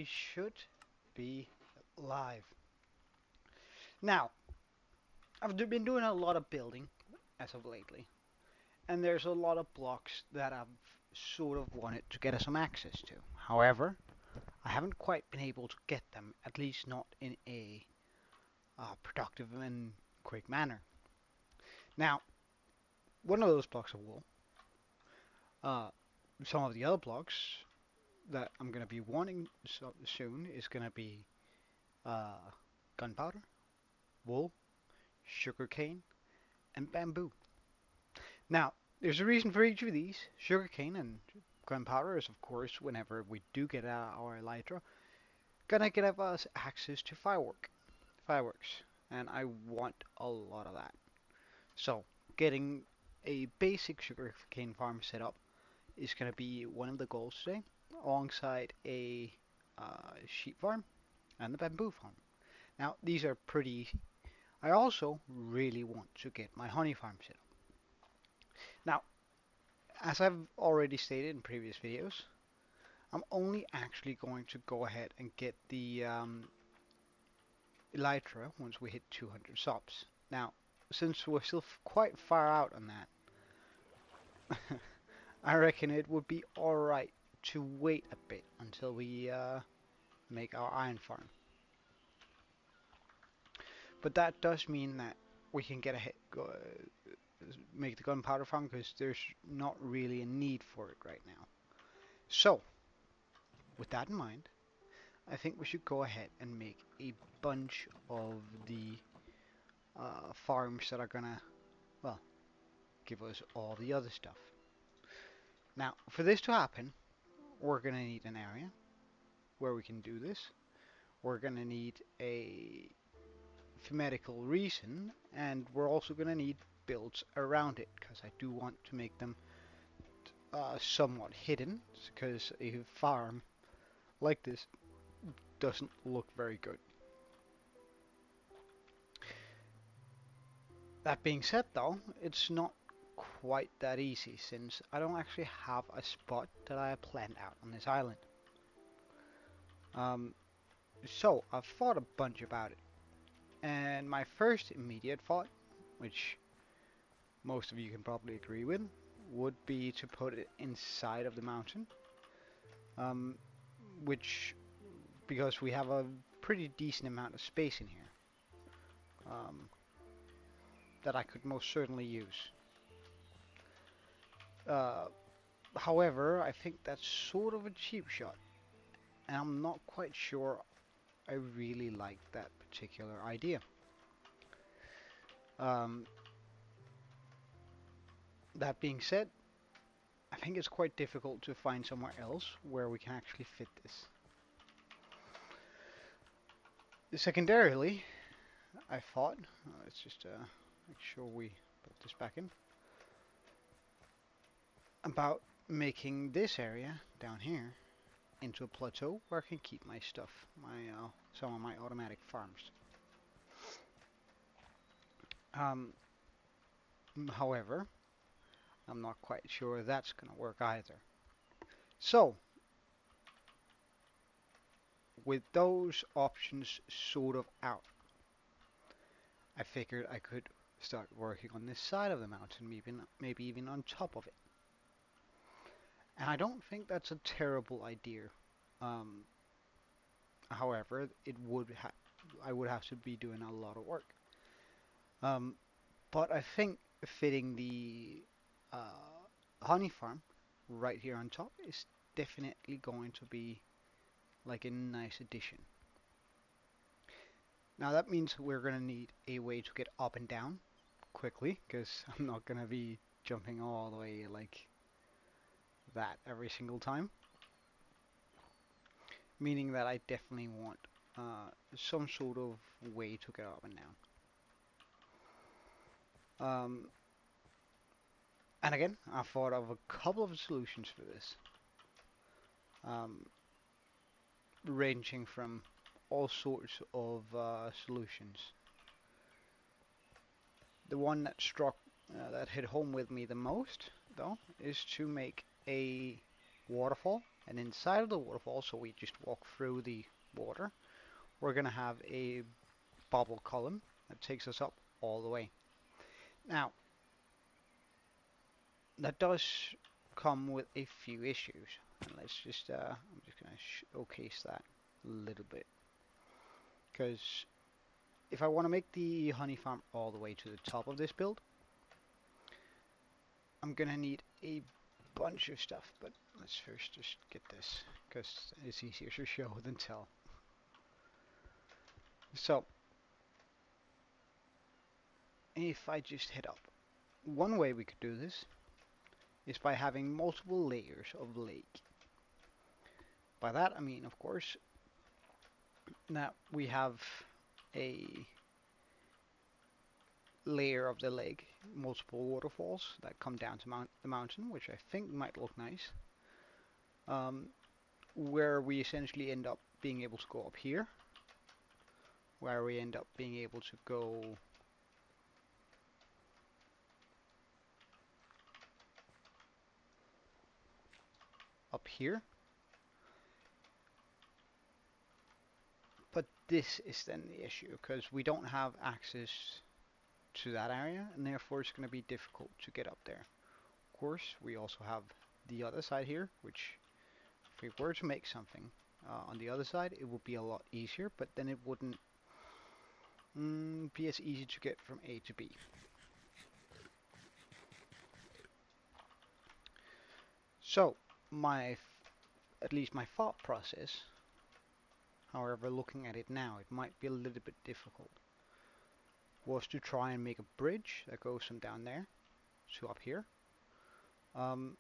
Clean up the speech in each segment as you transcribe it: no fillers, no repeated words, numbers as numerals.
we should be live. Now, been doing a lot of building as of lately, and there's a lot of blocks that I've sort of wanted to get some access to. However, I haven't quite been able to get them, at least not in a productive and quick manner. Now, one of those blocks of wool, uh, some of the other blocks that I'm going to be wanting soon is going to be uh, gunpowder, wool, sugarcane, and bamboo. Now, there's a reason for each of these. Sugarcane and gunpowder is, of course, whenever we do get our elytra, gonna give us access to fireworks, and I want a lot of that. So, getting a basic sugarcane farm set up is gonna be one of the goals today, alongside a sheep farm and the bamboo farm. Now, these are pretty easy. I also really want to get my honey farm set up. Now, as I've already stated in previous videos, I'm only actually going to go ahead and get the elytra once we hit 200 subs. Now, since we're still quite far out on that, I reckon it would be alright to wait a bit until we make our iron farm. But that does mean that we can get ahead, make the gunpowder farm, because there's not really a need for it right now. So, with that in mind, I think we should go ahead and make a bunch of the farms that are gonna, well, give us all the other stuff. Now, for this to happen, we're gonna need an area where we can do this. We're gonna need a thematical reason, and we're also gonna need builds around it, because I do want to make them somewhat hidden, because a farm like this doesn't look very good. That being said though, it's not quite that easy, since I don't actually have a spot that I have planned out on this island. So I've thought a bunch about it, and my first immediate thought, which most of you can probably agree with, would be to put it inside of the mountain, which, because we have a pretty decent amount of space in here, that I could most certainly use. However, I think that's sort of a cheap shot, and I'm not quite sure I really like that particular idea. That being said, I think it's quite difficult to find somewhere else where we can actually fit this. Secondarily, I thought, let's just make sure we put this back in, about making this area down here into a plateau where I can keep my stuff, some of my automatic farms. However, I'm not quite sure that's gonna work either. So, with those options sort of out, I figured I could start working on this side of the mountain, maybe even on top of it. And I don't think that's a terrible idea. However, I would have to be doing a lot of work. But I think fitting the honey farm right here on top is definitely going to be like a nice addition. Now that means we're gonna need a way to get up and down quickly, because I'm not gonna be jumping all the way like that every single time. Meaning that I definitely want some sort of way to get up and down. And again, I thought of a couple of solutions for this, ranging from all sorts of solutions. The one that hit home with me the most, though, is to make a waterfall And inside of the waterfall, so we just walk through the water, we're going to have a bubble column that takes us up all the way. Now, that does come with a few issues. And let's just, I'm just going to showcase that a little bit. Because if I want to make the honey farm all the way to the top of this build, I'm going to need a bunch of stuff. But let's first just get this, because it's easier to show than tell. So, if I just head up, one way we could do this is by having multiple layers of lake. By that I mean, of course, that we have a layer of the lake, multiple waterfalls that come down to the mountain, which I think might look nice, where we essentially end up being able to go up here, where we end up being able to go up here. But this is then the issue, because we don't have access to that area, and therefore it's going to be difficult to get up there. Of course, we also have the other side here, which if we were to make something on the other side, it would be a lot easier, but then it wouldn't be as easy to get from A to B. So, at least my thought process, however, looking at it now, it might be a little bit difficult, was to try and make a bridge that goes from down there to up here. And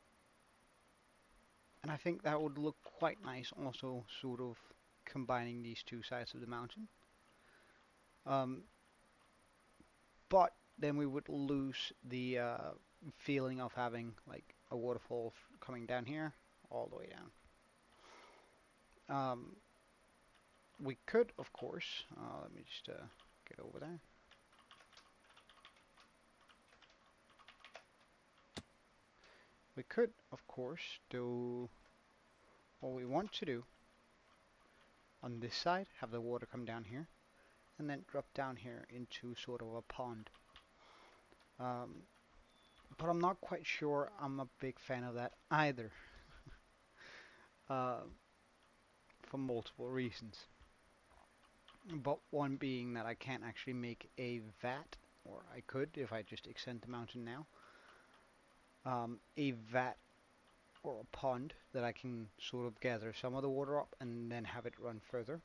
I think that would look quite nice, also sort of combining these two sides of the mountain. But then we would lose the feeling of having like a waterfall coming down here all the way down. We could, of course, let me just get over there. We could, of course, do what we want to do on this side, have the water come down here, and then drop down here into sort of a pond. But I'm not quite sure I'm a big fan of that either, for multiple reasons. But one being that I can't actually make a vat, or I could if I just extend the mountain now, a vat or a pond that I can sort of gather some of the water up and then have it run further,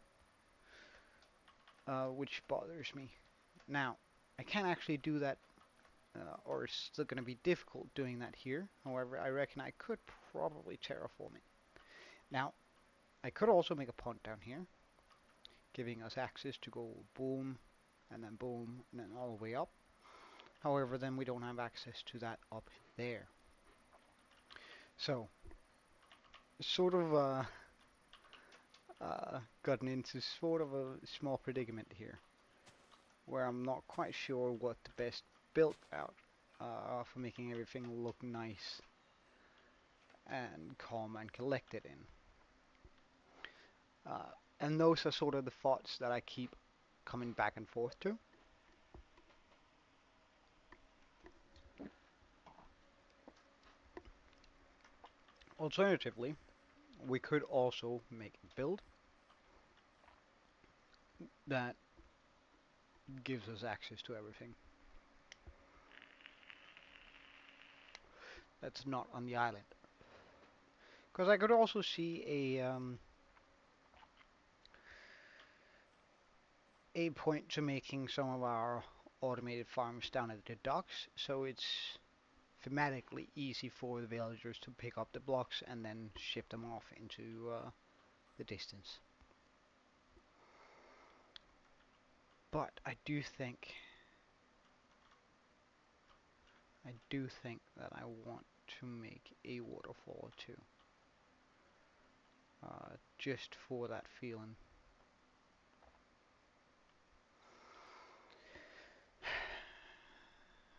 which bothers me. Now, I can't actually do that, or it's still going to be difficult doing that here. However, I reckon I could probably terraform it. Now, I could also make a pond down here, giving us access to go boom, and then all the way up. However, then we don't have access to that up there. So, sort of gotten into sort of a small predicament here, where I'm not quite sure what the best build out for making everything look nice and calm and collected in. And those are sort of the thoughts that I keep coming back and forth to. Alternatively, we could also make a build that gives us access to everything that's not on the island. Because I could also see a point to making some of our automated farms down at the docks, so it's thematically easy for the villagers to pick up the blocks and then ship them off into the distance. But I do think that I want to make a waterfall too, just for that feeling.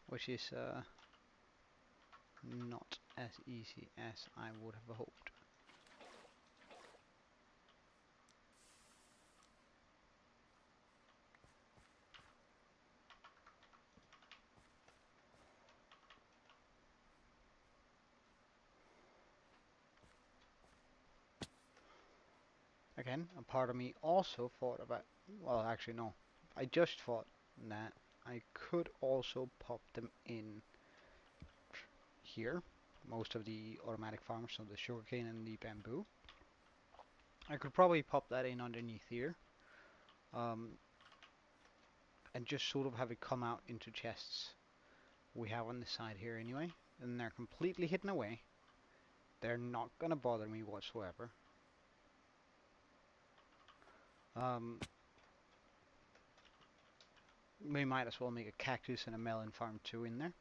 Which is not as easy as I would have hoped. Again, a part of me also thought about, well, actually no, I just thought that I could also pop them in here, most of the automatic farms, so the sugarcane and the bamboo. I could probably pop that in underneath here, um, and just sort of have it come out into chests we have on the side here anyway, and they're completely hidden away. They're not gonna bother me whatsoever. Um, we might as well make a cactus and a melon farm too in there.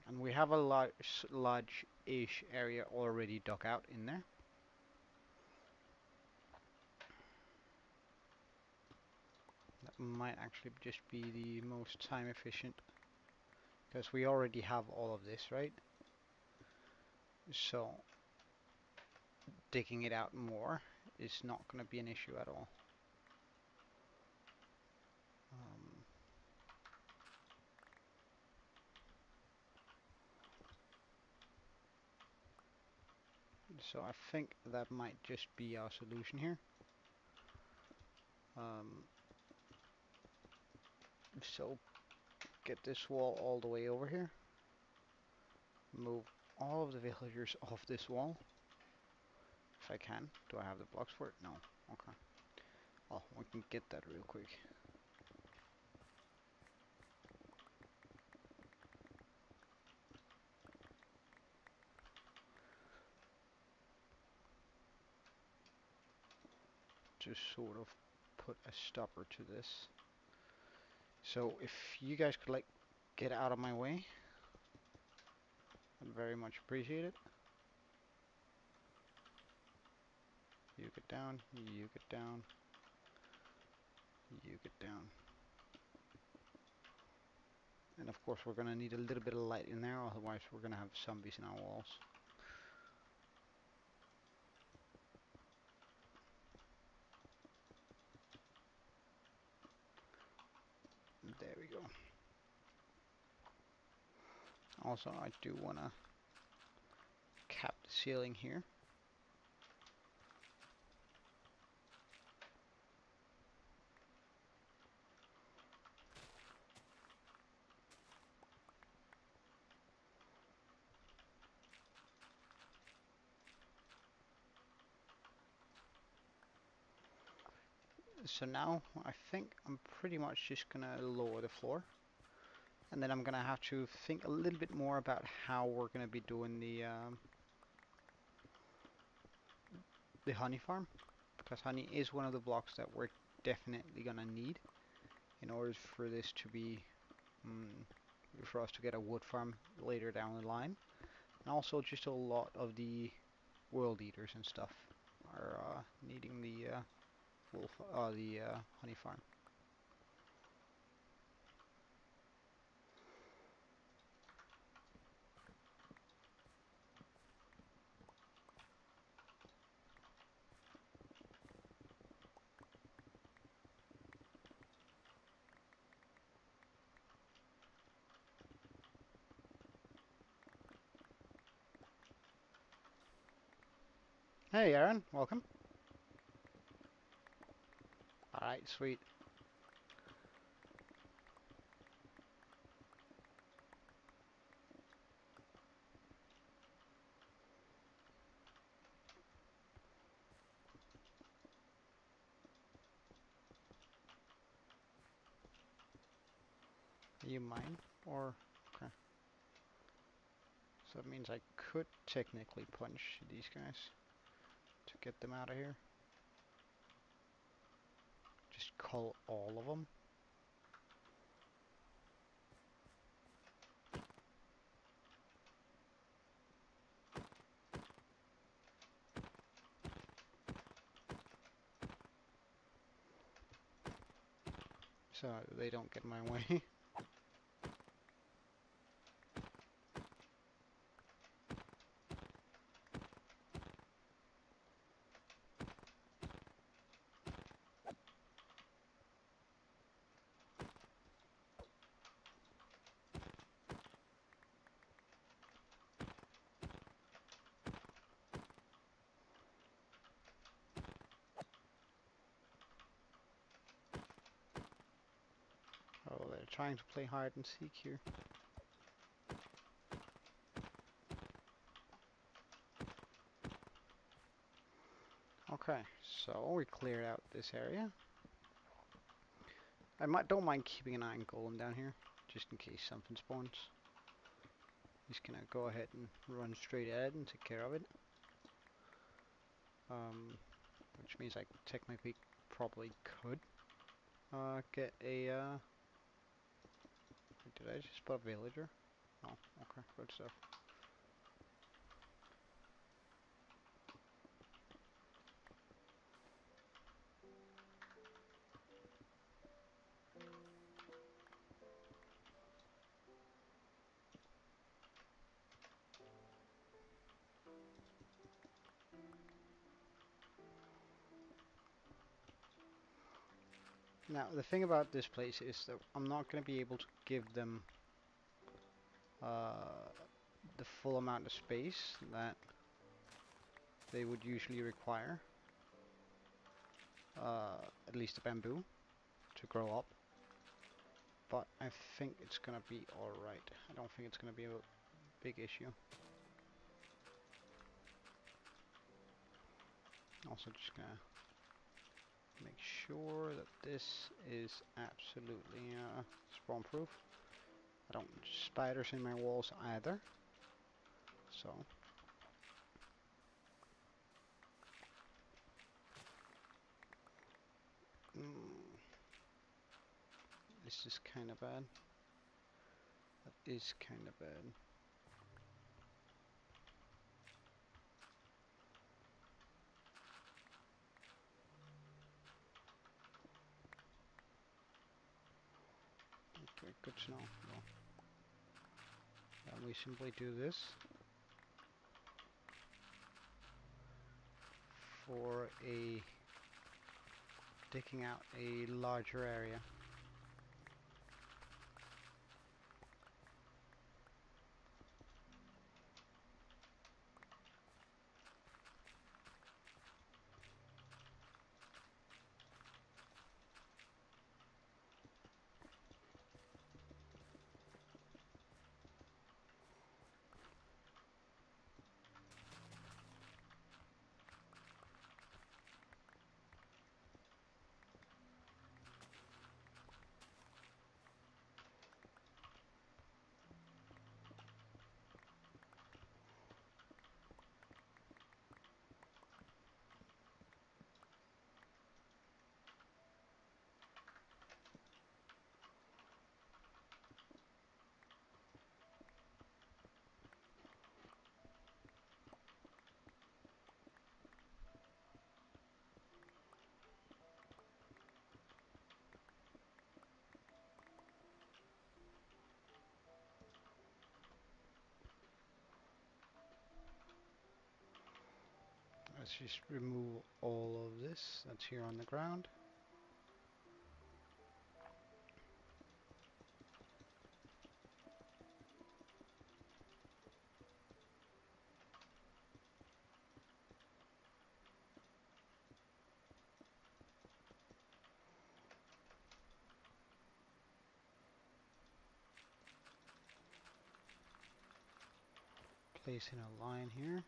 And we have a large-ish area already dug out in there. That might actually just be the most time efficient, because we already have all of this, right? So digging it out more is not going to be an issue at all. Um, so I think that might just be our solution here. Um, so get this wall all the way over here. Move all of the villagers off this wall. If I can. Do I have the blocks for it? No. Okay. Oh, we can get that real quick. Just sort of put a stopper to this. So if you guys could like get out of my way, I'd very much appreciate it. You get down, you get down, you get down. And of course we're gonna need a little bit of light in there, otherwise we're gonna have zombies in our walls. There we go. Also, I do wanna cap the ceiling here. So now I think I'm pretty much just gonna lower the floor, and then I'm gonna have to think a little bit more about how we're gonna be doing the honey farm, because honey is one of the blocks that we're definitely gonna need in order for this to be for us to get a wood farm later down the line. And also just a lot of the world eaters and stuff are needing the honey farm. Hey Aaron, welcome. Alright, sweet. Are you mine? Or okay. So that means I could technically punch these guys to get them out of here. Just call all of them. So they don't get in my way. they're trying to play hide and seek here. Okay, so we cleared out this area. Don't mind keeping an iron golem down here, just in case something spawns. He's gonna go ahead and run straight ahead and take care of it. Which means I technically probably could get a. Did I just spot a villager? Oh, okay, good stuff. Now, the thing about this place is that I'm not going to be able to give them the full amount of space that they would usually require. At least the bamboo to grow up. But I think it's going to be alright. I don't think it's going to be a big issue. Also just going to make sure that this is absolutely spawn proof. I don't want spiders in my walls either. So this is kind of bad. That is kind of bad. Okay, good to know. Well, we simply do this for digging out a larger area. Let's just remove all of this that's here on the ground. Place in a line here.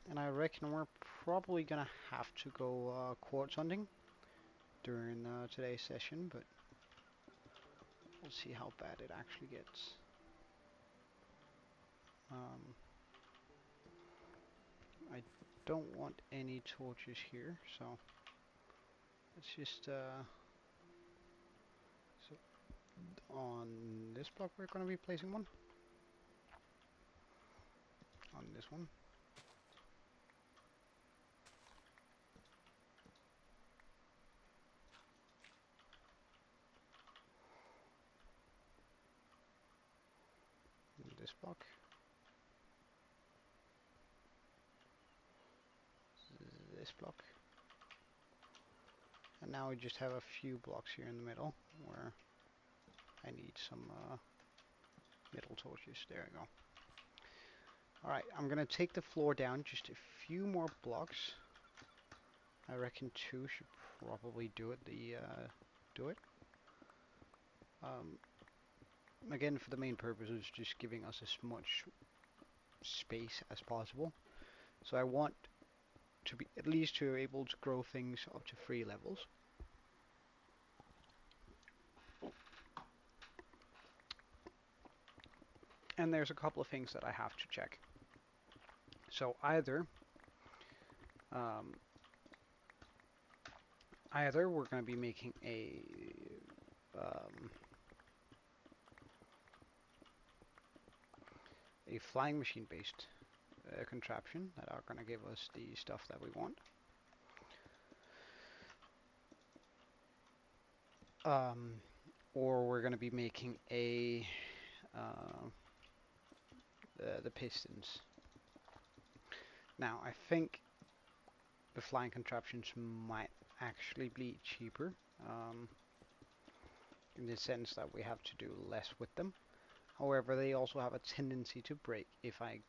And I reckon we're probably gonna have to go quartz hunting during today's session, but we'll see how bad it actually gets. I don't want any torches here, so let's just so on this block we're going to be placing one. On this one. This block. This block. And now we just have a few blocks here in the middle where I need some middle torches. There we go. Alright, I'm gonna take the floor down just a few more blocks. I reckon 2 should probably do it. Do it. Again, for the main purpose is just giving us as much space as possible. So I want to be at least to able to grow things up to 3 levels. And there's a couple of things that I have to check. So either we're going to be making a flying machine based contraption that are going to give us the stuff that we want. Or we're going to be making the pistons. Now, I think the flying contraptions might actually be cheaper, in the sense that we have to do less with them. However, they also have a tendency to break if I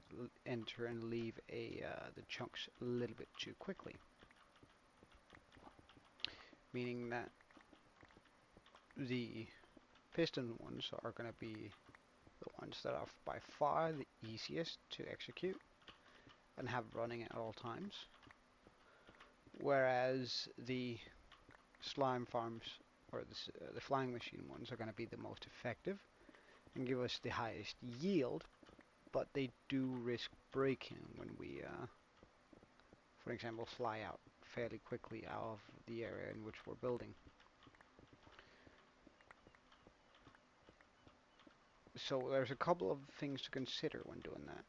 enter and leave the chunks a little bit too quickly. Meaning that the piston ones are going to be the ones that are by far the easiest to execute and have running at all times. Whereas the slime farms, or the flying machine ones, are going to be the most effective and give us the highest yield, but they do risk breaking when we, for example, fly out fairly quickly out of the area in which we're building. So there's a couple of things to consider when doing that.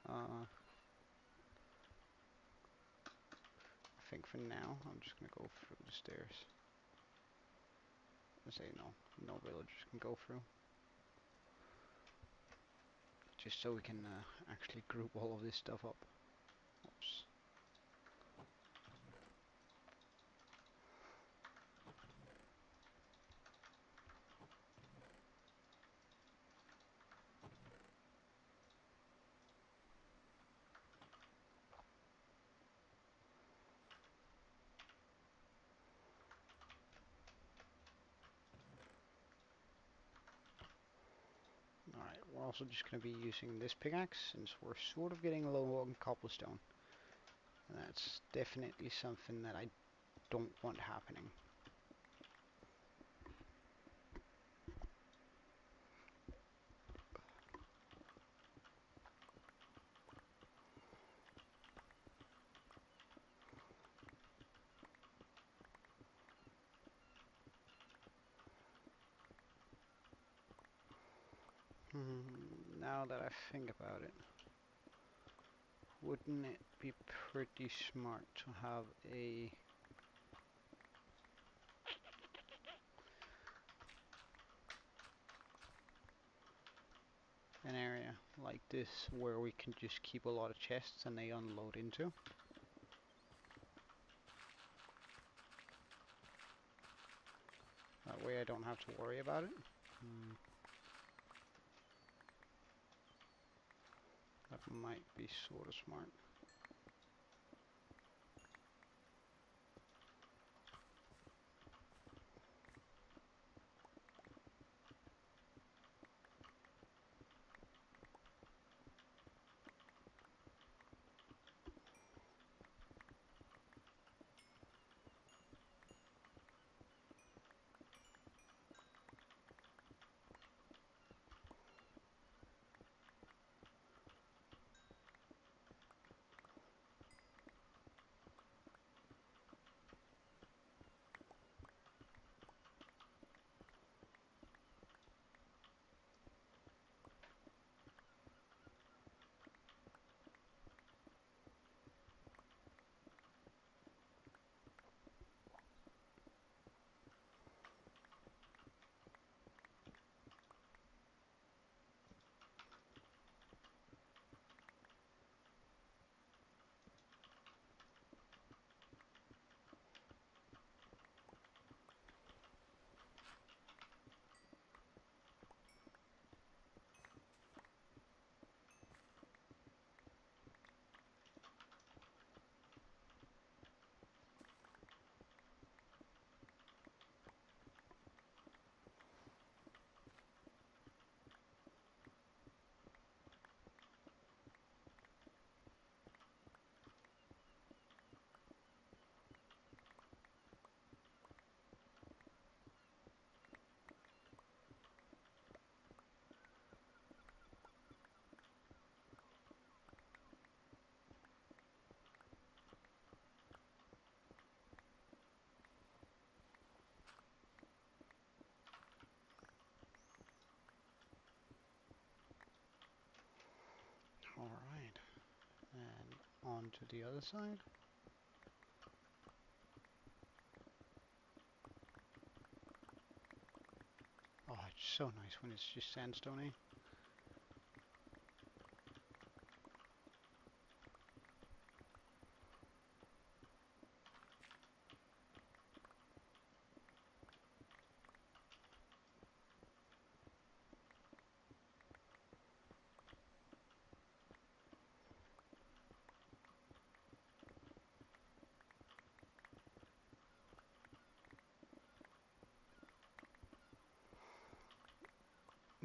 I think for now, I'm just going to go through the stairs. I say no villagers can go through. Just so we can actually group all of this stuff up. Oops. Alright, we're also just going to be using this pickaxe since we're sort of getting low on cobblestone. And that's definitely something that I don't want happening. Now that I think about it, wouldn't it be pretty smart to have an area like this where we can just keep a lot of chests and they unload into? That way I don't have to worry about it. That might be sort of smart. on to the other side. Oh, it's so nice when it's just sandstone.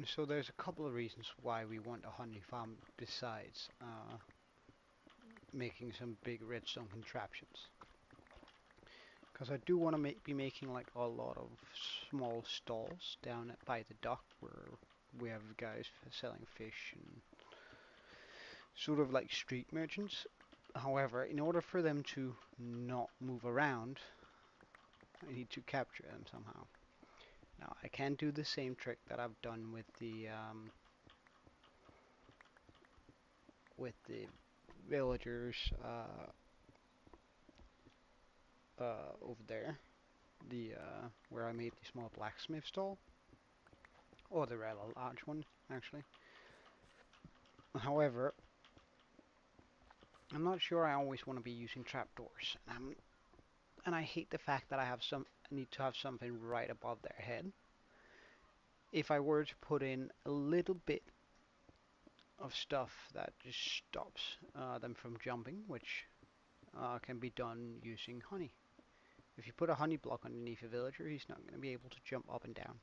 So there's a couple of reasons why we want a honey farm besides making some big redstone contraptions. Because I do want to be making like a lot of small stalls down by the dock where we have guys selling fish and sort of like street merchants. However, in order for them to not move around, I need to capture them somehow. Now I can do the same trick that I've done with the villagers over there, the where I made the small blacksmith stall, or the rather large one actually. However, I'm not sure I always want to be using trapdoors, and I hate the fact that I need to have something right above their head. If I were to put in a little bit of stuff that just stops them from jumping, which can be done using honey. If you put a honey block underneath a villager, he's not going to be able to jump up and down.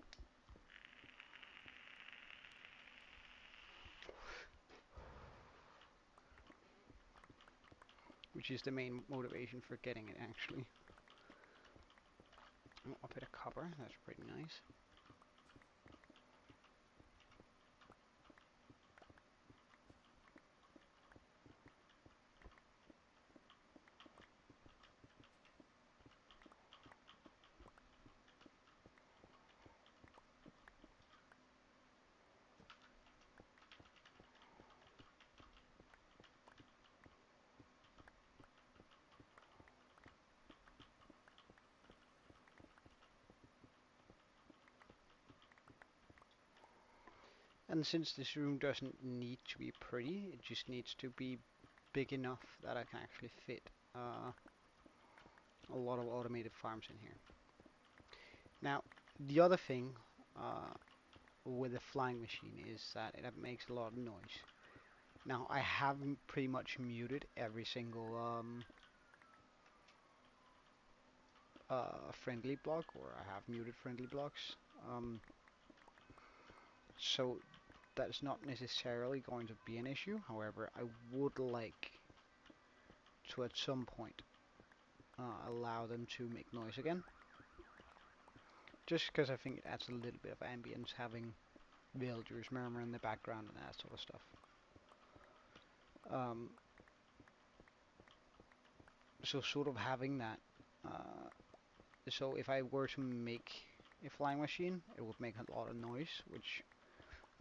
Which is the main motivation for getting it, actually. Oh, a bit of copper, that's pretty nice. And since this room doesn't need to be pretty, it just needs to be big enough that I can actually fit a lot of automated farms in here. Now, the other thing with the flying machine is that it makes a lot of noise. Now, I have pretty much muted every single friendly block, or I have muted friendly blocks. So that's not necessarily going to be an issue. However, I would like to at some point allow them to make noise again. Just because I think it adds a little bit of ambience having villagers murmur in the background and that sort of stuff. So sort of having that. So if I were to make a flying machine, it would make a lot of noise, which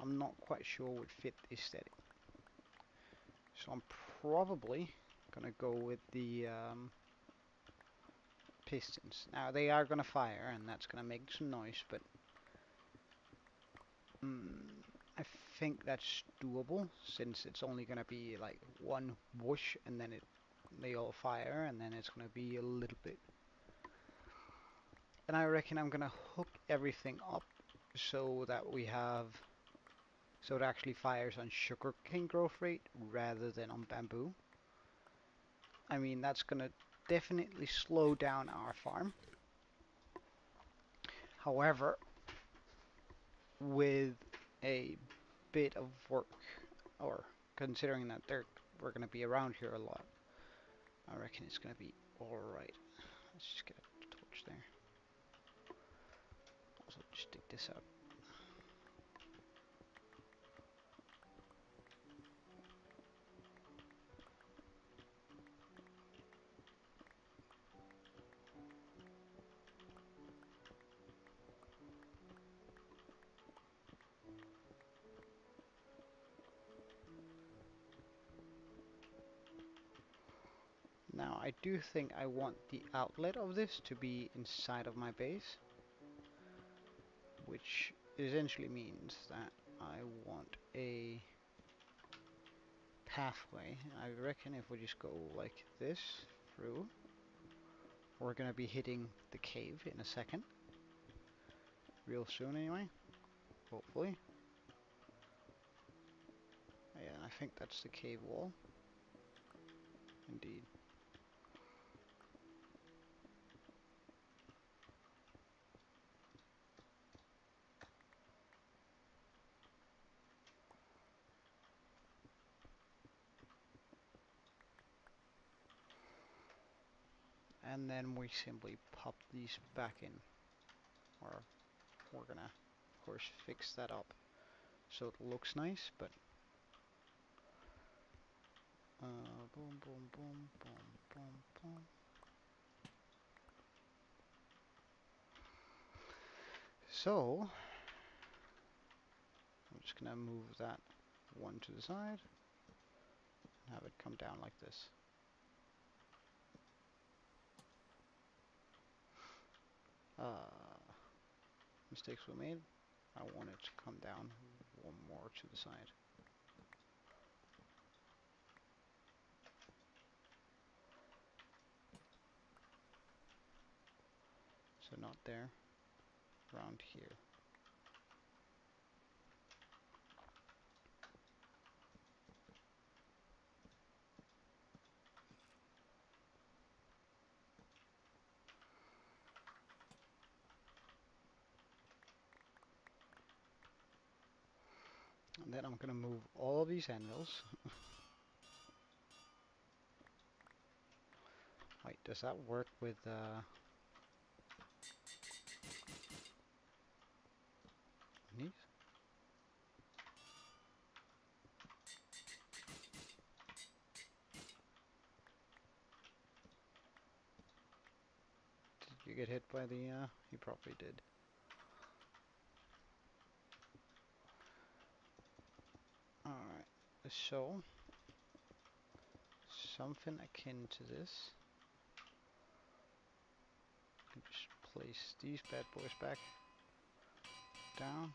I'm not quite sure would fit the aesthetic. So I'm probably gonna go with the pistons. Now they are gonna fire, and that's gonna make some noise, but I think that's doable since it's only gonna be like one whoosh, and then they all fire, and then it's gonna be a little bit. And I reckon I'm gonna hook everything up so that so it actually fires on sugarcane growth rate rather than on bamboo. I mean, that's gonna definitely slow down our farm. However, with a bit of work, or considering that we're gonna be around here a lot, I reckon it's gonna be alright. Let's just get a torch there. Also, just dig this out. Now I do think I want the outlet of this to be inside of my base, which essentially means that I want a pathway. I reckon if we just go like this through, we're gonna be hitting the cave in a second. Real soon anyway, hopefully. Yeah, I think that's the cave wall. Indeed. And then we simply pop these back in. Or we're gonna, of course, fix that up so it looks nice, but boom, boom, boom, boom, boom, boom. So, I'm just gonna move that one to the side and have it come down like this. Mistakes were made. I want it to come down one more to the side. So not there, around here. And then I'm gonna move all of these anvils. Wait, does that work with these? Did you get hit by the, you probably did. Alright, so, something akin to this. Just place these bad boys back down.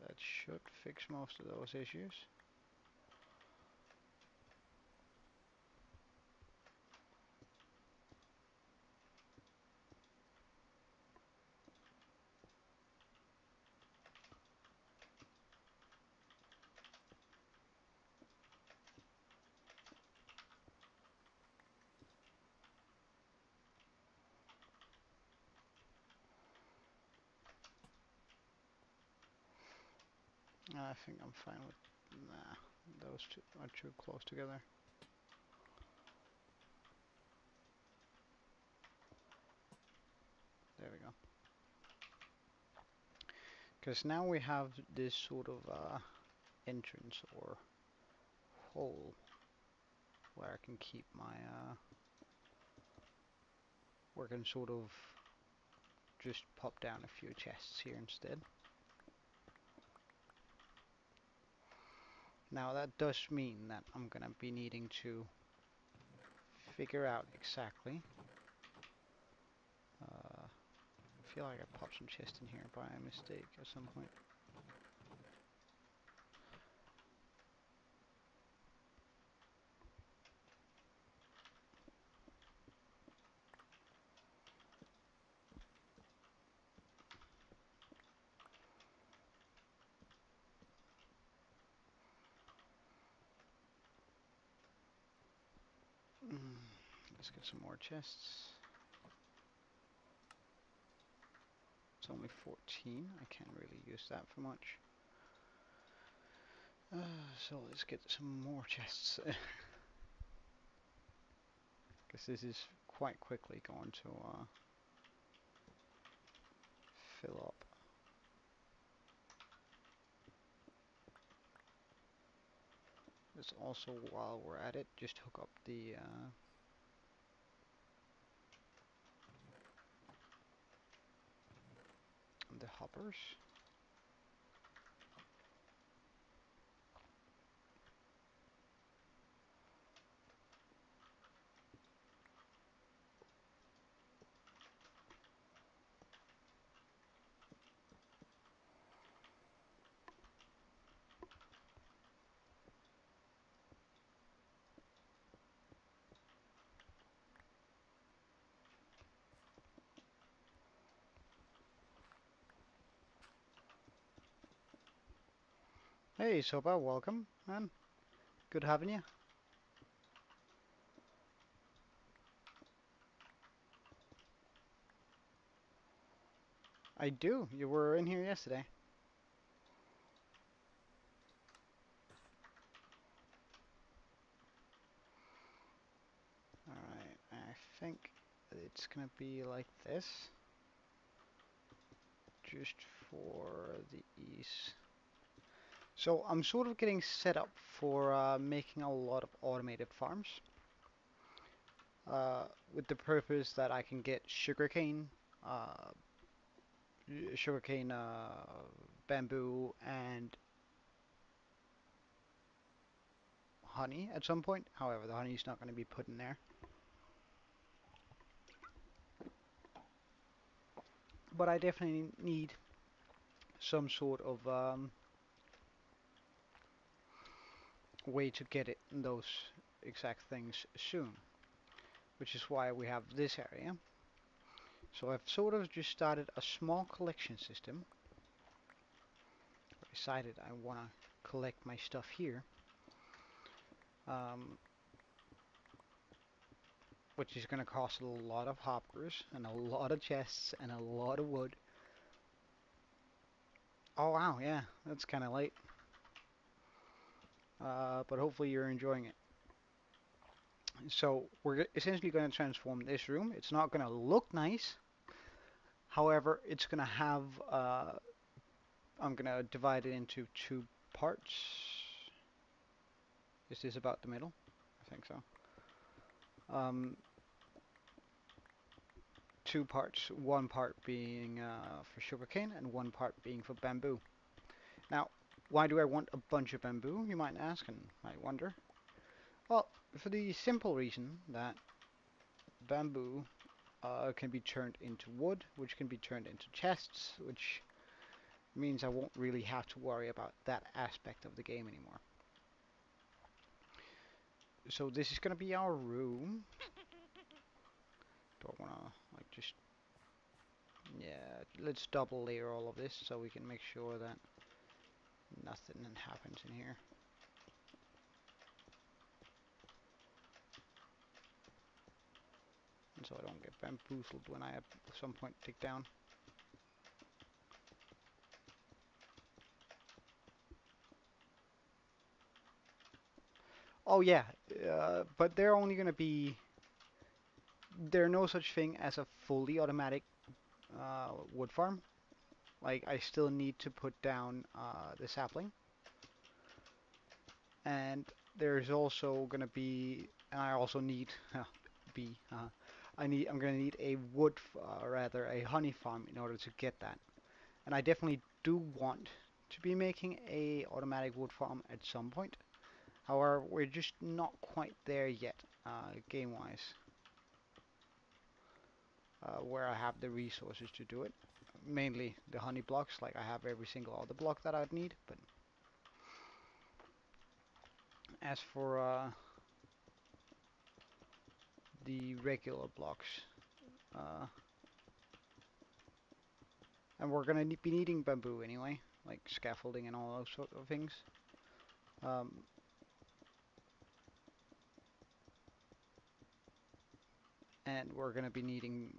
That should fix most of those issues. I think I'm fine with, nah, those two are too close together. There we go. Because now we have this sort of entrance or hole where I can keep my, where I can sort of just pop down a few chests here instead. Now that does mean that I'm gonna be needing to figure out exactly. I feel like I popped some chests in here by mistake at some point. Let's get some more chests. It's only 14. I can't really use that for much. So let's get some more chests. Because this is quite quickly going to fill up. Let's also, while we're at it, just hook up the hoppers. Hey, Soba, welcome, man. Good having you. I do. You were in here yesterday. Alright, I think it's gonna be like this. Just for the ease. So I'm sort of getting set up for making a lot of automated farms. Uh, with the purpose that I can get uh, sugarcane, bamboo, and honey at some point. However, the honey is not going to be put in there. But I definitely need some sort of way to get it in those exact things soon, which is why we have this area. So I've sort of just started a small collection system. I decided I want to collect my stuff here, um, which is going to cost a lot of hoppers and a lot of chests and a lot of wood. Oh wow, yeah, that's kind of late. But hopefully you're enjoying it. So we're essentially going to transform this room. It's not going to look nice. However, it's going to have, I'm going to divide it into two parts. Is this about the middle? I think so. Um, Two parts. One part being for sugarcane and one part being for bamboo. Now, why do I want a bunch of bamboo, you might ask and might wonder. Well, for the simple reason that bamboo can be turned into wood, which can be turned into chests, which means I won't really have to worry about that aspect of the game anymore. So this is gonna be our room. Do I wanna like just, yeah, let's double layer all of this so we can make sure that nothing happens in here. And so I don't get bamboozled when I at some point dig down. Oh yeah, but they're only gonna be, there's no such thing as a fully automatic wood farm. Like I still need to put down the sapling, and there's also gonna be, and I also need B. I'm gonna need a wood, rather a honey farm in order to get that. And I definitely do want to be making a automatic wood farm at some point. However, we're just not quite there yet, game-wise, where I have the resources to do it. Mainly the honey blocks, like I have every single other block that I'd need, but as for the regular blocks, uh, and we're gonna be needing bamboo anyway, like scaffolding and all those sort of things. Um, and we're gonna be needing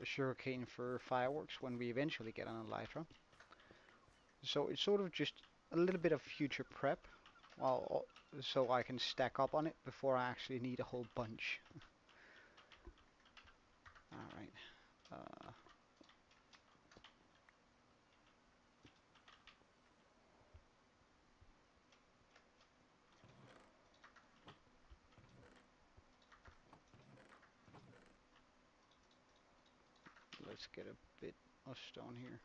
sugarcane for fireworks when we eventually get on Elytra. So it's sort of just a little bit of future prep, while so I can stack up on it before I actually need a whole bunch. All right. Uh, Let's get a bit of stone here.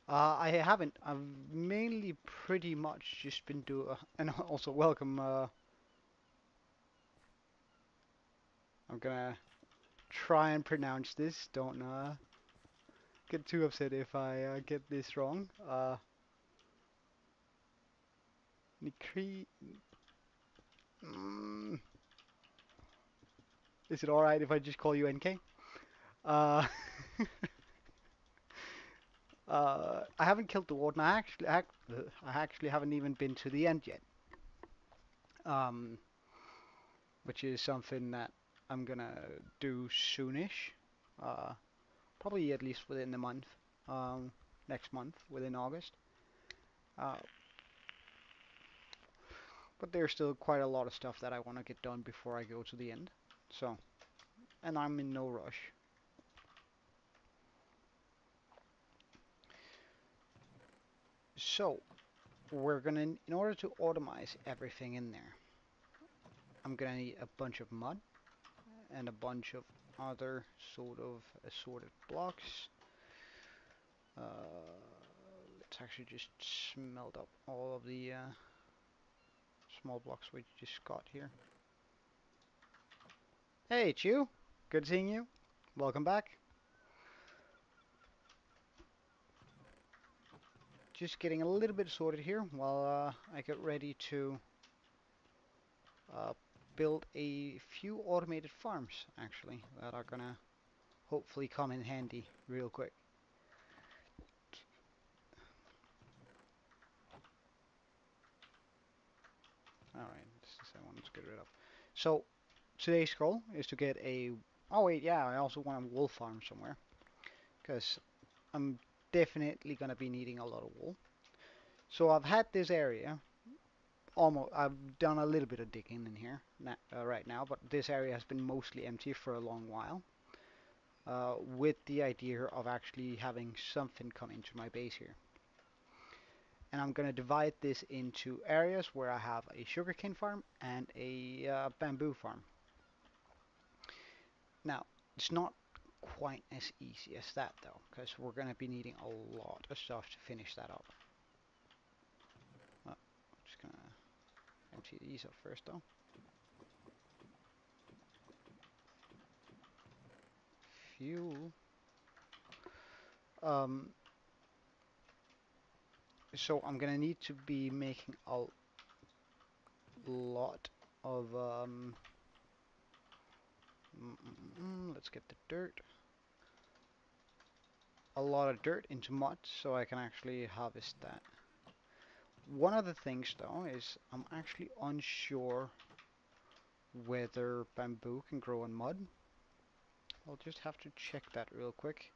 I haven't. I've mainly pretty much just been and also welcome. I'm gonna try and pronounce this. Don't get too upset if I get this wrong. Nikri. Mm, is it alright if I just call you NK? Uh, I haven't killed the warden. I actually haven't even been to the end yet. Um, which is something that I'm gonna do soonish. Uh, Probably at least within the month. Um, Next month, within August. Uh, but there's still quite a lot of stuff that I want to get done before I go to the end. So, and I'm in no rush. So, we're gonna, in order to automize everything in there, I'm gonna need a bunch of mud and a bunch of other sort of assorted blocks. Let's actually just smelt up all of the small blocks we just got here. Hey, it's you. Good seeing you. Welcome back. Just getting a little bit sorted here while I get ready to uh, build a few automated farms, actually, that are gonna hopefully come in handy real quick. Alright, this is the one to get rid of. So, today's goal is to get a... Oh wait, yeah, I also want a wool farm somewhere, because I'm definitely gonna be needing a lot of wool. So I've had this area almost, I've done a little bit of digging in here right now, but this area has been mostly empty for a long while, with the idea of actually having something come into my base here. And I'm going to divide this into areas where I have a sugarcane farm and a bamboo farm. Now, it's not quite as easy as that though, because we're going to be needing a lot of stuff to finish that up. Just going to empty these up first though. Fuel. Um, so I'm gonna need to be making a lot of let's get the dirt. A lot of dirt into mud so I can actually harvest that. One of the things though is I'm actually unsure whether bamboo can grow on mud. I'll just have to check that real quick.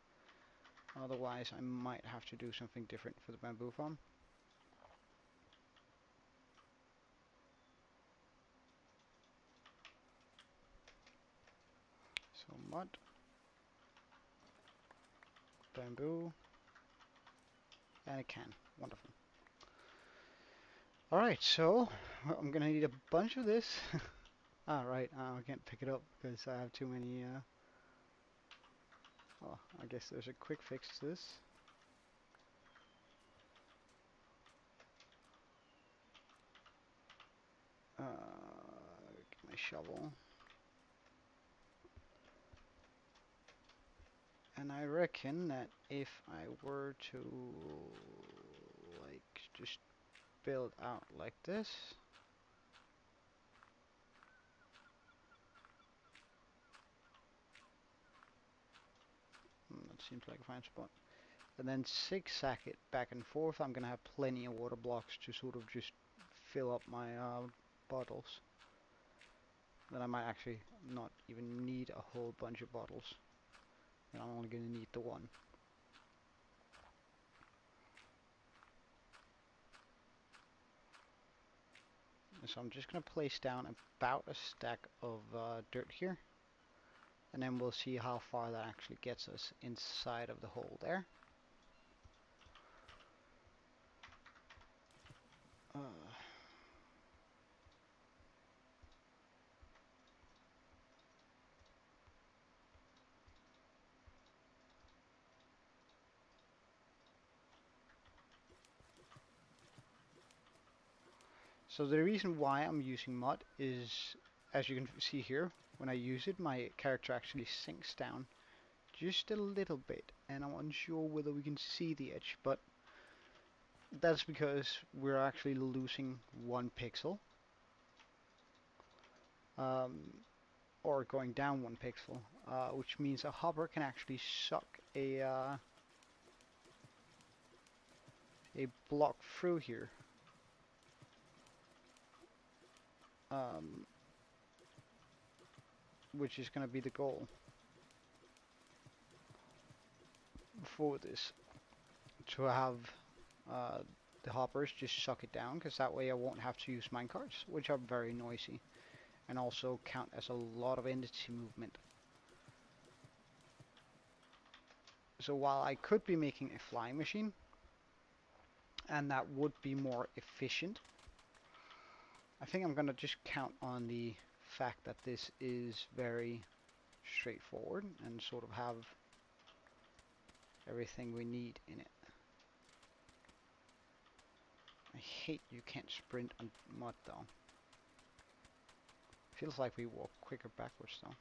Otherwise I might have to do something different for the bamboo farm. So mud, bamboo, and a can. Wonderful. Alright, so I'm gonna need a bunch of this. Ah, right, I can't pick it up because I have too many, oh, I guess there's a quick fix to this. Get my shovel. And I reckon that if I were to, like, just build out like this. That seems like a fine spot. And then zigzag it back and forth. I'm gonna have plenty of water blocks to sort of just fill up my bottles. Then I might actually not even need a whole bunch of bottles. And I'm only going to need the one. So I'm just going to place down about a stack of dirt here. And then we'll see how far that actually gets us inside of the hole there. Uh, so the reason why I'm using mud is, as you can see here, when I use it, my character actually sinks down just a little bit, and I'm unsure whether we can see the edge, but that's because we're actually losing 1 pixel, um, or going down 1 pixel, which means a hopper can actually suck a block through here, um, which is going to be the goal for this, to have uh, the hoppers just suck it down, because that way I won't have to use minecarts, which are very noisy and also count as a lot of entity movement. So while I could be making a flying machine, and that would be more efficient, I think I'm gonna just count on the fact that this is very straightforward and sort of have everything we need in it. I hate you can't sprint on mud though. Feels like we walk quicker backwards though.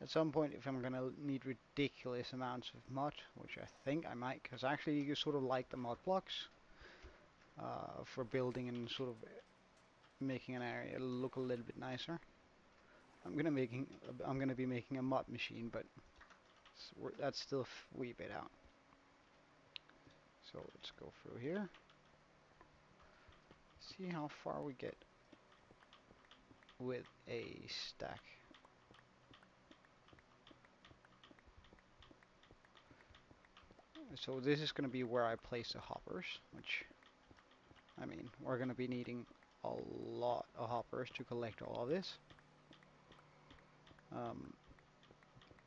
At some point, if I'm gonna need ridiculous amounts of mud, which I think I might, because actually you sort of like the mud blocks for building and sort of making an area look a little bit nicer. I'm gonna be making a mud machine, but that's still a wee bit out. So let's go through here. See how far we get with a stack. So this is going to be where I place the hoppers, which, I mean, we're going to be needing a lot of hoppers to collect all of this. Um,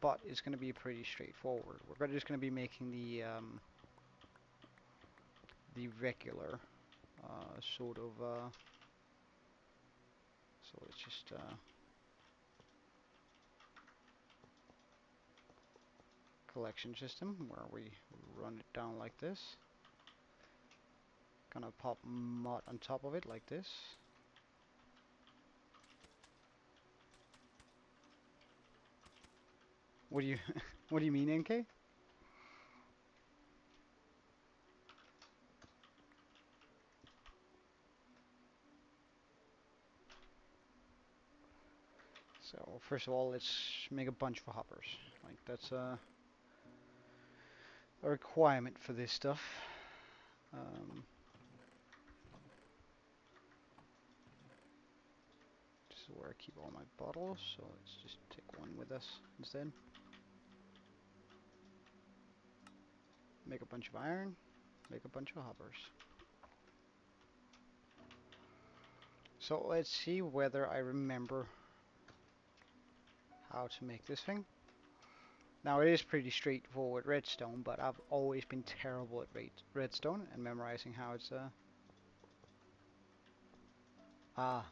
but it's going to be pretty straightforward. We're just going to be making the regular sort of so it's just collection system where we run it down like this. Gonna pop mud on top of it like this. What do you what do you mean, NK? So first of all, let's make a bunch of hoppers. Like that's a requirement for this stuff. This is where I keep all my bottles, so let's just take one with us instead. Make a bunch of iron, make a bunch of hoppers. So let's see whether I remember how to make this thing. Now it is pretty straightforward redstone, but I've always been terrible at redstone and memorizing how it's ah,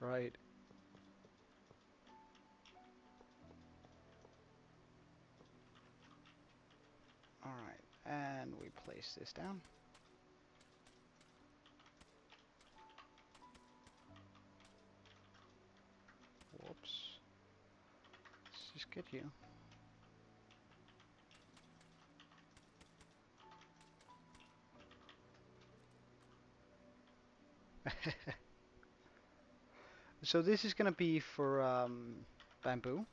right. Alright, and we place this down. Whoops. Let's just get you. I So this is gonna be for bamboo.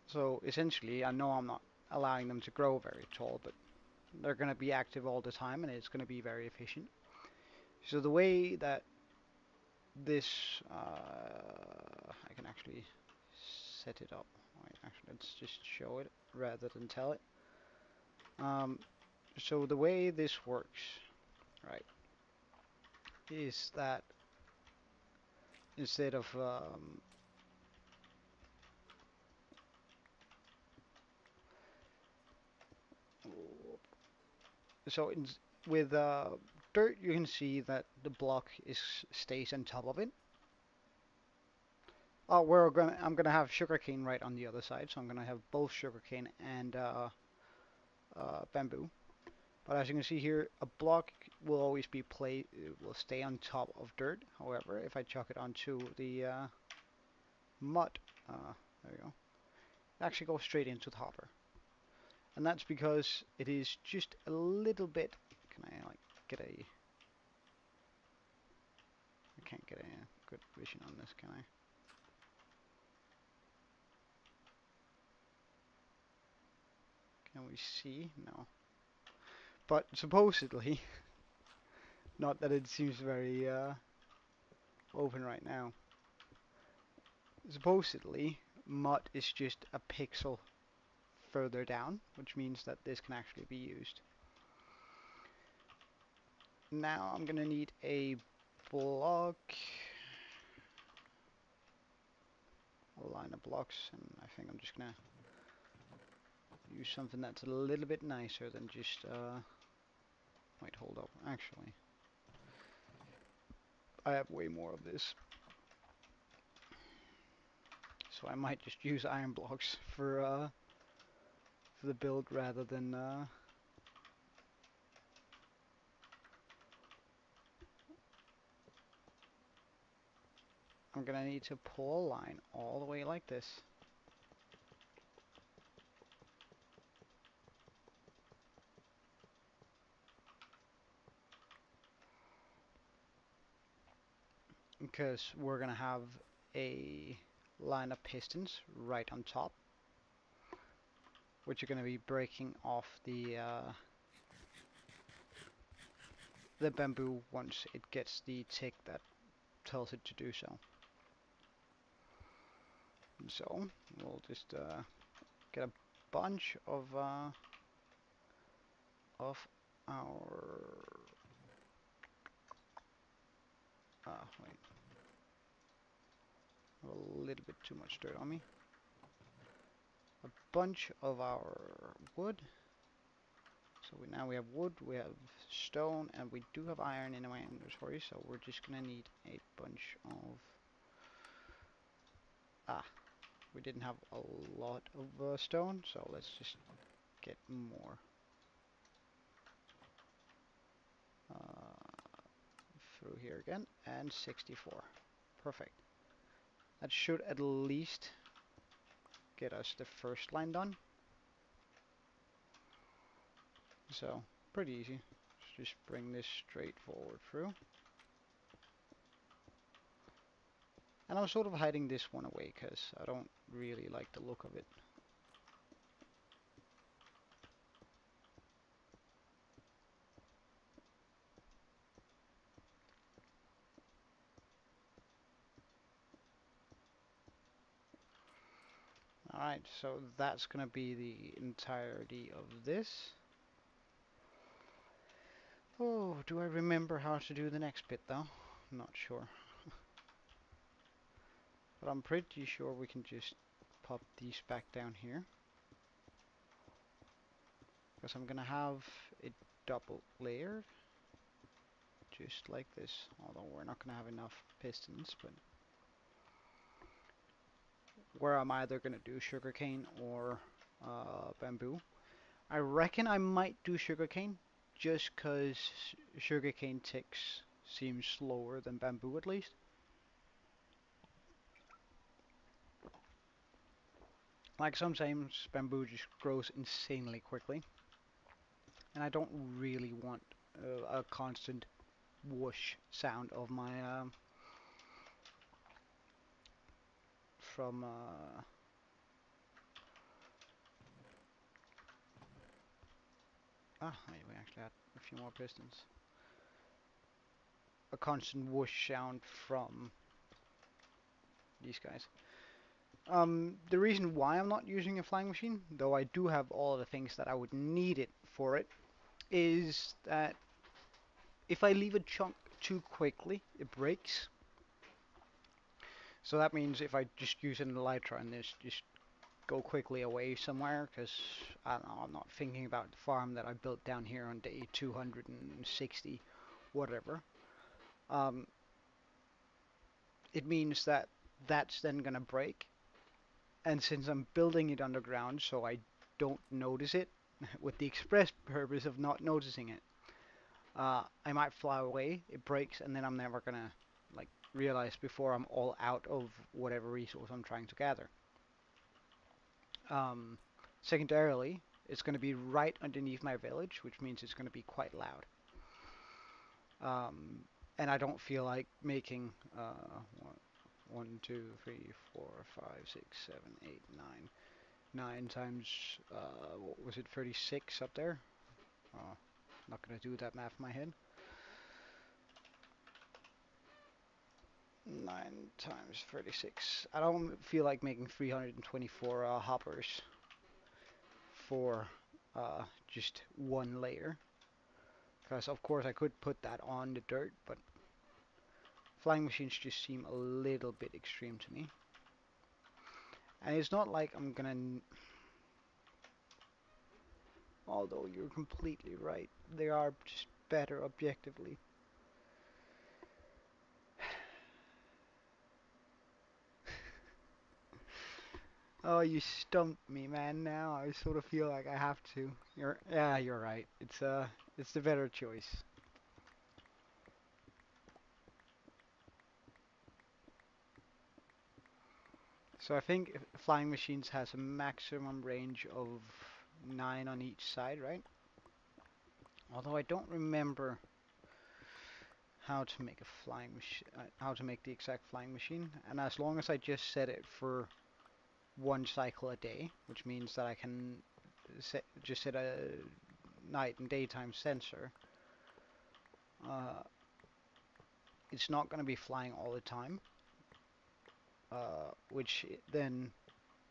So essentially, I know I'm not allowing them to grow very tall, but they're gonna be active all the time, and it's gonna be very efficient. So the way that this, I can actually set it up. Wait, actually, let's just show it rather than tell it. Um, so the way this works, right, is that instead of so in, with dirt, you can see that the block is stays on top of it. Oh, I'm gonna have sugarcane right on the other side, so I'm gonna have both sugarcane and bamboo. But as you can see here, a block will always be will stay on top of dirt. However, if I chuck it onto the mud, there you go, it actually goes straight into the hopper. And that's because it is just a little bit. Can I like get a? I can't get a good vision on this, can I? Can we see? No. But supposedly, not that it seems very open right now. Supposedly, mud is just a pixel further down, which means that this can actually be used. Now I'm gonna need a block, a line of blocks, and I think I'm just gonna use something that's a little bit nicer than just, wait, hold up, actually, I have way more of this, so I might just use iron blocks for the build rather than, I'm gonna need to pull a line all the way like this. Because we're gonna have a line of pistons right on top, which are gonna be breaking off the bamboo once it gets the tick that tells it to do so. So we'll just get a bunch of our wait, a little bit too much dirt on me. A bunch of our wood. So now we have wood, we have stone, and we do have iron in my inventory. So we're just gonna need a bunch of we didn't have a lot of stone, so let's just get more. Uh, through here again, and 64. Perfect. That should at least get us the first line done. So, pretty easy. Let's just bring this straight forward through. And I'm sort of hiding this one away because I don't really like the look of it. Alright, so that's going to be the entirety of this. Oh, do I remember how to do the next bit though? I'm not sure. But I'm pretty sure we can just pop these back down here. Because I'm going to have it double layered. Just like this. Although we're not going to have enough pistons, but where I'm either going to do sugarcane or bamboo. I reckon I might do sugarcane just because sugarcane ticks seems slower than bamboo at least. Like sometimes bamboo just grows insanely quickly, and I don't really want a constant whoosh sound of my from we actually had a few more pistons. A constant whoosh sound from these guys. The reason why I'm not using a flying machine, though I do have all the things that I would need it for it, is that if I leave a chunk too quickly, it breaks. So that means if I just use an elytra and just go quickly away somewhere, because I don't know, I'm not thinking about the farm that I built down here on day 260, whatever. Um, it means that that's then gonna break, and since I'm building it underground, so I don't notice it, with the express purpose of not noticing it, I might fly away, it breaks, and then I'm never gonna like realize before I'm all out of whatever resource I'm trying to gather. Um, Secondarily, it's going to be right underneath my village, which means it's going to be quite loud. Um, and I don't feel like making 1, 2, 3, 4, 5, 6, 7, 8, 9. 9 times, what was it, 36 up there? Not going to do that math in my head. 9 times 36. I don't feel like making 324 hoppers for just one layer. Because of course I could put that on the dirt, but flying machines just seem a little bit extreme to me. And it's not like I'm gonna... Although you're completely right, they are just better objectively. Oh, you stumped me, man. Now I sort of feel like I have to. You're right. It's the better choice. So I think flying machines has a maximum range of 9 on each side, right? Although I don't remember how to make a flying machine, how to make the exact flying machine. And as long as I just set it for one cycle a day, which means that I can just set a night and daytime sensor, uh, it's not going to be flying all the time, which then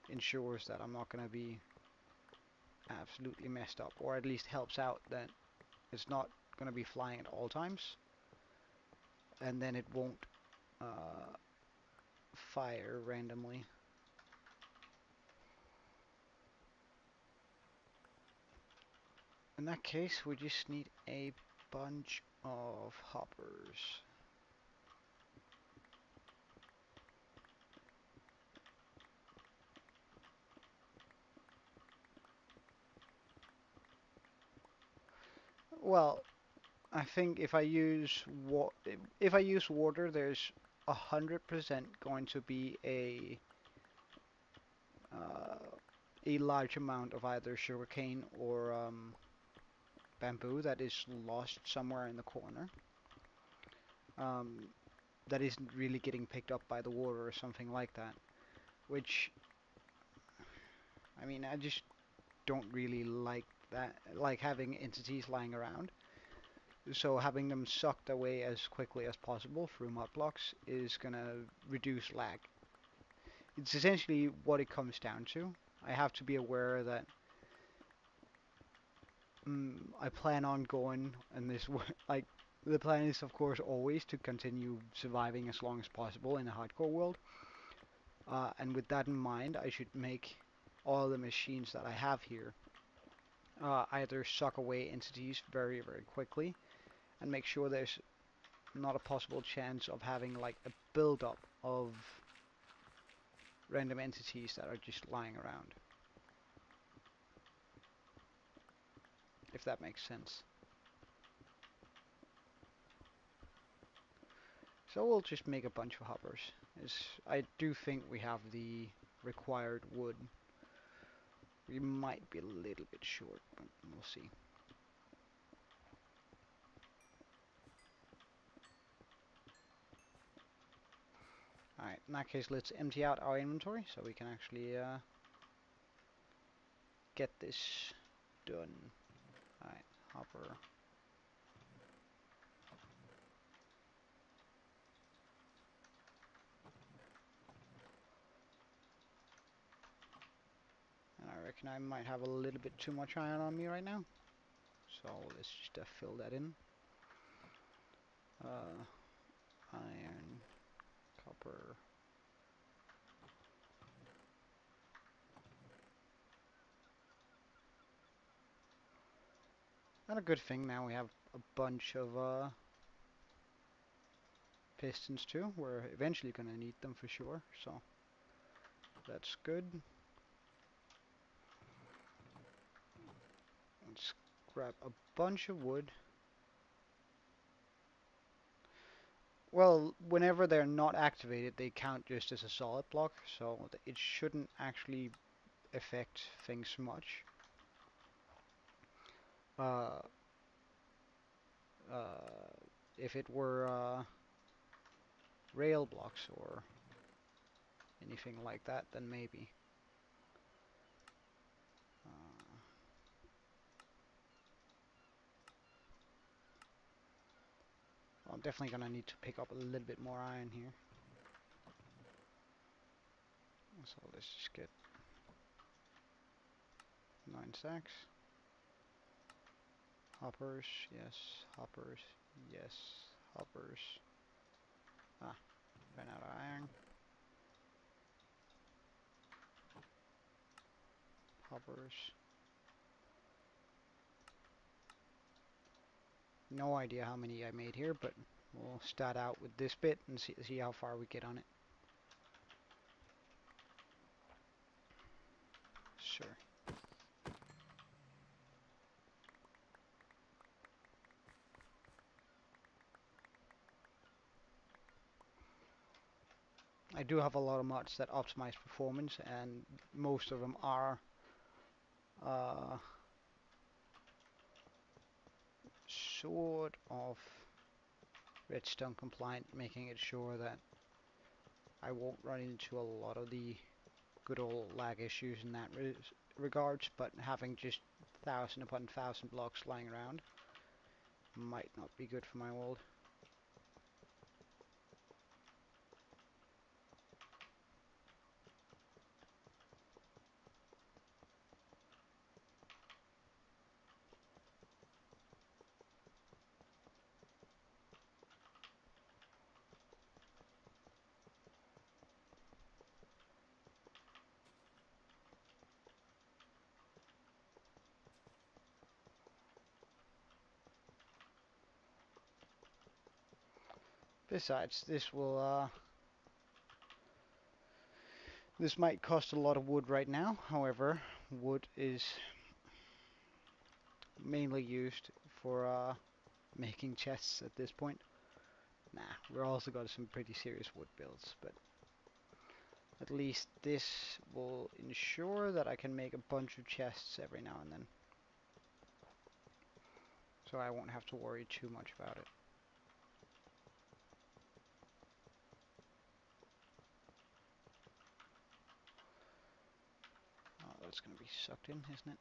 ensures that I'm not going to be absolutely messed up, or at least helps out that it's not going to be flying at all times, and then it won't fire randomly. In that case, we just need a bunch of hoppers. Well, I think if I use water, there's 100% going to be a large amount of either sugarcane or bamboo that is lost somewhere in the corner. Um, that isn't really getting picked up by the water or something like that. Which, I mean, I just don't really like that, like having entities lying around. So having them sucked away as quickly as possible through mud blocks is gonna reduce lag. It's essentially what it comes down to. I have to be aware that I plan on going, and this like the plan is of course always to continue surviving as long as possible in a hardcore world. And with that in mind, I should make all the machines that I have here either suck away entities very, very quickly, and make sure there's not a possible chance of having like a build-up of random entities that are just lying around. If that makes sense. So we'll just make a bunch of hoppers. I do think we have the required wood. We might be a little bit short, but we'll see. Alright, in that case, let's empty out our inventory so we can actually get this done. Alright, hopper. And I reckon I might have a little bit too much iron on me right now. So let's just fill that in. Iron, copper. And a good thing now we have a bunch of pistons too. We're eventually gonna need them for sure, so that's good. Let's grab a bunch of wood. Well, whenever they're not activated, they count just as a solid block, so it shouldn't actually affect things much. Uh, if it were rail blocks or anything like that, then maybe. Well, I'm definitely gonna need to pick up a little bit more iron here. So let's just get 9 stacks. Hoppers, yes. Hoppers, yes. Hoppers. Ah, ran out of iron. Hoppers. No idea how many I made here, but we'll start out with this bit and see how far we get on it. Sure. I do have a lot of mods that optimize performance, and most of them are uh, sort of redstone compliant, making it sure that I won't run into a lot of the good old lag issues in that regards, but having just 1,000 upon 1,000 blocks lying around might not be good for my world. Besides, this might cost a lot of wood right now. However, wood is mainly used for making chests at this point. Nah, we're also got some pretty serious wood builds, but at least this will ensure that I can make a bunch of chests every now and then. So I won't have to worry too much about it. Oh, that's going to be sucked in, isn't it?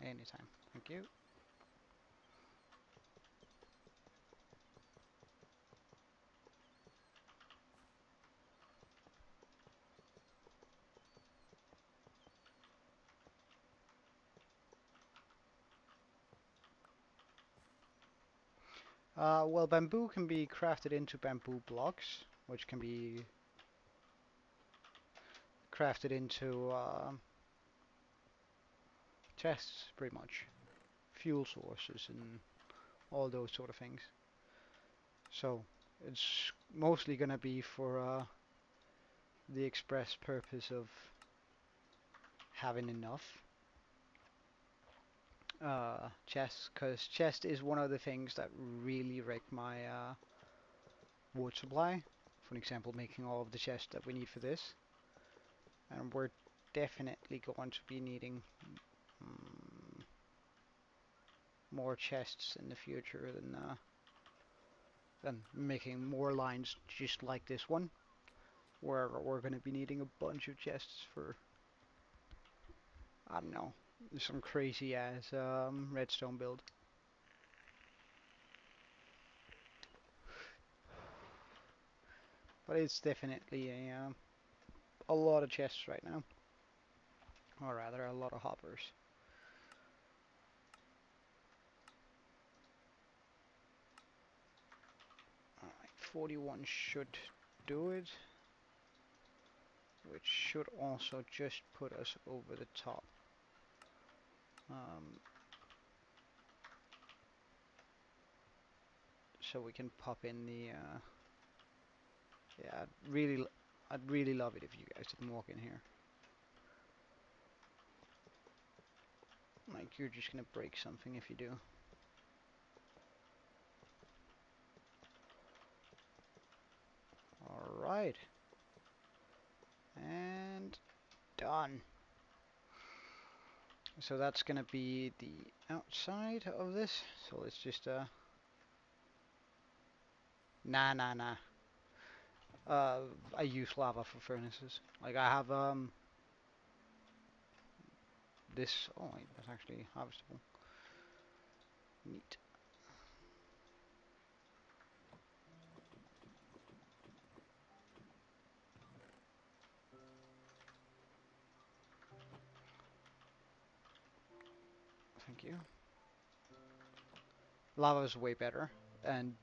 Anytime. Thank you. Well, bamboo can be crafted into bamboo blocks, which can be crafted into chests, pretty much. Fuel sources and all those sort of things. So it's mostly going to be for the express purpose of having enough chests, because chest is one of the things that really wreck my wood supply. For example, making all of the chests that we need for this. And we're definitely going to be needing more chests in the future than Then making more lines just like this one, where we're going to be needing a bunch of chests for, I don't know, some crazy ass redstone build. But it's definitely a lot of chests right now, or rather a lot of hoppers. Alright, 41 should do it, which should also just put us over the top. Um, so we can pop in the, yeah, I'd really love it if you guys didn't walk in here. Like, you're just gonna break something if you do. Alright. And done. So that's gonna be the outside of this. So let's just, nah. Uh, I use lava for furnaces. Like, I have, this, oh wait, that's actually harvestable. Neat. Thank you. Lava is way better, and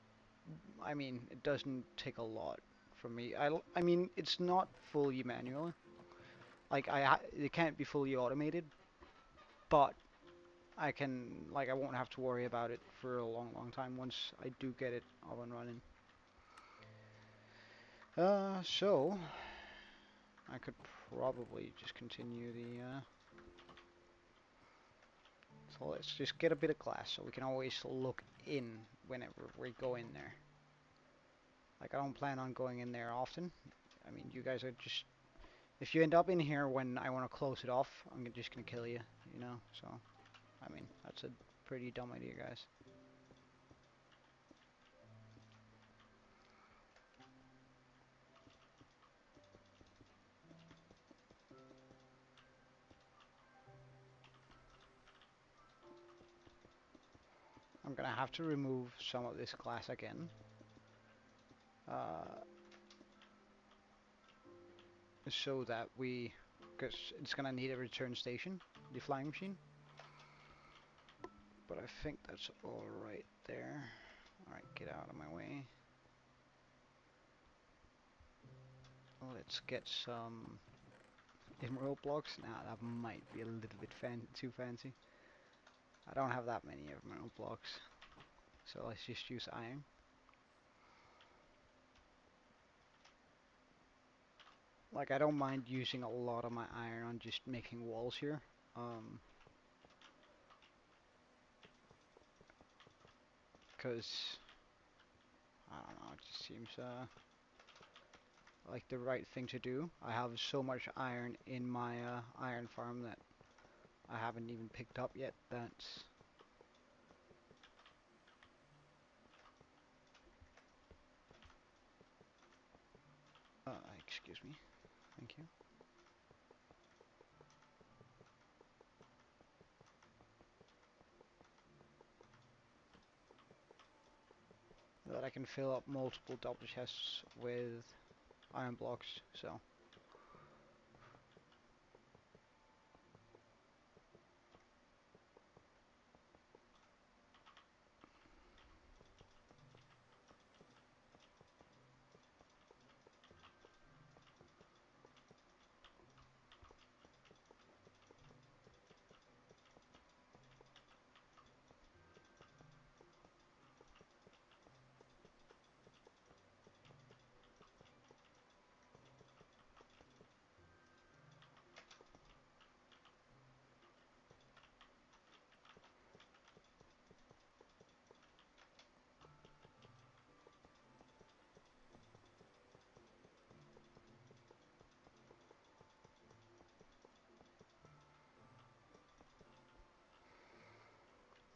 I mean, it doesn't take a lot from me. I mean, it's not fully manual. Like, it can't be fully automated, but I can, like, I won't have to worry about it for a long time once I do get it up and running. So I could probably just continue the, so let's just get a bit of glass so we can always look in whenever we go in there. Like, I don't plan on going in there often. I mean, you guys are just, if you end up in here when I want to close it off, I'm just gonna kill you, you know? So, I mean, that's a pretty dumb idea, guys. I'm gonna have to remove some of this glass again. Uh, so that we, because it's gonna need a return station, the flying machine. But I think that's all right there. All right, get out of my way. Let's get some emerald blocks. Now that might be a little bit too fancy. I don't have that many emerald blocks, so let's just use iron. Like, I don't mind using a lot of my iron on just making walls here. Because I don't know, it just seems like the right thing to do. I have so much iron in my iron farm that I haven't even picked up yet. That's excuse me. Thank you. That I can fill up multiple double chests with iron blocks. So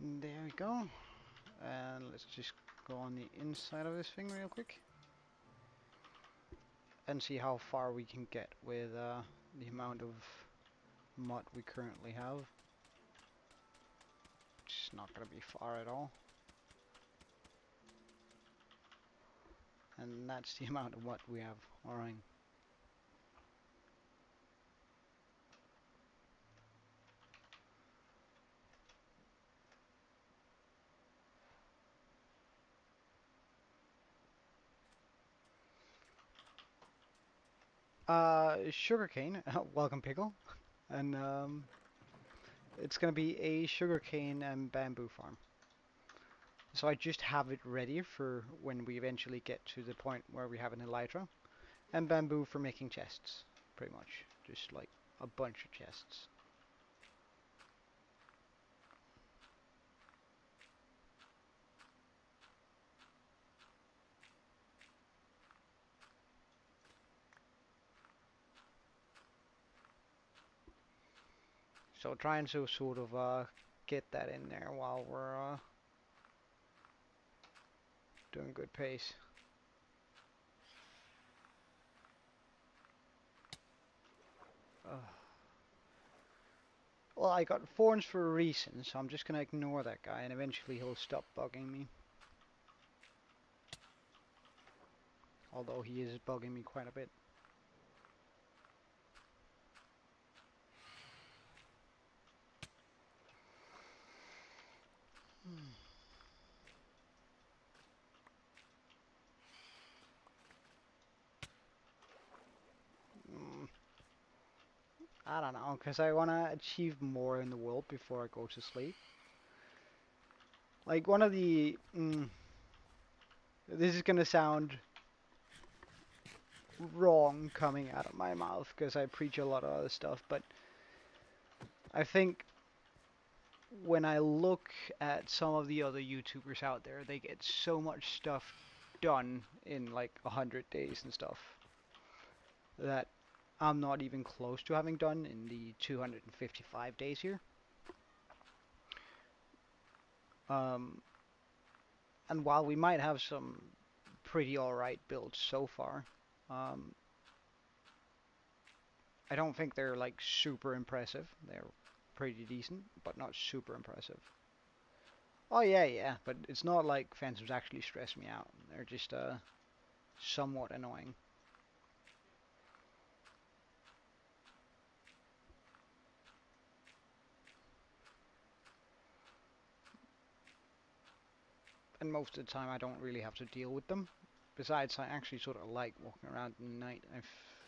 there we go. And let's just go on the inside of this thing real quick and see how far we can get with the amount of mud we currently have. It's not going to be far at all. And that's the amount of mud we have. Alright. Sugarcane. Welcome, Pickle. And it's going to be a sugarcane and bamboo farm. So I just have it ready for when we eventually get to the point where we have an elytra. And bamboo for making chests, pretty much. Just like a bunch of chests. So trying to sort of get that in there while we're doing good pace. Well, I got thorns for a reason, so I'm just gonna ignore that guy, and eventually he'll stop bugging me. Although he is bugging me quite a bit. Mm, I don't know, because I want to achieve more in the world before I go to sleep. Like one of the... this is gonna sound wrong coming out of my mouth, because I preach a lot of other stuff, but I think when I look at some of the other YouTubers out there, they get so much stuff done in like 100 days and stuff that I'm not even close to having done in the 255 days here. And while we might have some pretty alright builds so far, um, I don't think they're like super impressive. They're pretty decent, but not super impressive. Oh yeah, yeah, but it's not like Phantoms actually stress me out. They're just somewhat annoying. And most of the time I don't really have to deal with them. Besides, I actually sort of like walking around in the night.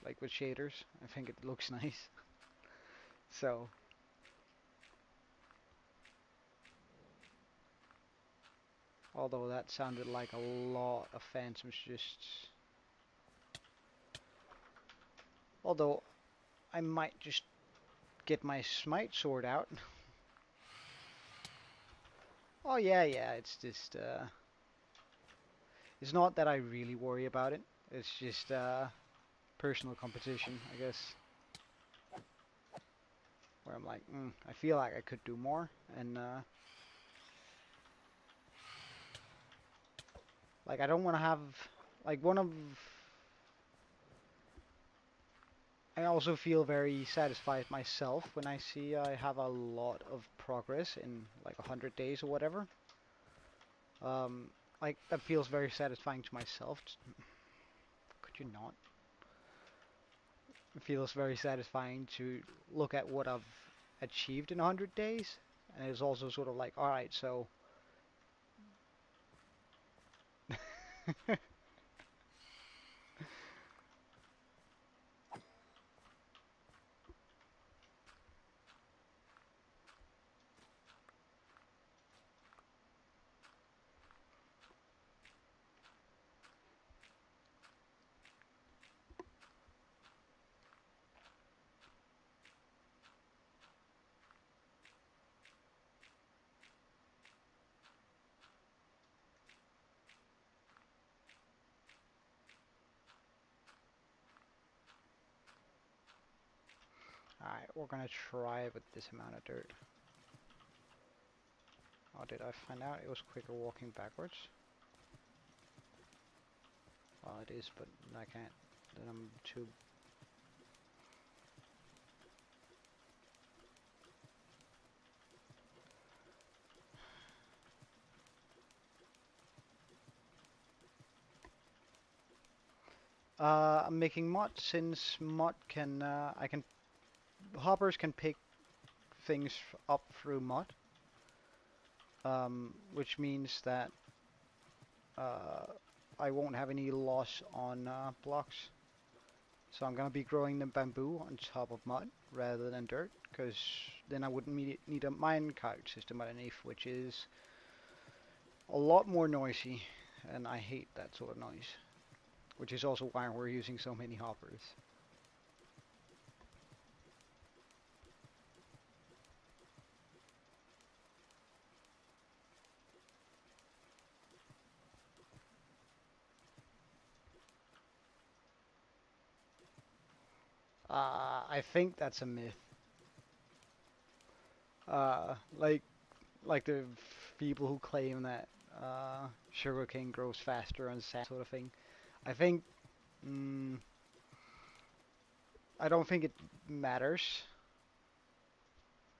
Like with shaders, I think it looks nice. So, although that sounded like a lot of phantoms just... Although, I might just get my smite sword out. Oh yeah, yeah, it's just, it's not that I really worry about it. It's just, personal competition, I guess. Where I'm like, I feel like I could do more, and, like, I don't want to have, like, one of... I also feel very satisfied myself when I see I have a lot of progress in, like, 100 days or whatever. Like, that feels very satisfying to myself. Could you not? It feels very satisfying to look at what I've achieved in 100 days. And it's also sort of like, alright, so... Alright, we're gonna try with this amount of dirt. Oh, did I find out it was quicker walking backwards? Well, it is, but I can't. Then I'm too. I'm making mod since mod can I can hoppers can pick things up through mod, which means that uh, I won't have any loss on blocks. So I'm gonna be growing the bamboo on top of mud rather than dirt, because then I wouldn't need a minecart system underneath, which is a lot more noisy, and I hate that sort of noise. Which is also why we're using so many hoppers. I think that's a myth. Like the people who claim that sugarcane grows faster on sand sort of thing. I think mm, I don't think it matters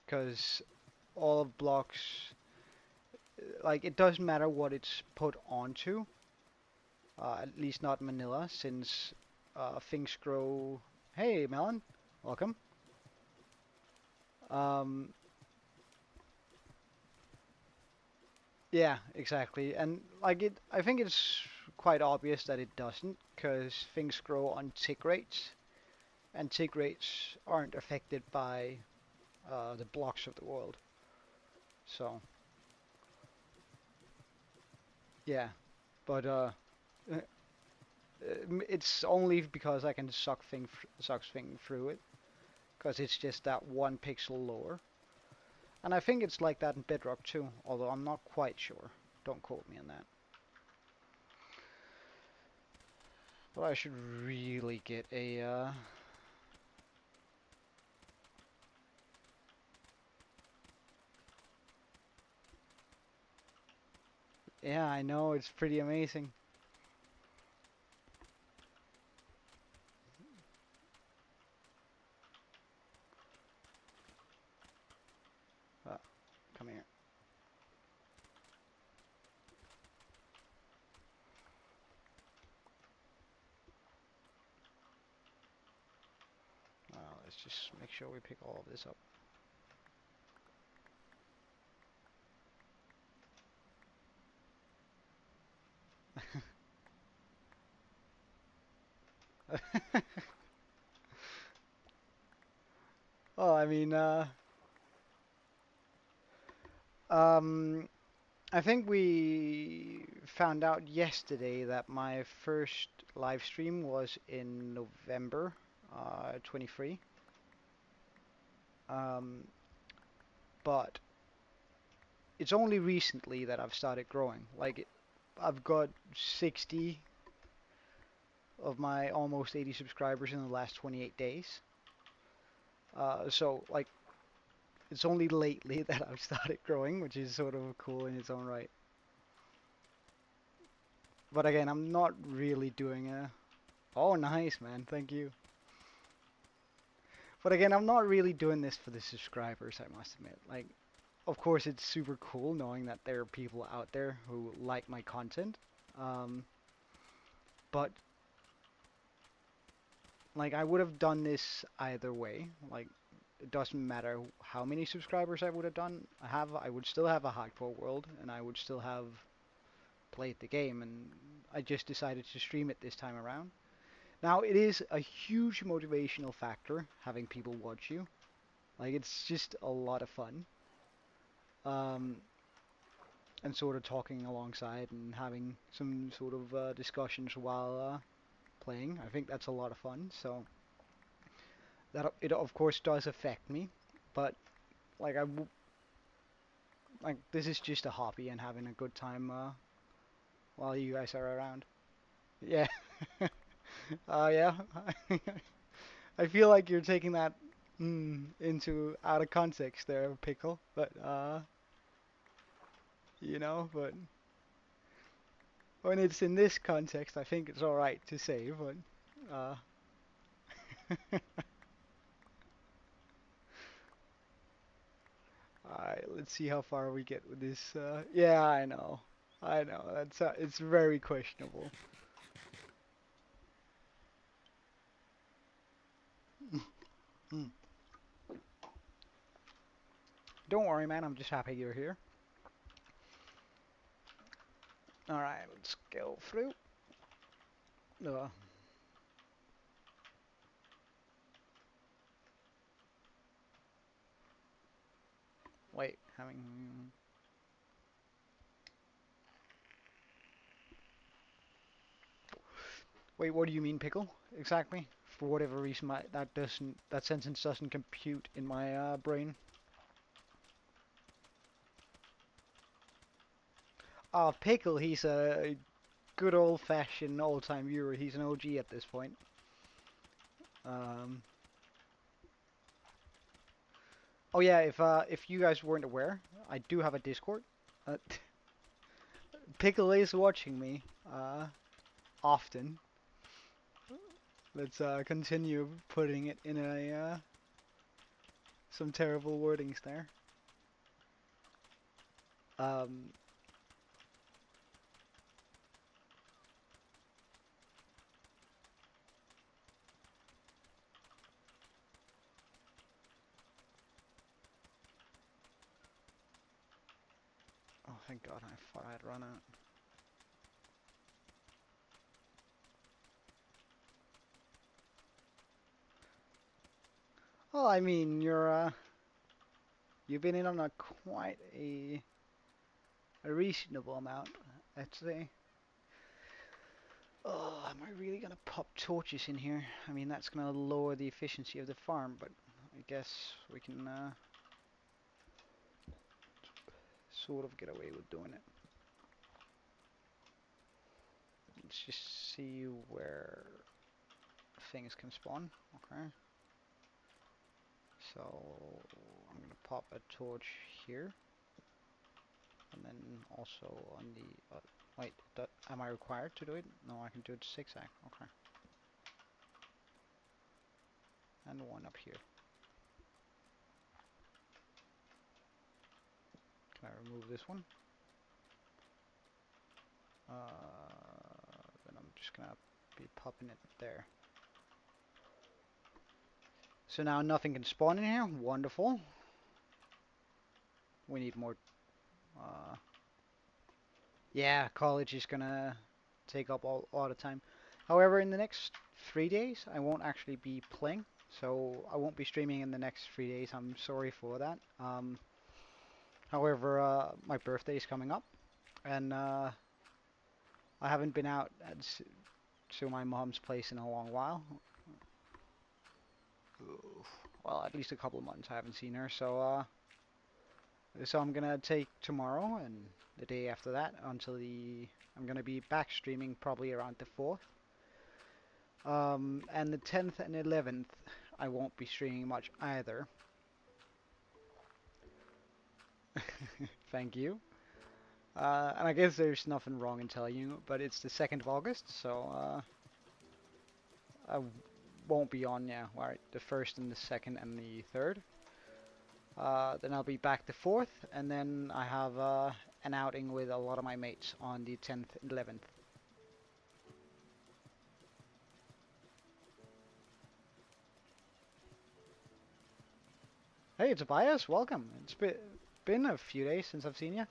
because all of blocks like it doesn't matter what it's put onto. At least not Manila, since things grow. Hey, Melon, welcome. Um, yeah, exactly, and like it, I think it's quite obvious that it doesn't, because things grow on tick rates, and tick rates aren't affected by the blocks of the world. So yeah, but uh, it's only because I can suck thing through it, because it's just that one pixel lower. And I think it's like that in Bedrock too, although I'm not quite sure. Don't quote me on that. But I should really get a yeah, I know, it's pretty amazing. Uh, Come here. Let's just make sure we pick all of this up. Oh, I mean, um, I think we found out yesterday that my first live stream was in November 23. Um, but it's only recently that I've started growing. I've got 60 of my almost 80 subscribers in the last 28 days. So like it's only lately that I've started growing, which is sort of cool in its own right. But again, I'm not really doing a. Oh, nice, man. Thank you. But again, I'm not really doing this for the subscribers, I must admit. Like, of course, it's super cool knowing that there are people out there who like my content. Um, but like, I would have done this either way. Like, it doesn't matter how many subscribers I would have done. I would still have a hardcore world, and I would still have played the game. And I just decided to stream it this time around. Now, it is a huge motivational factor having people watch you. Like, it's just a lot of fun. Um, and sort of talking alongside and having some sort of discussions while playing. I think that's a lot of fun. So that it of course does affect me, but like like this is just a hobby and having a good time while you guys are around. Yeah. Yeah. I feel like you're taking that into out of context there, pickle. But but When it's in this context, I think it's alright to say, but uh, alright, let's see how far we get with this. Yeah, I know. That's it's very questionable. Mm. Don't worry, man. I'm just happy you're here. All right, let's go through. Uh, wait, having. Wait, what do you mean, pickle? Exactly. For whatever reason, that sentence doesn't compute in my brain. Pickle. He's a good old-fashioned, old-time viewer. He's an OG at this point. Um, oh yeah, if you guys weren't aware, I do have a Discord. Uh, Pickle is watching me often. Let's continue putting it in a some terrible wordings there. Um, oh, thank God, I thought I'd run out. Well, I mean, you've been in on a quite a reasonable amount, I'd say. Oh, am I really gonna pop torches in here? I mean, that's gonna lower the efficiency of the farm, but I guess we can sort of get away with doing it. Let's just see where things can spawn. Okay. So I'm gonna pop a torch here, and then also on the wait, am I required to do it? No, I can do it zigzag. Okay, and one up here. Can I remove this one? Then I'm just gonna be popping it there. So now nothing can spawn in here. Wonderful. We need more. Uh, yeah, college is gonna take up all the time. However, in the next 3 days, I won't actually be playing, so I won't be streaming in the next 3 days. I'm sorry for that. However, my birthday is coming up, and I haven't been out to my mom's place in a long while. Well, at least a couple of months I haven't seen her, so I'm gonna take tomorrow and the day after that until I'm gonna be back streaming probably around the 4th. And the 10th and 11th I won't be streaming much either. Thank you. And I guess there's nothing wrong in telling you, but it's the 2nd of August, so I won't be on, yeah, right, the 1st and the 2nd and the 3rd. Then I'll be back the 4th, and then I have an outing with a lot of my mates on the 10th and 11th. Hey, Tobias, welcome. It's been a few days since I've seen you.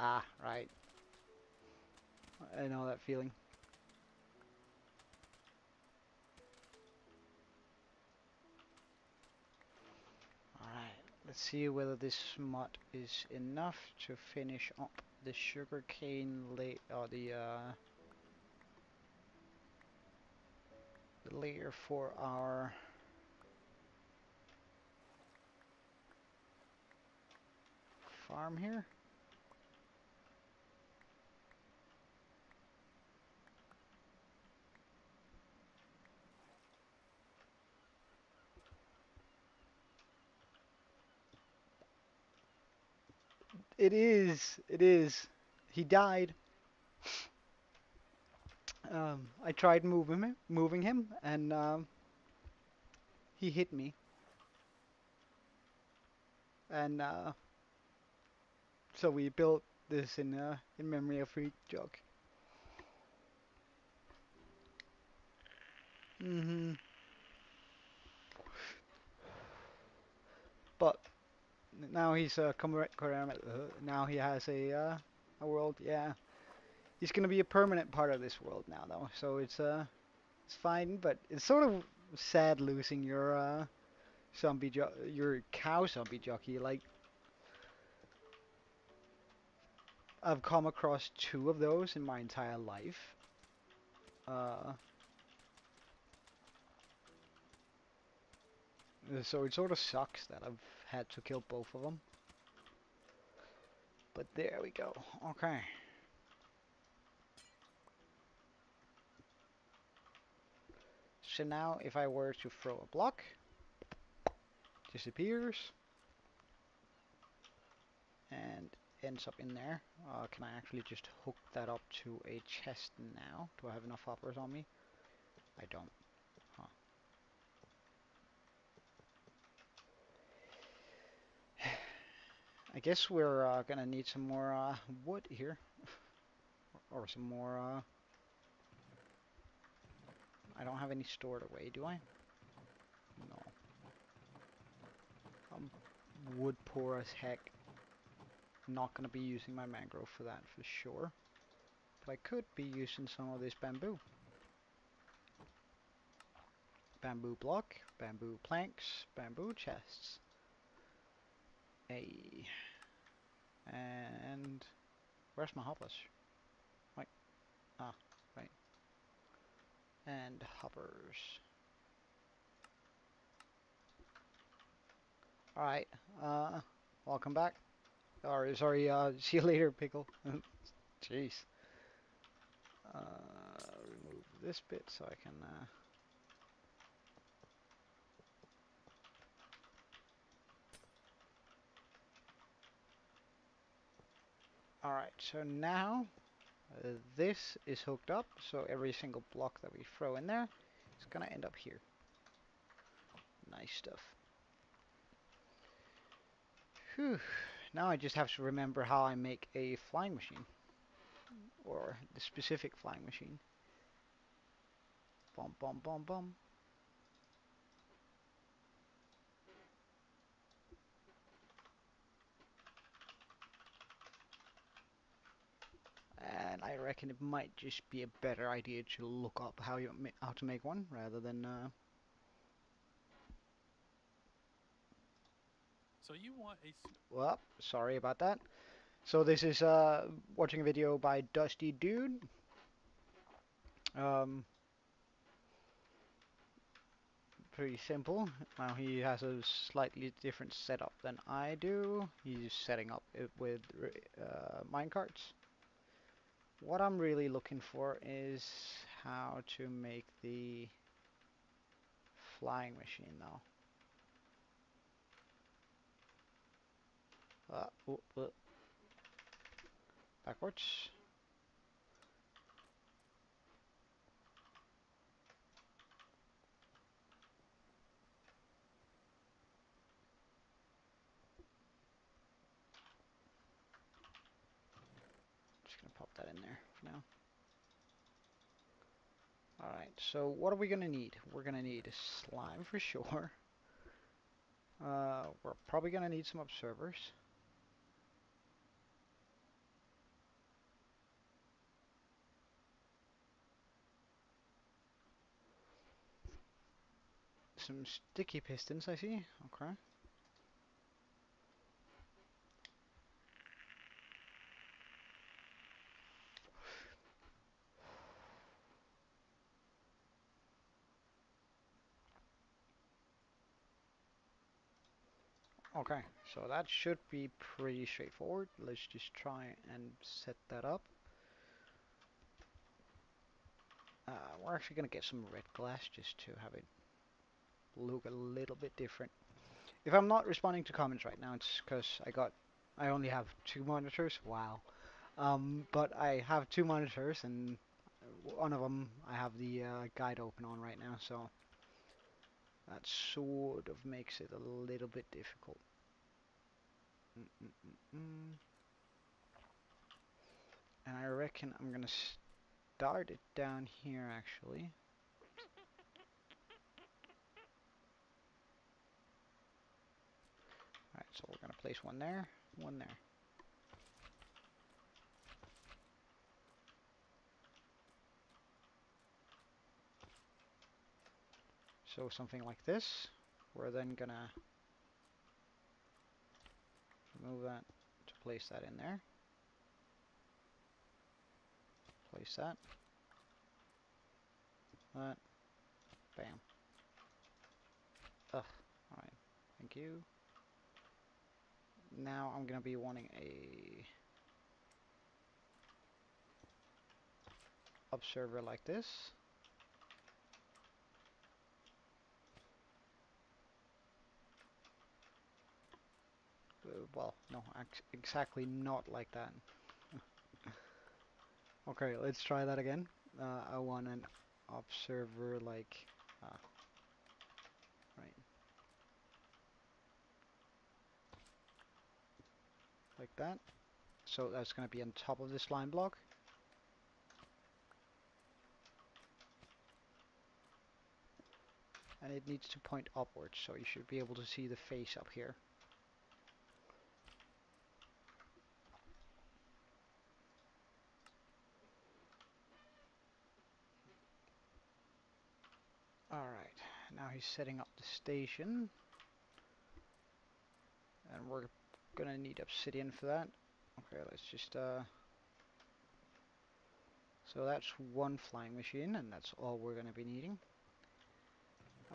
Ah, right. I know that feeling. Alright, let's see whether this smut is enough to finish up the sugarcane or the layer for our farm here. It is. It is. He died. I tried moving him, and he hit me, and so we built this in memory of Free Jock. hmm But now he's now he has a world. Yeah, he's gonna be a permanent part of this world now, though. So it's fine, but it's sort of sad losing your your cow zombie jockey. Like I've come across two of those in my entire life. Uh, so it sort of sucks that I've had to kill both of them. But there we go. Okay. So now if I were to throw a block, disappears and ends up in there. Can I actually just hook that up to a chest now? Do I have enough hoppers on me? I don't. Huh. I guess we're gonna need some more wood here, or some more. I don't have any stored away, do I? No. I'm wood poor as heck. Not gonna be using my mangrove for that for sure. But I could be using some of this bamboo. Bamboo block, bamboo planks, bamboo chests. Hey. And where's my hoppers? Right. Ah, right. And hoppers. Alright. Welcome back. Or sorry, see you later, pickle. Jeez. Remove this bit so I can Alright, so now this is hooked up, so every single block that we throw in there is gonna end up here. Nice stuff. Whew. Now I just have to remember how I make a flying machine. Or the specific flying machine. Bum bum bum bum. And I reckon it might just be a better idea to look up how to make one rather than So you want a well, sorry about that. So this is watching a video by Dusty Dude. Um, Pretty simple. Now he has a slightly different setup than I do. He's setting up it with minecarts. What I'm really looking for is how to make the flying machine now. Backwards. Just gonna pop that in there for now. Alright, so what are we gonna need? We're gonna need slime for sure. We're probably gonna need some observers. Some sticky pistons, I see. Okay. Okay, so that should be pretty straightforward. Let's just try and set that up. We're actually gonna get some red glass just to have it look a little bit different. If I'm not responding to comments right now, it's because I got I only have two monitors. Wow. But I have two monitors, and one of them I have the guide open on right now, so that sort of makes it a little bit difficult. Mm -mm -mm -mm. And I reckon I'm gonna start it down here actually. Alright, so we're gonna place one there, one there. So something like this. We're then gonna move that to place that in there. Place that. That. Bam. Ugh. Alright. Thank you. Now I'm gonna be wanting a observer like this. Well, no, exactly not like that. Okay, let's try that again. I want an observer like, right, like that. So that's going to be on top of this line block. And it needs to point upwards, so you should be able to see the face up here. Alright, now he's setting up the station. And we're gonna need obsidian for that. Okay, let's just so that's one flying machine, and that's all we're gonna be needing.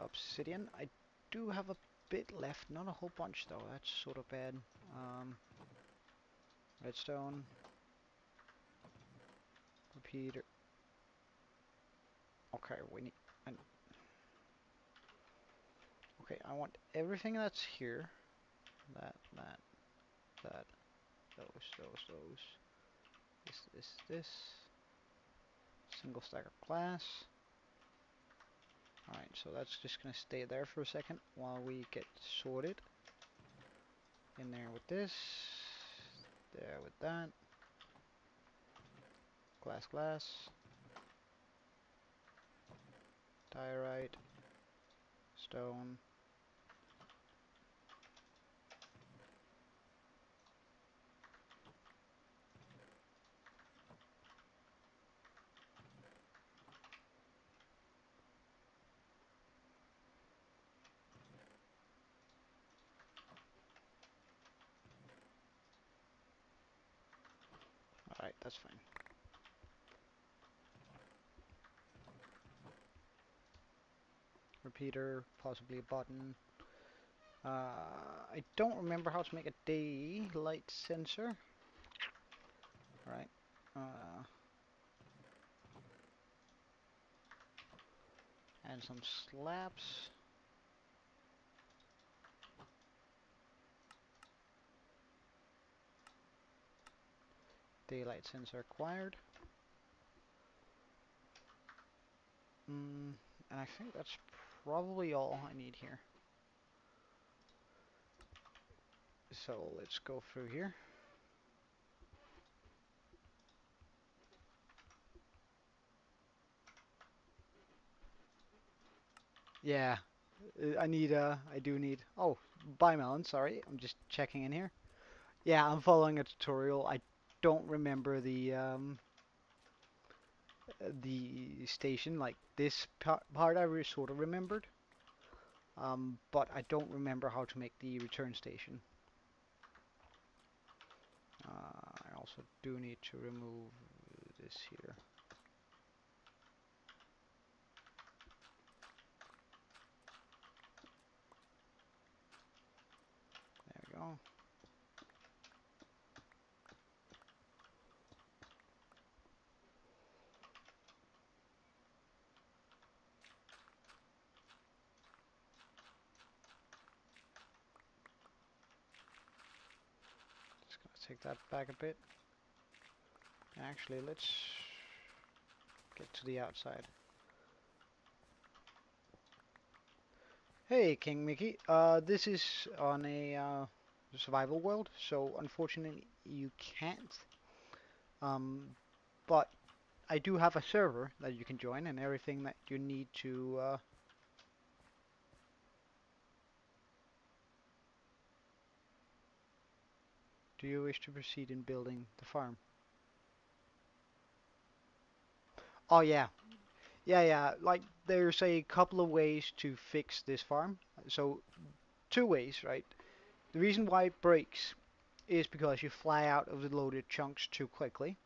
Obsidian. I do have a bit left, not a whole bunch though, that's sort of bad. Redstone. Repeater. Okay, we need... okay, I want everything that's here. That, those. This. Single stack of glass. Alright, so that's just gonna stay there for a second while we get sorted. In there with this. There with that. Glass. Diorite. Stone. Alright, that's fine. Repeater, possibly a button. I don't remember how to make a daylight sensor. Alright. And some slabs. Daylight sensor acquired. And I think that's probably all I need here. So let's go through here. Yeah, I do need, oh, Biomelon, sorry, I'm just checking in here. Yeah, I'm following a tutorial. I don't remember the station, like this part I sort of remembered. But I don't remember how to make the return station. I also do need to remove this here. There we go. take that back a bit. Actually, let's get to the outside. Hey, King Mickey. This is on a survival world, so unfortunately you can't. Um, but I do have a server that you can join, and everything that you need to. Do you wish to proceed in building the farm? Oh yeah, yeah. Like there's a couple of ways to fix this farm. So two ways, right? The reason why it breaks is because you fly out of the loaded chunks too quickly,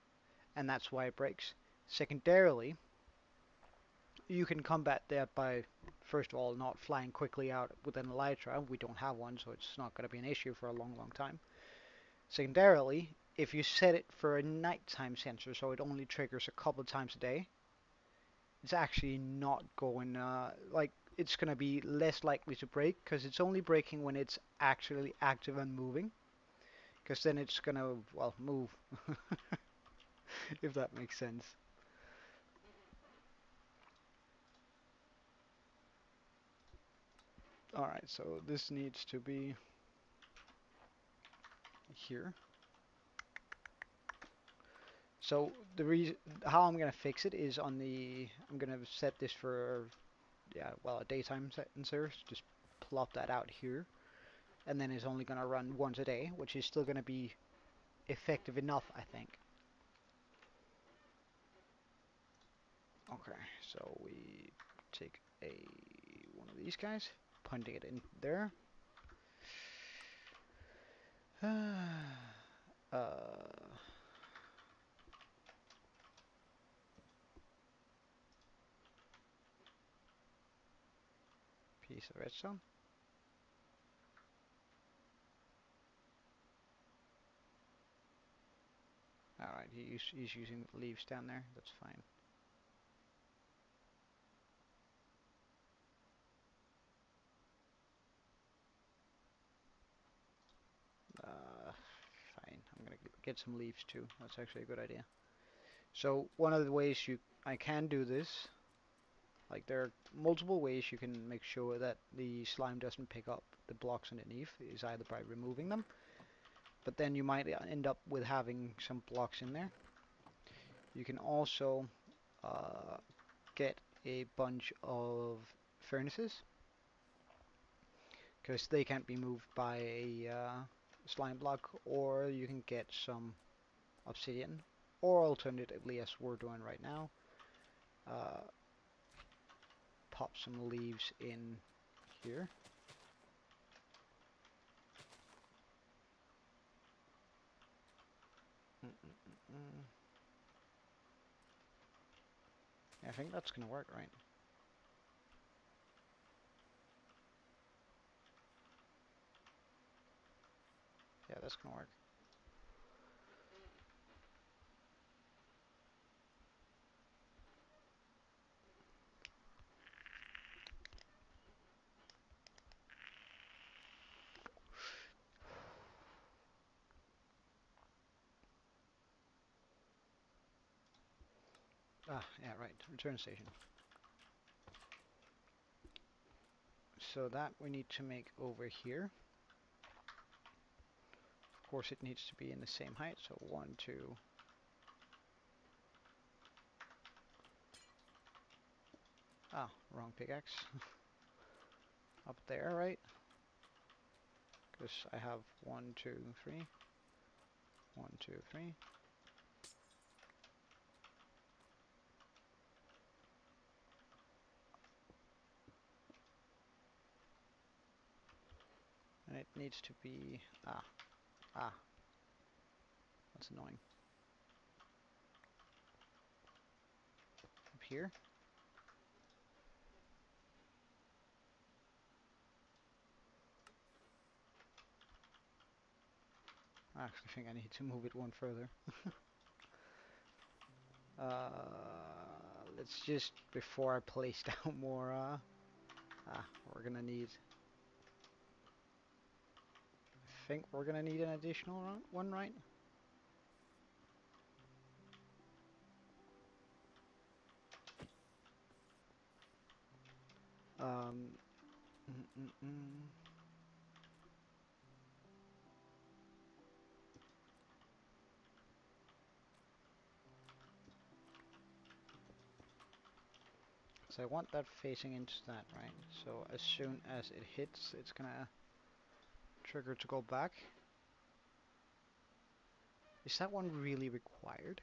and that's why it breaks. Secondarily, you can combat that by, first of all, not flying quickly out with an elytra. We don't have one, so it's not going to be an issue for a long, long time. Secondarily, if you set it for a nighttime sensor, so it only triggers a couple of times a day, it's actually not going, like, it's going to be less likely to break, because it's only breaking when it's actually active and moving, because then it's going to, well, move, if that makes sense. Alright, so this needs to be here. So the reason how I'm gonna fix it is on the I'm gonna set this for, yeah, well, a daytime sensor. Just plop that out here, and then it's only gonna run once a day, which is still gonna be effective enough, I think. Okay, so we take a one of these guys, punting it in there. Piece of redstone. Alright, he's using leaves down there. That's fine. Uh, Fine. I'm gonna get some leaves too. That's actually a good idea. So one of the ways I can do this, like there are multiple ways you can make sure that the slime doesn't pick up the blocks underneath, is either by removing them, but then you might end up with having some blocks in there. You can also uh, get a bunch of furnaces, because they can't be moved by a slime block, or you can get some obsidian, or alternatively, as we're doing right now, uh, pop some leaves in here. Mm -mm -mm -mm. Yeah, I think that's gonna work, right? Yeah, that's gonna work. Ah, yeah, right. Return station. So that we need to make over here. Of course, it needs to be in the same height. So 1, 2. Ah, wrong pickaxe. Up there, right? Because I have 1, 2, 3. 1, 2, 3. And it needs to be, that's annoying. Up here. I actually think I need to move it one further. Let's just, before I place down more, we're gonna need, I think we're gonna need an additional one, right? Um, mm, mm, mm. So I want that facing into that, right? So as soon as it hits, it's gonna trigger to go back. Is that one really required?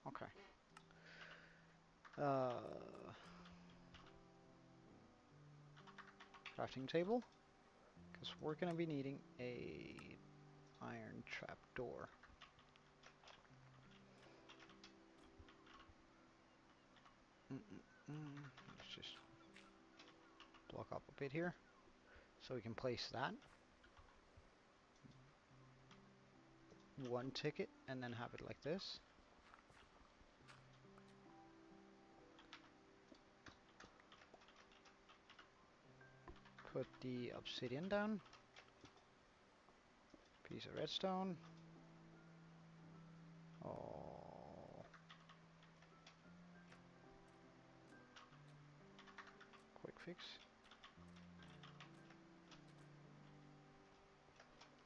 Okay. Uh, Crafting table, because we're gonna be needing a iron trap door. Mm -mm -mm. Let's just block up a bit here, so we can place that. One ticket, and then have it like this. Put the obsidian down. Piece of redstone. Oh, quick fix.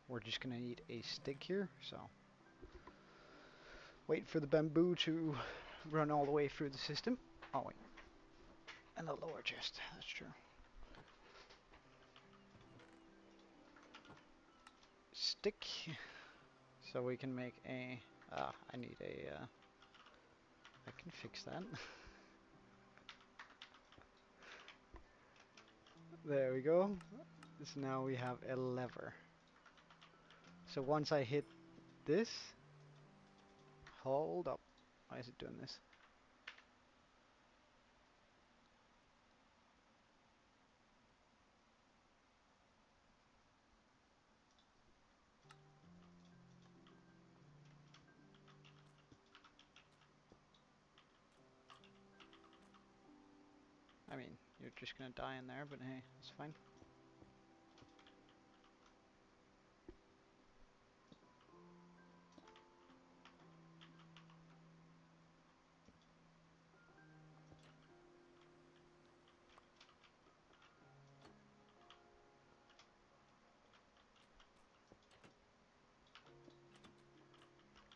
We're just gonna need a stick here, so wait for the bamboo to run all the way through the system. Oh wait, and a lower chest, that's true. Stick, so we can make a, I need a, I can fix that. There we go. So now we have a lever. So once I hit this, hold up. Why is it doing this? I mean, you're just gonna die in there, but hey, it's fine.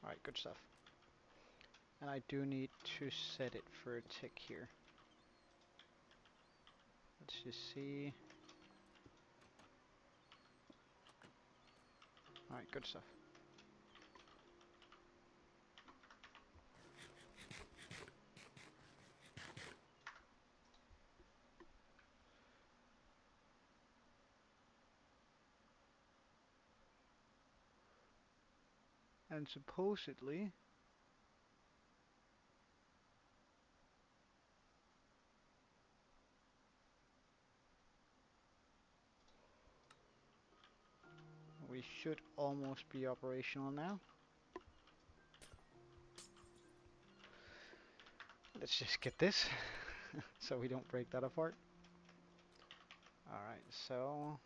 Alright, good stuff. And I do need to set it for a tick here. Let's just see. Alright, good stuff. And supposedly, we should almost be operational now. Let's just get this, so we don't break that apart. Alright, so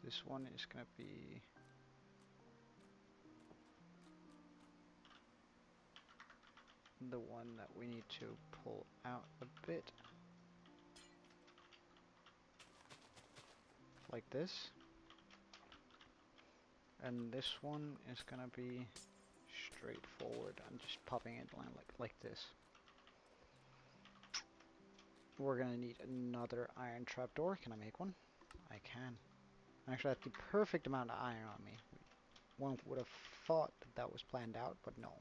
this one is gonna be the one that we need to pull out a bit. Like this. And this one is gonna be straightforward. I'm just popping it like this. We're gonna need another iron trapdoor. Can I make one? I can. I actually have the perfect amount of iron on me. One would have thought that that was planned out, but no.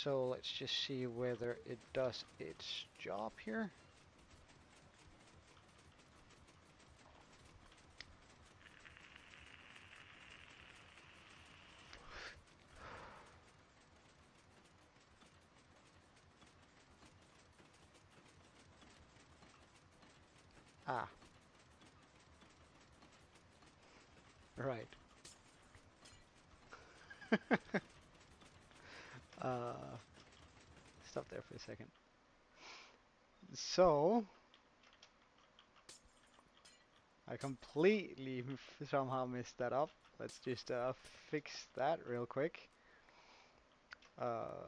So let's just see whether it does its job here. Ah, right. uh, stop there for a second. So, I completely somehow messed that up. Let's just fix that real quick. Uh,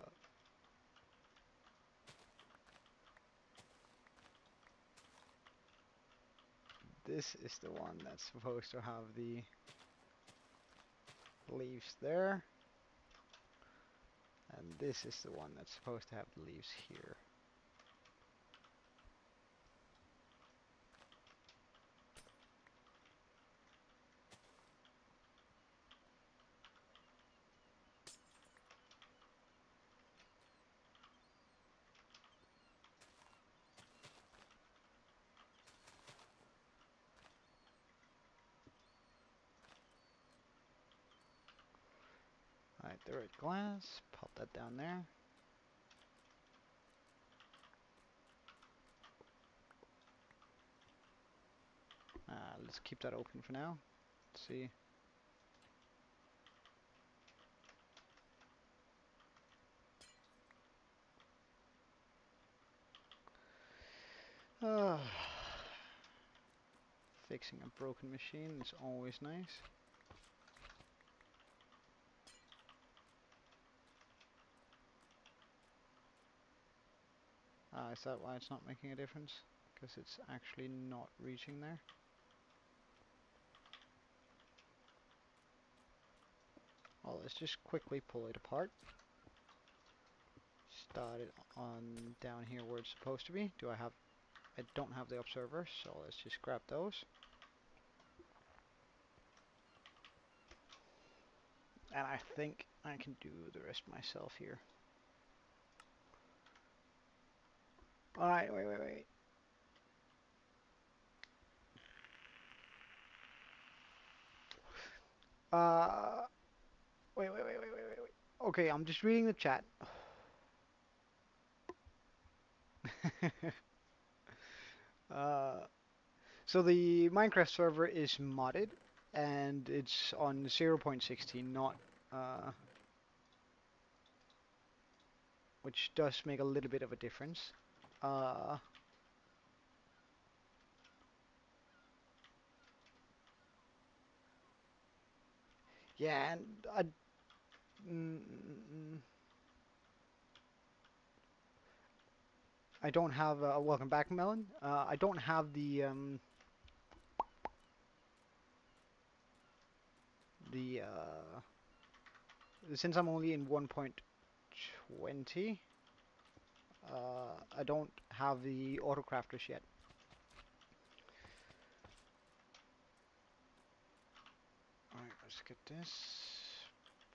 this is the one that's supposed to have the leaves there. And this is the one that's supposed to have the leaves here. Alright, the red glass, pop that down there. Let's keep that open for now. Let's see. Uh, Fixing a broken machine is always nice. Is that why it's not making a difference? Because it's actually not reaching there. Well, let's just quickly pull it apart. Start it on down here where it's supposed to be. I don't have the observer, so let's just grab those. And I think I can do the rest myself here. Alright, wait. Uh, wait. Okay, I'm just reading the chat. uh, so the Minecraft server is modded, and it's on 0.16, not which does make a little bit of a difference. Uh, yeah, and mm, I don't have. Welcome back, Melon. I don't have the since I'm only in 1.20. I don't have the auto crafters yet. Alright, let's get this.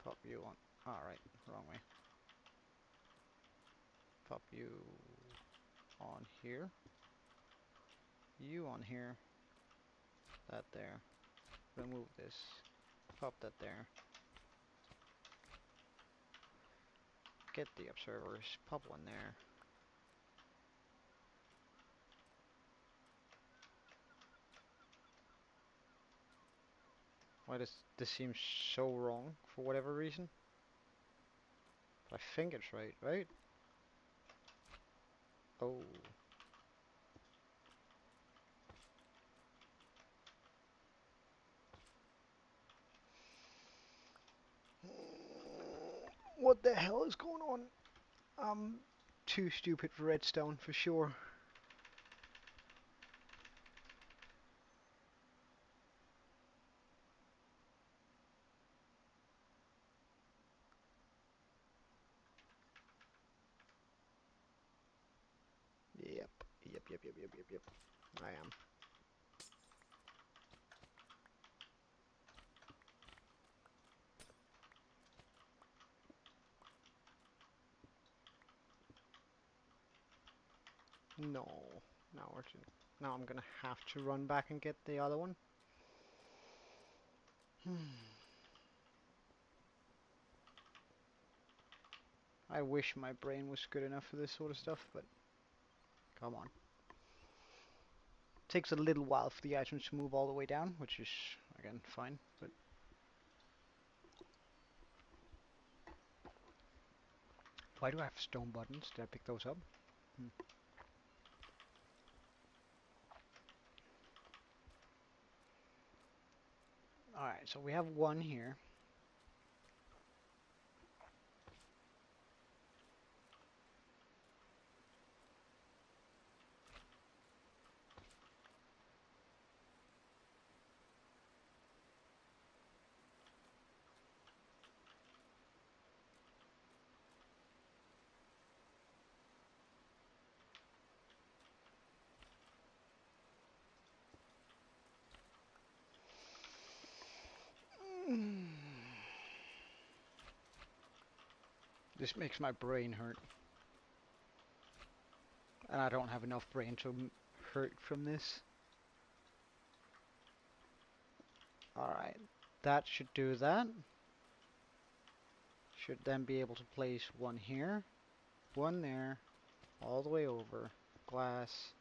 Pop you on. Alright, wrong way. Pop you on here. You on here. That there. Remove this. Pop that there. Get the observers. Pop one there. Why does this seem so wrong for whatever reason? But I think it's right, right? Oh. What the hell is going on? I'm too stupid for redstone for sure. Yep. Yep. I am. No. Now I'm gonna have to run back and get the other one. I wish my brain was good enough for this sort of stuff, but come on. Takes a little while for the items to move all the way down, which is, again, fine, but Why do I have stone buttons? Did I pick those up? Hmm. Alright, so we have one here. This makes my brain hurt. And I don't have enough brain to hurt from this. Alright, that should do that. Should then be able to place one here, one there, all the way over. Glass.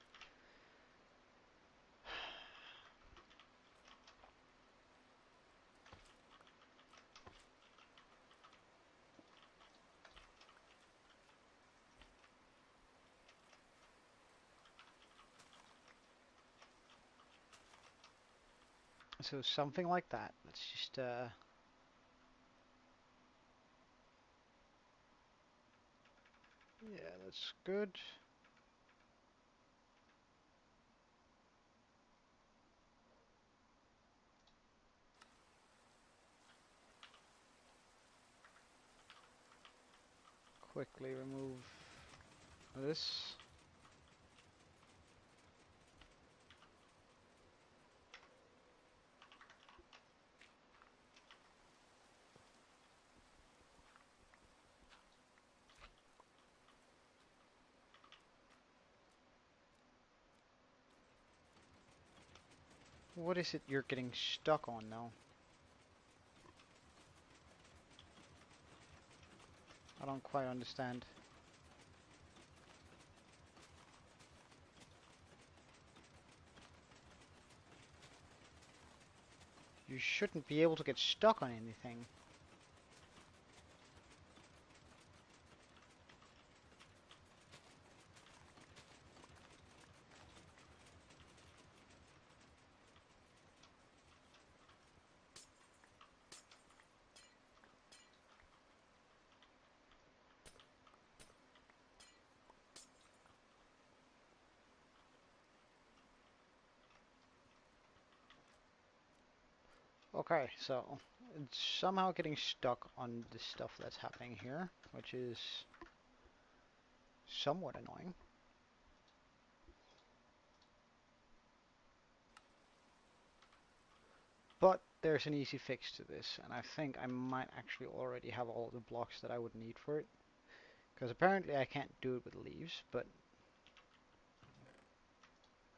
So something like that. Let's just yeah, that's good. Quickly remove this. What is it you're getting stuck on though? I don't quite understand. You shouldn't be able to get stuck on anything. Okay, so it's somehow getting stuck on the stuff that's happening here, which is somewhat annoying. But there's an easy fix to this, and I think I might actually already have all the blocks that I would need for it. Because apparently I can't do it with leaves, but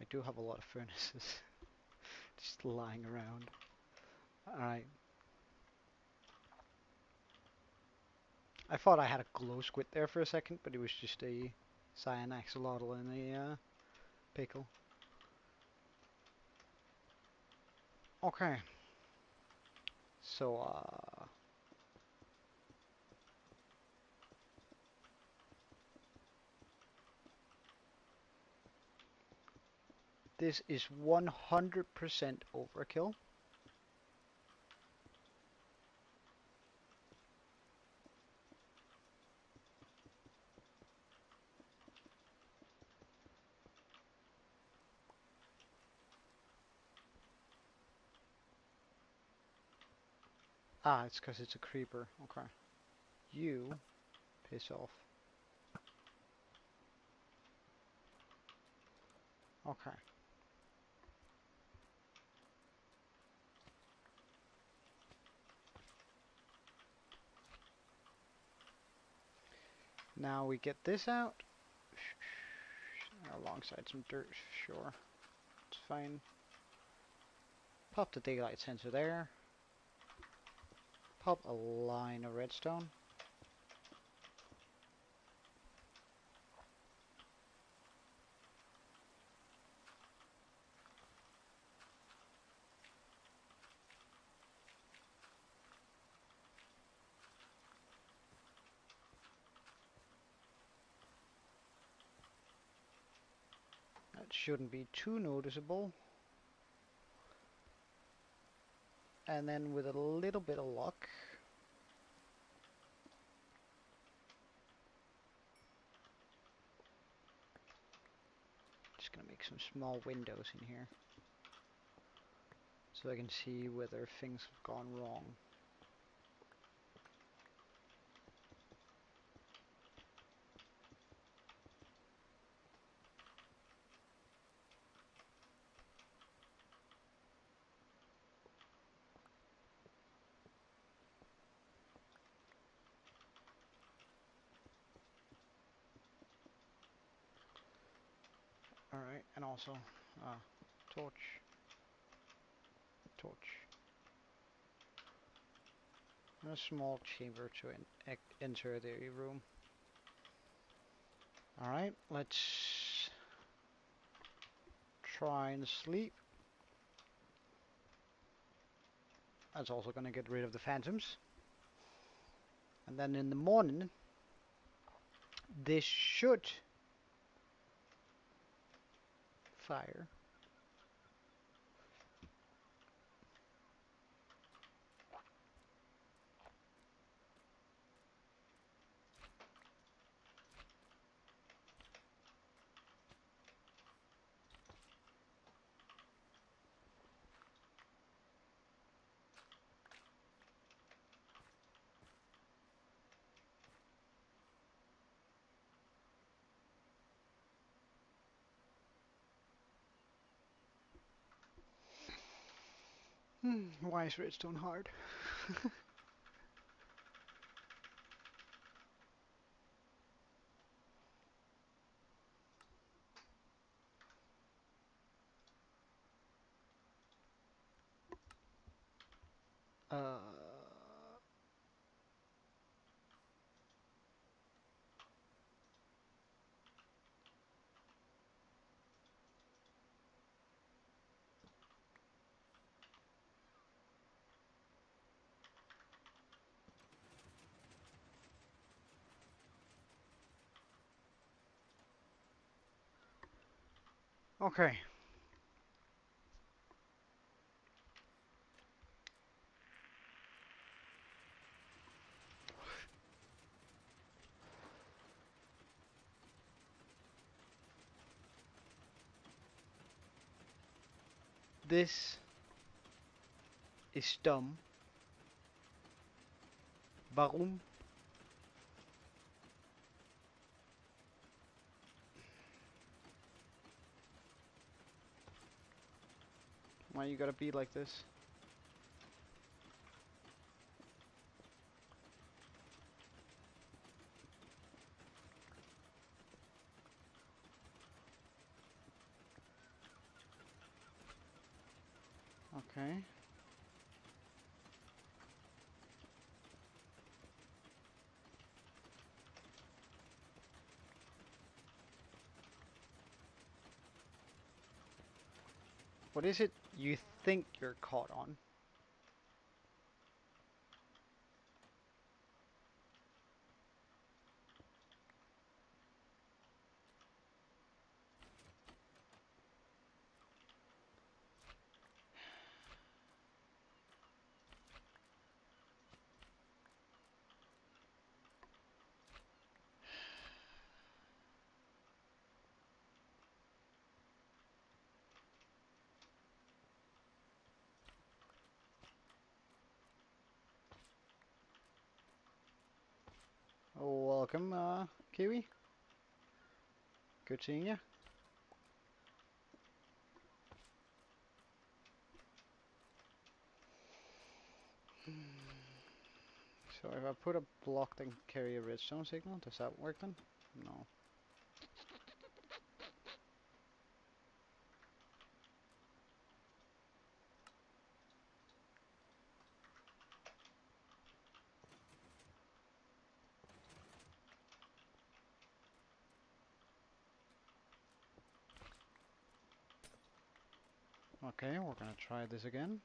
I do have a lot of furnaces just lying around. Alright. I thought I had a glow squid there for a second, but it was just a cyan axolotl in a pickle. Okay. So, this is 100% overkill. Ah, it's because it's a creeper. Okay. You piss off. Okay. Now we get this out. Alongside some dirt, sure. It's fine. Pop the daylight sensor there. Pop a line of redstone. That shouldn't be too noticeable. And then with a little bit of luck, just gonna make some small windows in here so I can see whether things have gone wrong. Alright, and also, torch, torch. And a small chamber to enter the room. Alright, let's try and sleep. That's also gonna get rid of the phantoms. And then in the morning, this should fire. Why is redstone hard? Uh, okay. This is dumb. Warum? Why you gotta be like this? Okay. What is it you think you're caught on? Oh, welcome, Kiwi. Good seeing you. So if I put a block that can carry a redstone signal, does that work then? No. Okay, we're gonna try this again.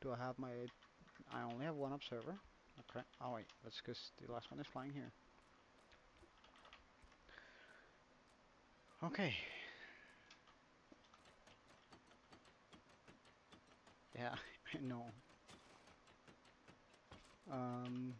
Do I have my... I only have one observer. Okay. Oh wait, that's because the last one is flying here. Okay. Yeah, I know. Um,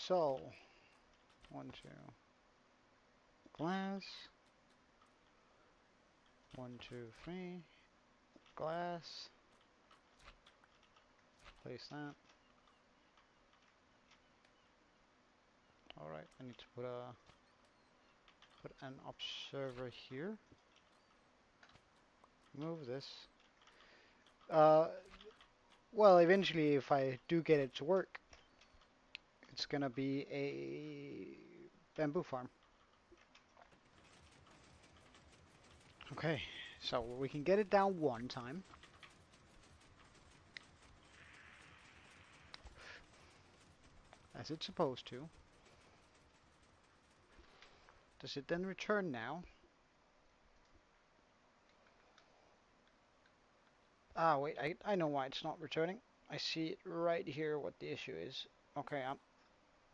so, 1, 2, glass. 1, 2, 3, glass. Place that. Alright, I need to put an observer here. Move this. Uh, well, eventually, if I do get it to work, it's gonna be a bamboo farm. Okay, so we can get it down one time. As it's supposed to. Does it then return now? Ah, wait, I know why it's not returning. I see it right here what the issue is. Okay,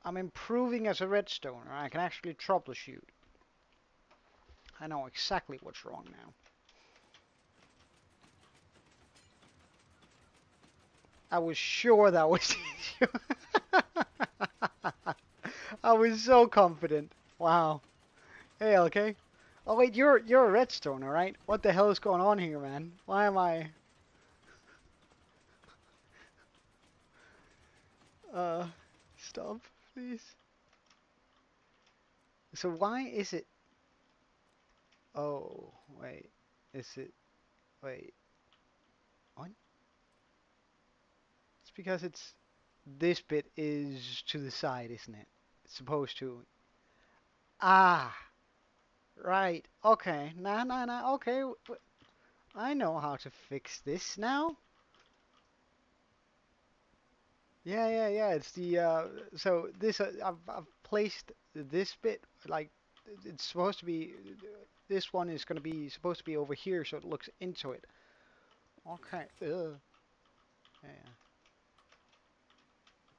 I'm improving as a redstoner. I can actually troubleshoot. I know exactly what's wrong now. I was sure that was the issue. I was so confident. Wow. Hey, okay. Oh wait, you're a redstoner, right? What the hell is going on here, man? Why am I? Uh, stop, please. So why is it? Oh, wait. Is it? Wait. What? It's because it's this bit is to the side, isn't it? It's supposed to. Ah, right. Okay. Nah, nah, nah. Okay. I know how to fix this now. Yeah, yeah, yeah. It's the so this I've placed this bit like it's supposed to be. This one is going to be supposed to be over here, so it looks into it. Okay. Ugh. Yeah, yeah.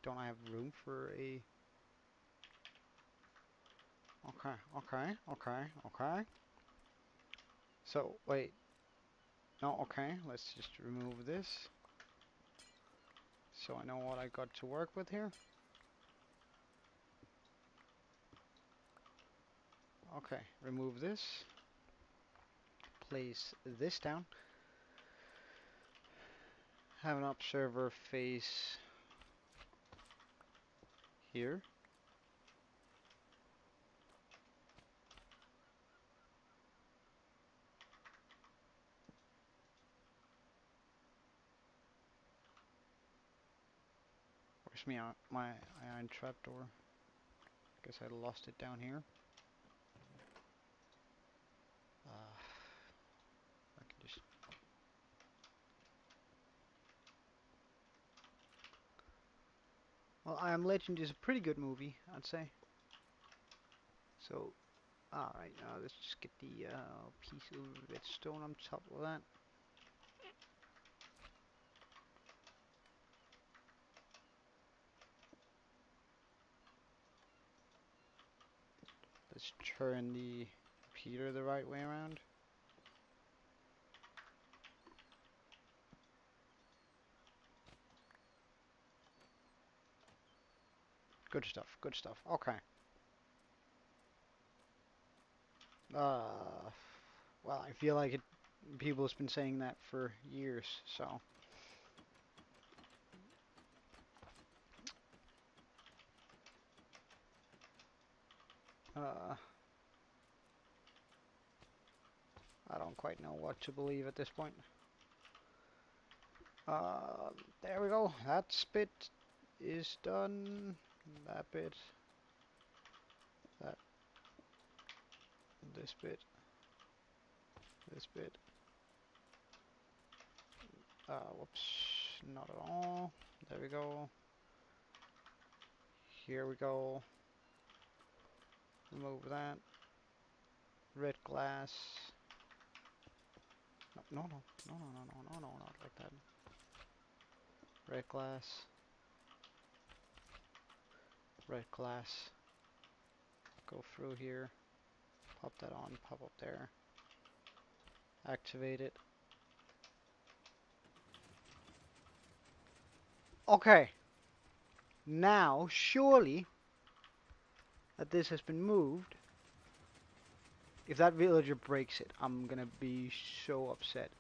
Don't I have room for a? Okay, okay, okay, okay. So wait. No, okay. Let's just remove this, so I know what I got to work with here. Okay, remove this. Place this down. Have an observer face here. Where's my iron trapdoor? Guess I lost it down here. I can just. Well, I Am Legend is a pretty good movie, I'd say. So, alright, let's just get the piece of redstone on top of that. Let's turn the repeater the right way around. Good stuff, good stuff. Okay. Uh, well, I feel like people have been saying that for years, so. Uh, I don't quite know what to believe at this point. Uh, there we go. That bit is done. That bit. That. This bit. This bit. Whoops. Not at all. There we go. Here we go. Remove that. Red glass. No, no, no, no, no, no, no, no, no, not like that. Red glass. Red glass. Go through here. Pop that on. Pop up there. Activate it. Okay. Now, surely, that this has been moved, if that villager breaks it, I'm gonna be so upset.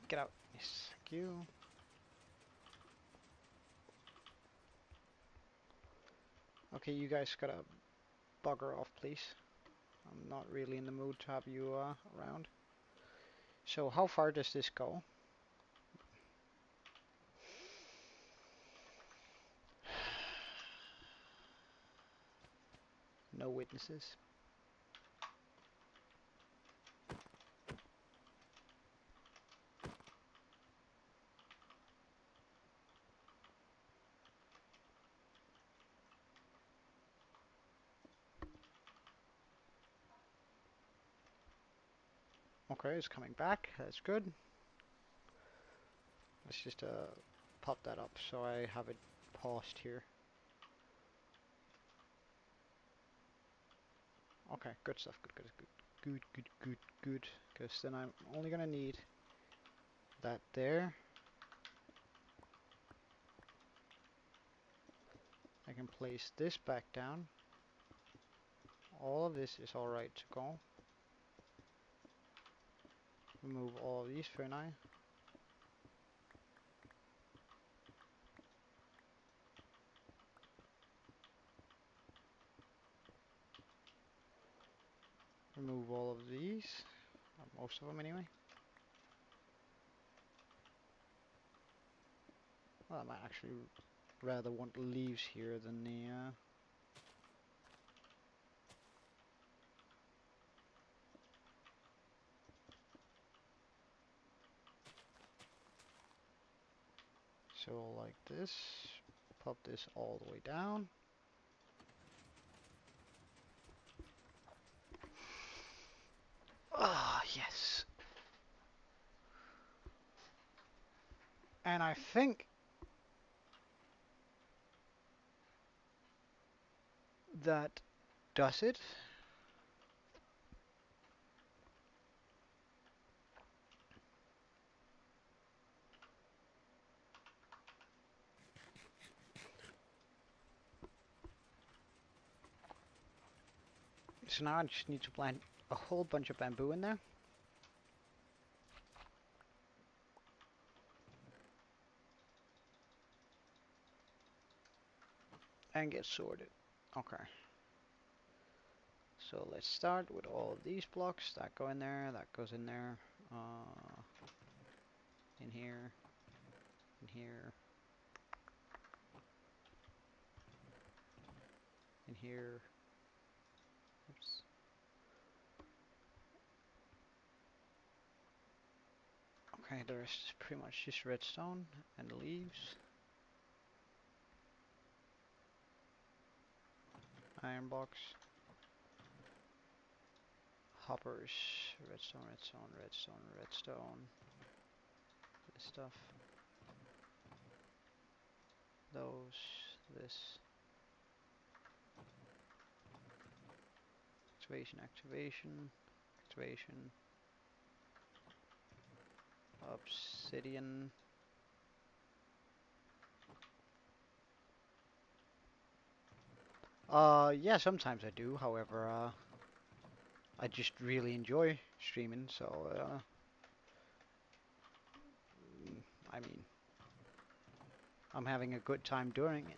Get out. Yes, thank you. Okay, you guys gotta bugger off, please. I'm not really in the mood to have you around. So how far does this go? No witnesses. Okay, it's coming back. That's good. Let's just pop that up so I have it paused here. Okay, good stuff. Good, good, good, good, good, good, good. Because then I'm only gonna need that there. I can place this back down. All of this is alright to go. Remove all of these for now. Remove all of these. Most of them anyway. Well, I might actually rather want the leaves here than the so like this. Pop this all the way down. Ah, yes. And I think that does it. So now I just need to plant a whole bunch of bamboo in there. And get sorted. Okay. So let's start with all of these blocks. That go in there, that goes in there. In here. In here. In here. Oops. Okay, the rest is pretty much just redstone and leaves. Iron blocks. Hoppers. Redstone, redstone, redstone, redstone. This stuff. Those. This. Activation, activation. Activation. Obsidian. Yeah, sometimes I do. However, I just really enjoy streaming, so I mean, I'm having a good time doing it.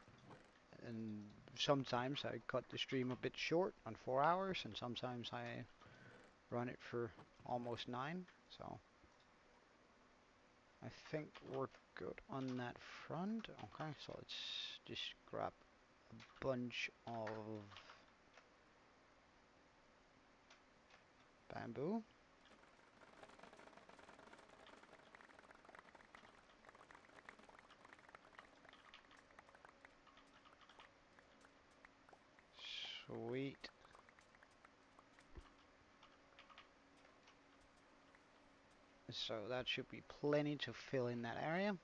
And sometimes I cut the stream a bit short on 4 hours, and sometimes I run it for almost 9. So I think we're good on that front. Okay, so let's just grab a bunch of bamboo. Sweet. So that should be plenty to fill in that area.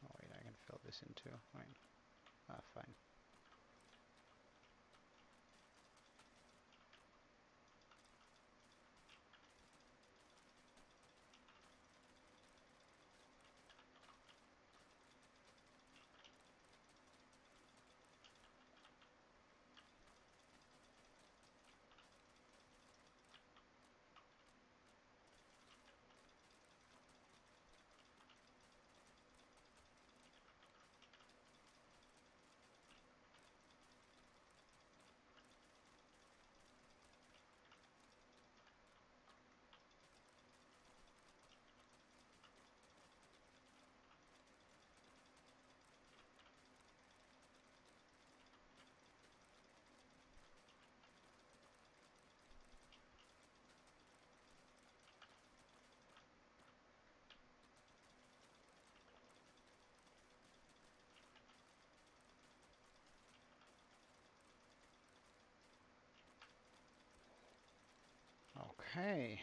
Oh wait, I can fill this in too. Wait. Ah, fine. Okay.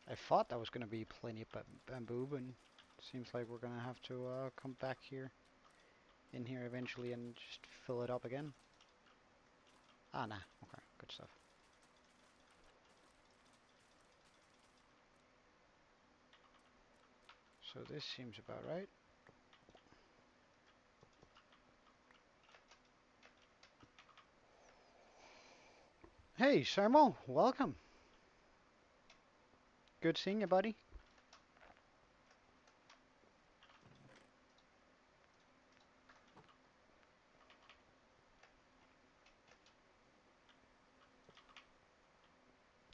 I thought that was gonna be plenty of bamboo, but seems like we're gonna have to come back in here eventually and just fill it up again. Ah, nah. Okay, good stuff. So this seems about right. Hey, Sermo, welcome. Good seeing you, buddy.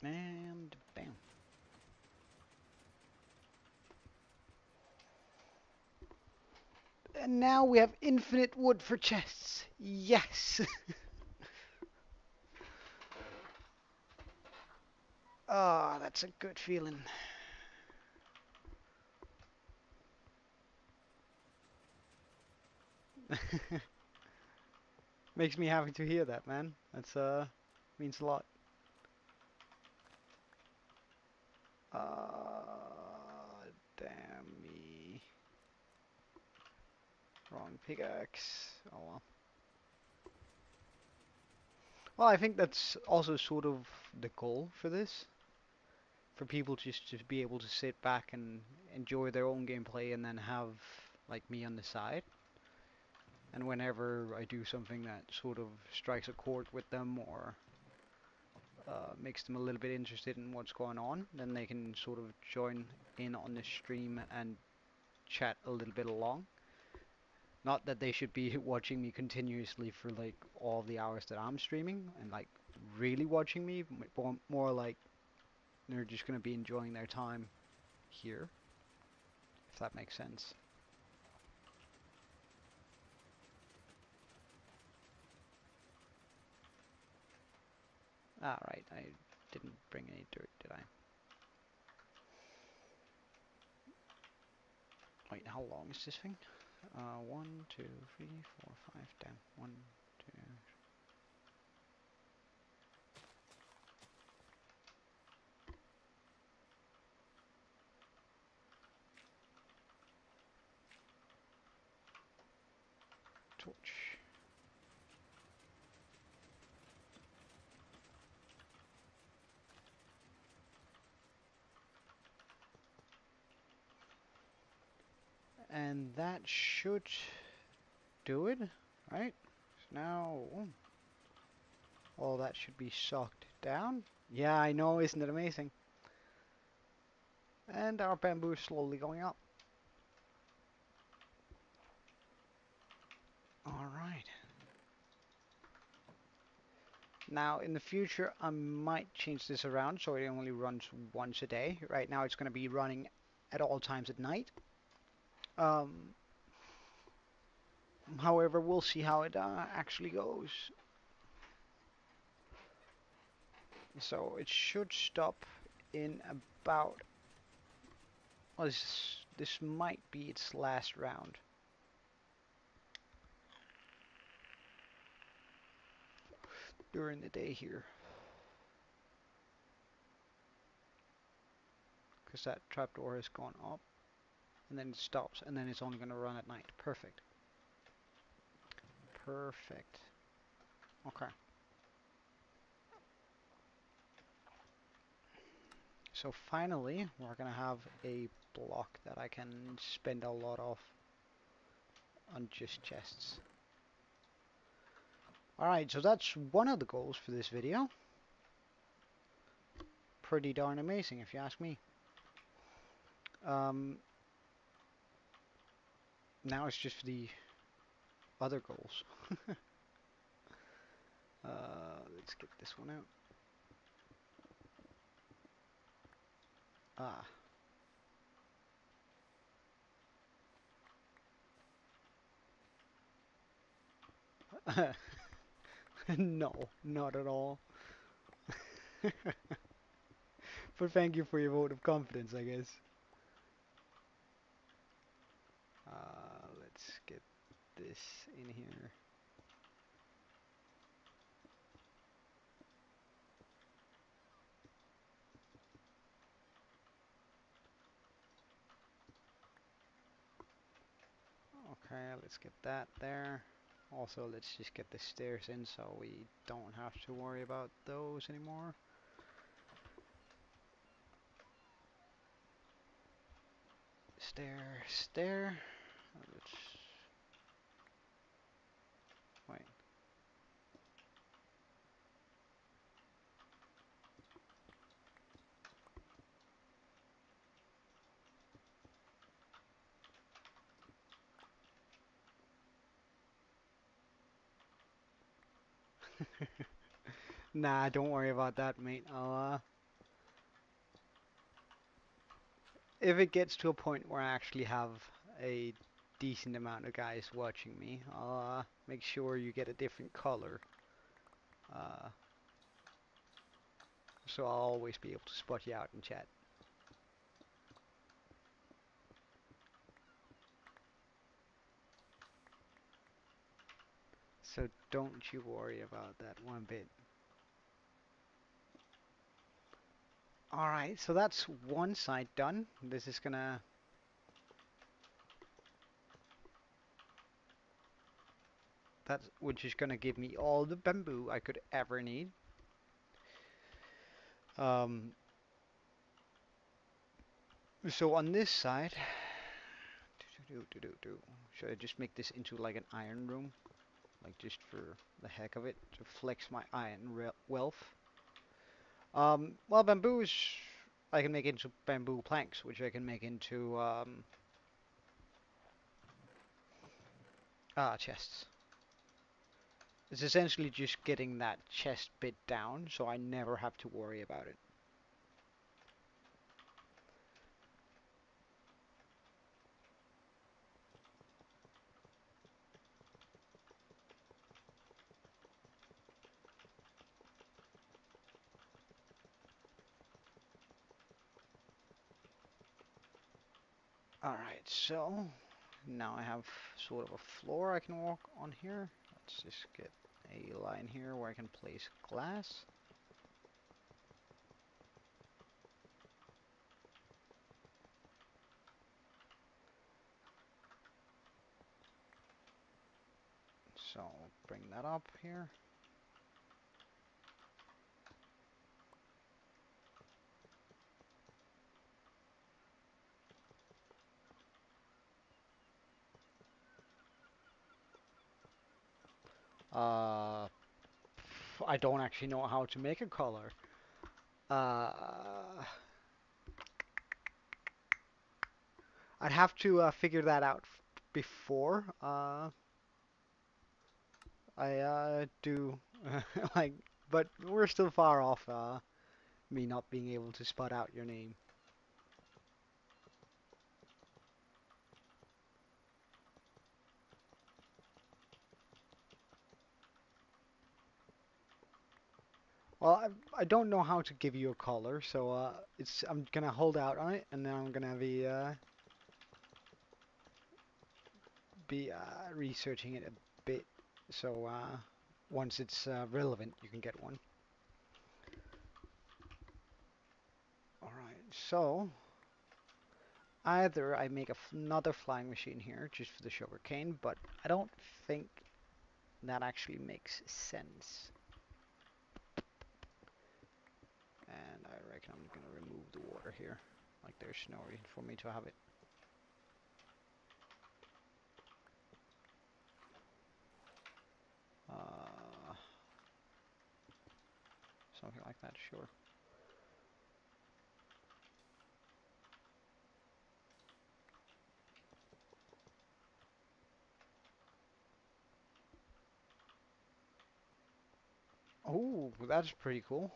And bam. And now we have infinite wood for chests. Yes. Ah, that's a good feeling. Makes me happy to hear that, man. That's means a lot. Damn me. Wrong pickaxe. Oh well. Well, I think that's also sort of the goal for this. For people just to be able to sit back and enjoy their own gameplay and then have like me on the side. And whenever I do something that sort of strikes a chord with them or makes them a little bit interested in what's going on, then they can sort of join in on the stream and chat a little bit along. Not that they should be watching me continuously for like all the hours that I'm streaming and like really watching me, more like they're just going to be enjoying their time here, if that makes sense. Alright, I didn't bring any dirt, did I? Wait, how long is this thing? 1, 2, 3, 4, 5, damn. 1, 2. Torch. And that should do it, right? So now all that should be sucked down. Yeah, I know, isn't it amazing? And our bamboo is slowly going up. Alright. Now, in the future, I might change this around so it only runs once a day. Right now, it's going to be running at all times at night. Um, However, we'll see how it actually goes. So it should stop in about. Well, this might be its last round. During the day here, because that trapdoor has gone up, and then it stops, and then it's only going to run at night. Perfect. Perfect. Okay. So finally, we're going to have a block that I can spend a lot of on just chests. Alright, so that's one of the goals for this video. Pretty darn amazing, if you ask me. Um, Now it's just the other goals. Let's get this one out. Ah. No, not at all. But thank you for your vote of confidence, I guess. Let's get this in here. Okay, let's get that there. Also, let's just get the stairs in so we don't have to worry about those anymore. Stair, stair. Let's wait. Nah, don't worry about that, mate. If it gets to a point where I actually have a decent amount of guys watching me, I'll make sure you get a different color. Uh, so I'll always be able to spot you out in chat. So don't you worry about that one bit. Alright, so that's one side done. This is gonna... That's which is gonna give me all the bamboo I could ever need. Um, so on this side... Should I just make this into like an iron room? Like just for the heck of it, to flex my iron wealth. Well, bamboo is... I can make into bamboo planks, which I can make into chests. It's essentially just getting that chest bit down, so I never have to worry about it. Alright, so now I have sort of a floor I can walk on here. Let's just get a line here where I can place glass. So bring that up here. Uh, I don't actually know how to make a color. Uh, I'd have to figure that out before I do like, but we're still far off me not being able to spot out your name. Well, I don't know how to give you a color, so it's I'm gonna hold out on it, and then I'm gonna be researching it a bit. So once it's relevant, you can get one. All right. So either I make another flying machine here just for the sugarcane, but I don't think that actually makes sense. And I reckon I'm gonna remove the water here. Like there's no reason for me to have it. Uh, Something like that, sure. Oh, that's pretty cool.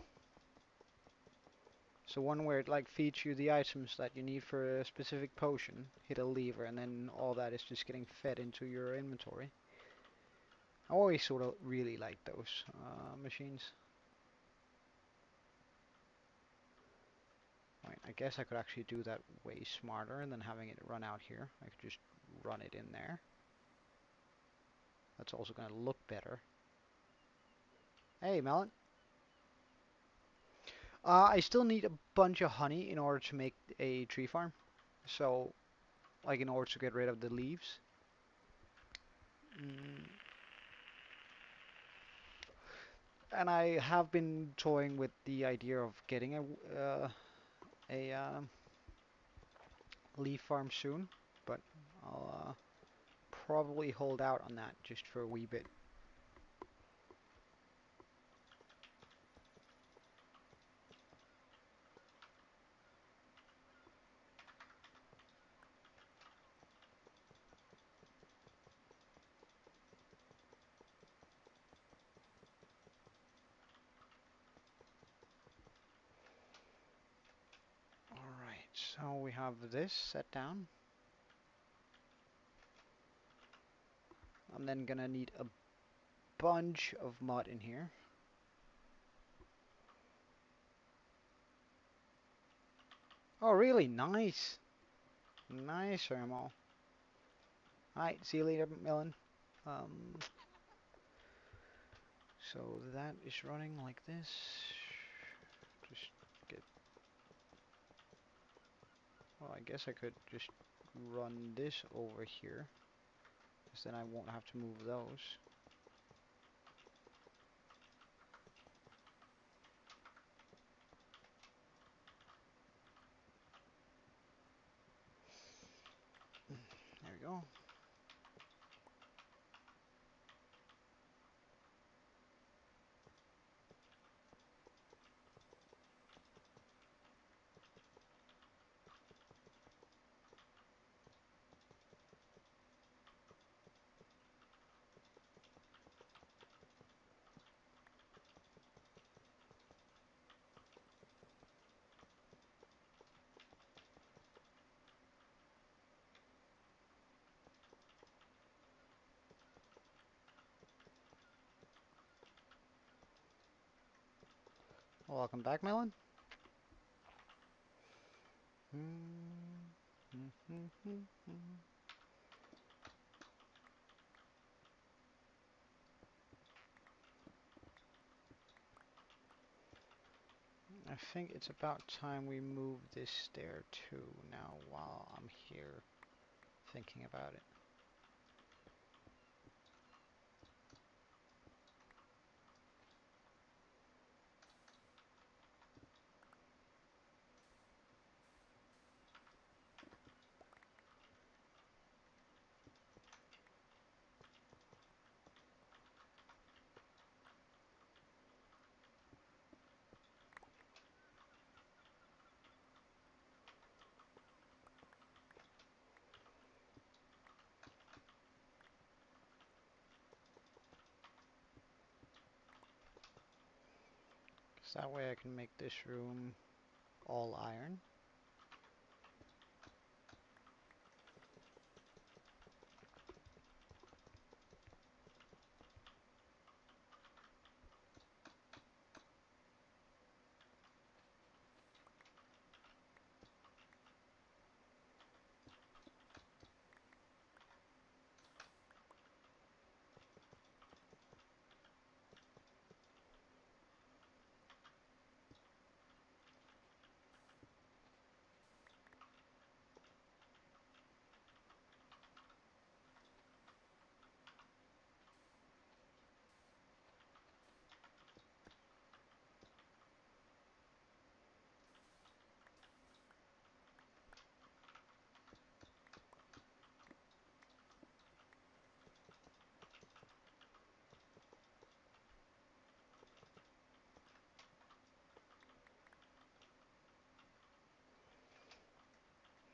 So one where it like feeds you the items that you need for a specific potion, hit a lever, and then all that is just getting fed into your inventory. I always sort of really like those machines. Right, I guess I could actually do that way smarter than having it run out here. I could just run it in there. That's also going to look better. Hey, Melon. I still need a bunch of honey in order to make a tree farm. So, like in order to get rid of the leaves. Mm, and I have been toying with the idea of getting a leaf farm soon, but I'll probably hold out on that just for a wee bit. Alright, so we have this set down. I'm then gonna need a bunch of mud in here. Oh, really? Nice. Nice, Ramo. Alright, see you later, Melon. Um, so that is running like this. Just get... Well, I guess I could just run this over here, because then I won't have to move those. There we go. Welcome back, Melon. I think it's about time we move this there too now while I'm here thinking about it. So that way I can make this room all iron.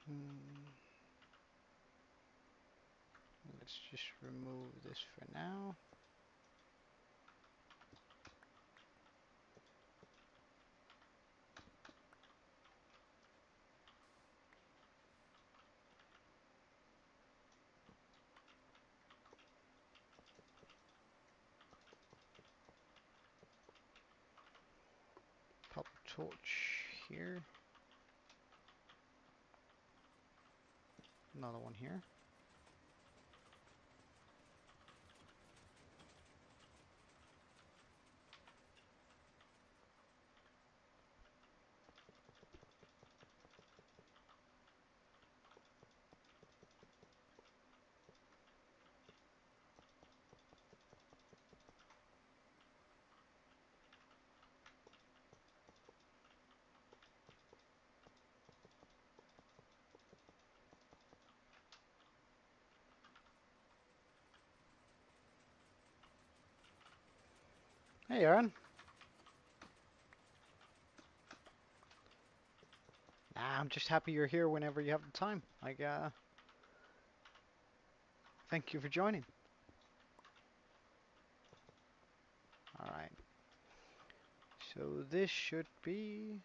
Hmm. Let's just remove this for now. Pop a torch here. Another one here. Hey, Aaron. Nah, I'm just happy you're here whenever you have the time. Thank you for joining. Alright. So this should be...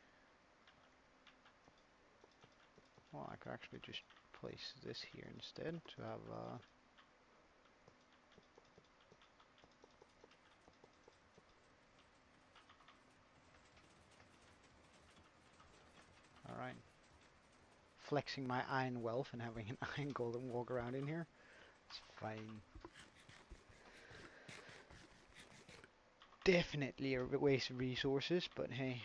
Well, I could actually just place this here instead to have... Alright. Flexing my iron wealth and having an iron golem walk around in here. It's fine. Definitely a waste of resources, but hey.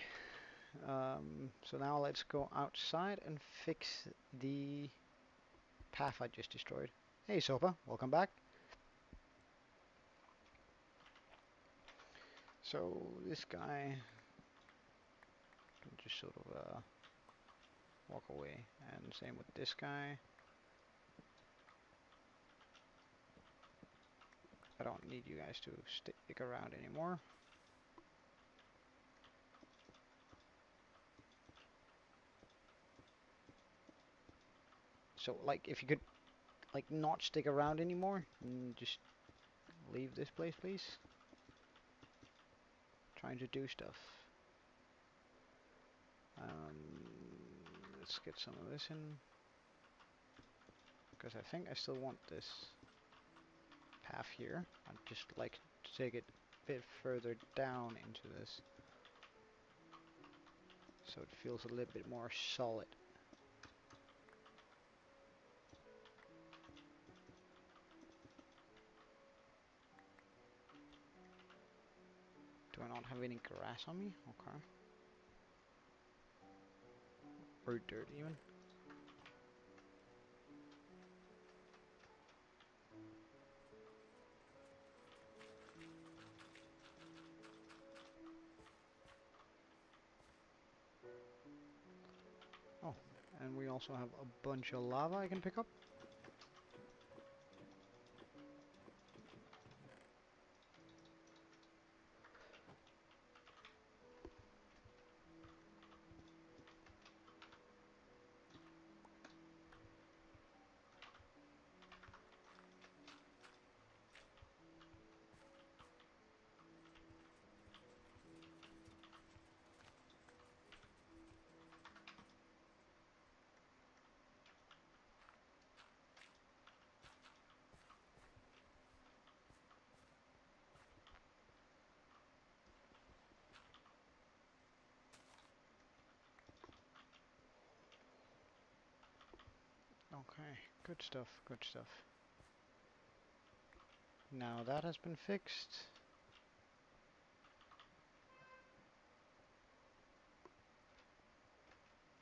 So now let's go outside and fix the path I just destroyed. Hey Sopa, welcome back. So this guy can just sort of walk away, and same with this guy. I don't need you guys to stick around anymore. So like if you could like not stick around anymore and just leave this place please. Trying to do stuff. Let's get some of this in because I think I still want this path here. I'd just like to take it a bit further down into this so it feels a little bit more solid. Do I not have any grass on me? Okay. Or dirt even. Oh, and we also have a bunch of lava I can pick up. Okay, good stuff, good stuff. Now that has been fixed.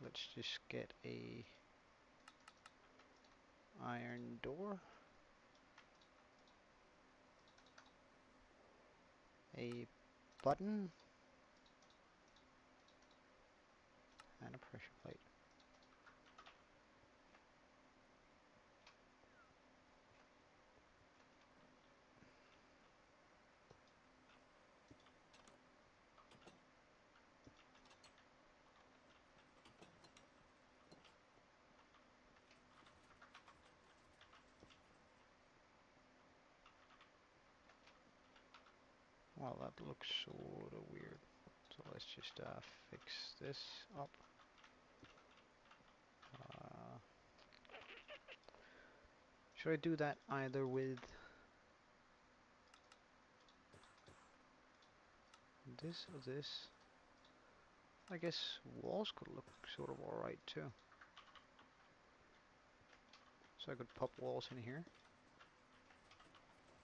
Let's just get a iron door, a button, and a pressure plate. Well, that looks sort of weird. So let's just fix this up. Uh, should I do that either with this or this? I guess walls could look sort of alright too. So I could pop walls in here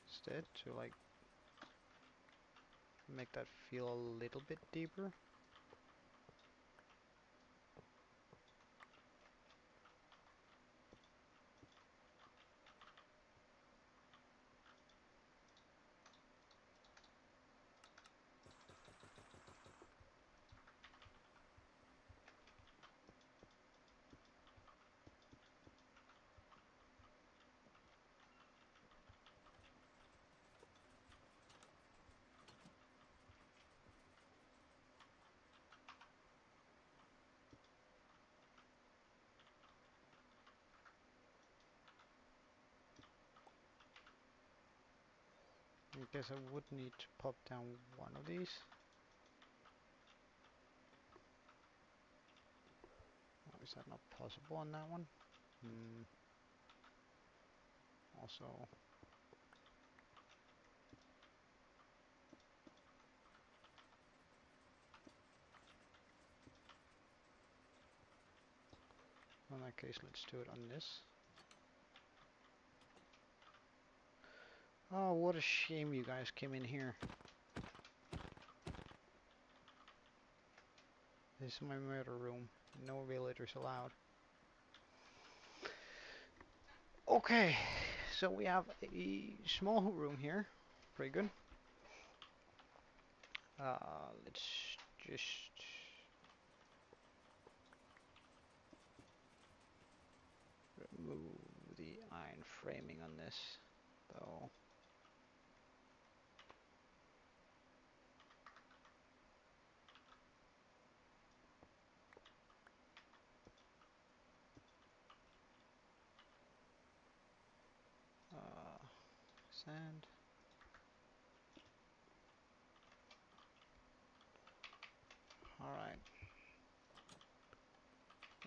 instead to like make that feel a little bit deeper. I guess I would need to pop down one of these. Oh, is that not possible on that one? Hmm. Also, in that case, let's do it on this. Oh, what a shame you guys came in here. This is my murder room. No villagers allowed. Okay, so we have a small room here. Pretty good. Let's just remove the iron framing on this, though. Sand. Alright.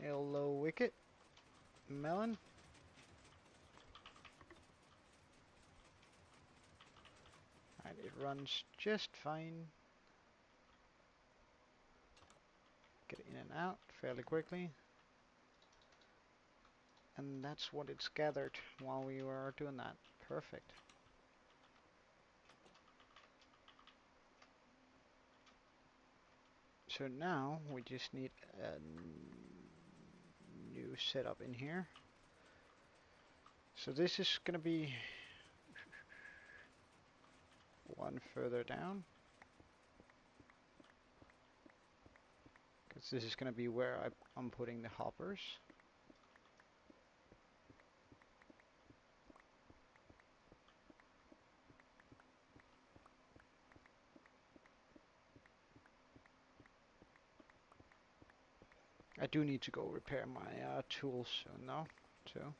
Hello, wicket. Melon. Alright, it runs just fine. Get in and out fairly quickly. And that's what it's gathered while we were doing that. Perfect. So now we just need a new setup in here. So this is going to be one further down. Because this is going to be where I'm putting the hoppers. I do need to go repair my tools soon though, too.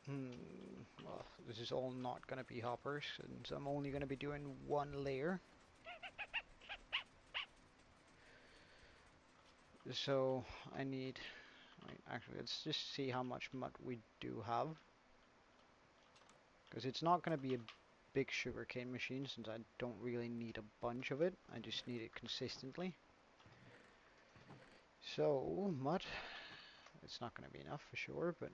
Well, this is all not going to be hoppers, since I'm only going to be doing one layer. So I need, wait, actually, let's just see how much mud we do have. Because it's not going to be a big sugarcane machine, since I don't really need a bunch of it. I just need it consistently. So, mud, it's not going to be enough for sure, but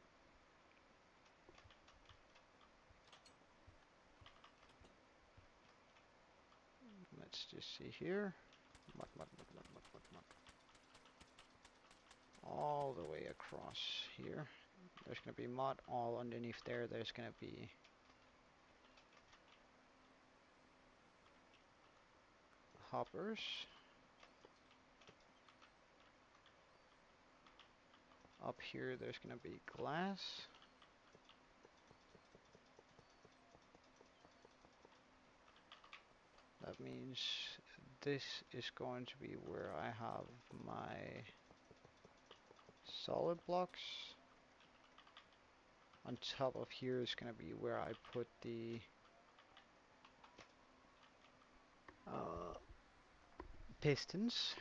let's just see here. Mud, mud, mud, mud, mud, mud, mud. All the way across here. There's going to be mud all underneath there. There's going to be hoppers. Up here there's going to be glass. That means this is going to be where I have my solid blocks. On top of here is going to be where I put the pistons.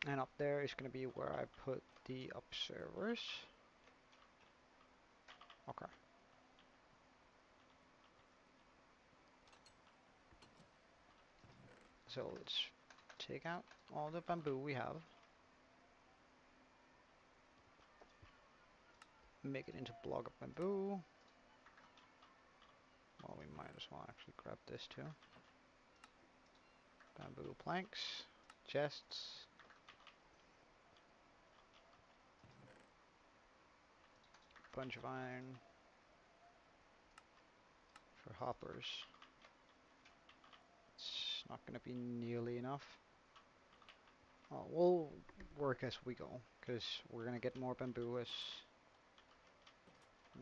And up there is going to be where I put the observers. Okay. So let's take out all the bamboo we have. Make it into block of bamboo. Well, we might as well actually grab this too. Bamboo planks, chests. Bunch of iron for hoppers. It's not going to be nearly enough. Oh, we'll work as we go, because we're going to get more bamboo as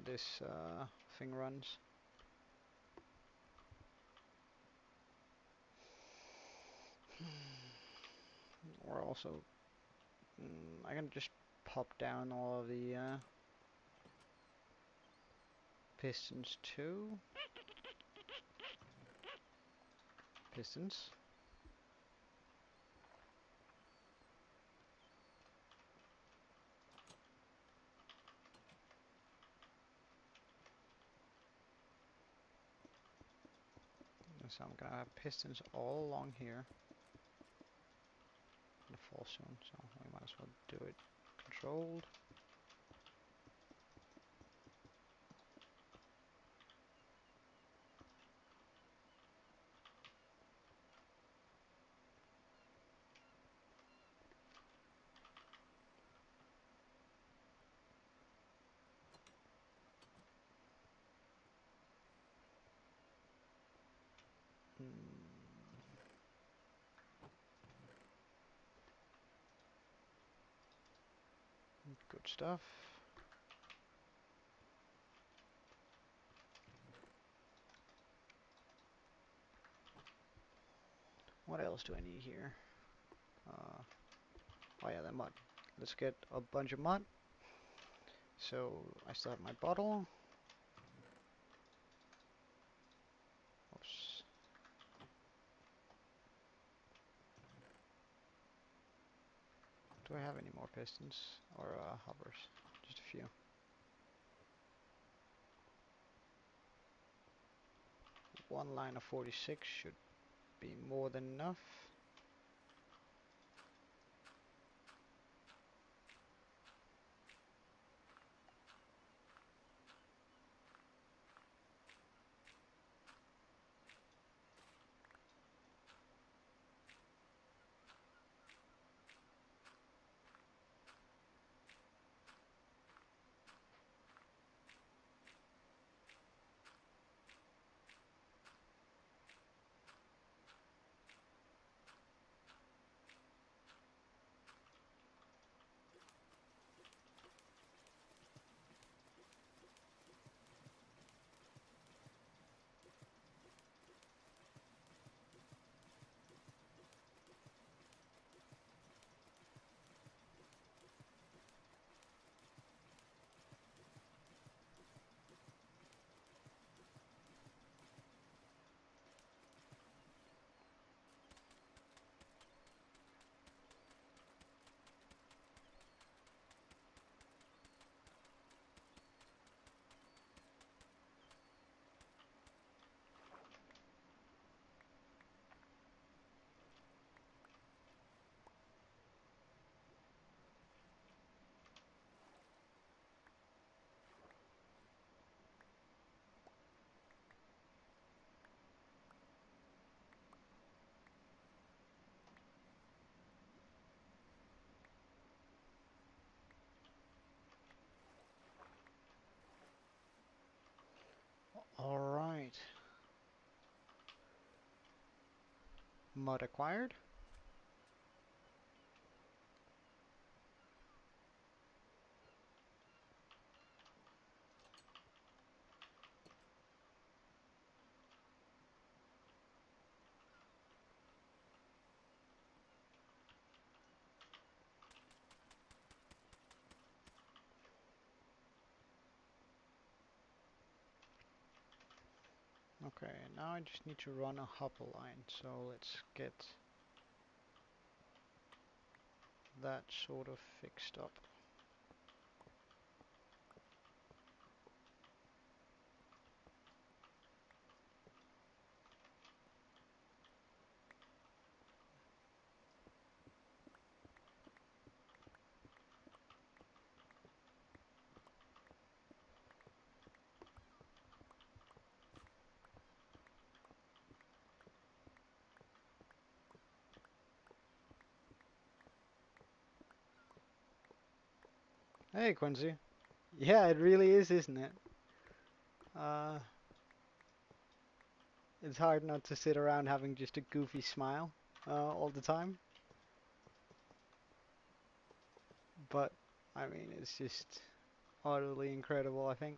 this thing runs. Or also, I can just pop down all of the pistons too. Pistons. So I'm gonna have pistons all along here. Gonna fall soon, so we might as well do it controlled. Good stuff. What else do I need here? Oh yeah, the mud. Let's get a bunch of mud. So I still have my bottle. Oops. Do I have any more pistons or hoppers? Just a few. One line of 46 should be more than enough. Mud acquired. Okay, now I just need to run a hopper line. So let's get that sort of fixed up. Hey, Quincy. Yeah, it really is, isn't it? Uh, it's hard not to sit around having just a goofy smile all the time. But, I mean, it's just utterly incredible, I think.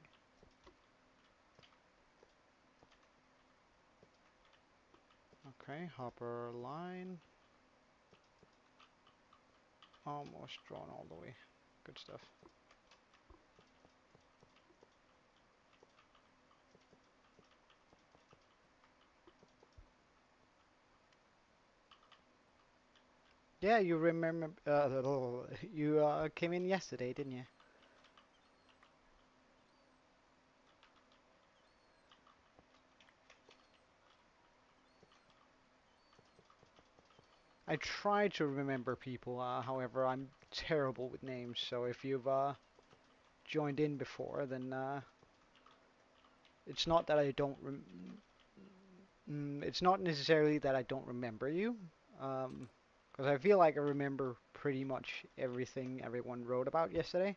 Okay, hopper line. Almost drawn all the way. Good stuff. Yeah, you remember, you came in yesterday, didn't you? I try to remember people, however, I'm terrible with names, so if you've joined in before, then it's not that I don't it's not necessarily that I don't remember you, because I feel like I remember pretty much everything everyone wrote about yesterday.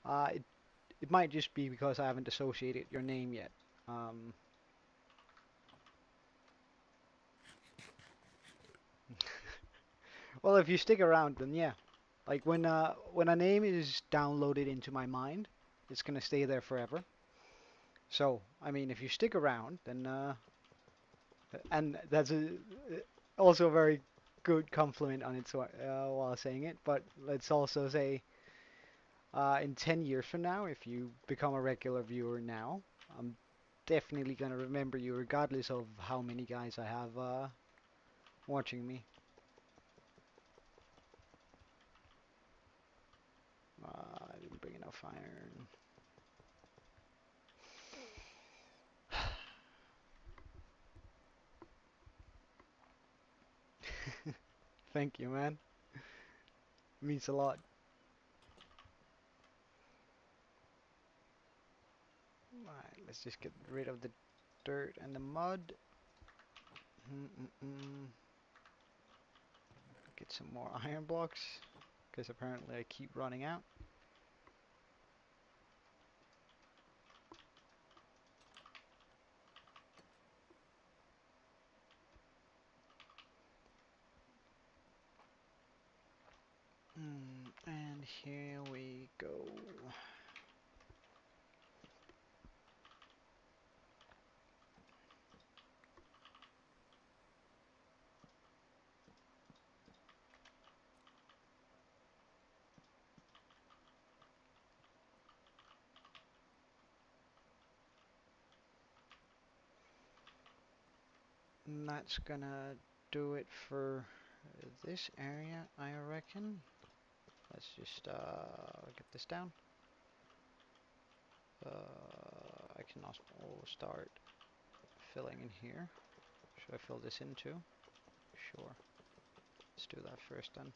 It might just be because I haven't associated your name yet. Um, well, if you stick around, then yeah. Like when a name is downloaded into my mind, it's gonna stay there forever. So, I mean, if you stick around, then and that's also a very good compliment on it while saying it. But let's also say, in 10 years from now, if you become a regular viewer now, I'm definitely gonna remember you, regardless of how many guys I have watching me. I didn't bring enough iron. Thank you, man. Means a lot. Alright, let's just get rid of the dirt and the mud. Mm-mm-mm. Get some more iron blocks, because apparently I keep running out. And here we go. And that's gonna do it for this area, I reckon. Let's just get this down. I can also start filling in here. Should I fill this in too? Sure. Let's do that first then.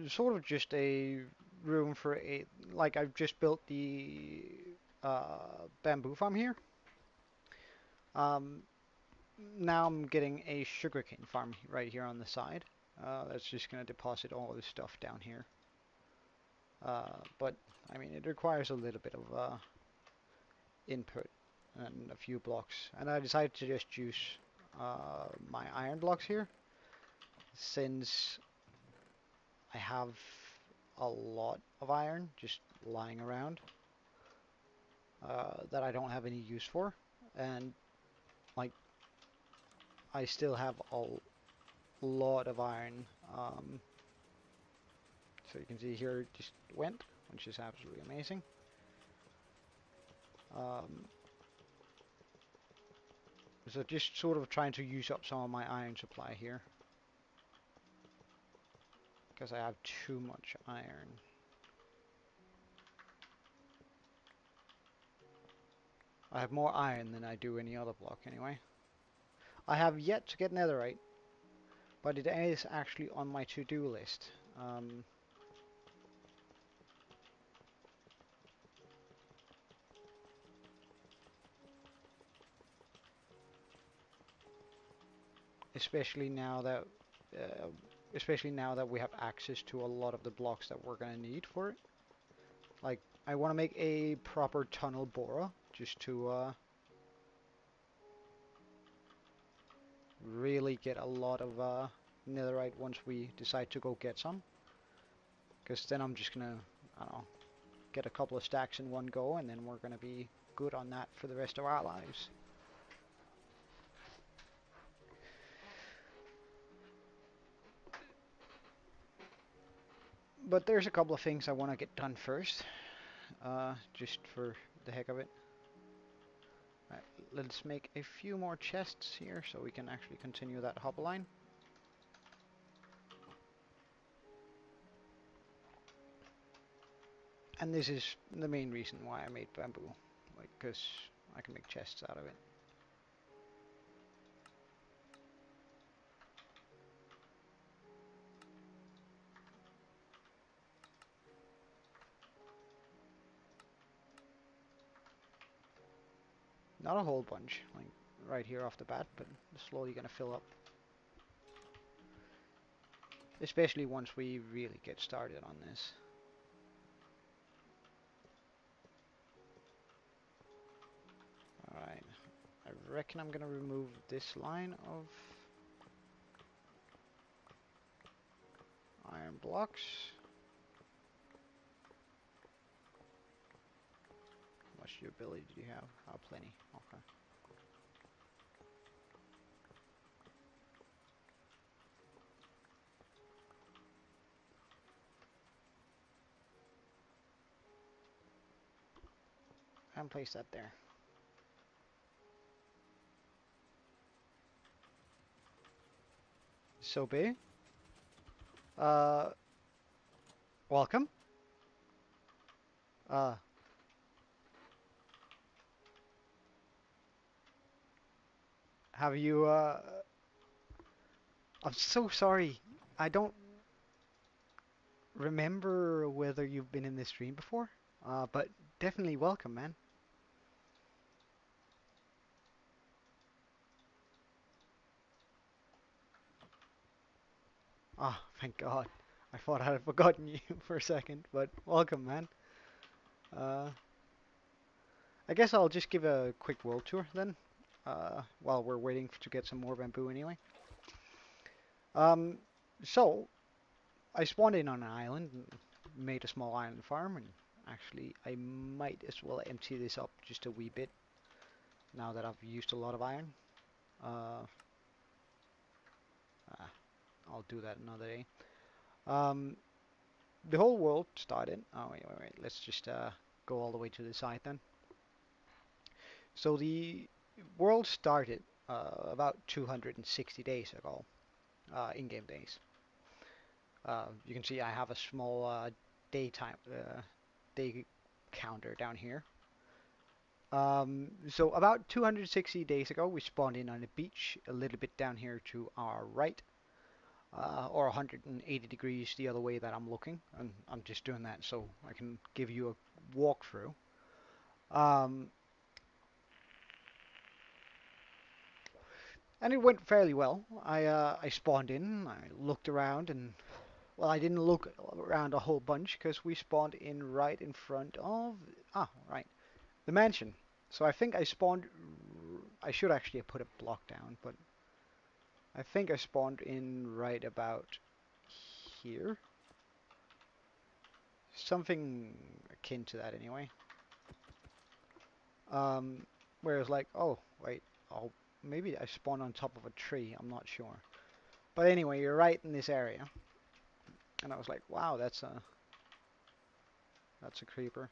Sort of just a room for a, like I've just built the bamboo farm here. Um, Now I'm getting a sugarcane farm right here on the side. That's just gonna deposit all this stuff down here. But I mean, it requires a little bit of input and a few blocks. And I decided to just use my iron blocks here since I have a lot of iron just lying around that I don't have any use for. And like I still have a lot of iron. So you can see here it just went, which is absolutely amazing. Um, so just sort of trying to use up some of my iron supply here because I have too much iron. I have more iron than I do any other block anyway. I have yet to get netherite, but it is actually on my to-do list. Especially now that uh, especially now that we have access to a lot of the blocks that we're gonna need for it. Like I want to make a proper tunnel borer just to really get a lot of netherite once we decide to go get some. Because then I'm just gonna, I don't know, get a couple of stacks in one go, and then we're gonna be good on that for the rest of our lives. But there's a couple of things I want to get done first, just for the heck of it. Right, let's make a few more chests here so we can actually continue that hop line. And this is the main reason why I made bamboo, like, because I can make chests out of it. Not a whole bunch, like right here off the bat, but slowly gonna fill up. Especially once we really get started on this. Alright, I reckon I'm gonna remove this line of iron blocks. How much ability do you have? Oh, plenty. Okay. And place that there. So be. Uh, welcome. Uh, have you, I'm so sorry. I don't remember whether you've been in this stream before. But definitely welcome, man. Ah, thank God. I thought I had forgotten you for a second, but welcome, man. Uh, I guess I'll just give a quick world tour then, while we're waiting to get some more bamboo anyway. Um, so, I spawned in on an island and made a small island farm, and actually I might as well empty this up just a wee bit now that I've used a lot of iron. Uh, ah, I'll do that another day. Um, the whole world started. Oh wait. Let's just go all the way to the side then. So the world started about 260 days ago, in-game days. You can see I have a small daytime day counter down here. So about 260 days ago, we spawned in on a beach a little bit down here to our right, or 180 degrees the other way that I'm looking, and I'm just doing that so I can give you a walkthrough. Um, and it went fairly well. I spawned in, I looked around, and well, I didn't look around a whole bunch because we spawned in right in front of right, the mansion. So I think I spawned. I should actually have put a block down, but I think I spawned in right about here. Something akin to that anyway. Um, where it's like, oh, wait, I'll maybe I spawned on top of a tree. I'm not sure. But anyway, you're right in this area. And I was like, wow, that's a creeper.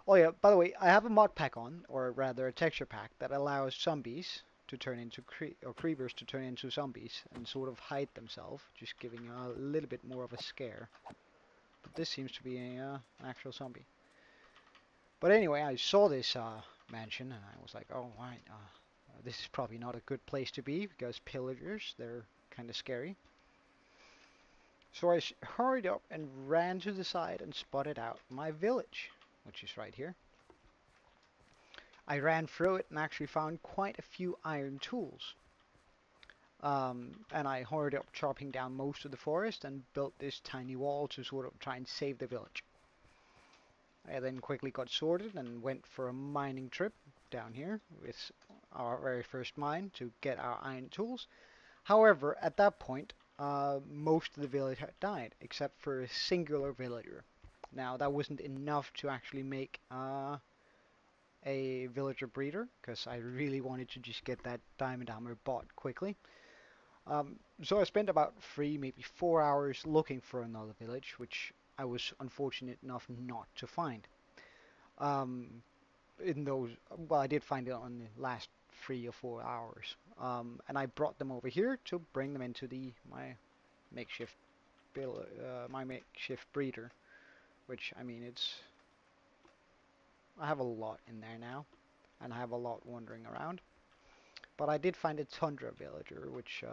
Oh yeah, by the way, I have a mod pack on, or rather a texture pack that allows zombies to turn into creepers to turn into zombies and sort of hide themselves, just giving a little bit more of a scare. But this seems to be an actual zombie. But anyway, I saw this mansion and I was like, oh right, this is probably not a good place to be because pillagers, they're kind of scary. So I hurried up and ran to the side and spotted out my village, which is right here. I ran through it and actually found quite a few iron tools. And I hurried up chopping down most of the forest and built this tiny wall to sort of try and save the village. I then quickly got sorted and went for a mining trip down here with our very first mine to get our iron tools. However, at that point, most of the village had died except for a singular villager. Now, that wasn't enough to actually make a villager breeder because I really wanted to just get that diamond armor bought quickly. So I spent about 3, maybe 4 hours looking for another village, which I was unfortunate enough not to find. Um, in those, well, I did find it on the last 3 or 4 hours, and I brought them over here to bring them into my makeshift my makeshift breeder. Which I mean, I have a lot in there now, and I have a lot wandering around. But I did find a tundra villager, which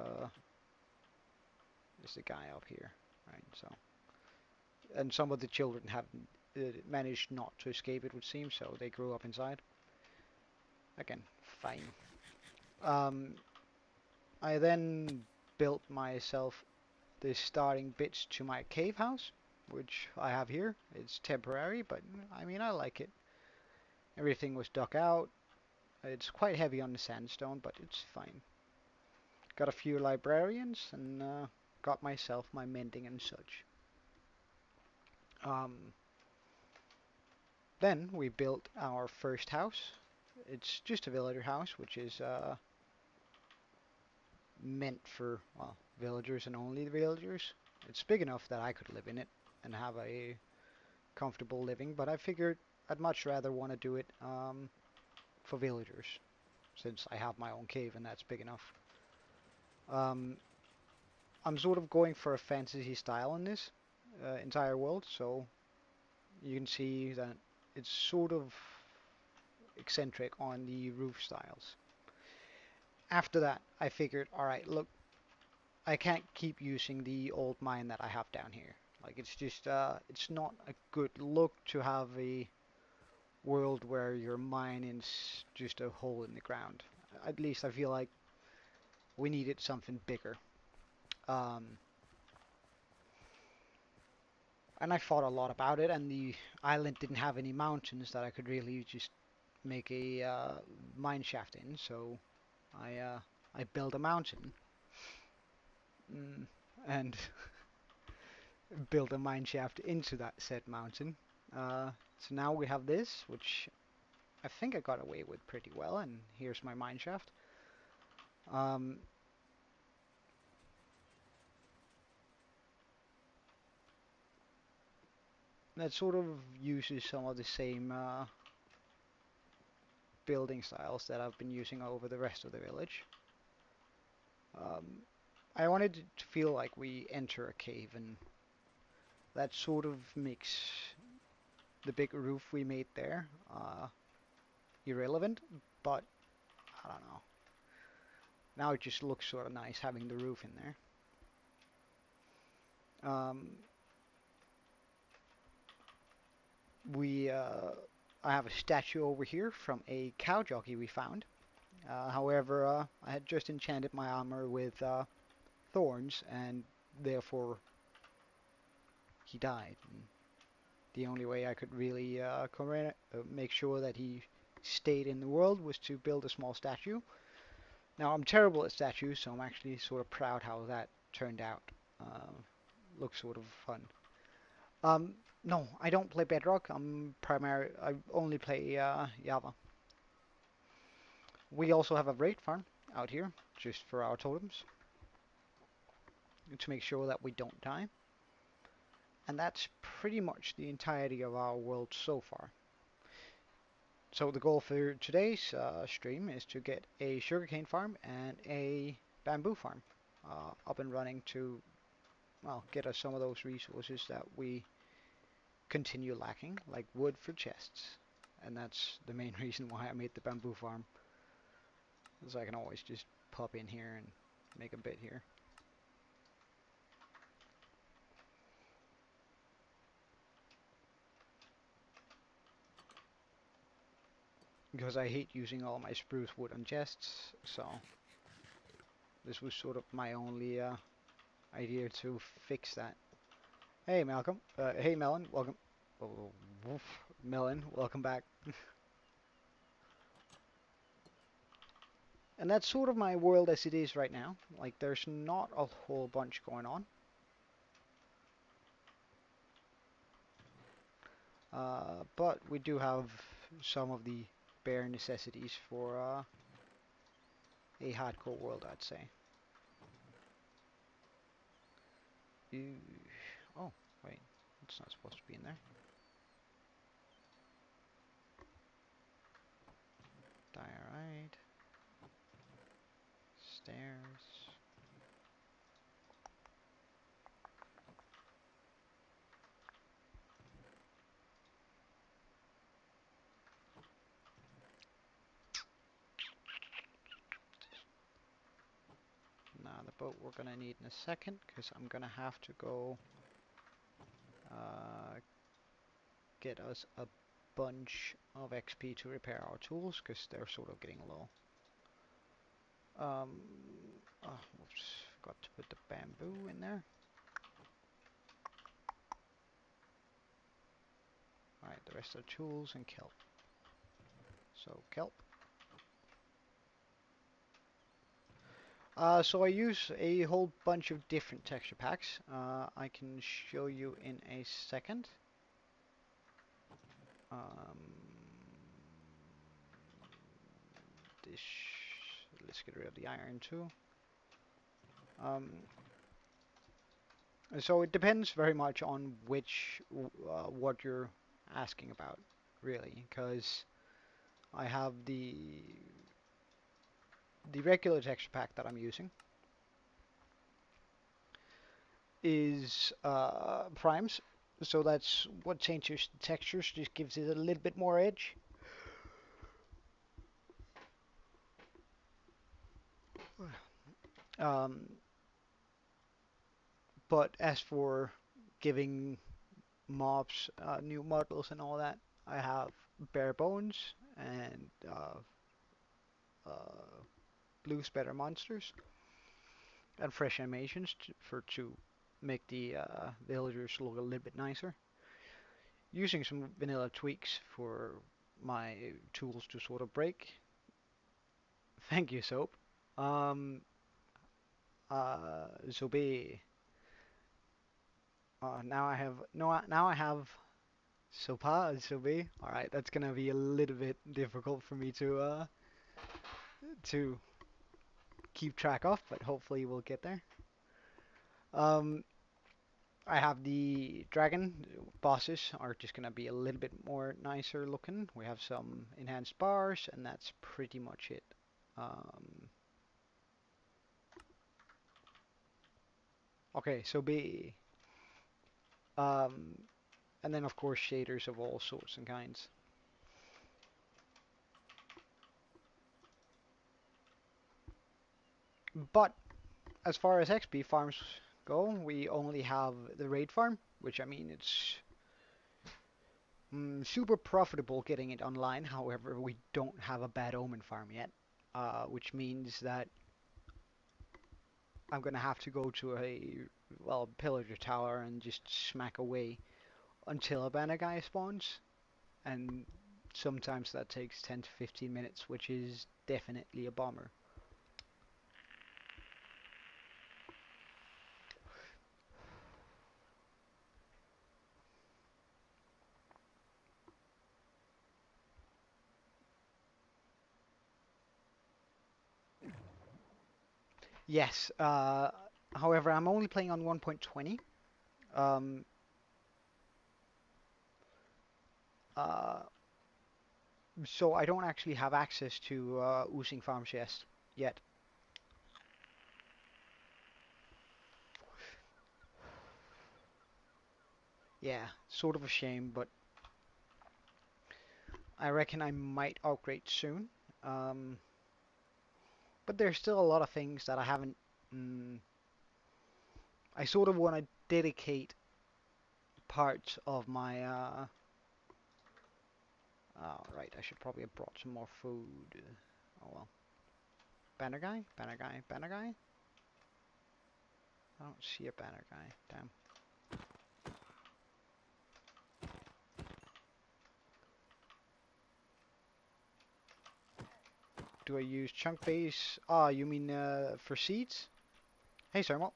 is the guy up here, right? So, and some of the children have managed not to escape, it would seem, so they grew up inside. Again, fine. Um, I then built myself the starting bits to my cave house, which I have here. It's temporary, but I mean, I like it. Everything was dug out. It's quite heavy on the sandstone, but it's fine. Got a few librarians and got myself my mending and such. Um, then we built our first house. It's just a villager house, which is meant for, well, villagers and only the villagers. It's big enough that I could live in it and have a comfortable living, but I figured I'd much rather want to do it for villagers, since I have my own cave and that's big enough. Um, I'm sort of going for a fantasy style in this entire world, so you can see that it's sort of eccentric on the roof styles. After that, I figured, alright, look, I can't keep using the old mine that I have down here. Like, it's just, it's not a good look to have a world where your mine is just a hole in the ground. At least I feel like we needed something bigger. Um, and I thought a lot about it, and the island didn't have any mountains that I could really just make a mine shaft in, so I built a mountain mm, and built a mine shaft into that said mountain. So now we have this, which I think I got away with pretty well, and here's my mine shaft. Um, that sort of uses some of the same building styles that I've been using over the rest of the village. Um, I wanted it to feel like we enter a cave, and that sort of makes the big roof we made there irrelevant, but I don't know. Now it just looks sort of nice having the roof in there. Um, we I have a statue over here from a cow jockey we found. However, I had just enchanted my armor with thorns, and therefore he died. And the only way I could really make sure that he stayed in the world was to build a small statue. Now I'm terrible at statues, so I'm actually sort of proud how that turned out. Uh, Looks sort of fun. Um, no, I don't play Bedrock. I only play Java. We also have a raid farm out here just for our totems to make sure that we don't die. And that's pretty much the entirety of our world so far. So the goal for today's stream is to get a sugarcane farm and a bamboo farm up and running to, well, get us some of those resources that we continue lacking, like wood for chests. And that's the main reason why I made the bamboo farm, is I can always just pop in here and make a bit here. Because I hate using all my spruce wood on chests, so this was sort of my only idea to fix that. Hey Malcolm, hey Melon, welcome. Oh, woof. Melon, welcome back. And that's sort of my world as it is right now. Like, there's not a whole bunch going on. But we do have some of the bare necessities for a hardcore world, I'd say. You... Oh, wait, it's not supposed to be in there. Diorite. Stairs. Now the boat we're gonna need in a second, because I'm gonna have to go uh, get us a bunch of XP to repair our tools, because they're sort of getting low. Oh, whoops, forgot to put the bamboo in there. Alright, the rest are tools and kelp. So, kelp. So I use a whole bunch of different texture packs. I can show you in a second. Um, this, let's get rid of the iron too. Um, so it depends very much on what you're asking about, really, because I have the regular texture pack that I'm using is primes, so that's what changes the textures, just gives it a little bit more edge. Um, but as for giving mobs new models and all that, I have bare bones and uh, blue spatter monsters and fresh animations to make the villagers look a little bit nicer. Using some vanilla tweaks for my tools to sort of break. Thank you, Soap. Um, Zobe. Now I have no. Now I have Sopa and Zobe. All right, that's gonna be a little bit difficult for me to keep track of, but hopefully we'll get there. Um, I have the dragon bosses are just gonna be a little bit more nicer looking. We have some enhanced bars, and that's pretty much it. Um, okay, so B. Um, and then of course shaders of all sorts and kinds. But as far as XP farms go, we only have the raid farm, which I mean it's super profitable getting it online. However, we don't have a bad omen farm yet, which means that I'm gonna have to go to well, pillager tower and just smack away until a banner guy spawns, and sometimes that takes 10 to 15 minutes, which is definitely a bummer. Yes, however, I'm only playing on 1.20, um, uh, so I don't actually have access to oozing farms yet. Yeah, sort of a shame, but I reckon I might upgrade soon. Um, but there's still a lot of things that I haven't. Mm, I sort of want to dedicate parts of my. Oh, right, I should probably have brought some more food. Oh well. Banner guy? Banner guy? Banner guy? I don't see a banner guy. Damn. Do I use chunk base? Ah, you mean for seeds? Hey, Thermal.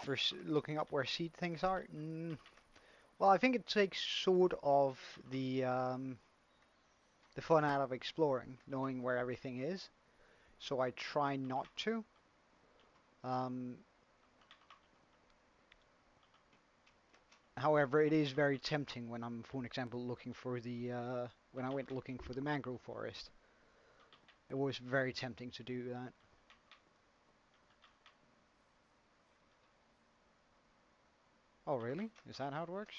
For looking up where seed things are? Well, I think it takes sort of the fun out of exploring, knowing where everything is. So I try not to. Um, However, it is very tempting when I'm, for example, looking for the when I went looking for the mangrove forest. It was very tempting to do that. Oh, really? Is that how it works?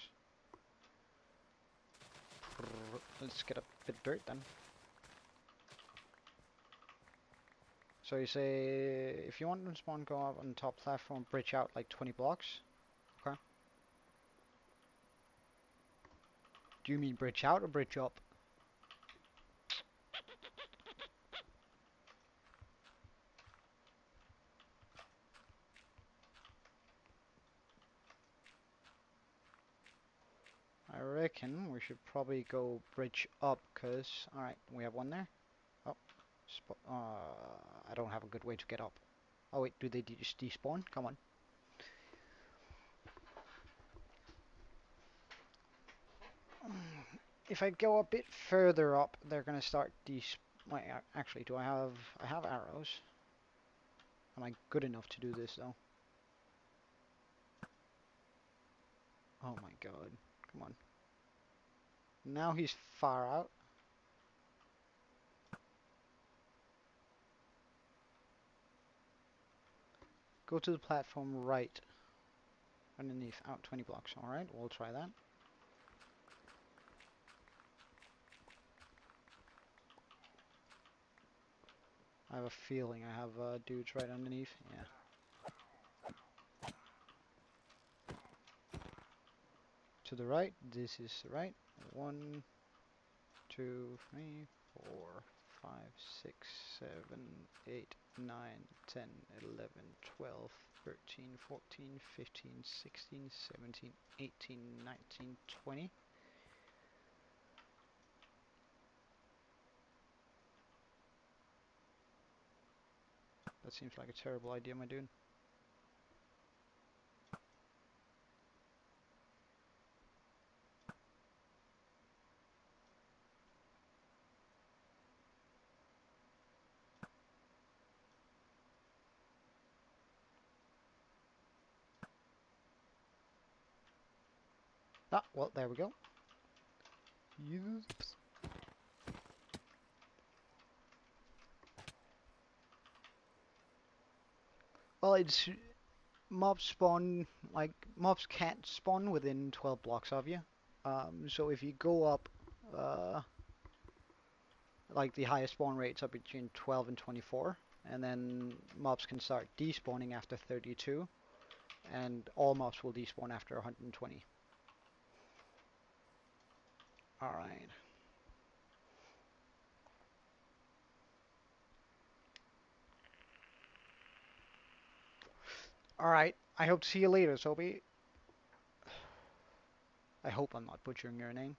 Let's get a bit of dirt then. So you say if you want them to spawn, go up on the top platform, bridge out like 20 blocks. Okay. Do you mean bridge out or bridge up? I reckon we should probably go bridge up, cause alright, we have one there. Oh, I don't have a good way to get up. Oh wait, do they just despawn? Come on. If I go a bit further up, they're gonna start wait, actually, do I have... I have arrows. Am I good enough to do this though? Oh my god. Come on. Now he's far out. Go to the platform right. Underneath. Out 20 blocks. Alright, we'll try that. I have a feeling I have dudes right underneath. Yeah. To the right. This is the right. 1, 2, 3, 4, 5, 6, 7, 8, 9, 10, 11, 12, 13, 14, 15, 16, 17, 18, 19, 20. That seems like a terrible idea, my dude. Ah, well, there we go. Oops. Well, it's mobs spawn, like, mobs can't spawn within 12 blocks of you. So if you go up, uh, like the highest spawn rates are between 12 and 24, and then mobs can start despawning after 32, and all mobs will despawn after 120. Alright. Alright, I hope to see you later, Sophie. I hope I'm not butchering your name.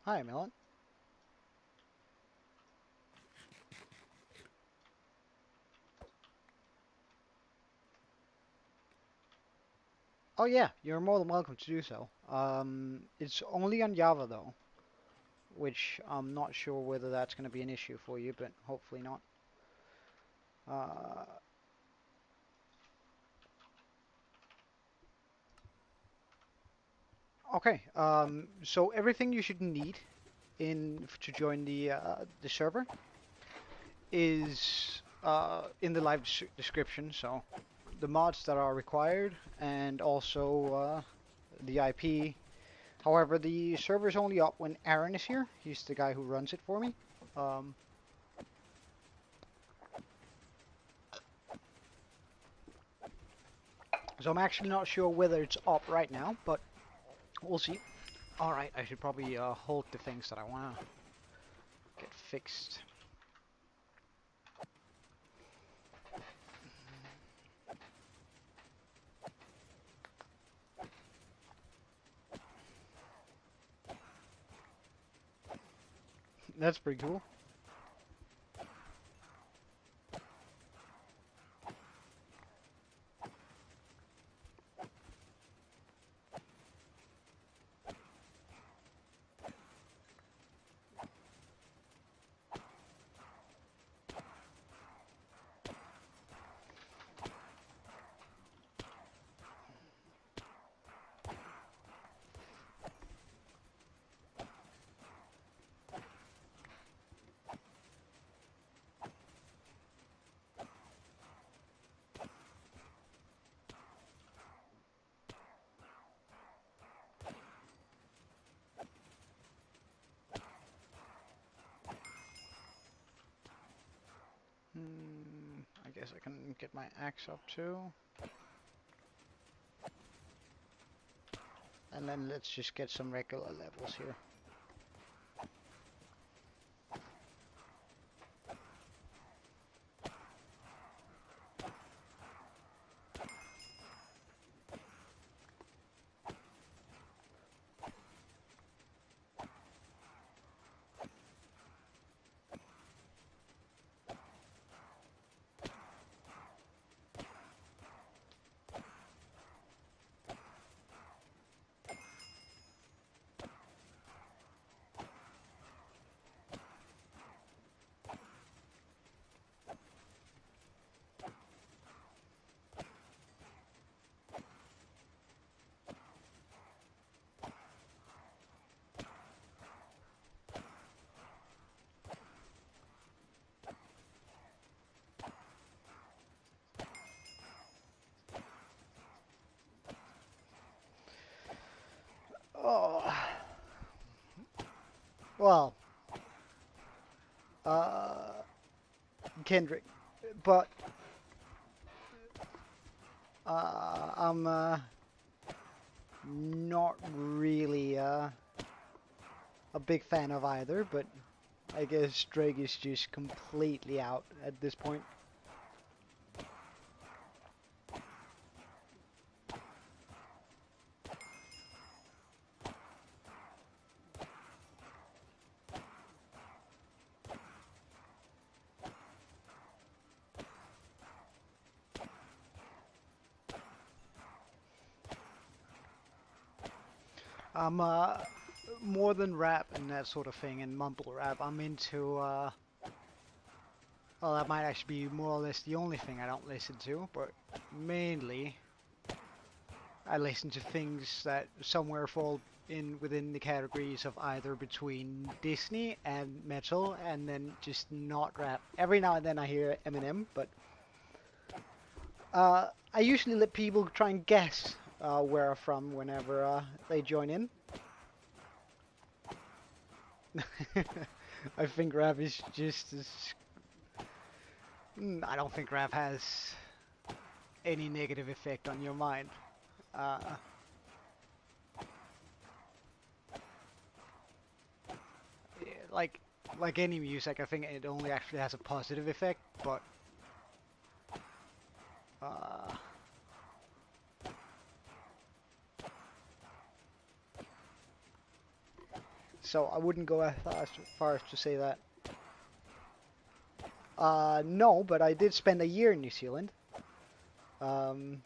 Hi, Melon. Oh yeah, you're more than welcome to do so. It's only on Java though, which I'm not sure whether that's going to be an issue for you, but hopefully not. Uh, okay, so everything you should need to join the server is in the live description. So the mods that are required and also the IP. However, the server is only up when Aaron is here. He's the guy who runs it for me. Um, so I'm actually not sure whether it's up right now, but we'll see. Alright, I should probably hold the things that I want to get fixed. That's pretty cool. I guess I can get my axe up too. And then let's just get some regular levels here. Oh, well, uh, Kendrick, but I'm not really a big fan of either, but I guess Drake is just completely out at this point. I'm more than rap and that sort of thing and mumble rap. I'm into well, that might actually be more or less the only thing I don't listen to, but mainly I listen to things that somewhere fall in within the categories of either between Disney and metal, and then just not rap. Every now and then I hear Eminem, but I usually let people try and guess where I'm from whenever they join in. I think rap is just as... I don't think rap has any negative effect on your mind. Uh, yeah, like any music, I think it only actually has a positive effect, but uh, so I wouldn't go as far as to say that. No, but I did spend a year in New Zealand. Um,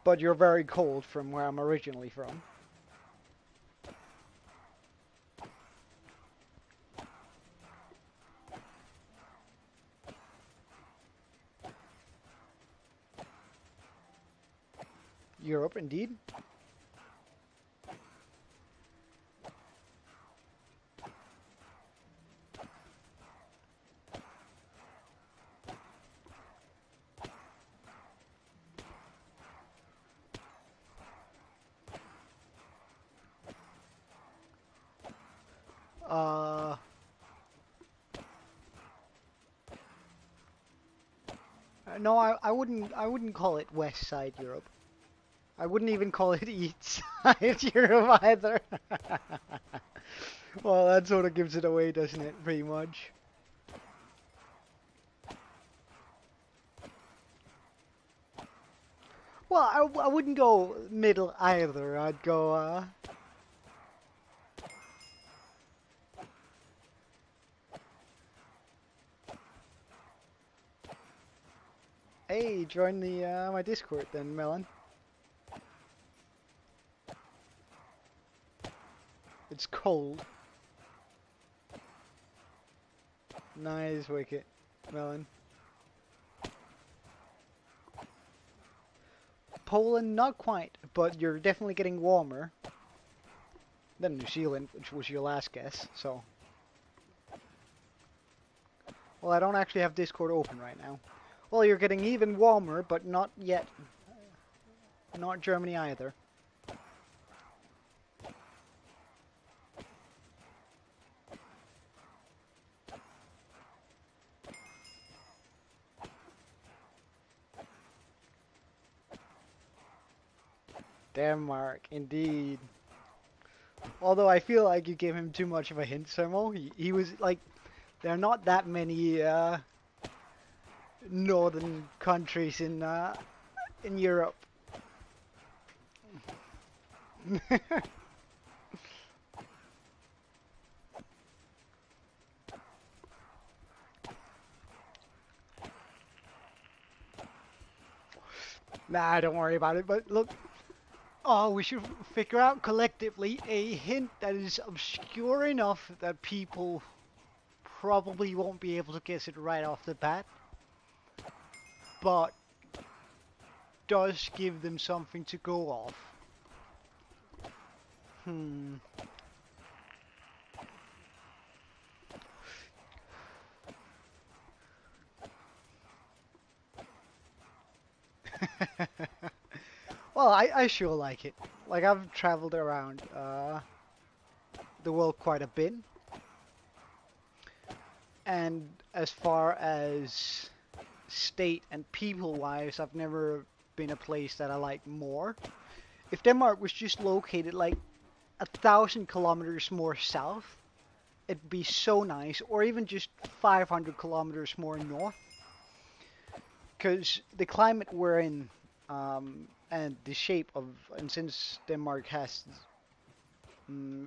but you're very cold from where I'm originally from. Europe, indeed. Uh, no, I wouldn't call it West Side Europe. I wouldn't even call it East Side Europe either. Well, that sort of gives it away, doesn't it? Pretty much. Well, I wouldn't go middle either. I'd go, hey, join the my Discord then, Melon. It's cold. Nice wicket, Melon. Poland, not quite, but you're definitely getting warmer than New Zealand, which was your last guess. So, well, I don't actually have Discord open right now. Well, you're getting even warmer, but not yet. Not Germany either. Denmark, indeed. Although I feel like you gave him too much of a hint, Sermo. He was like, there are not that many northern countries in Europe. Nah, don't worry about it. But look, oh, we should figure out collectively a hint that is obscure enough that people probably won't be able to guess it right off the bat, but does give them something to go off. Hmm. Well, I sure like it. Like, I've traveled around the world quite a bit, and as far as state and people-wise, I've never been a place that I like more. If Denmark was just located like 1,000 kilometers more south, it'd be so nice, or even just 500 kilometers more north, because the climate we're in, and the shape of, and since Denmark has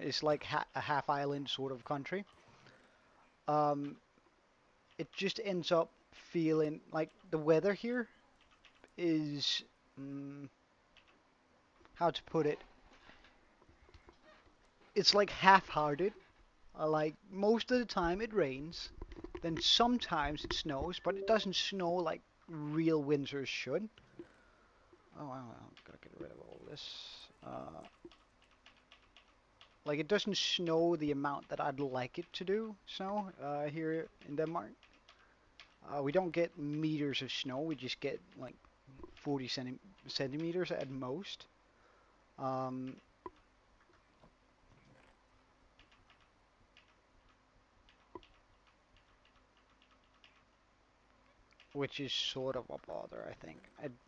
is like a half island sort of country, um, it just ends up feeling like the weather here is, um, how to put it, it's like half-hearted. Like most of the time it rains, then sometimes it snows, but it doesn't snow like real winters should. Oh, wow, I'm gonna get rid of all this. Uh, like it doesn't snow the amount that I'd like it to do snow here in Denmark. We don't get meters of snow, we just get like 40 centimeters at most. Um, which is sort of a bother, I think.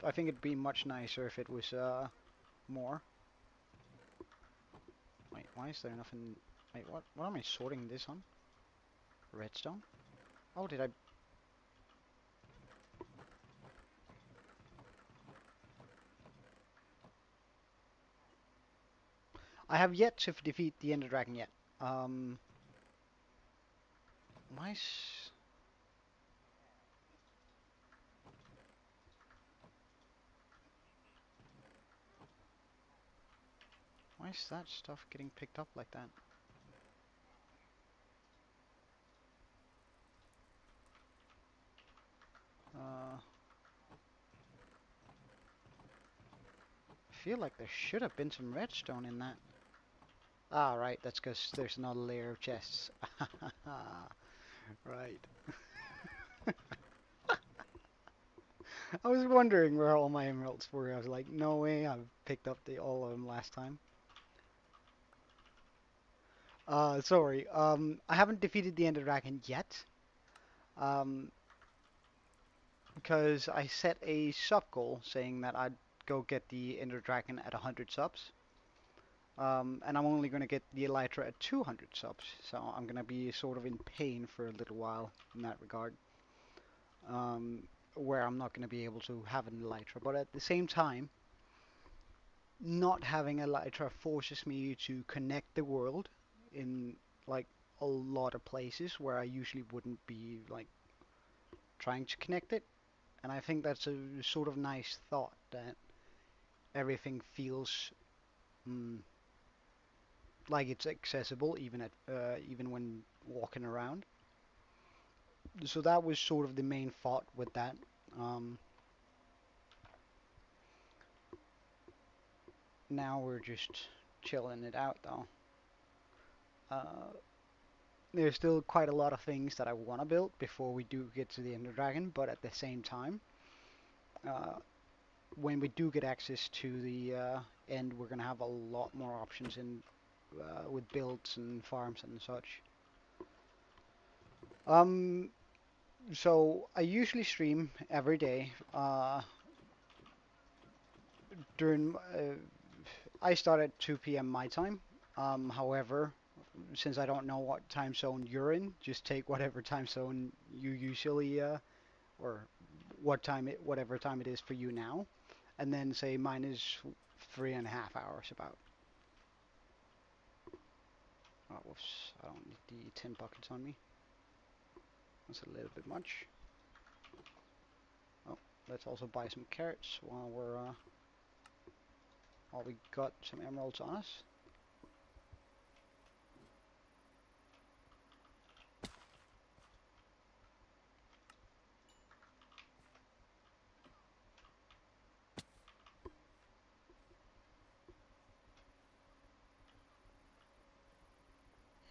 I think it'd be much nicer if it was, more. Wait, why is there nothing? Wait, what am I sorting this on? Redstone? Oh, did I? I have yet to defeat the Ender Dragon yet. Um, why is why is that stuff getting picked up like that? I feel like there should have been some redstone in that. Ah, right, that's because there's another layer of chests. Right. I was wondering where all my emeralds were. I was like, no way, I picked up all of them last time. Sorry. I haven't defeated the Ender Dragon yet. Um, because I set a sub goal saying that I'd go get the Ender Dragon at 100 subs. And I'm only going to get the Elytra at 200 subs, so I'm going to be sort of in pain for a little while in that regard, where I'm not going to be able to have an Elytra. But at the same time, not having Elytra forces me to connect the world in like a lot of places where I usually wouldn't be like trying to connect it. And I think that's a sort of nice thought that everything feels mm, like it's accessible even when walking around. So that was sort of the main thought with that. Um, Now we're just chilling it out though. Uh, there's still quite a lot of things that I want to build before we do get to the Ender Dragon, but at the same time, uh, when we do get access to the end, we're gonna have a lot more options in with builds and farms and such. Um, so I usually stream every day. During I start at 2 p.m. my time. However, since I don't know what time zone you're in, just take whatever time zone you usually or whatever time it is for you now, and then say mine is 3.5 hours about. Oh, whoops! I don't need the tin buckets on me. That's a little bit much. Oh, let's also buy some carrots while we got some emeralds on us.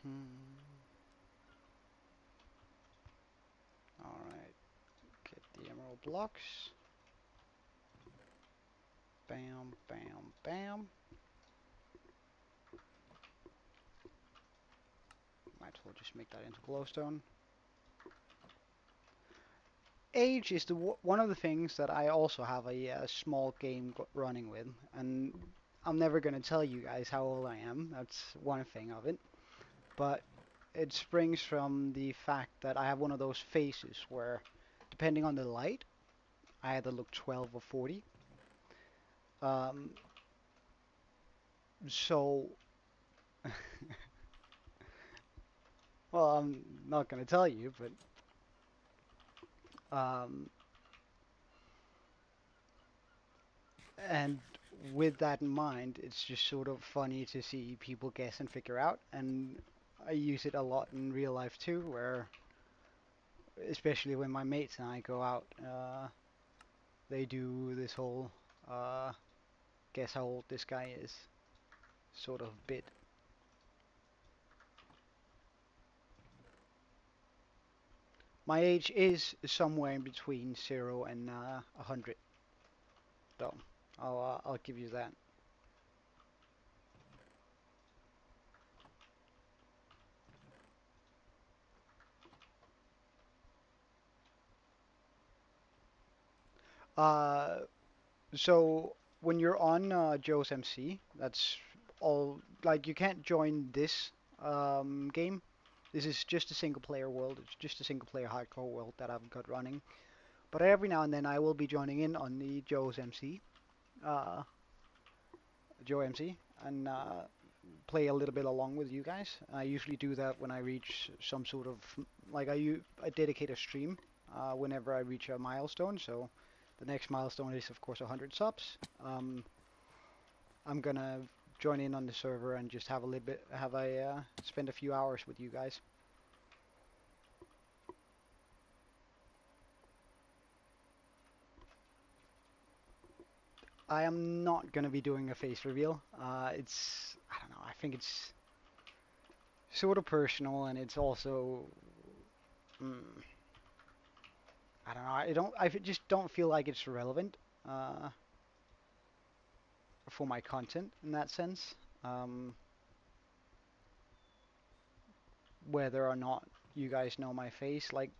Hmm. All right, get the emerald blocks. Bam, bam, bam. Might as well just make that into glowstone. Age is one of the things that I also have a small game running with, and I'm never going to tell you guys how old I am. That's one thing of it. But it springs from the fact that I have one of those faces where, depending on the light, I either look 12 or 40. Um, so, well, I'm not going to tell you, but um, and with that in mind, it's just sort of funny to see people guess and figure out, and I use it a lot in real life too, where especially when my mates and I go out, they do this whole guess how old this guy is sort of bit. My age is somewhere in between 0 and 100, though. I'll give you that. Uh, so when you're on Joe's MC, that's all. Like you can't join this game. This is just a single player world. It's just a single player hardcore world that I've got running. But every now and then I will be joining in on the Joe's MC, uh, Joe MC, and play a little bit along with you guys. I usually do that when I reach some sort of like I dedicate a stream whenever I reach a milestone. So the next milestone is of course 100 subs. I'm gonna join in on the server and just have a little bit, have a spend a few hours with you guys. I am not gonna be doing a face reveal. It's I don't know. I think it's sort of personal, and it's also mm, I don't know. I don't. Just don't feel like it's relevant uh, for my content in that sense. Um, Whether or not you guys know my face, like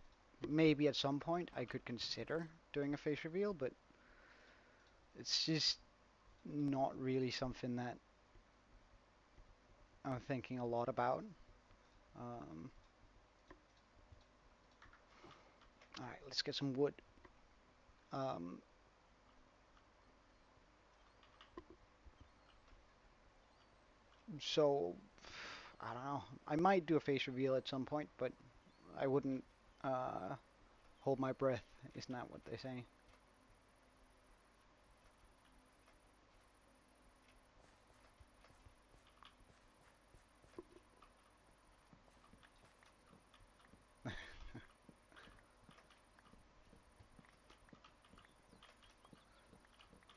maybe at some point I could consider doing a face reveal, but it's just not really something that I'm thinking a lot about. Um, all right, let's get some wood. Um, so I don't know. I might do a face reveal at some point, but I wouldn't uh, hold my breath. Isn't that what they say?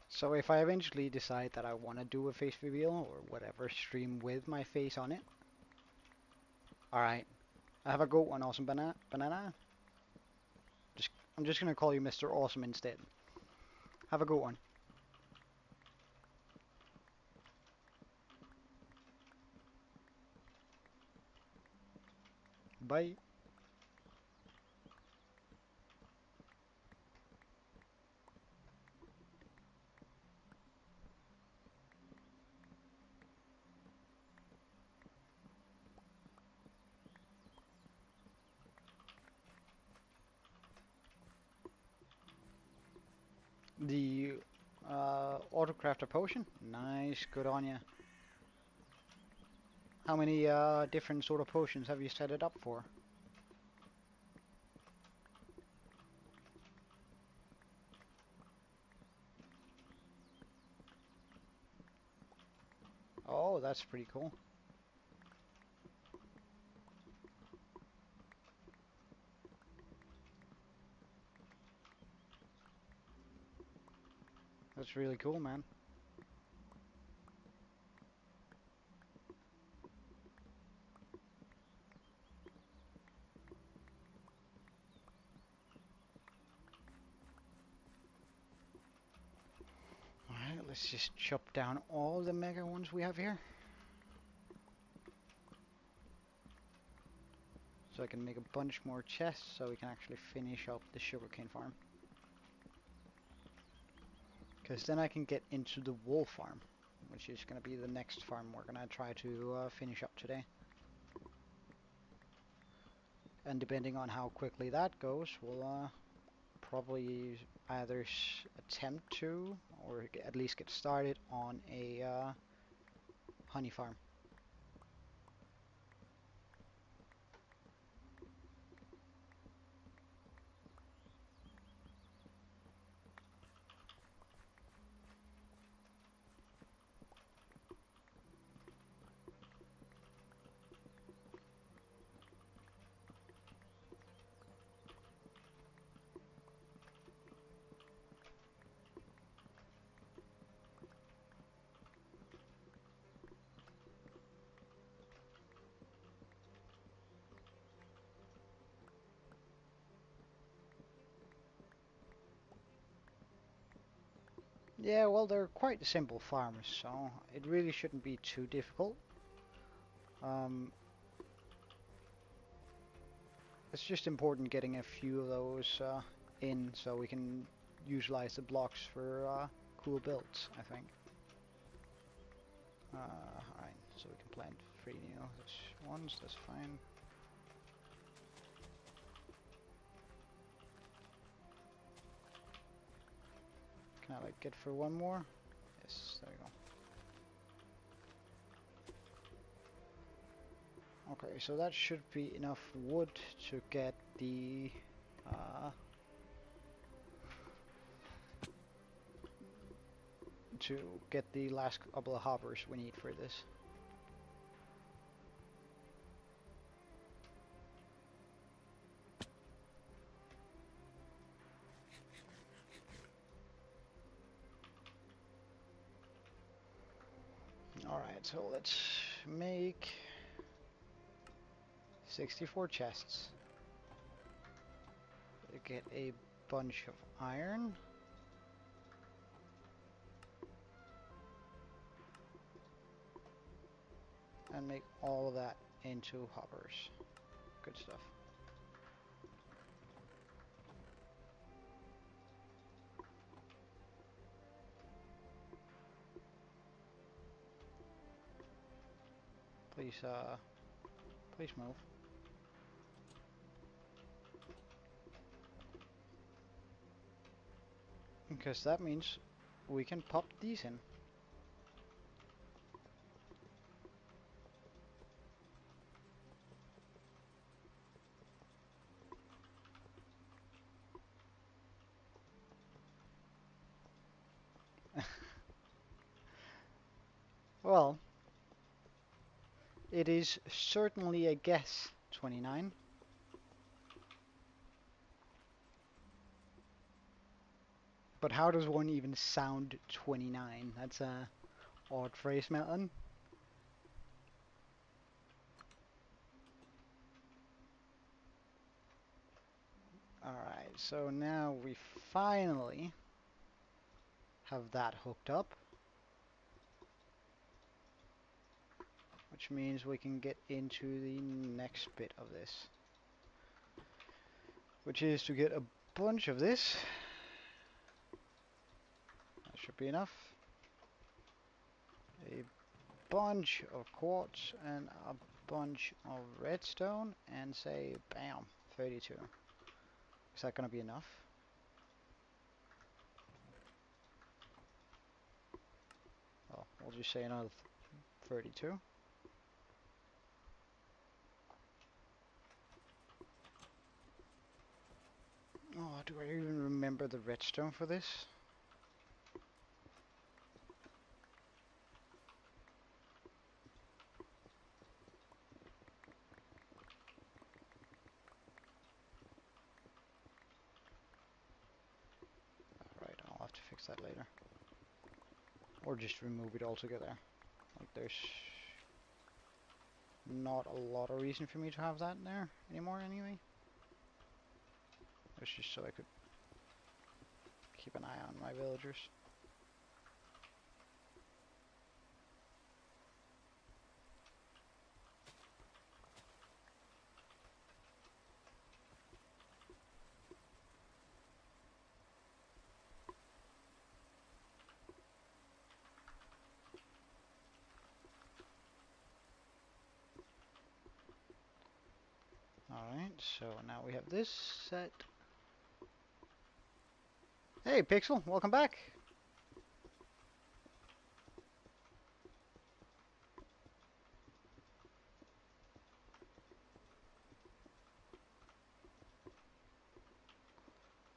So if I eventually decide that I want to do a face reveal or whatever, stream with my face on it, all right. Have a good one, awesome banana. Just I'm just gonna call you Mr. Awesome instead. Have a good one. Bye. The autocrafter potion. Nice, good on you. How many different sort of potions have you set it up for? Oh, that's pretty cool. That's really cool, man. Alright, let's just chop down all the mega ones we have here. So I can make a bunch more chests so we can actually finish up the sugarcane farm. Because then I can get into the wool farm, which is going to be the next farm we're going to try to finish up today. And depending on how quickly that goes, we'll probably either attempt to, or at least get started on a honey farm. Yeah, well, they're quite simple farms, so it really shouldn't be too difficult. Um, it's just important getting a few of those in so we can utilize the blocks for cool builds, I think. Alright, so we can plant 3 new ones, that's fine. Can I like get for one more? Yes, there we go. Okay, so that should be enough wood to get the uh, last couple of hoppers we need for this. Alright, so let's make 64 chests. Get a bunch of iron. And make all of that into hoppers. Good stuff. Please, please move. Because that means we can pop these in. Well, it is certainly a guess, 29. But how does one even sound 29? That's a odd phrase, Melton. Alright, so now we finally have that hooked up. Which means we can get into the next bit of this. Which is to get a bunch of this. That should be enough. A bunch of quartz and a bunch of redstone and say bam, 32. Is that gonna be enough? Well, we'll just say another 32. Oh, do I even remember the redstone for this? Right, I'll have to fix that later. Or just remove it altogether. Like there's not a lot of reason for me to have that in there anymore anyway. It's just so I could keep an eye on my villagers. Alright, so now we have this set. Hey Pixel, welcome back!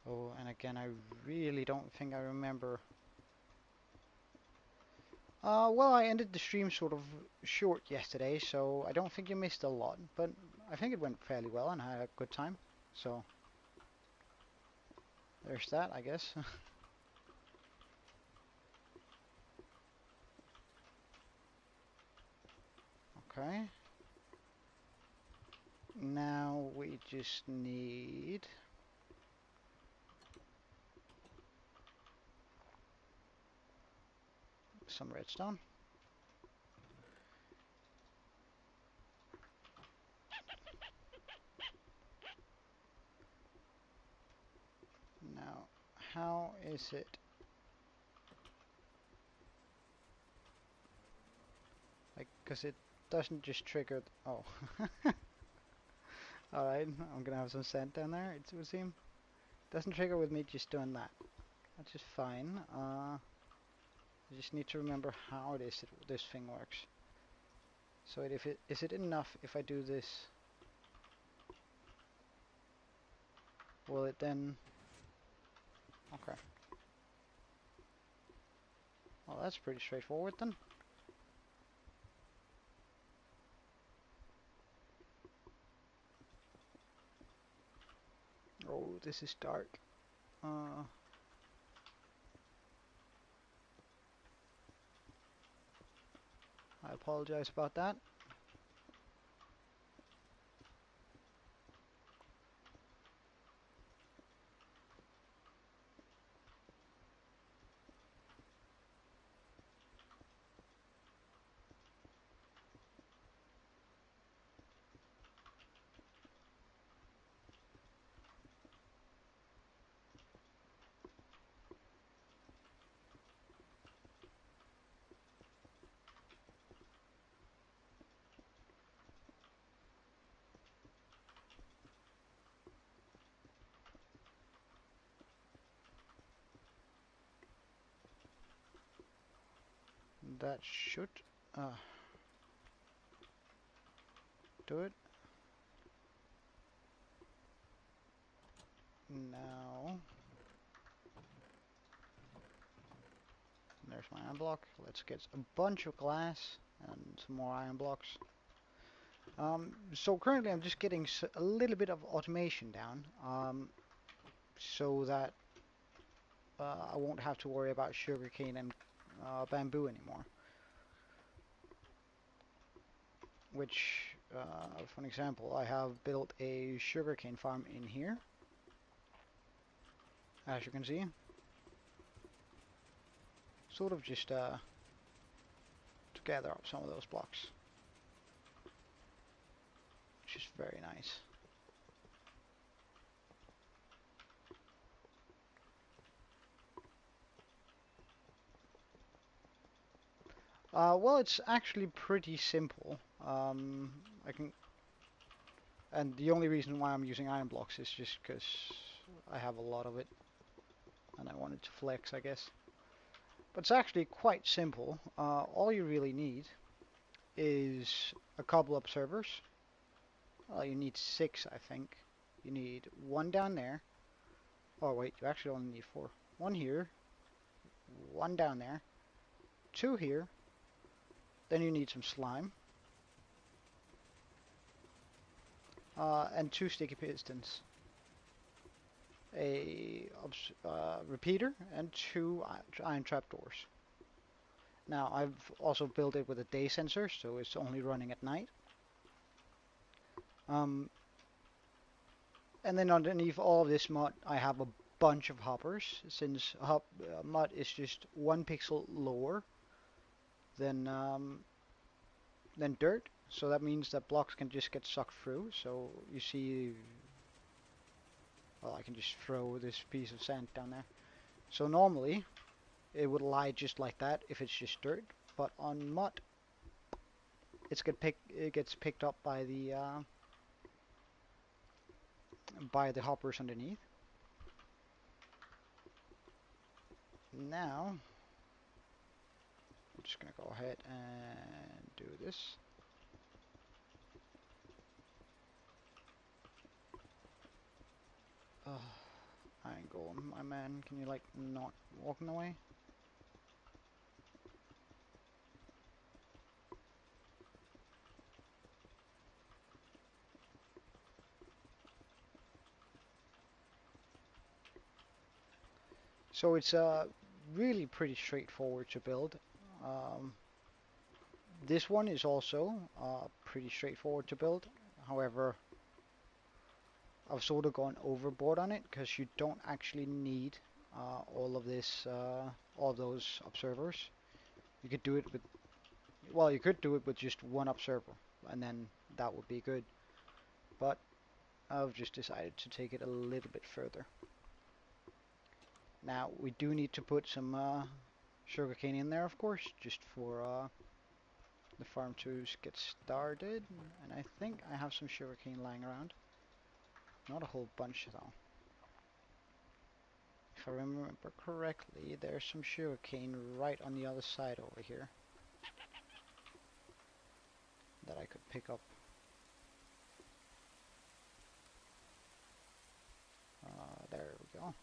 Oh, and again, I really don't think I remember. Well, I ended the stream sort of short yesterday, so I don't think you missed a lot, but I think it went fairly well and I had a good time. So, there's that, I guess. Okay. Now we just need some redstone. Now, how is it because it doesn't just trigger. Oh, all right. I'm gonna have some sand down there. It would seem doesn't trigger with me just doing that. That's just fine. I just need to remember how it is that this thing works. So if it is it enough if I do this? Will it then? Okay. Well, that's pretty straightforward then. Oh, this is dark. Uh, I apologize about that. That should uh, do it. Now, there's my iron block. Let's get a bunch of glass and some more iron blocks. So currently I'm just getting a little bit of automation down, so that I won't have to worry about sugarcane and bamboo anymore. Which, for an example, I have built a sugarcane farm in here, as you can see. Sort of just to gather up some of those blocks, which is very nice. Well, it's actually pretty simple. I can, and the only reason why I'm using iron blocks is just because I have a lot of it, and I wanted to flex, I guess. But it's actually quite simple. All you really need is a couple observers. Well, you need 6, I think. You need 1 down there. Oh wait, you actually only need 4. 1 here, 1 down there, 2 here. Then you need some slime. And 2 sticky pistons. A repeater and 2 iron trapdoors. Now I've also built it with a day sensor, so it's only running at night. Um, and then underneath all of this mud, I have a bunch of hoppers, since mud is just 1 pixel lower than dirt. So that means that blocks can just get sucked through. So you see, well, I can just throw this piece of sand down there. So normally it would lie just like that if it's just dirt, but on mud, it gets picked up by the hoppers underneath. Now I'm just gonna go ahead and do this. I ain't going, my man. Can you like not walk in the way? So it's really pretty straightforward to build. Um, this one is also pretty straightforward to build. However, I've sort of gone overboard on it because you don't actually need all of this, all of those observers. You could do it with, well, you could do it with just 1 observer, and then that would be good. But I've just decided to take it a little bit further. Now we do need to put some sugarcane in there, of course, just for the farm to get started, and I think I have some sugarcane lying around. Not a whole bunch though. If I remember correctly, there's some sugarcane right on the other side over here that I could pick up. There we go.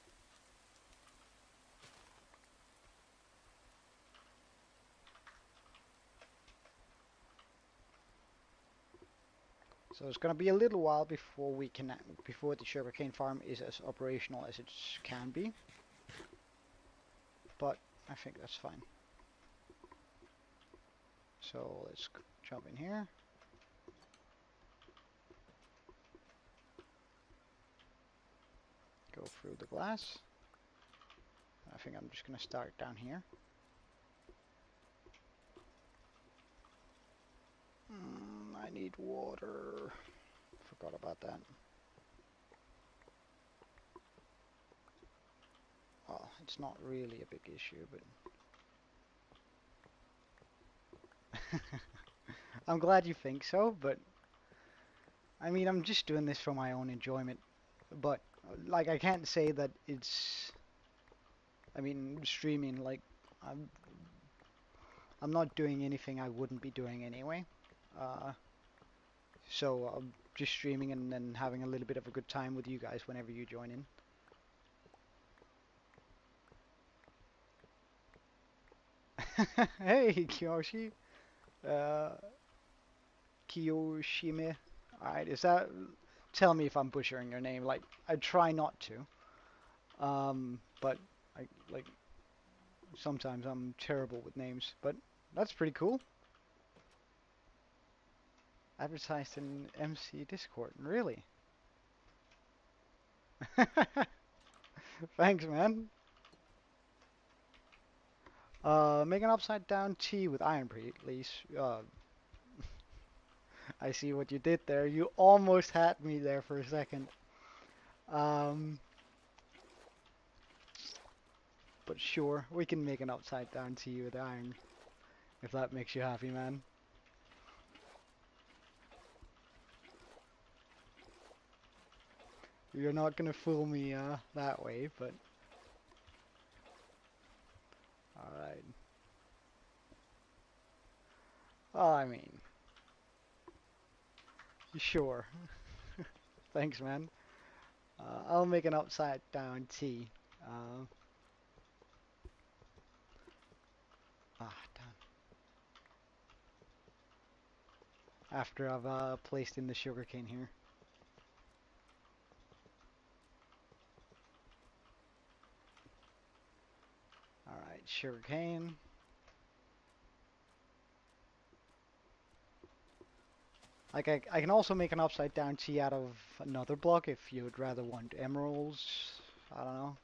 So it's gonna be a little while before the sugarcane farm is as operational as it can be, but I think that's fine. So let's jump in here. Go through the glass. I think I'm just gonna start down here. I need water. Forgot about that. Well, it's not really a big issue, but I'm glad you think so, but I mean, I'm just doing this for my own enjoyment. But like, I can't say that it's. I mean, streaming like I'm. I'm not doing anything I wouldn't be doing anyway. Uh, so I'm just streaming and then having a little bit of a good time with you guys whenever you join in. Hey, Kiyoshi. Uh, Kiyoshime. Alright, is that... Tell me if I'm butchering your name. Like, I try not to. But like sometimes I'm terrible with names. But that's pretty cool. Advertised in MC Discord. Really? Thanks, man. Make an upside down T with iron, please. I see what you did there. You almost had me there for a second. Um, but sure, we can make an upside down T with iron. If that makes you happy, man. You're not gonna fool me that way, but alright. Oh, I mean, sure. Thanks, man. I'll make an upside down T. Uh, Done. After I've placed in the sugarcane here. Alright, sugarcane. Like I can also make an upside down T out of another block if you'd rather want emeralds. I don't know.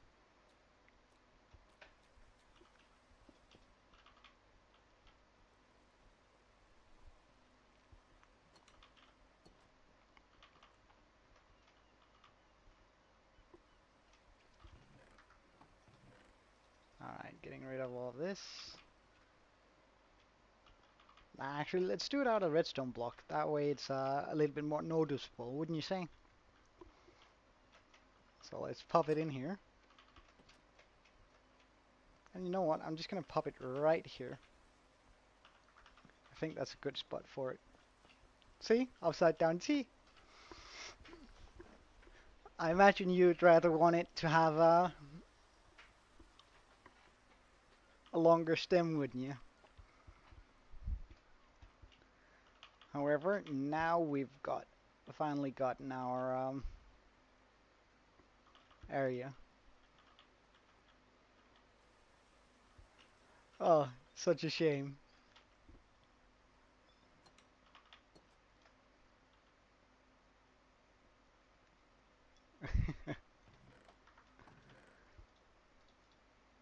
Alright, getting rid of all of this. Actually, let's do it out of redstone block. That way it's a little bit more noticeable, wouldn't you say? So let's pop it in here. And you know what? I'm just gonna pop it right here. I think that's a good spot for it. See? Upside down T. I imagine you'd rather want it to have a longer stem, wouldn't you? However, now we've finally gotten our area. Oh, such a shame.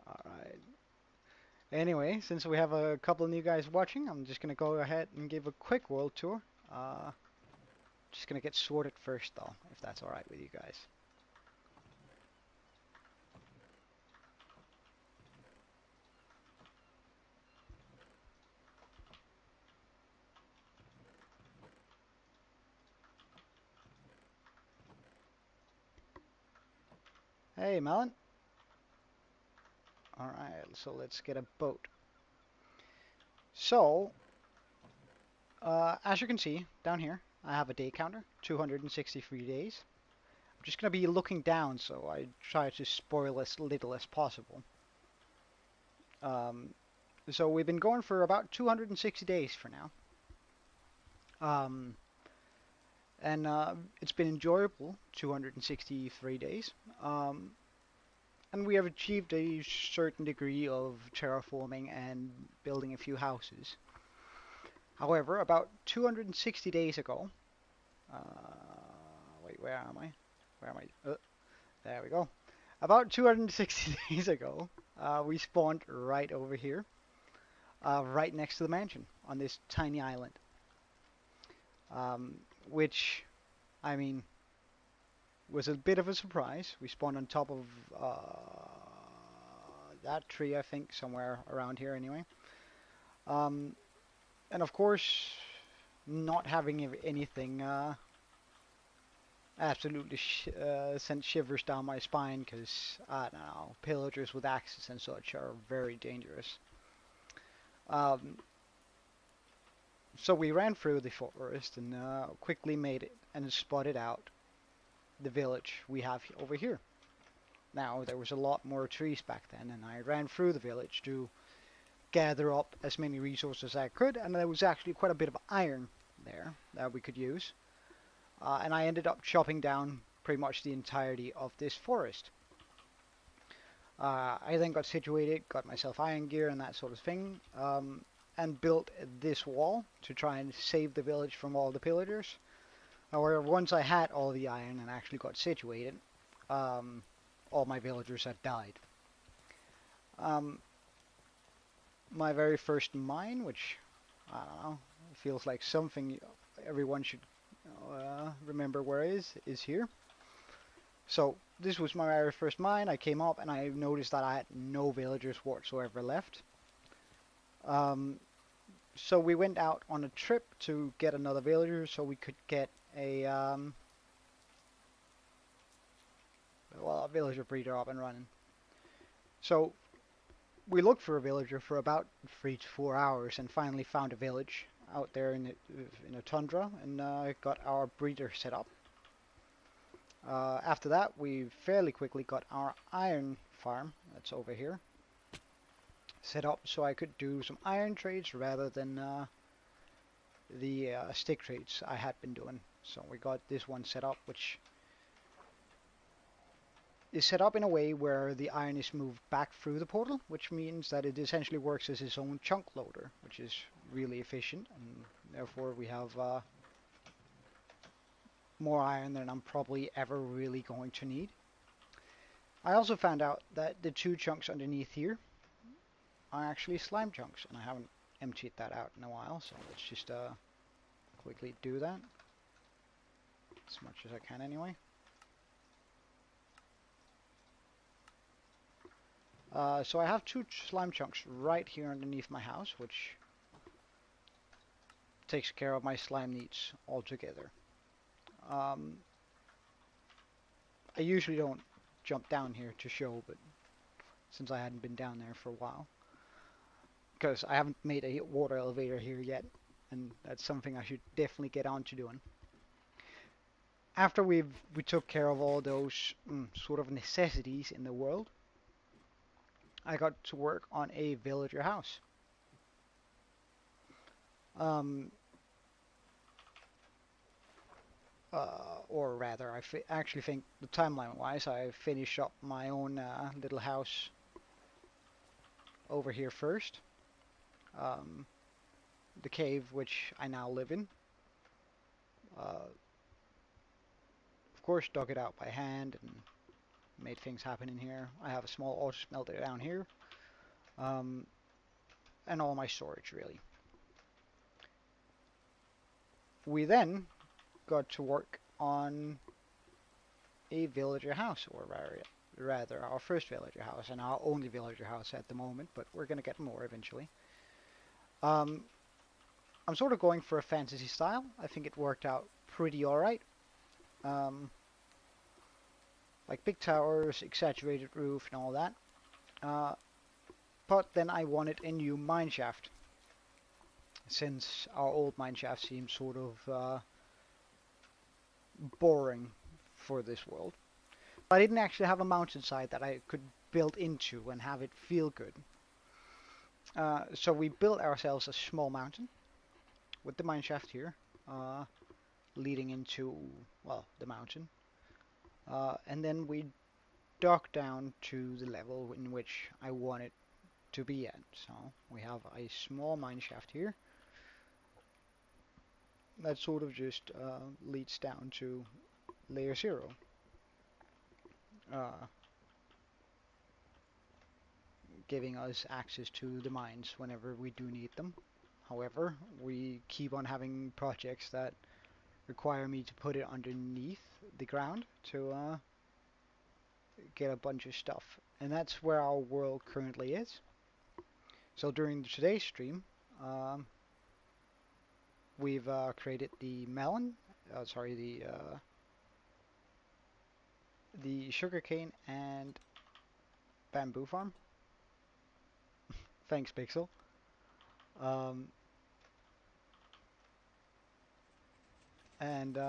Alright. Anyway, since we have a couple of new guys watching, I'm just gonna go ahead and give a quick world tour. Just gonna get sorted first though, if that's alright with you guys. Hey, Melon. All right, so let's get a boat. So, as you can see down here, I have a day counter, 263 days. I'm just going to be looking down, so I try to spoil as little as possible. Um, so we've been going for about 260 days for now. Um, and it's been enjoyable, 263 days. Um, and we have achieved a certain degree of terraforming and building a few houses. However, about 260 days ago, wait, where am I? Where am I? There we go. About 260 days ago, we spawned right over here, right next to the mansion on this tiny island. Um, which, I mean, was a bit of a surprise. We spawned on top of that tree, I think, somewhere around here anyway. Um, and of course, not having anything absolutely sent shivers down my spine because, I don't know, pillagers with axes and such are very dangerous. Um, so we ran through the forest and quickly made it and spotted out the village we have over here. Now, there was a lot more trees back then, and I ran through the village to gather up as many resources as I could, and there was actually quite a bit of iron there that we could use. And I ended up chopping down pretty much the entirety of this forest. I then got situated, got myself iron gear and that sort of thing, and built this wall to try and save the village from all the pillagers. However, once I had all the iron and actually got situated, all my villagers had died. Um, my very first mine, which, I don't know, feels like something everyone should remember where is here. So this was my very first mine. I came up and I noticed that I had no villagers whatsoever left. Um, so we went out on a trip to get another villager so we could get a villager breeder up and running. So we looked for a villager for about 3 to 4 hours and finally found a village out there in a tundra and got our breeder set up. After that, we fairly quickly got our iron farm, that's over here, set up so I could do some iron trades rather than the stick trades I had been doing. So we got this one set up, which is set up in a way where the iron is moved back through the portal, which means that it essentially works as its own chunk loader, which is really efficient, and therefore we have more iron than I'm probably ever really going to need. I also found out that the two chunks underneath here are actually slime chunks, and I haven't emptied that out in a while, so let's just quickly do that, as much as I can anyway. So I have two slime chunks right here underneath my house, which takes care of my slime needs altogether. I usually don't jump down here to show, but since I hadn't been down there for a while, because I haven't made a water elevator here yet, and that's something I should definitely get on to doing. After we took care of all those sort of necessities in the world, I got to work on a villager house. Um, or rather, I actually think, the timeline-wise, I finished up my own little house over here first. Um, the cave which I now live in. Of course, dug it out by hand and made things happen in here. I have a small auto smelter down here, um, and all my storage really. We then got to work on a villager house, or rather our first villager house and our only villager house at the moment, but we're gonna get more eventually. Um, I'm sort of going for a fantasy style. I think it worked out pretty alright. Um, like big towers, exaggerated roof, and all that. Uh, but then I wanted a new mine shaft, since our old mine shaft seems sort of boring for this world. I didn't actually have a mountainside that I could build into and have it feel good. So we built ourselves a small mountain with the mine shaft here, uh, leading into, well, the mountain. And then we dug down to the level in which I want it to be at. So we have a small mine shaft here that sort of just leads down to layer 0. Uh, Giving us access to the mines whenever we do need them. However, we keep on having projects that require me to put it underneath the ground to get a bunch of stuff. And that's where our world currently is. So during today's stream, um, we've created the melon, sorry, the sugarcane and bamboo farm. Thanks, Pixel. Um, and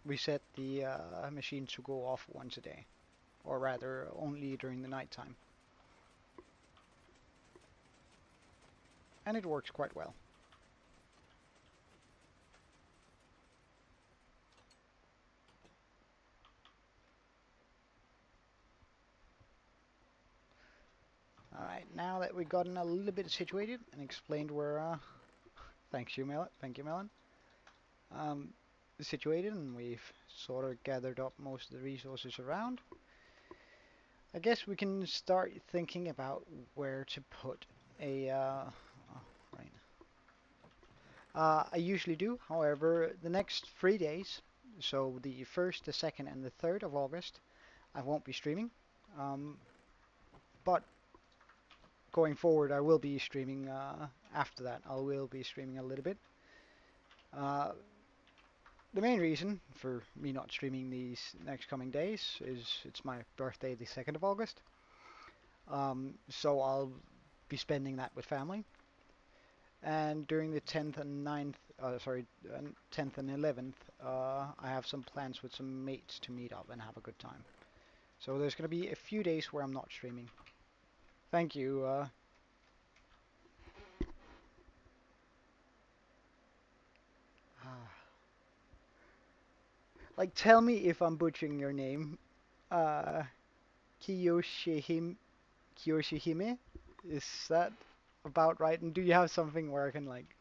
we set the machine to go off once a day, or rather, only during the nighttime. And it works quite well. Alright, now that we've gotten a little bit situated and explained where, thanks you, Melon, thank you, Melon, um, situated, and we've sort of gathered up most of the resources around, I guess we can start thinking about where to put a, oh, right. I usually do, however, the next 3 days, so the 1st, the 2nd, and the 3rd of August, I won't be streaming, but going forward, I will be streaming after that. I will be streaming a little bit. Uh, the main reason for me not streaming these next coming days is it's my birthday, the 2nd of August. So I'll be spending that with family. And during the 10th and 9th, 10th and 11th, I have some plans with some mates to meet up and have a good time. So there's going to be a few days where I'm not streaming. Thank you. Like, tell me if I'm butchering your name. Uh, Kiyoshihime? Kiyoshihime? Is that about right? And do you have something where I can, like,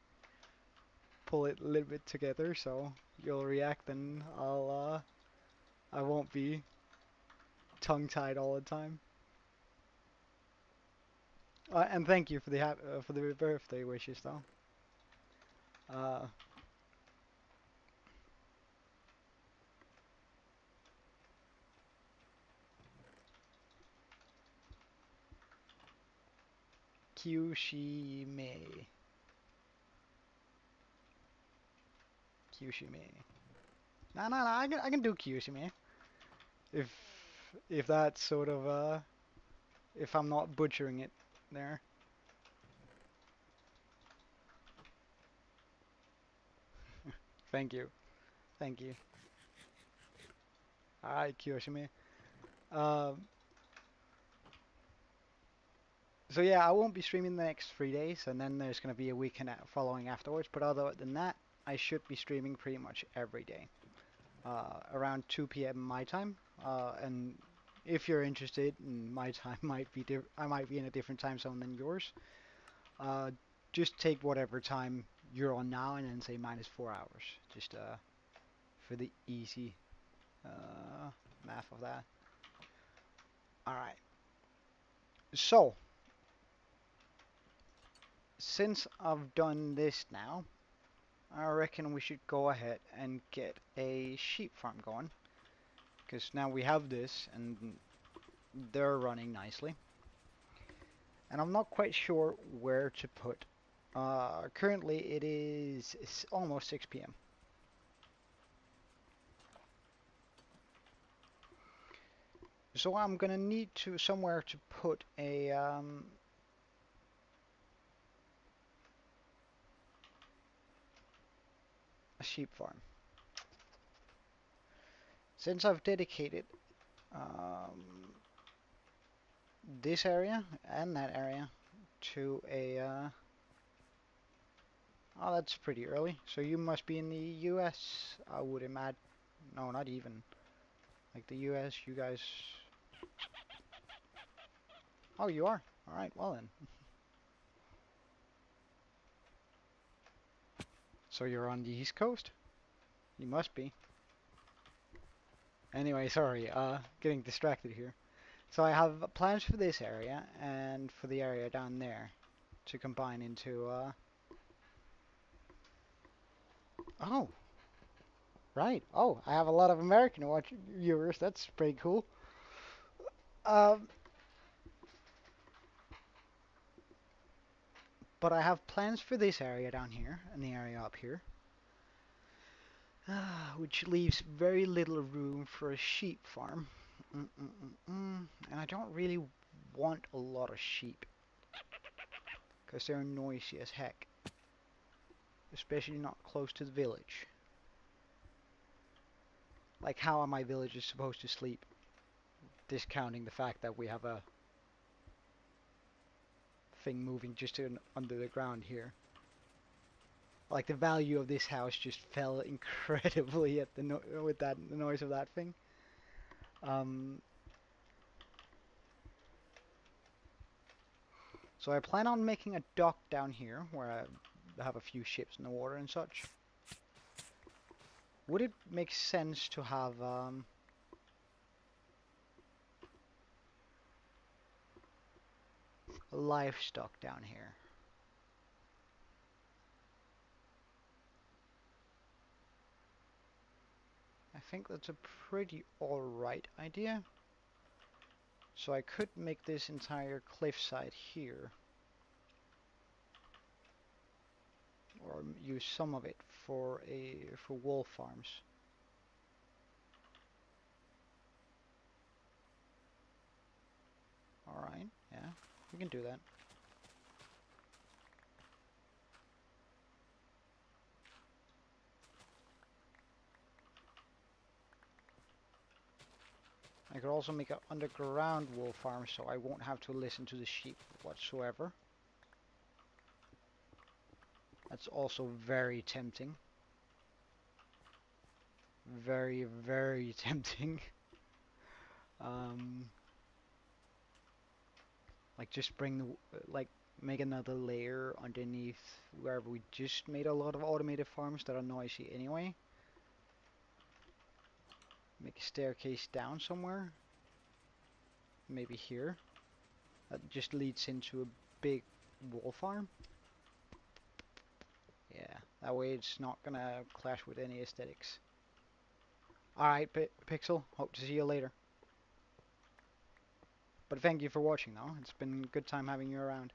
pull it a little bit together so you'll react and I won't be tongue-tied all the time? And thank you for the birthday wishes, though. Uh, Kyushime. Kyushime. No, no, no. I can do Kyushime if if that's sort of if I'm not butchering it there. Thank you. Thank you. Alright, Kiyoshime. Um, so yeah, I won't be streaming the next 3 days, and then there's going to be a weekend following afterwards. But other than that, I should be streaming pretty much every day, around 2 p.m. my time. And if you're interested, my time might be I might be in a different time zone than yours. Uh, just take whatever time you're on now, and then say -4 hours, just for the easy math of that. All right. So since I've done this now, I reckon we should go ahead and get a sheep farm going. Because now we have this and they're running nicely. And I'm not quite sure where to put. Currently it is almost 6 p.m. So I'm gonna need to somewhere to put a sheep farm. Since I've dedicated um, this area and that area to oh, that's pretty early. So you must be in the US, I would imagine. No, not even. Like the US, you guys. Oh, you are? Alright, well then. So you're on the East Coast? You must be. Anyway, sorry, getting distracted here. So I have plans for this area and for the area down there to combine into, oh, right. Oh, I have a lot of American watch viewers. That's pretty cool. Um, but I have plans for this area down here and the area up here, which leaves very little room for a sheep farm. And I don't really want a lot of sheep because they're noisy as heck, especially not close to the village. Like, how are my villagers supposed to sleep? Discounting the fact that we have a thing moving just under the ground here. Like, the value of this house just fell incredibly at with the noise of that thing. Um, so I plan on making a dock down here where I have a few ships in the water and such. Would it make sense to have livestock down here? I think that's a pretty alright idea. So I could make this entire cliffside here, or use some of it for wool farms. Alright, yeah, we can do that. I could also make an underground wool farm so I won't have to listen to the sheep whatsoever. That's also very tempting. Very, very tempting. Um, like just bring like make another layer underneath wherever we just made a lot of automated farms that are noisy anyway. Make a staircase down somewhere. Maybe here. That just leads into a big wool farm. Yeah, that way it's not gonna clash with any aesthetics. Alright, Pixel, hope to see you later. But thank you for watching though, it's been a good time having you around.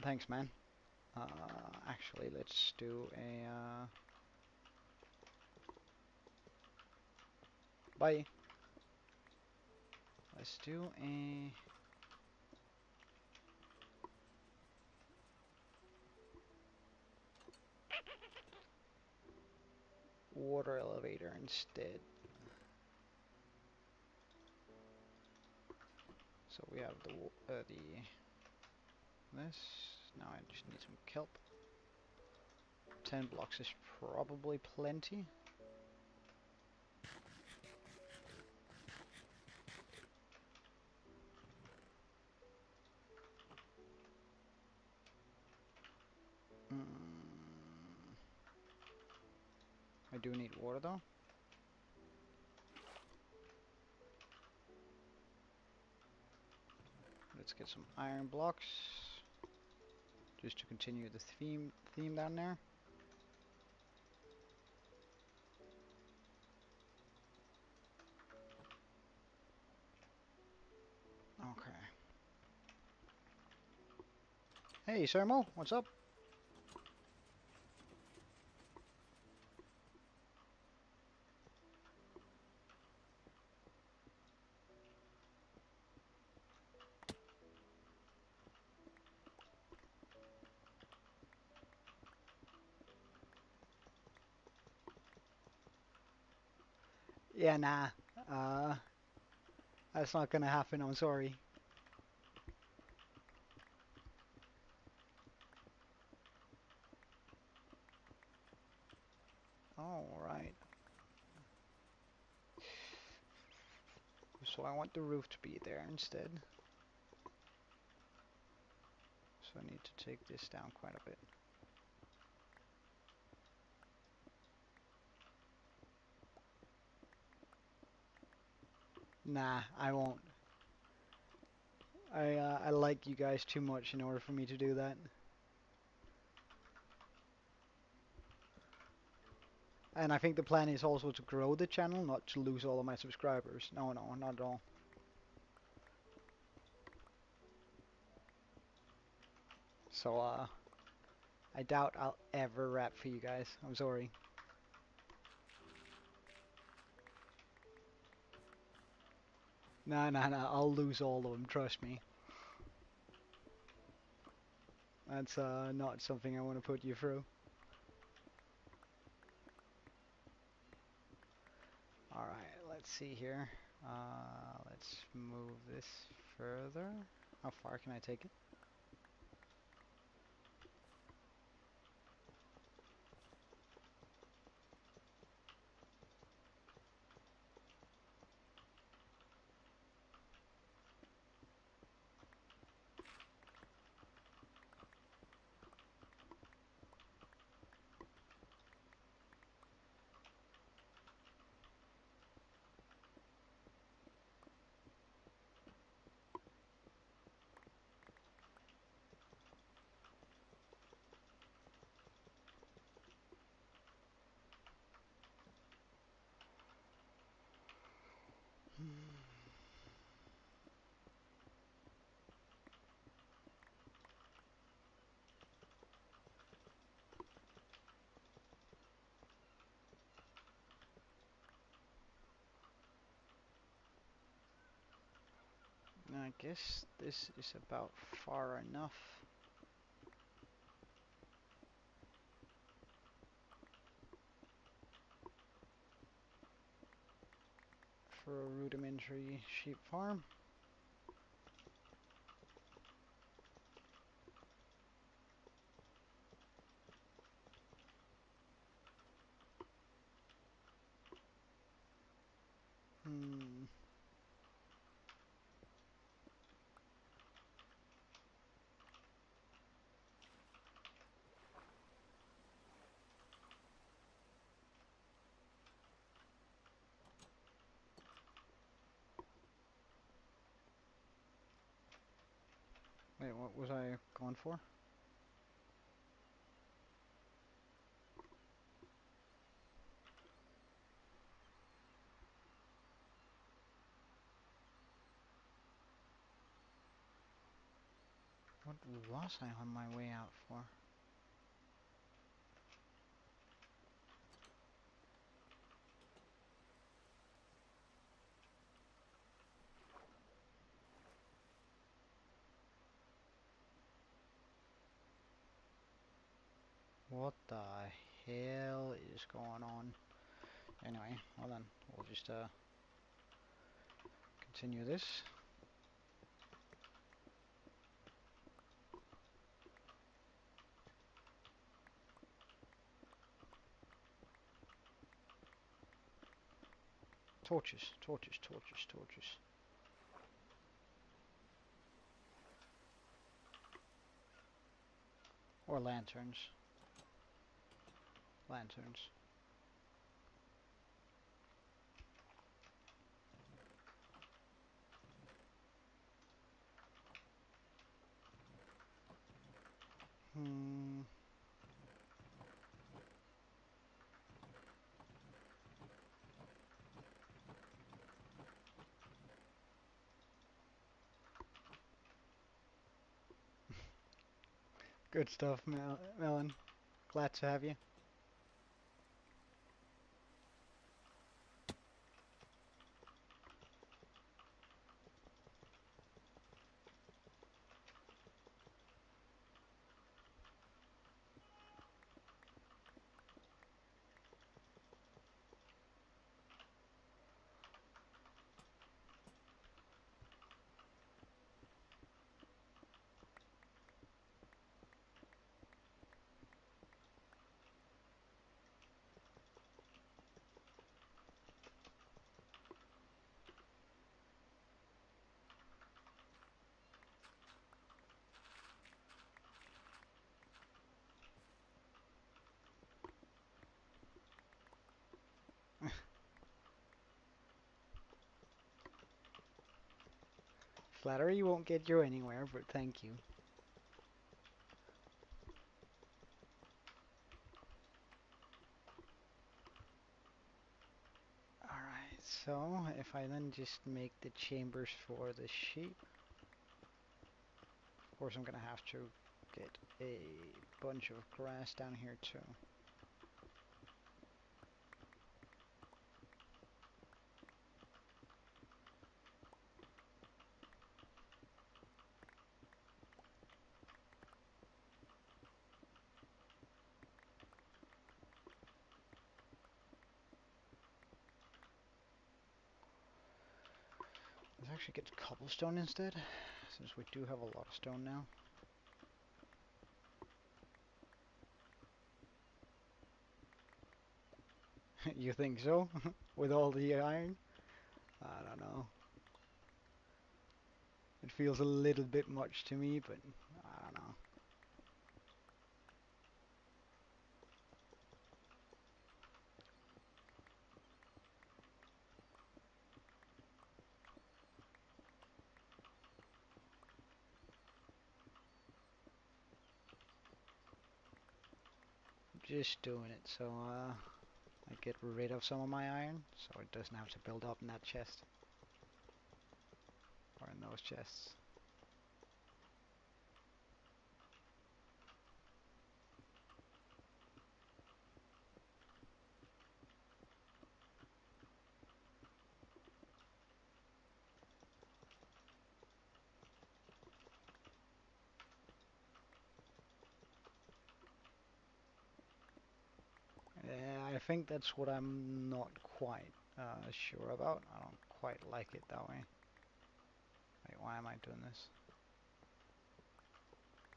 Thanks, man. Actually, let's do a, bye. Let's do a water elevator instead. So we have this. Now I just need some kelp. 10 blocks is probably plenty. I do need water though. Let's get some iron blocks just to continue the theme down there. Okay. Hey, Sermo, what's up? Yeah, nah. Uh, that's not gonna happen. I'm sorry. All right. So I want the roof to be there instead. So I need to take this down quite a bit. Nah, I won't. I like you guys too much in order for me to do that. And I think the plan is also to grow the channel, not to lose all of my subscribers. No, no, not at all. So, I doubt I'll ever rap for you guys. I'm sorry. Nah, nah, nah. I'll lose all of them. Trust me. That's not something I want to put you through. All right, let's see here. Let's move this further. How far can I take it? I guess this is about far enough for a rudimentary sheep farm. Hmm. Wait, what was I going for? What was I on my way out for? What the hell is going on? Anyway, well then, we'll just continue this. Torches, torches, torches, torches. Or lanterns. Lanterns. Hmm. Good stuff, Melon. Glad to have you. Flattery won't get you anywhere, but thank you. Alright, so if I then just make the chambers for the sheep, of course I'm gonna have to get a bunch of grass down here too. Let's actually get cobblestone instead, since we do have a lot of stone now. You think so? With all the iron? I don't know. It feels a little bit much to me, but I don't know. Just doing it so I get rid of some of my iron, so it doesn't have to build up in that chest. Or in those chests. Yeah, I think that's what I'm not quite sure about. I don't quite like it that way. Wait, why am I doing this?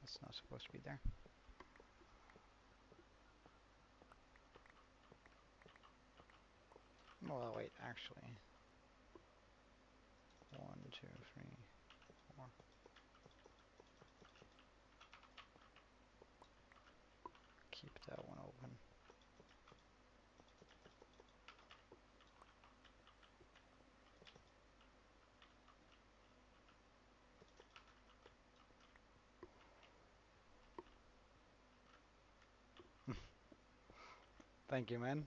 That's not supposed to be there. Well, wait, actually. 1, 2, 3, 4. Keep that one open. Thank you, man.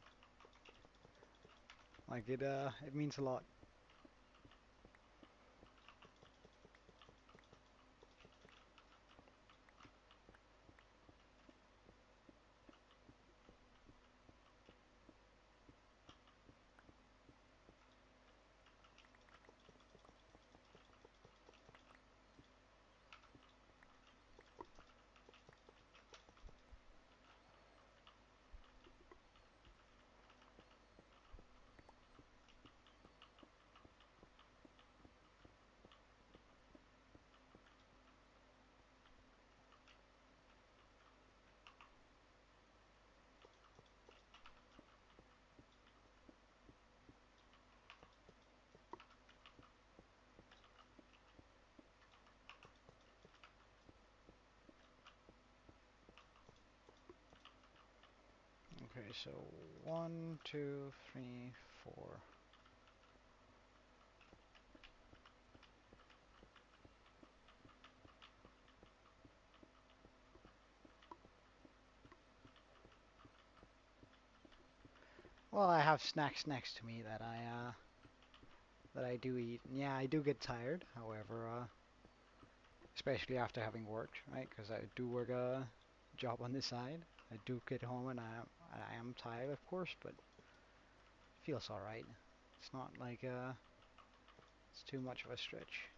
Like it means a lot. Okay, so 1, 2, 3, 4. Well, I have snacks next to me that I do eat. And yeah, I do get tired. However, especially after having worked, right? Because I do work a job on the side. I do get home and I am tired, of course, but it feels all right. It's not like it's too much of a stretch.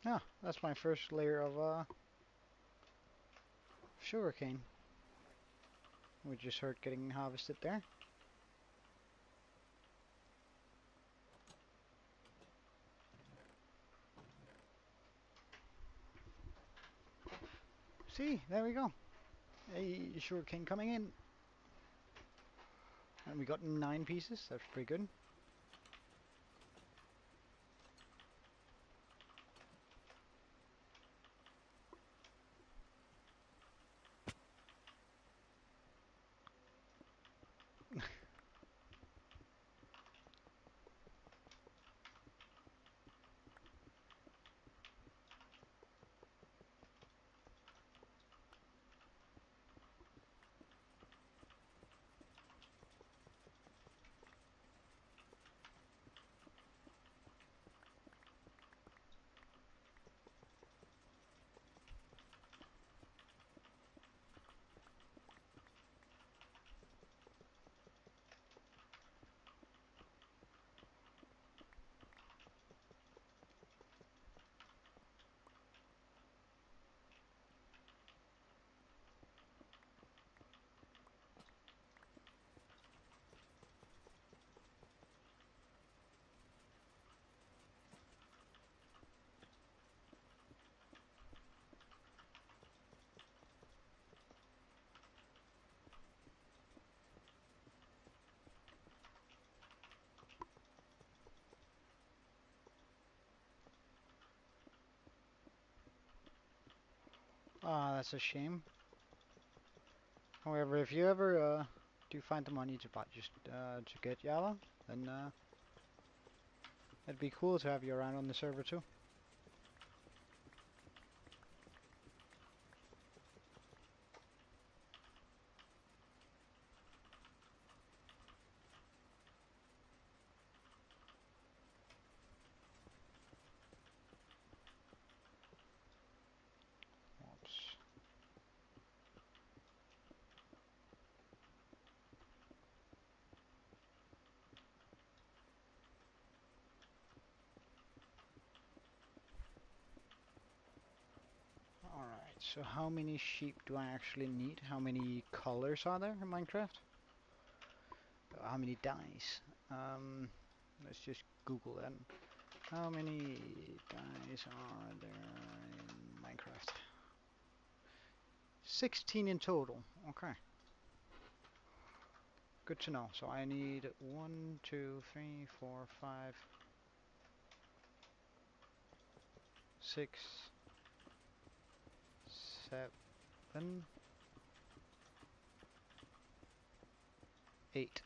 Yeah, that's my first layer of sugarcane. We just heard getting harvested there. See, there we go. A sugarcane coming in. And we got 9 pieces. That's pretty good. Ah, that's a shame. However, if you ever do find the money to buy, just to get Java, then it'd be cool to have you around on the server too. Oops. Alright, so how many sheep do I actually need? How many colors are there in Minecraft? How many dyes? Let's just Google that. How many dyes are there in Minecraft? 16 in total. Okay. Good to know. So I need 1, 2, 3, 4, 5, 6, 7, 8.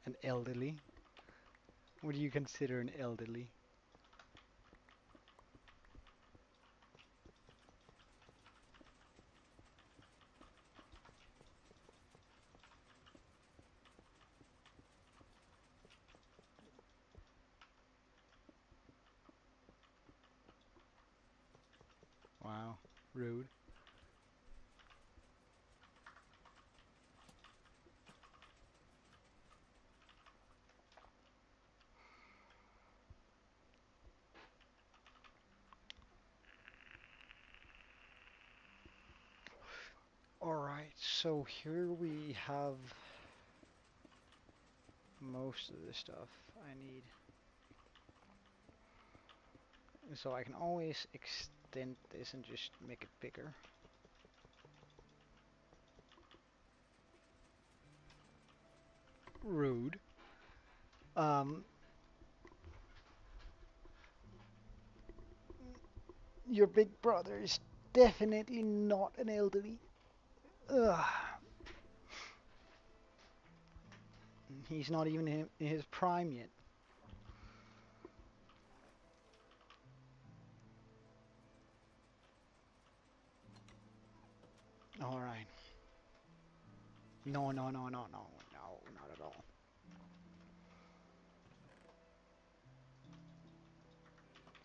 An elderly? What do you consider an elderly? Wow, rude. So here we have most of the stuff I need. So I can always extend this and just make it bigger. Rude. Um, your big brother is definitely not an elderly. Ugh. He's not even in his prime yet. All right. No, no, no, no, no, no, not at all.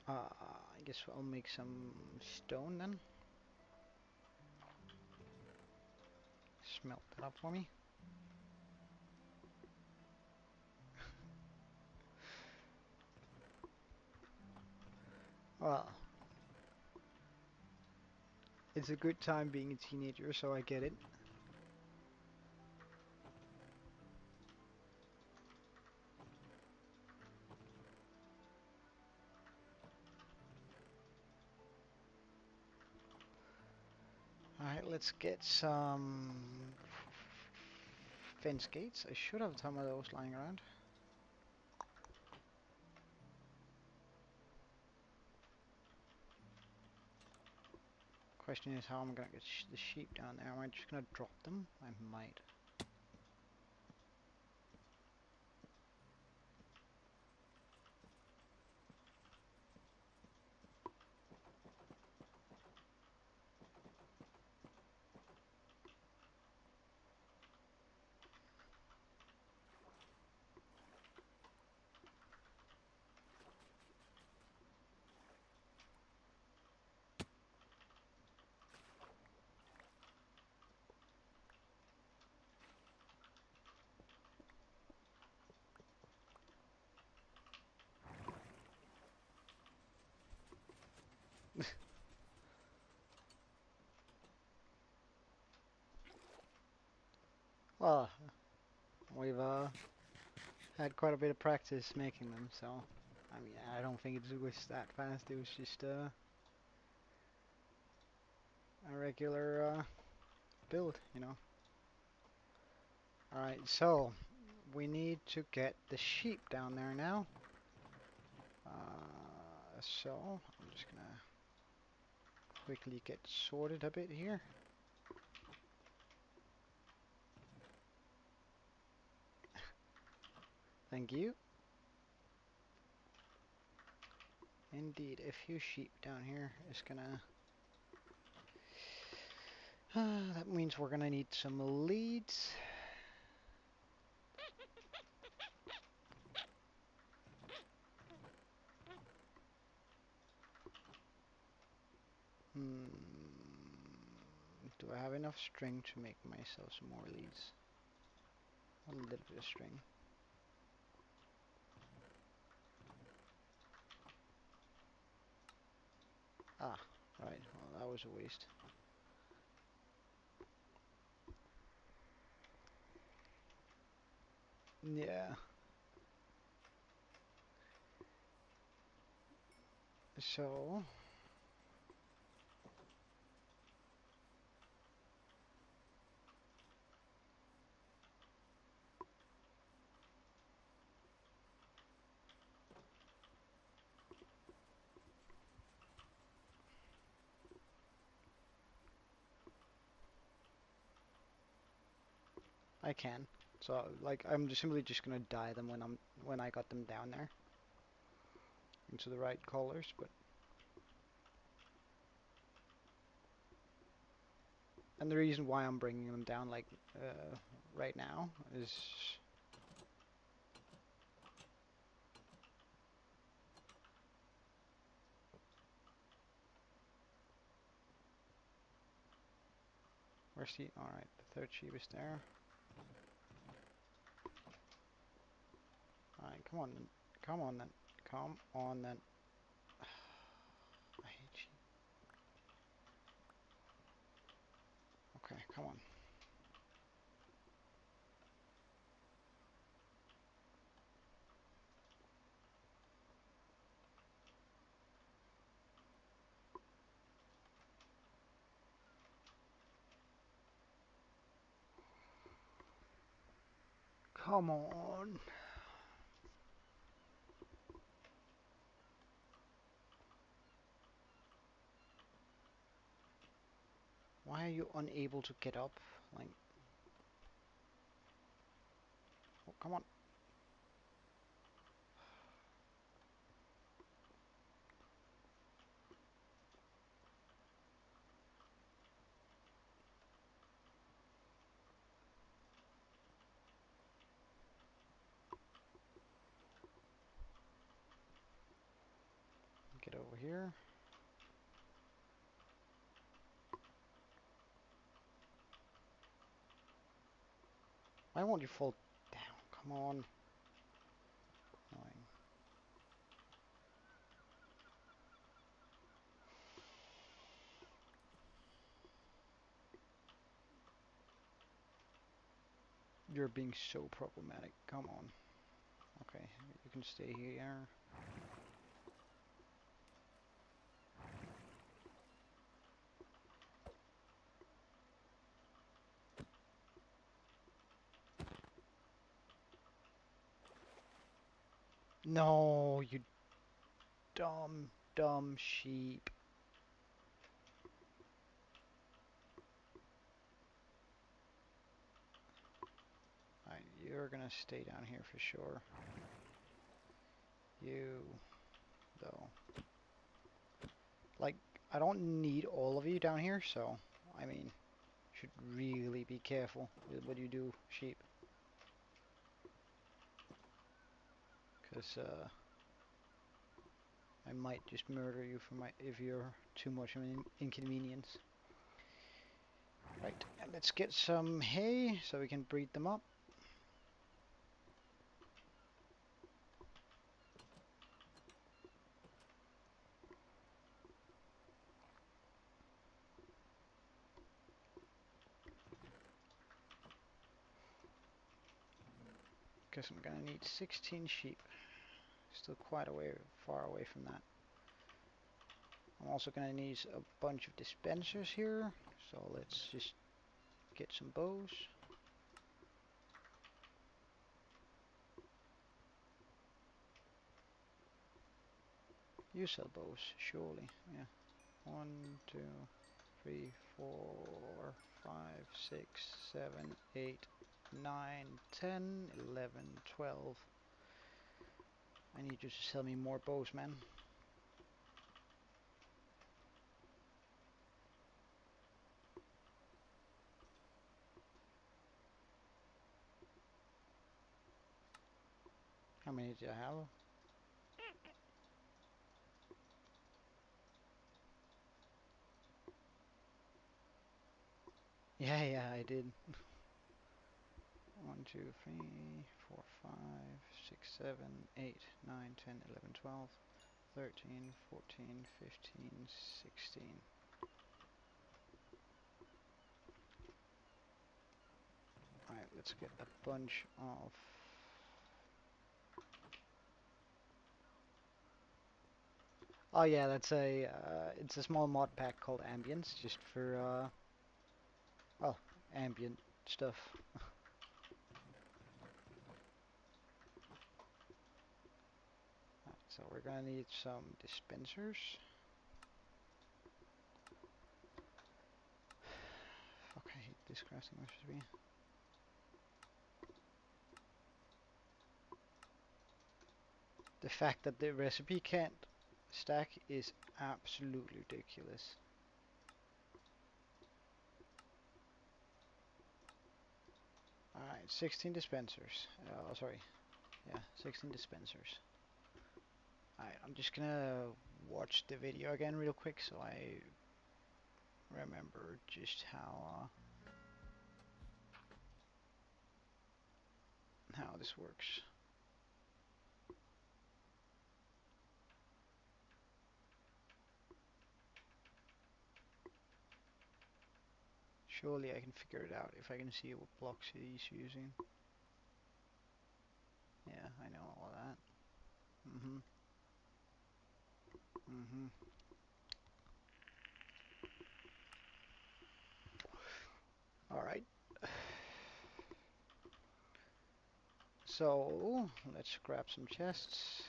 I guess I'll make some stone then. Smelt that up for me. Well, it's a good time being a teenager, so I get it. Alright, let's get some fence gates. I should have some of those lying around. Question is how I'm gonna get the sheep down there. Am I just gonna drop them? I might. Well, we've had quite a bit of practice making them, so I mean, I don't think it was that fast. It was just a regular build, you know. Alright, so we need to get the sheep down there now. So I'm just gonna quickly get sorted a bit here. Thank you. Indeed, a few sheep down here is gonna... that means we're gonna need some leads. Hmm. Do I have enough string to make myself some more leads? A little bit of string. Ah, right. Well, that was a waste. Yeah. So... I can. So, like, I'm just simply just gonna dye them when I got them down there into the right colors, but... And the reason why I'm bringing them down, like, right now is... Where's the... Alright, the third sheep is there. Alright, come on then. Come on then. Come on then. I hate sheep. Okay, come on. Come on. Why are you unable to get up? Like, oh, come on. Get over here. Why won't you fall down? Come on. Annoying. You're being so problematic. Come on. Okay, you can stay here. No, you dumb, dumb sheep. Alright, you're gonna stay down here for sure. You, though. Like, I don't need all of you down here, so, I mean, should really be careful with what you do, sheep. Because, I might just murder you for if you're too much of an inconvenience. Right, and let's get some hay so we can breed them up. Guess I'm gonna need 16 sheep. Still quite far away from that. I'm also gonna need a bunch of dispensers here, so let's just get some bows. You sell bows, surely. Yeah. 1, 2, 3, 4, 5, 6, 7, 8, 9, 10, 11, 12. I need you to sell me more bows, man. How many do I have? Yeah, yeah, I did. 1, 2, 3, 4, 5, 6, 7, 8, 9, 10, 11, 12, 13, 14, 15, 16. Alright, let's get a bunch of... Oh yeah, that's it's a small mod pack called Ambience, just for, well, ambient stuff. Right, so we're gonna need some dispensers. Fuck, I hate this crafting recipe. The fact that the recipe can't stack is absolutely ridiculous. Alright, 16 dispensers. Oh, sorry. Yeah, 16 dispensers. Alright, I'm just gonna watch the video again real quick so I remember just how this works. Surely I can figure it out if I can see what blocks he's using. Yeah, I know all that. Mm-hmm. Mm-hmm. Alright. So let's grab some chests.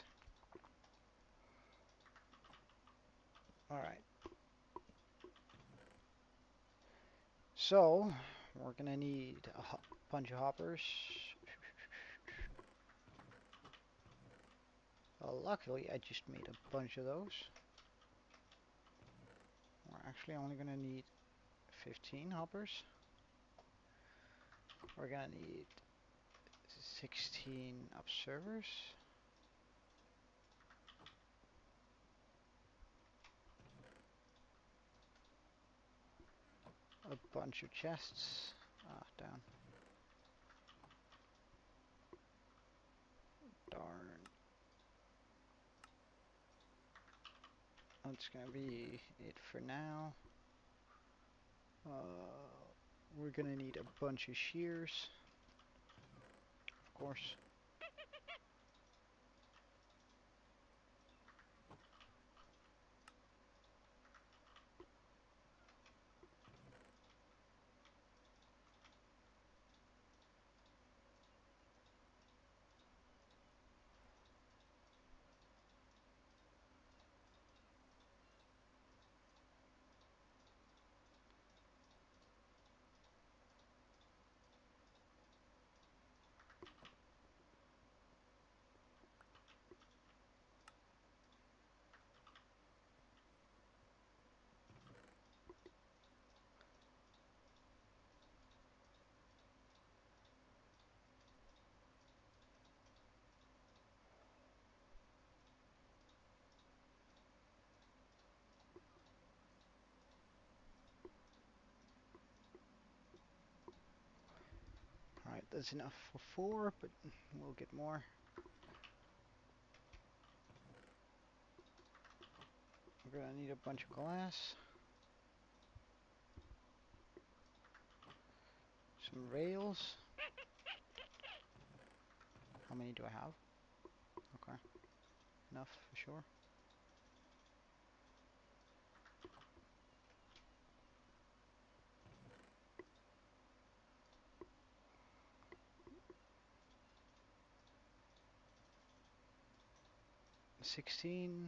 All right. So we're gonna need a bunch of hoppers. Luckily, I just made a bunch of those. We're actually only gonna need 15 hoppers. We're gonna need 16 observers. A bunch of chests. Ah, down. Darn. That's gonna be it for now. We're gonna need a bunch of shears, of course. Alright, that's enough for 4, but we'll get more. We're gonna need a bunch of glass. Some rails. How many do I have? Okay, enough for sure. $16.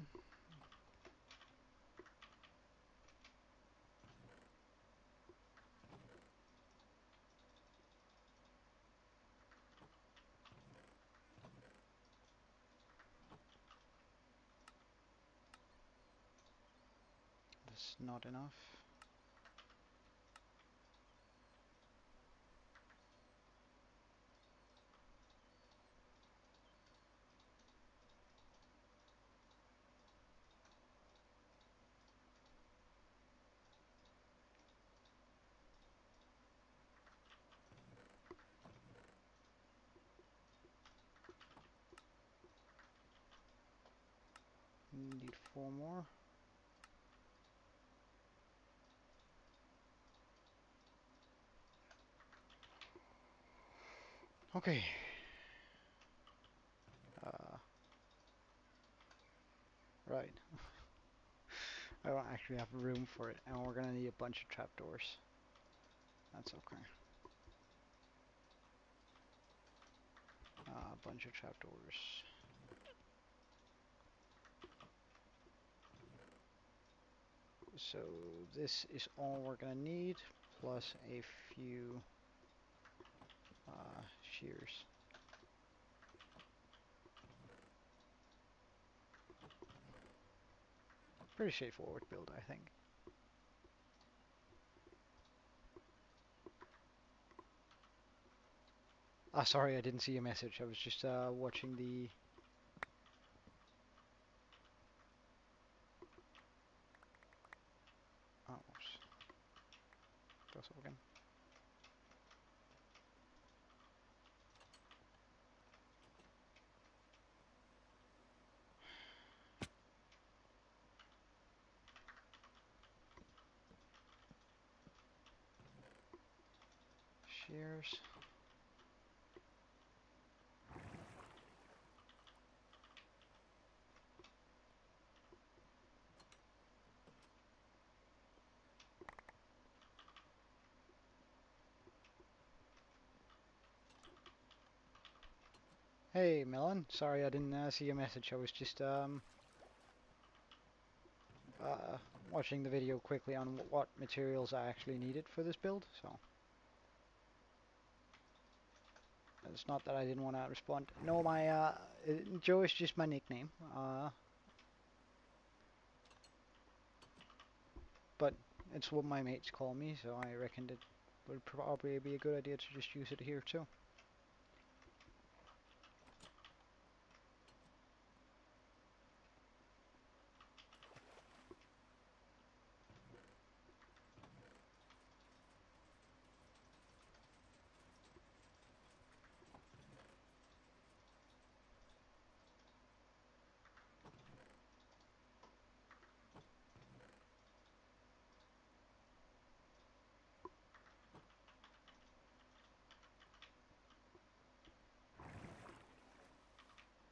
That's not enough. Need 4 more. Okay. Right. I don't actually have room for it, and we're gonna need a bunch of trapdoors. That's okay. A bunch of trapdoors. So this is all we're gonna need, plus a few shears. Pretty straightforward build, I think. Ah, sorry, I didn't see your message. I was just watching the... Oh, oops. That's all again. Shears. Hey, Melon. Sorry I didn't see your message. I was just uh, watching the video quickly on what materials I actually needed for this build. So it's not that I didn't want to respond. No, my Joe is just my nickname. But it's what my mates call me, so I reckoned it would probably be a good idea to just use it here too.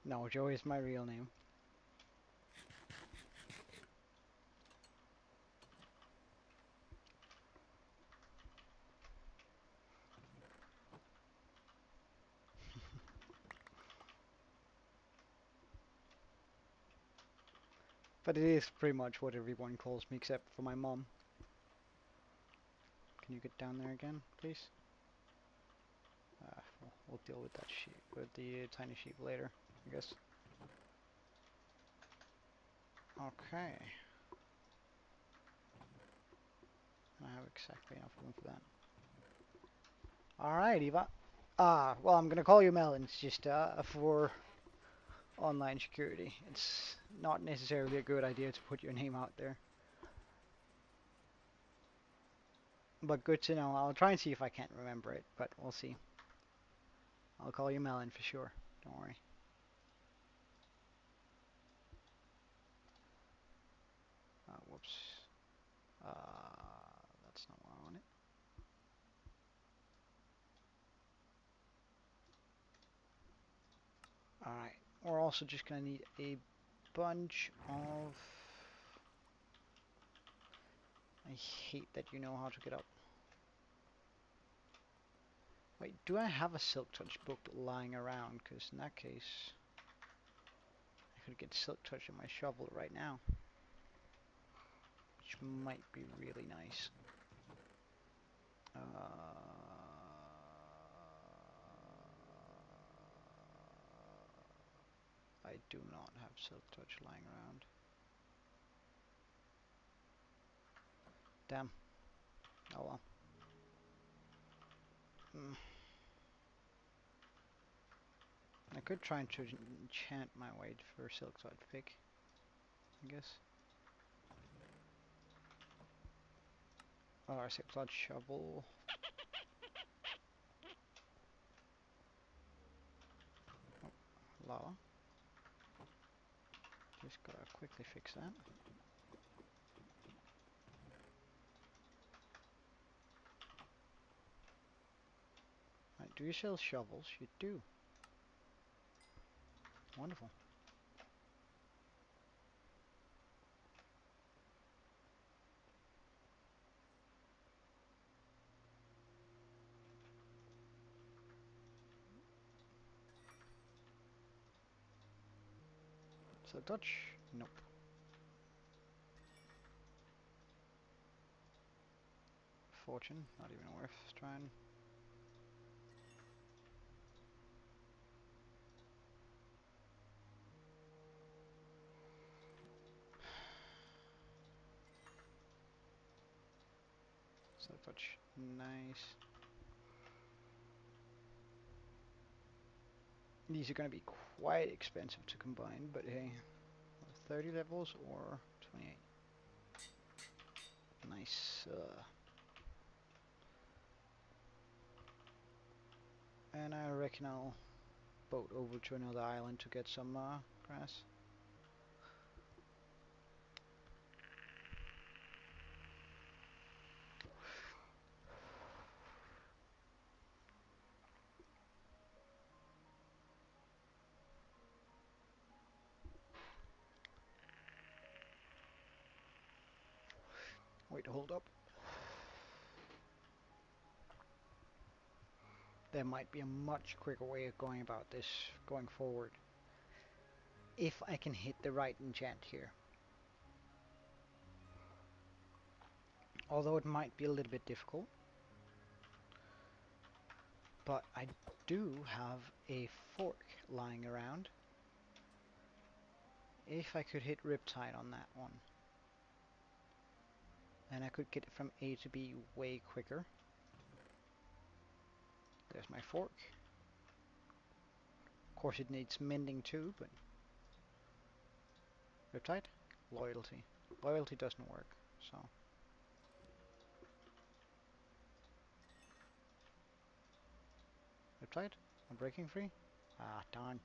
No, Joe is my real name. But it is pretty much what everyone calls me except for my mom. Can you get down there again, please? We'll deal with that sheep, with the tiny sheep later, I guess. Okay. I have exactly enough room for that. Alright, Eva. Well, I'm gonna call you Melon. It's just for online security. It's not necessarily a good idea to put your name out there. But good to know. I'll try and see if I can't remember it, but we'll see. I'll call you Melon for sure. Don't worry. Whoops. That's not what I wanted. Alright. We're also just gonna need a bunch of... I hate that you know how to get up. Wait, do I have a Silk Touch book lying around? Because in that case, I could get Silk Touch in my shovel right now, which might be really nice. I do not have Silk Touch lying around. Damn. Oh well. Mm. I could try and enchant my way for Silk Touch pick, I guess. Or Silk Touch shovel. Oh, lava. Just gotta quickly fix that. Right, do you sell shovels? You do. Wonderful. Silk Touch? Nope. Fortune? Not even worth trying. Silk Touch. Nice. These are going to be quite expensive to combine, but hey, 30 levels or 28. Nice. And I reckon I'll boat over to another island to get some grass. Wait, hold up. there might be a much quicker way of going about this going forward. If I can hit the right enchant here. Although it might be a little bit difficult. But I do have a fork lying around. If I could hit Riptide on that one. And I could get it from A to B way quicker. There's my fork. Of course it needs mending too, but... Riptide? Loyalty. Loyalty doesn't work, so... Riptide? I'm breaking free? Ah, darn.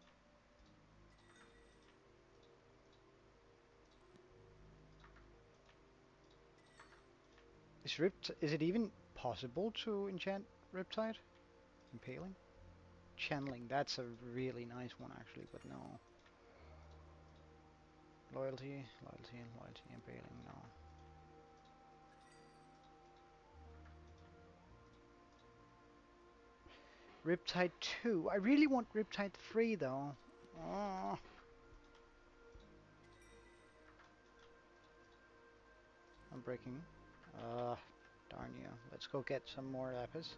Is it even possible to enchant Riptide? Impaling? Channeling, that's a really nice one actually, but no. Loyalty, loyalty, loyalty, impaling, no. Riptide 2. I really want Riptide 3 though. Oh, I'm breaking. Darn you. Let's go get some more lapis.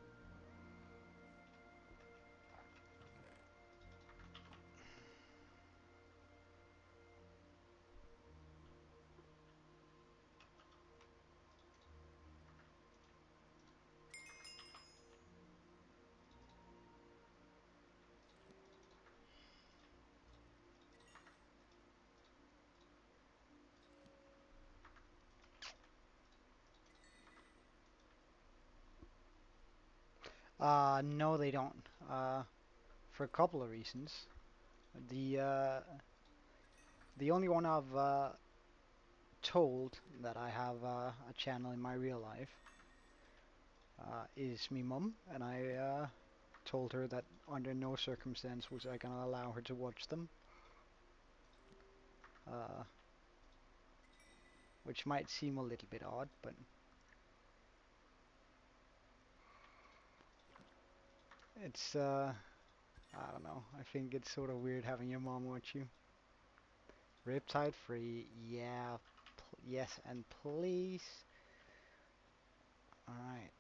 No they don't. For a couple of reasons. The uh, the only one I've told that I have a channel in my real life is me mum, and I told her that under no circumstance was I gonna allow her to watch them. Uh, which might seem a little bit odd, but it's I don't know. I think it's sort of weird having your mom watch you. Riptide free, yeah, yes, and please. Alright,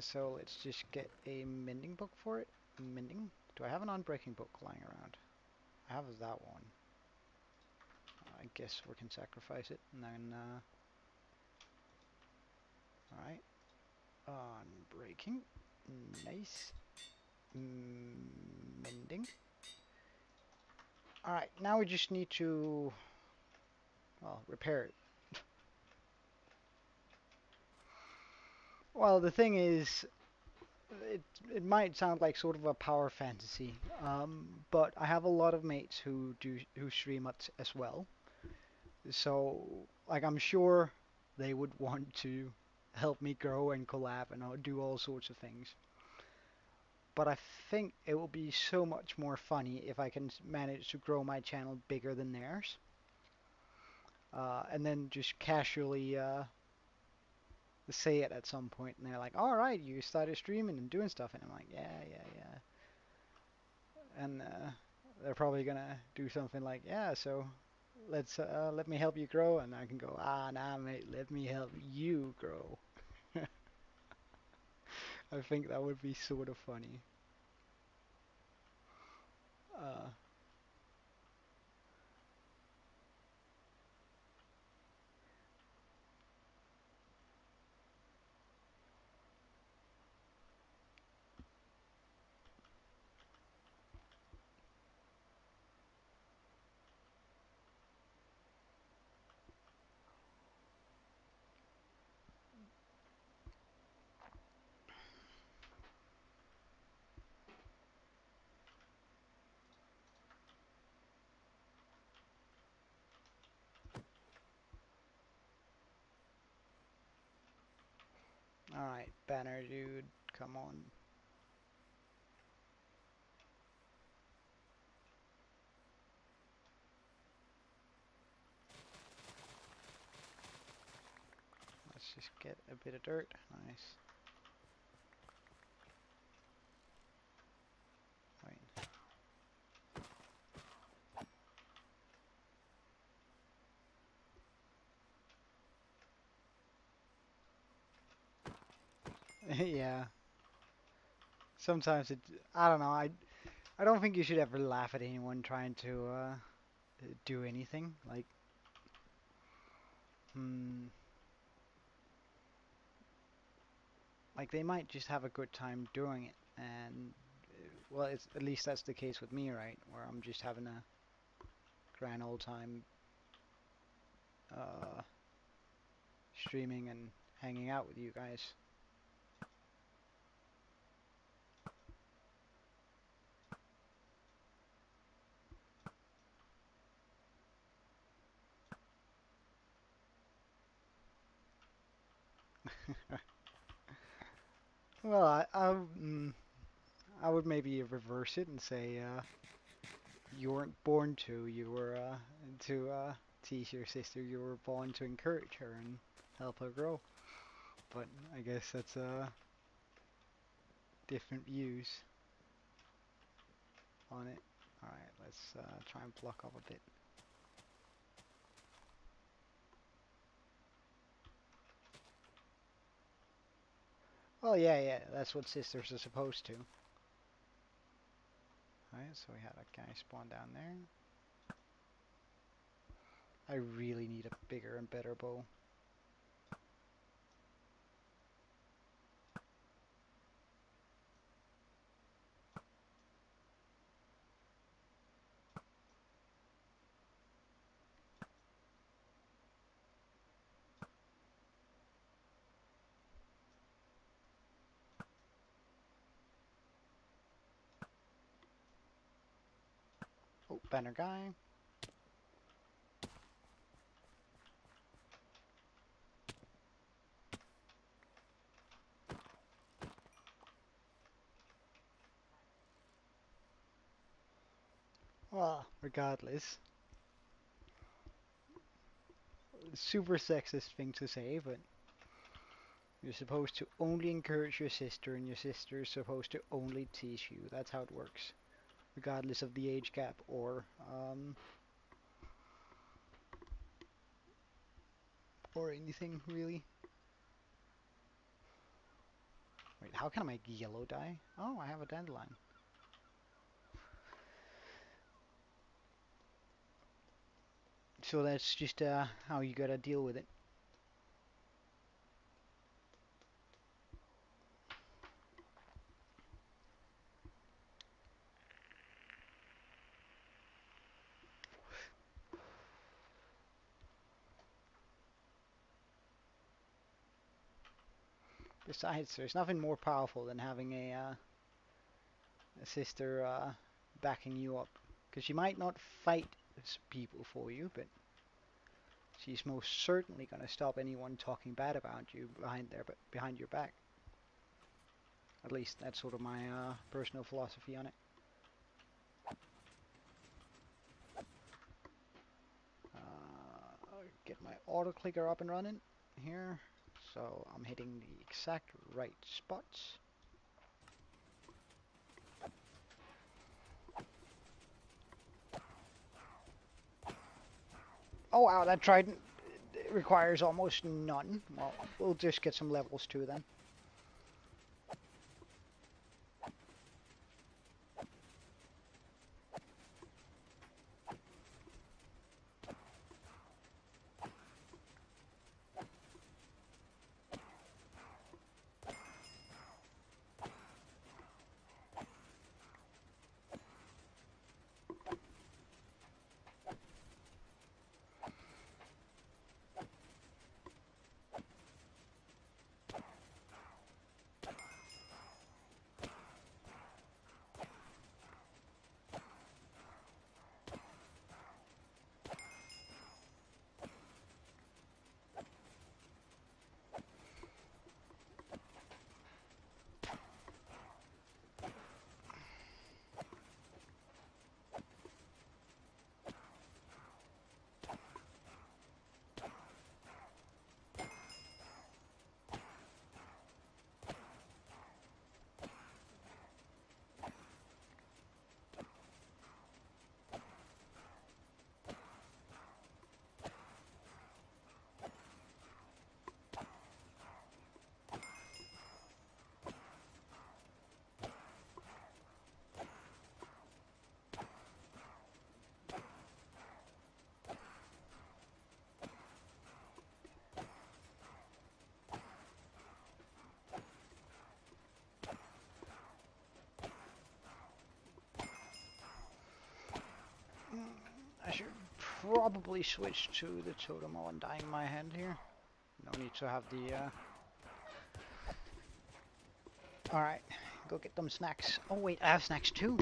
so let's just get a mending book for it. Mending? Do I have an unbreaking book lying around? I have that one. I guess we can sacrifice it, and then, alright. Unbreaking. Nice. Mending. Alright, now we just need to, well, repair it. Well, the thing is, it it might sound like sort of a power fantasy, but I have a lot of mates who stream it as well. So like I'm sure they would want to help me grow and collab and do all sorts of things. But I think it will be so much more funny if I can manage to grow my channel bigger than theirs, and then just casually say it at some point, and they're like, "All right, you started streaming and doing stuff," and I'm like, "Yeah, yeah, yeah." And they're probably gonna do something like, yeah, so let me help you grow, and I can go, ah, nah, mate, let me help you grow. I think that would be sort of funny. Uh, all right, Banner dude, come on. Let's just get a bit of dirt. Nice. Yeah. Sometimes it. I don't know. I don't think you should ever laugh at anyone trying to do anything. Hmm, like they might just have a good time doing it, and well, it's at least that's the case with me, right? Where I'm just having a grand old time uh, streaming and hanging out with you guys. Well, I would maybe reverse it and say you weren't born to. You were to tease your sister. You were born to encourage her and help her grow. But I guess that's different views on it. All right, let's try and block up a bit. Well, yeah, yeah, that's what sisters are supposed to. All right, so we had a guy spawn down there. I really need a bigger and better bow. Oh, banner guy. Well, regardless, super sexist thing to say, but you're supposed to only encourage your sister, and your sister is supposed to only tease you. That's how it works, regardless of the age gap or anything really. Wait, how can I make yellow dye? Oh, I have a dandelion. So that's just how you gotta deal with it. Besides, there's nothing more powerful than having a sister backing you up. Because she might not fight people for you, but she's most certainly going to stop anyone talking bad about you behind your back. At least that's sort of my personal philosophy on it. Get my auto clicker up and running here. So I'm hitting the exact right spots. Oh wow, that trident requires almost none. Well, we'll just get some levels too then. probably switch to the totem while I'm dyeing my hand here. No need to have the. Alright, go get them snacks. Oh wait, I have snacks too.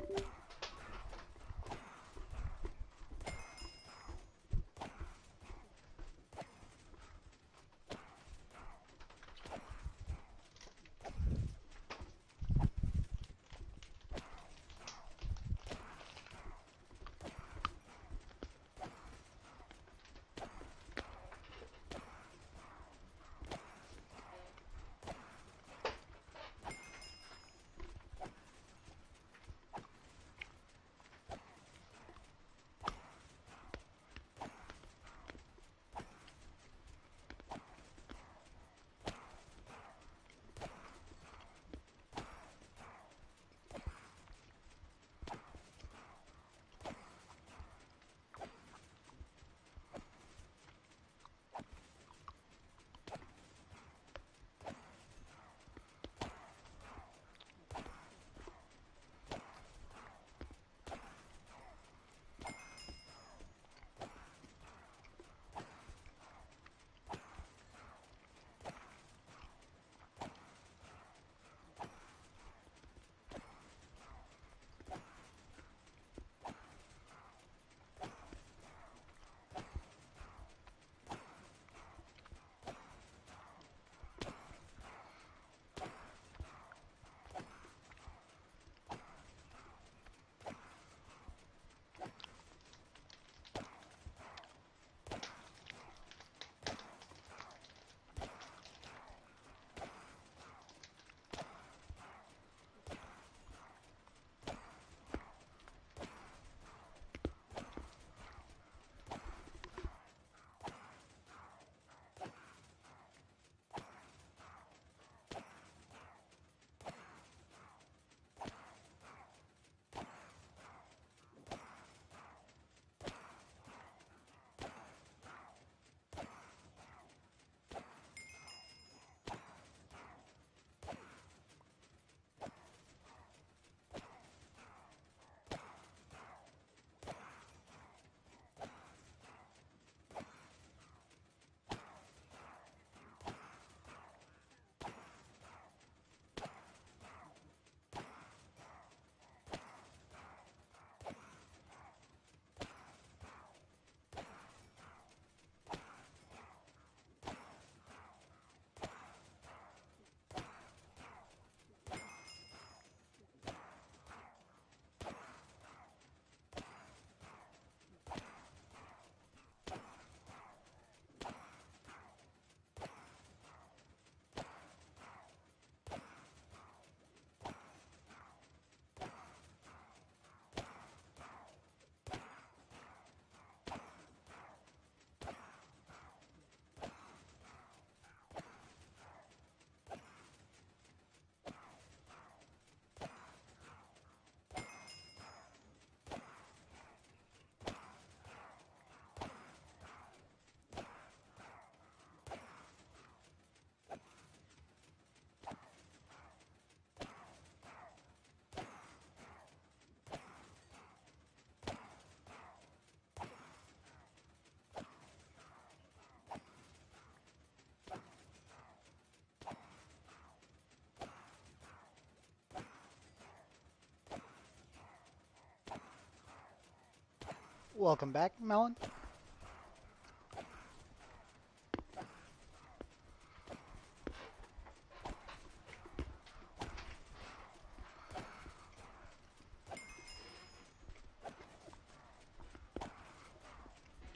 Welcome back, Melon.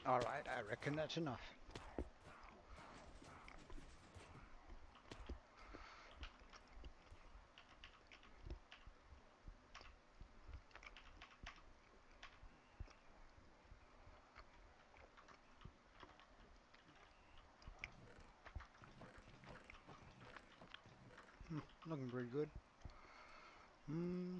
Alright, I reckon that's enough. Looking pretty good. Hmm.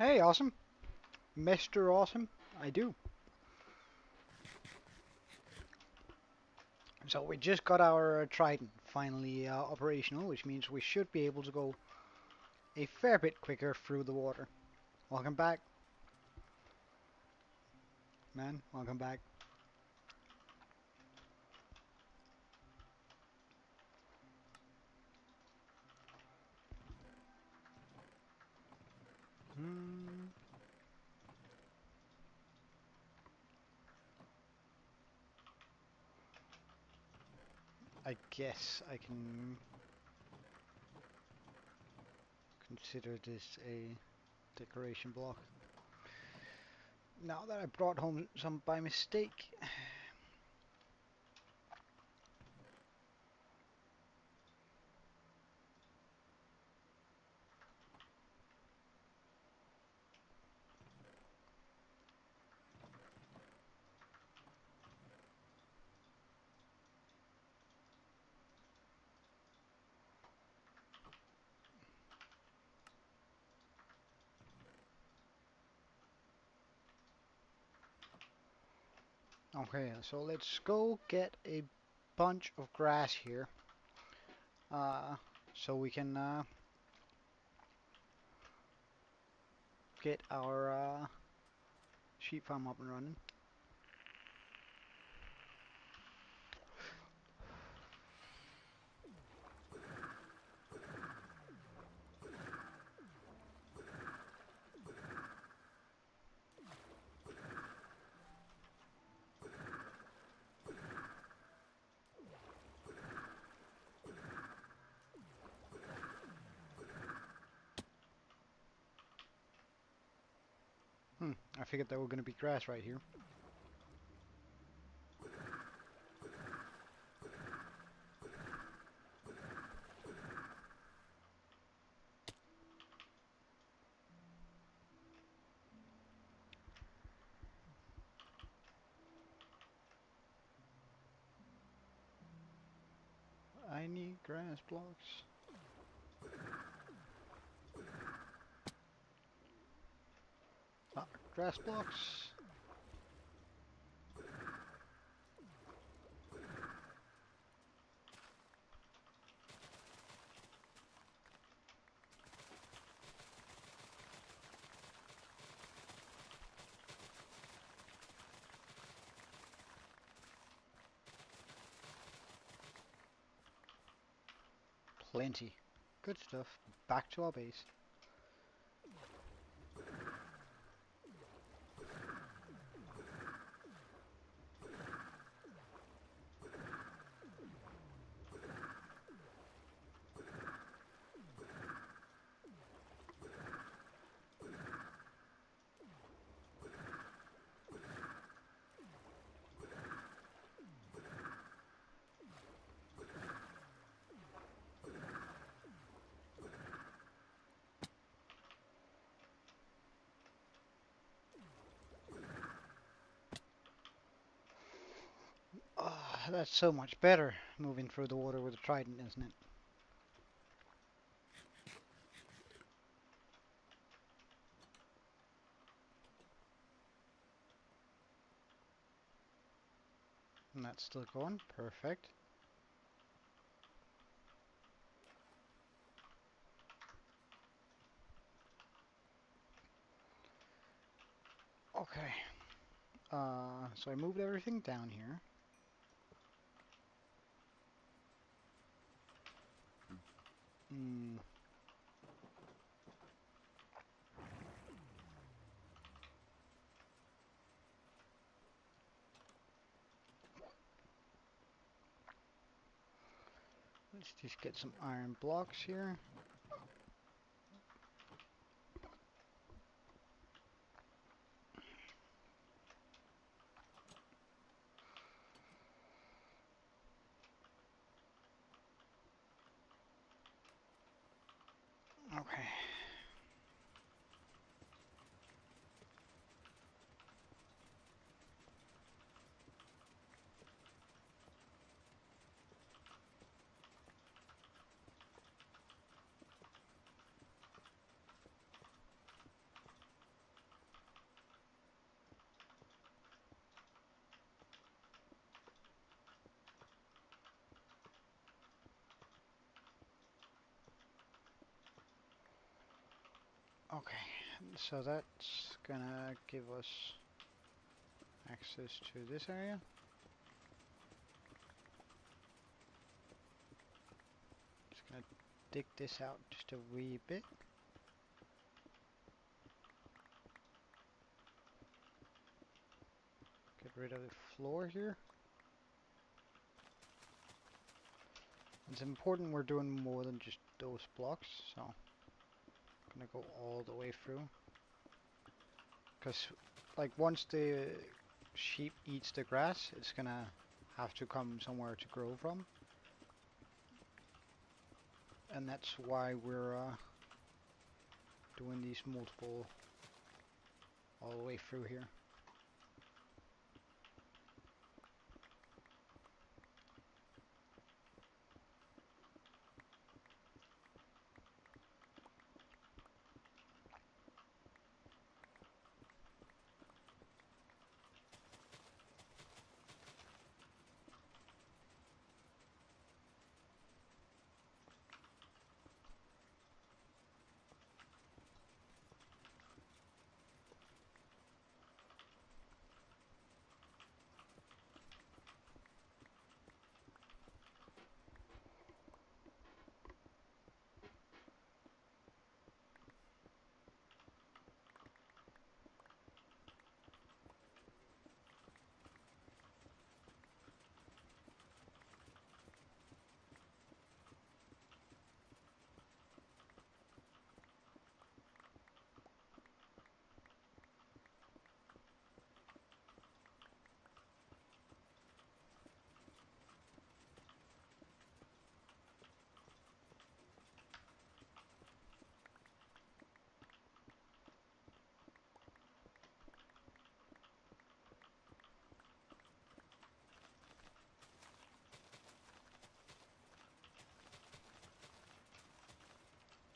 Hey, awesome. Mr. Awesome. I do. So we just got our Trident finally operational, which means we should be able to go a fair bit quicker through the water. Welcome back, man. Welcome back. Hmm, I guess I can consider this a decoration block. Now that I brought home some by mistake. Okay, so let's go get a bunch of grass here, uh, so we can get our sheep farm up and running. I figured there were going to be grass right here. I need grass blocks. Ah, grass blocks. Plenty. Good stuff. Back to our base. Ah, that's so much better moving through the water with a trident, isn't it? And that's still going. Perfect. Okay. So I moved everything down here. Hmm. Let's just get some iron blocks here. Okay. Okay, so that's gonna give us access to this area. Just gonna dig this out just a wee bit. Get rid of the floor here. It's important we're doing more than just those blocks, so I'm gonna go all the way through. Because, like, once the sheep eats the grass, it's gonna have to come somewhere to grow from. And that's why we're doing these multiple all the way through here.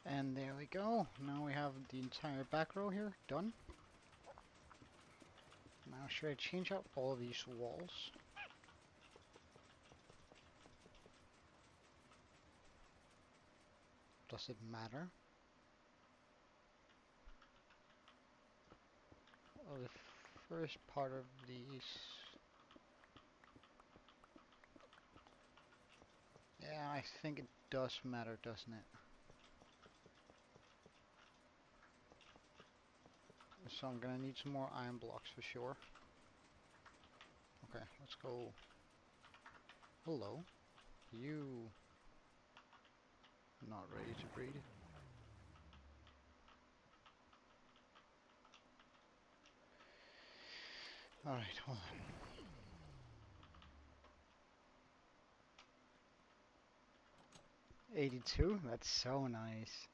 And there we go. Now we have the entire back row here done. Now should I change out all of these walls? Does it matter? Oh, the first part of these... Yeah, I think it does matter, doesn't it? So I'm gonna need some more iron blocks for sure. Okay, let's go. Hello. You... not ready to breed? Alright, hold on. 82? That's so nice.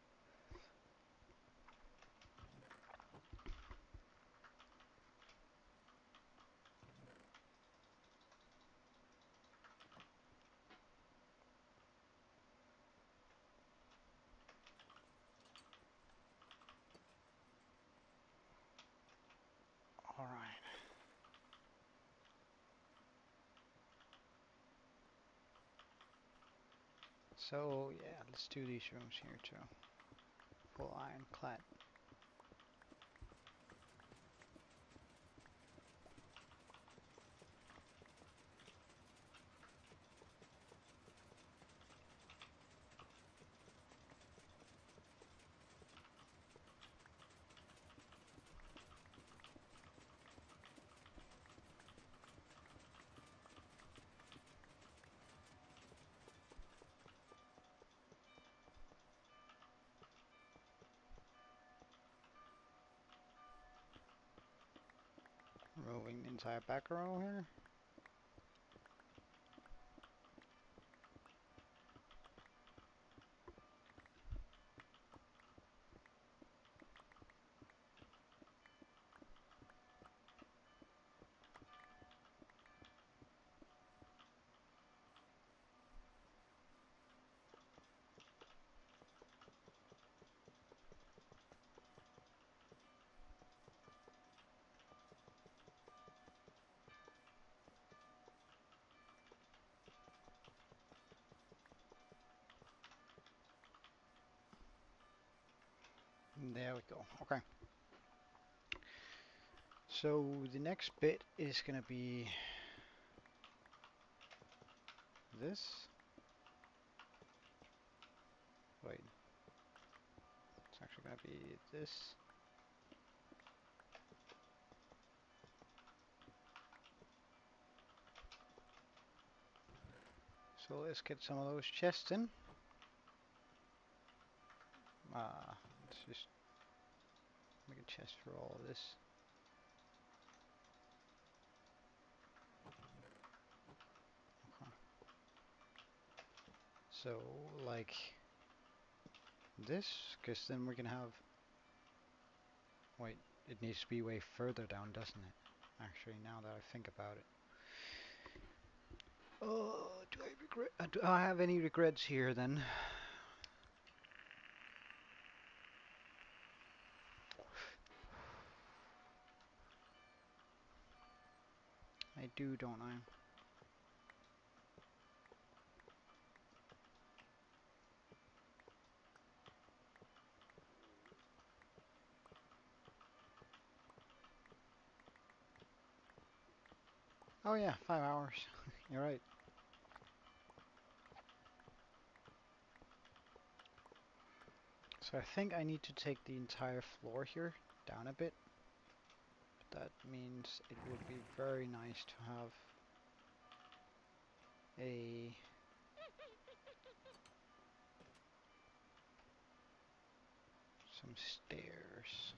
Alright. So, yeah, let's do these rooms here too. Full ironclad. Roving the entire back row here. There we go. Okay. So the next bit is gonna be this. Wait, it's actually gonna be this. So let's get some of those chests in. Let's just make a chest for all of this. Okay. So like this, because then we can have. Wait, it needs to be way further down, doesn't it? Actually, now that I think about it. Oh, do I regret? Do I have any regrets here then? I do, don't I? Oh yeah, 5 hours. You're right. So I think I need to take the entire floor here down a bit. But that means it would be very nice to have a some stairs.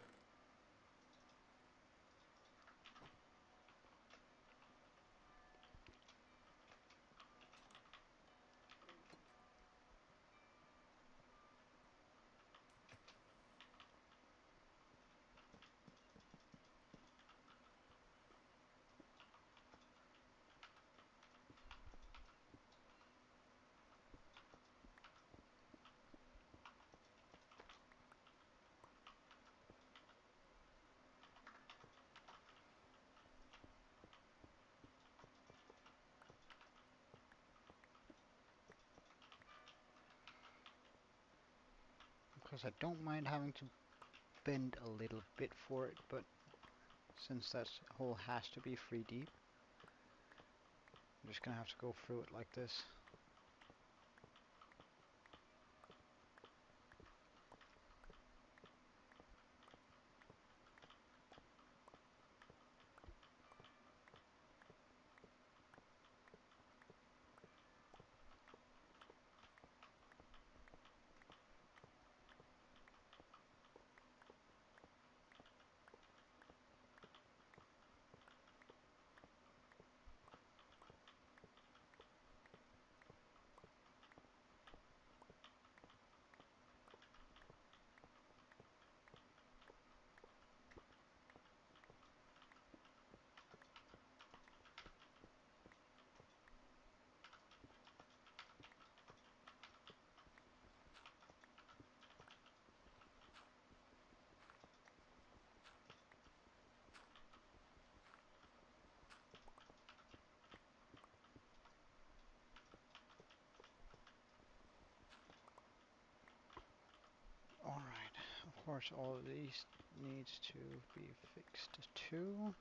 Because I don't mind having to bend a little bit for it, but since that hole has to be 3 deep, I'm just gonna have to go through it like this. Alright, of course all of these needs to be fixed too.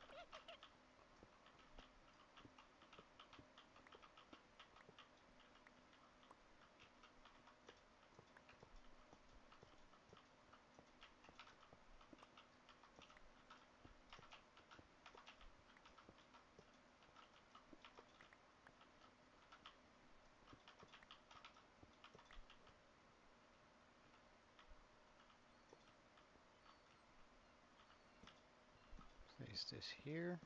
Place this here.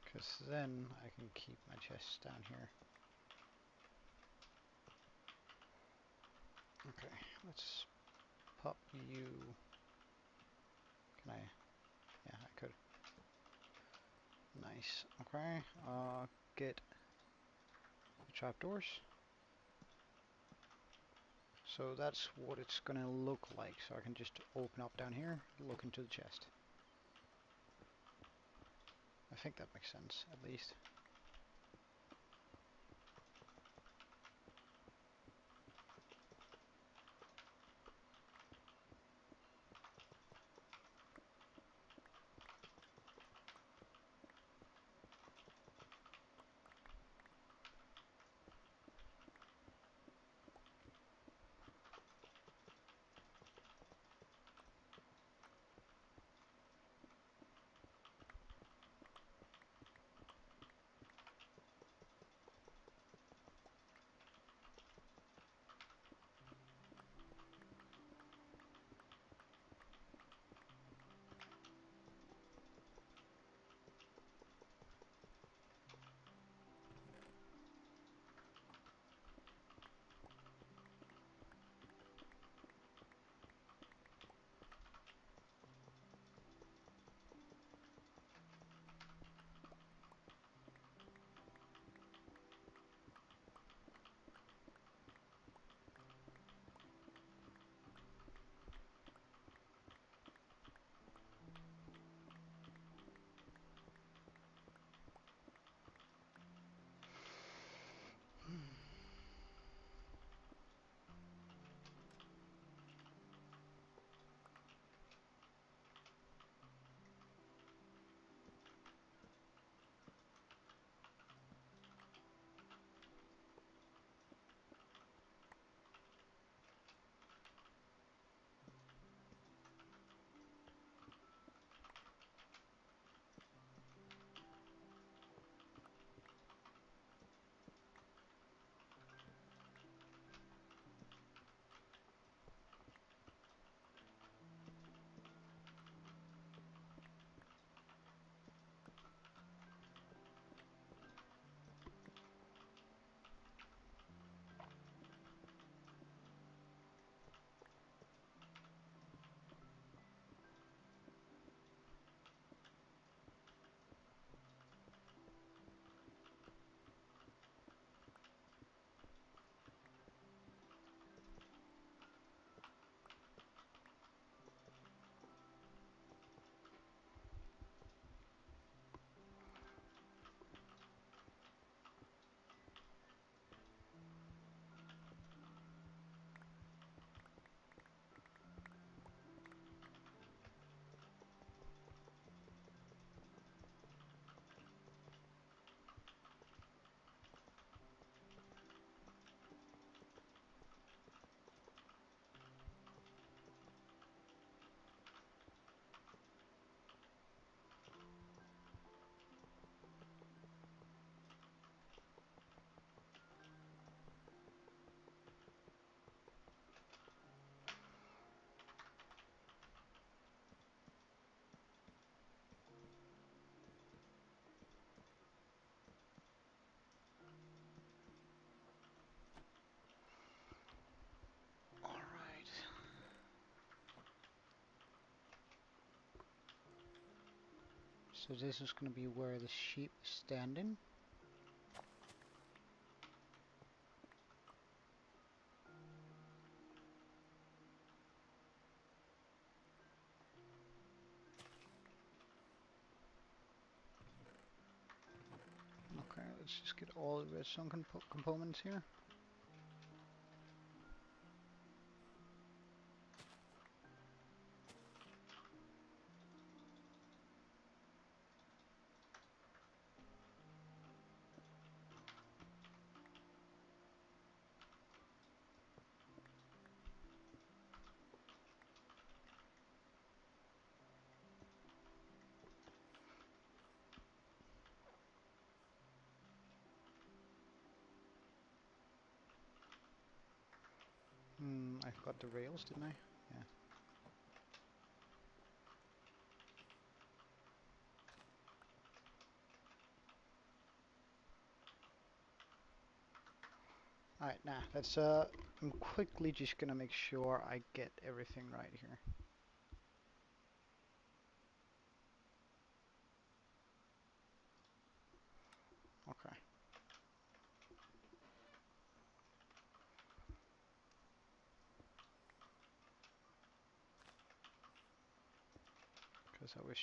Because then I can keep my chests down here. Okay, let's pop you. Can I? Yeah, I could. Nice. Okay, get the trapdoors. So that's what it's gonna look like. So I can just open up down here, look into the chest. I think that makes sense, at least. Alright. So this is gonna be where the sheep is standing. Okay, let's just get all the redstone components here. I got the rails, didn't I? Yeah. Alright, nah, let's I'm quickly just gonna make sure I get everything right here. Okay. because I was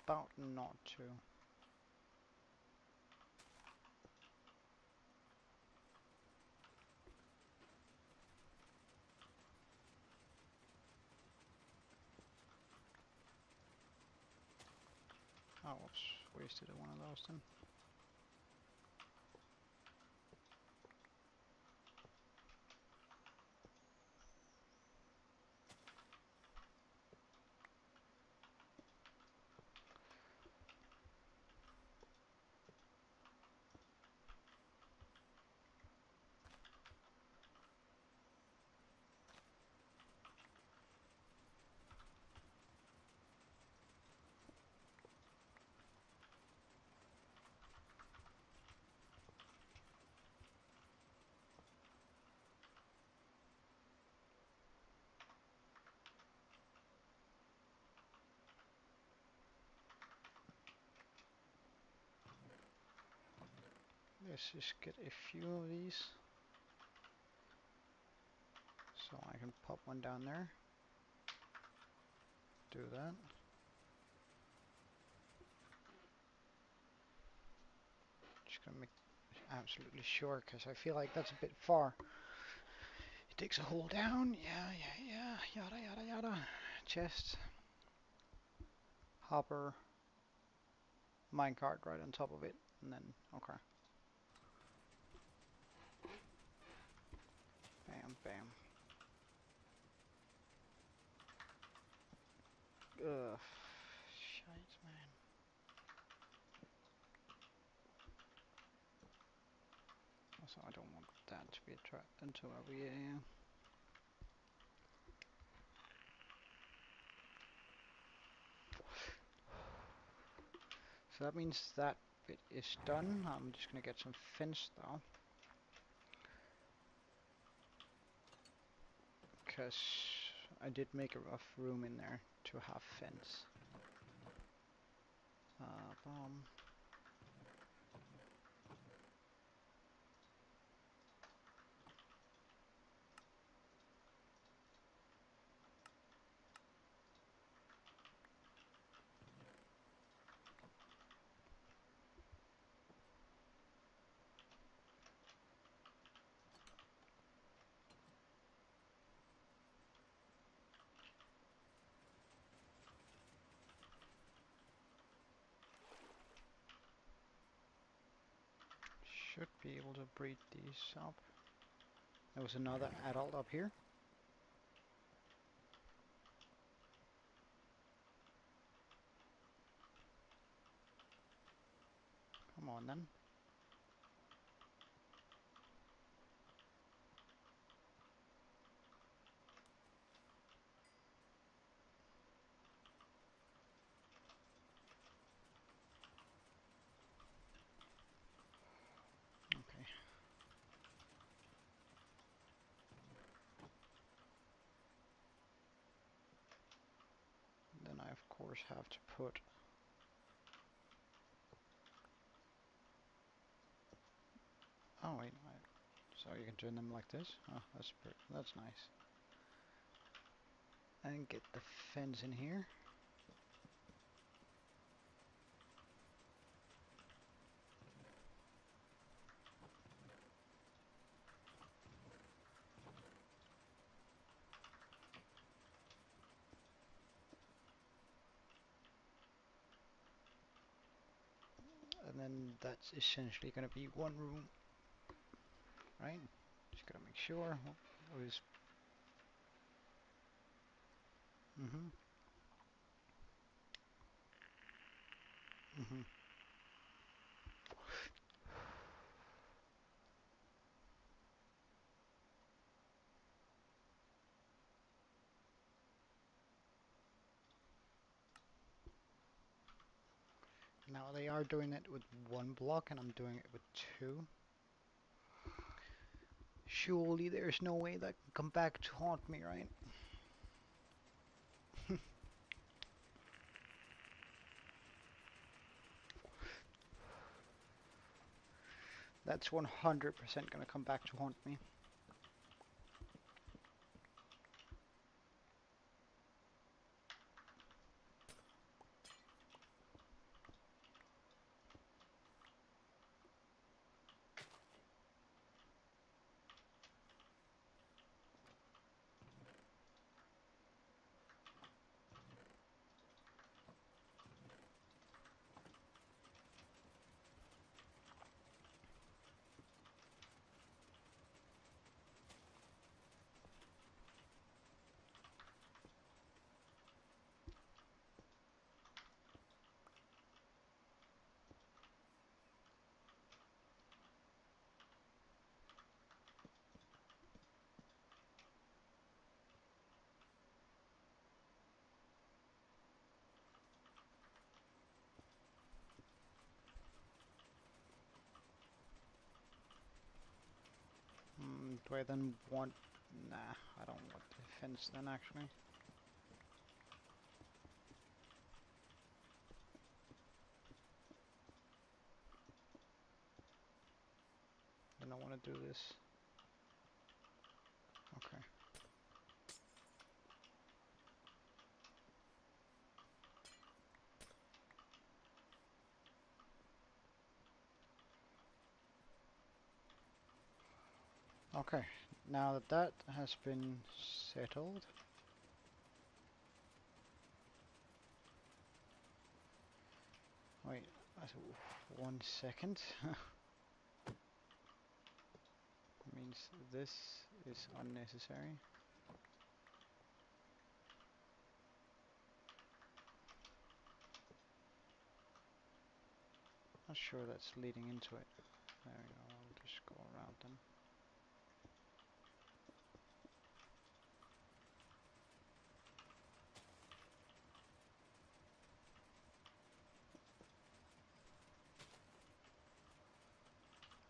about not to. Oh, whoops, wasted one of those then. Let's just get a few of these. So I can pop one down there. Do that. Just gonna make absolutely sure because I feel like that's a bit far. It takes a hole down. Yeah. Yada, yada, yada. Chest. Hopper. Minecart right on top of it. And then, okay. Bam, bam. Ugh. Shite, man. Also, I don't want that to be attracted into our area. So that means that bit is done. I'm just gonna get some fence though. Because I did make a rough room in there to have fence. Bomb. Should be able to breed these up. There was another adult up here. Come on then. Okay. Then I of course have to put. Oh wait, so you can turn them like this. Oh, that's nice. And get the fence in here. And then that's essentially going to be one room, right? Just gotta make sure. Always. Mhm. Mhm. Now they are doing it with one block, and I'm doing it with two. Surely there's no way that can come back to haunt me, right? That's 100% gonna come back to haunt me. Do I then want... Nah, I don't want the fence then actually. I don't want to do this. Okay. Okay. Now that that has been settled. Wait, 1 second. Means this is unnecessary. Not sure that's leading into it. There we go. I'll just go around them.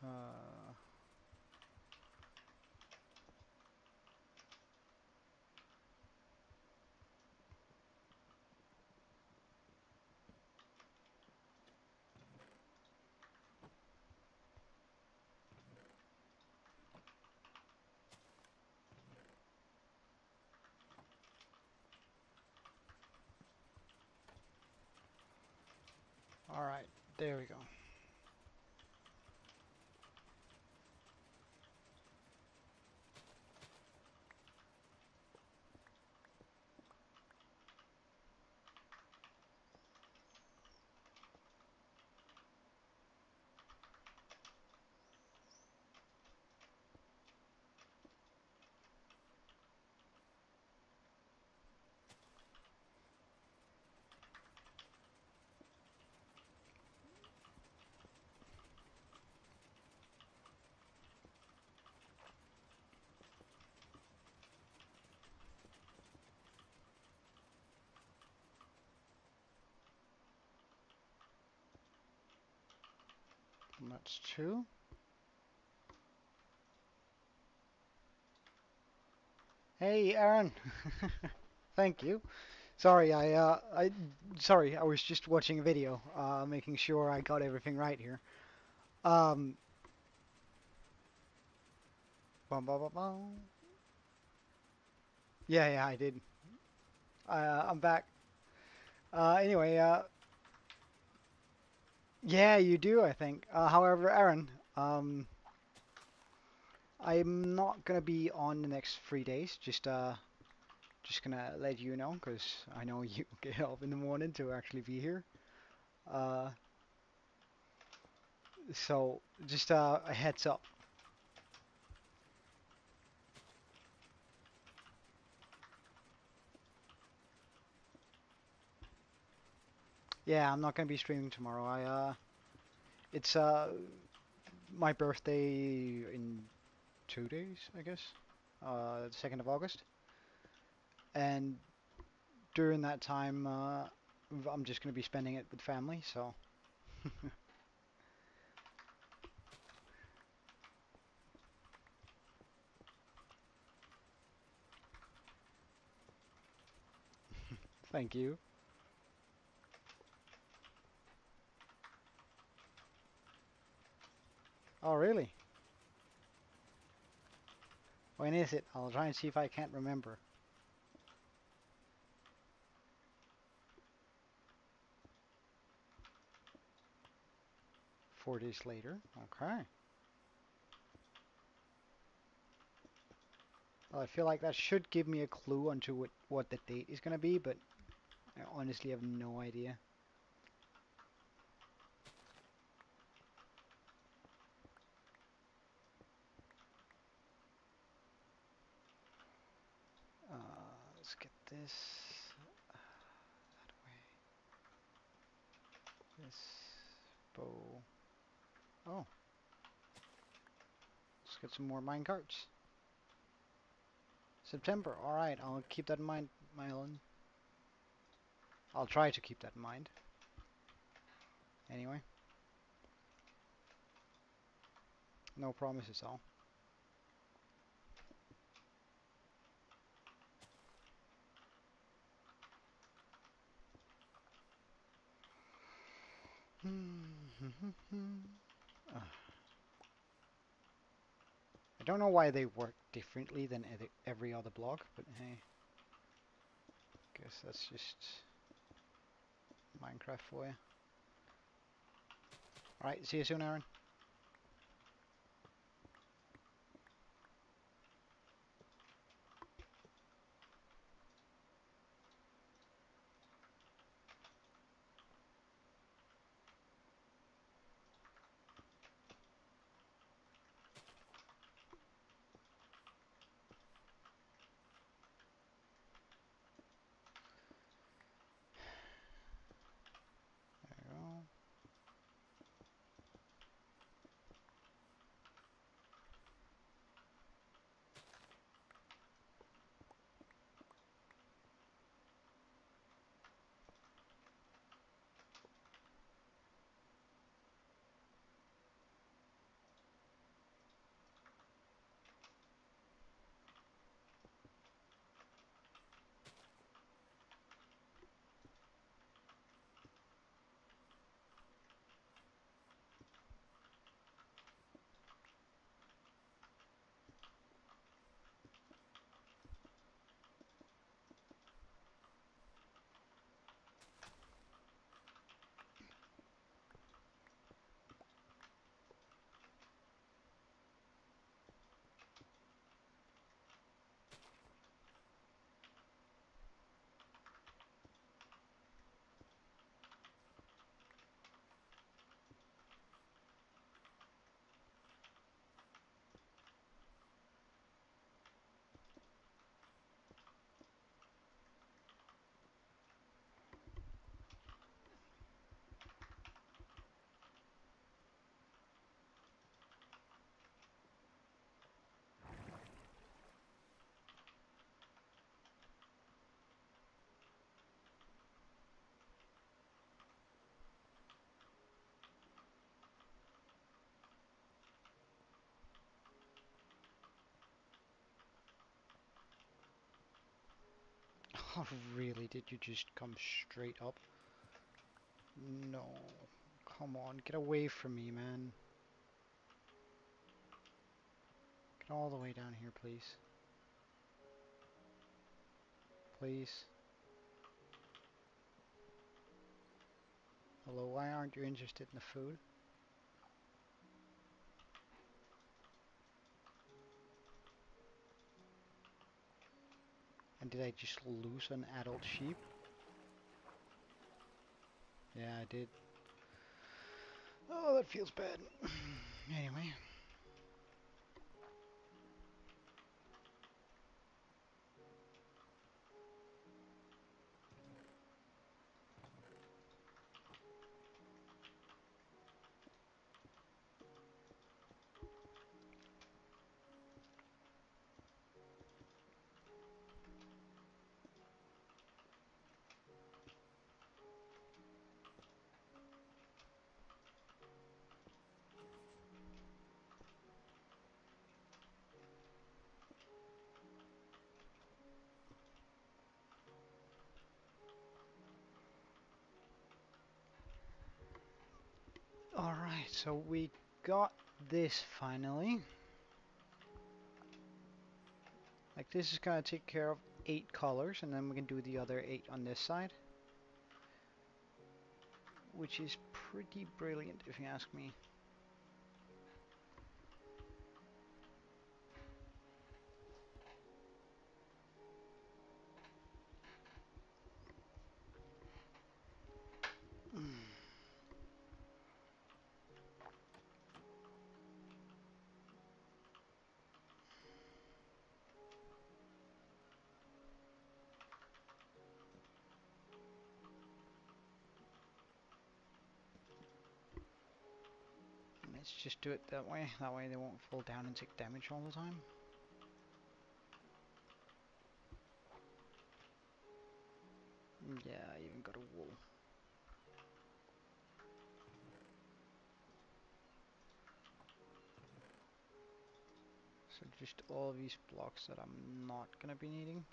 Uh, all right, there we go. And that's two. Hey, Aaron. Thank you. Sorry, sorry, I was just watching a video, making sure I got everything right here. Um, bum, bum, bum, bum. Yeah, yeah, I did. I'm back. Anyway, yeah, you do, I think. However, Aaron, I'm not gonna be on the next 3 days. Just gonna let you know, because I know you get up in the morning to actually be here. Uh, so just a heads up. Yeah, I'm not gonna be streaming tomorrow. It's my birthday in 2 days, I guess. The 2nd of August, and during that time, I'm just gonna be spending it with family. So thank you. Oh, really? When is it? I'll try and see if I can't remember. 4 days later. Okay. Well, I feel like that should give me a clue onto what the date is gonna be, but I honestly have no idea. Let's get this that way. This bow. Oh, let's get some more minecarts. September. All right, I'll keep that in mind, Mylan. I'll try to keep that in mind. Anyway, no promises, though. I don't know why they work differently than every other block, but hey, guess that's just Minecraft for you. Alright, see you soon, Aaron. There you go. Oh, really? Did you just come straight up? No. Come on, get away from me, man. Get all the way down here, please. Please. Hello, why aren't you interested in the food? And did I just lose an adult sheep? Yeah, I did. Oh, that feels bad. Anyway. Alright, so we got this finally. Like, this is gonna take care of 8 colors, and then we can do the other 8 on this side. Which is pretty brilliant, if you ask me. Let's just do it that way. That way they won't fall down and take damage all the time. Yeah, I even got a wool. So just all these blocks that I'm not gonna be needing.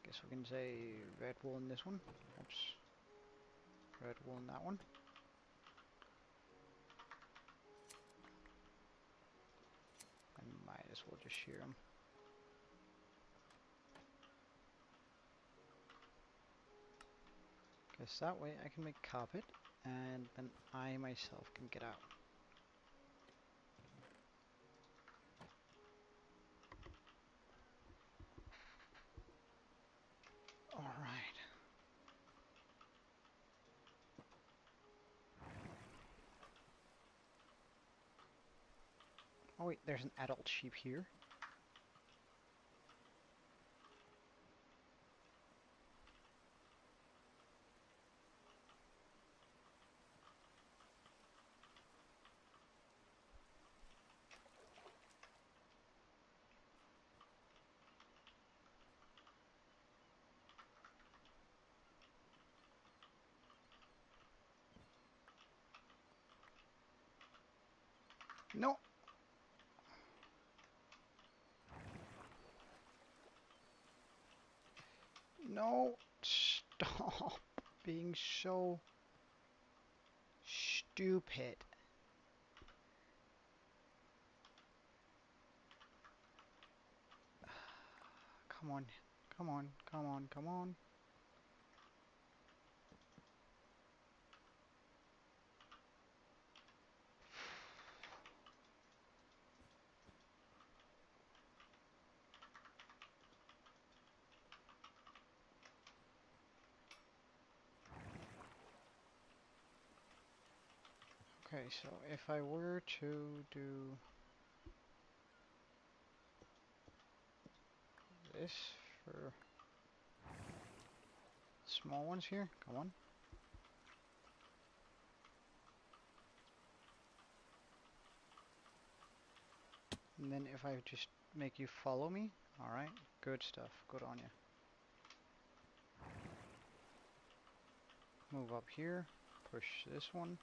Guess we can say red wool in this one. Oops. Red wool in that one. as well just shear them. Because that way I can make carpet, and then I myself can get out. Alright. Oh wait, there's an adult sheep here. No! No! Stop being so stupid. Come on. Come on. Come on. Come on. Okay, so if I were to do this for small ones here, come on. And then if I just make you follow me, alright, good stuff, good on you. Move up here, push this one.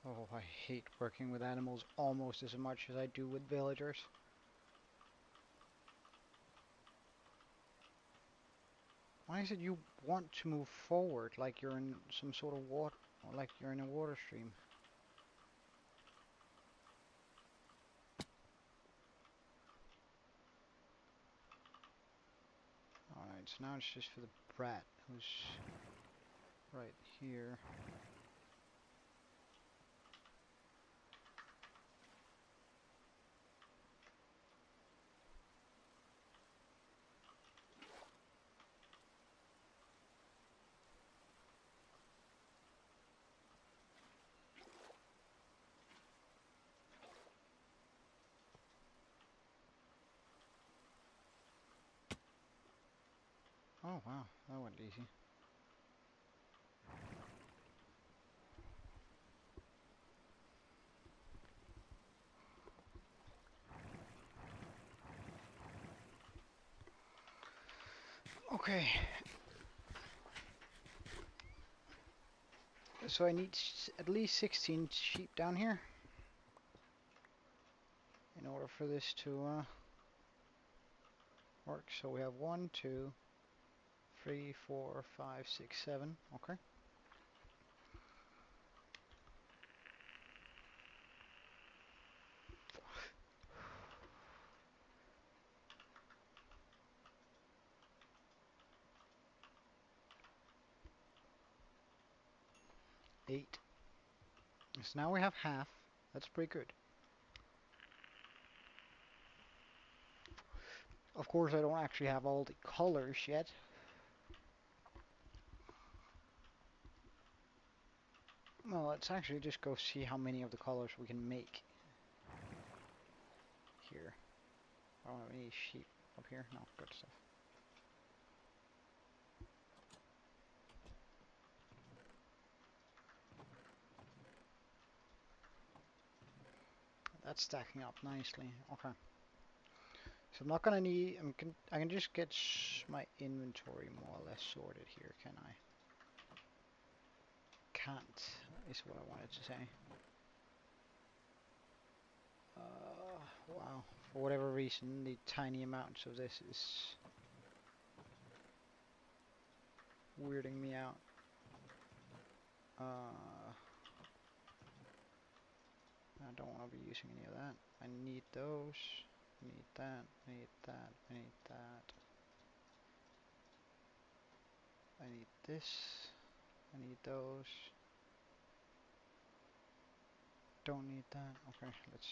Oh, I hate working with animals almost as much as I do with villagers. Why is it you want to move forward like you're in some sort of water, like you're in a water stream? Alright, so now it's just for the brat who's right here. Oh wow, that went easy. Okay, so I need at least 16 sheep down here in order for this to work. So we have 1, 2, 3, 4, 5, 6, 7. Okay. 8. So now we have half. That's pretty good. Of course, I don't actually have all the colors yet. Well, let's actually just go see how many of the colors we can make here. I don't have any sheep up here. No, good stuff. That's stacking up nicely. Okay. So I'm not gonna need. I can just get my inventory more or less sorted here, can I? Can't is what I wanted to say. Wow. For whatever reason, the tiny amounts of this is weirding me out. Uh, I don't want to be using any of that. I need those. I need that. I need that. I need that. I need this. I need those. Don't need that. Okay, let's...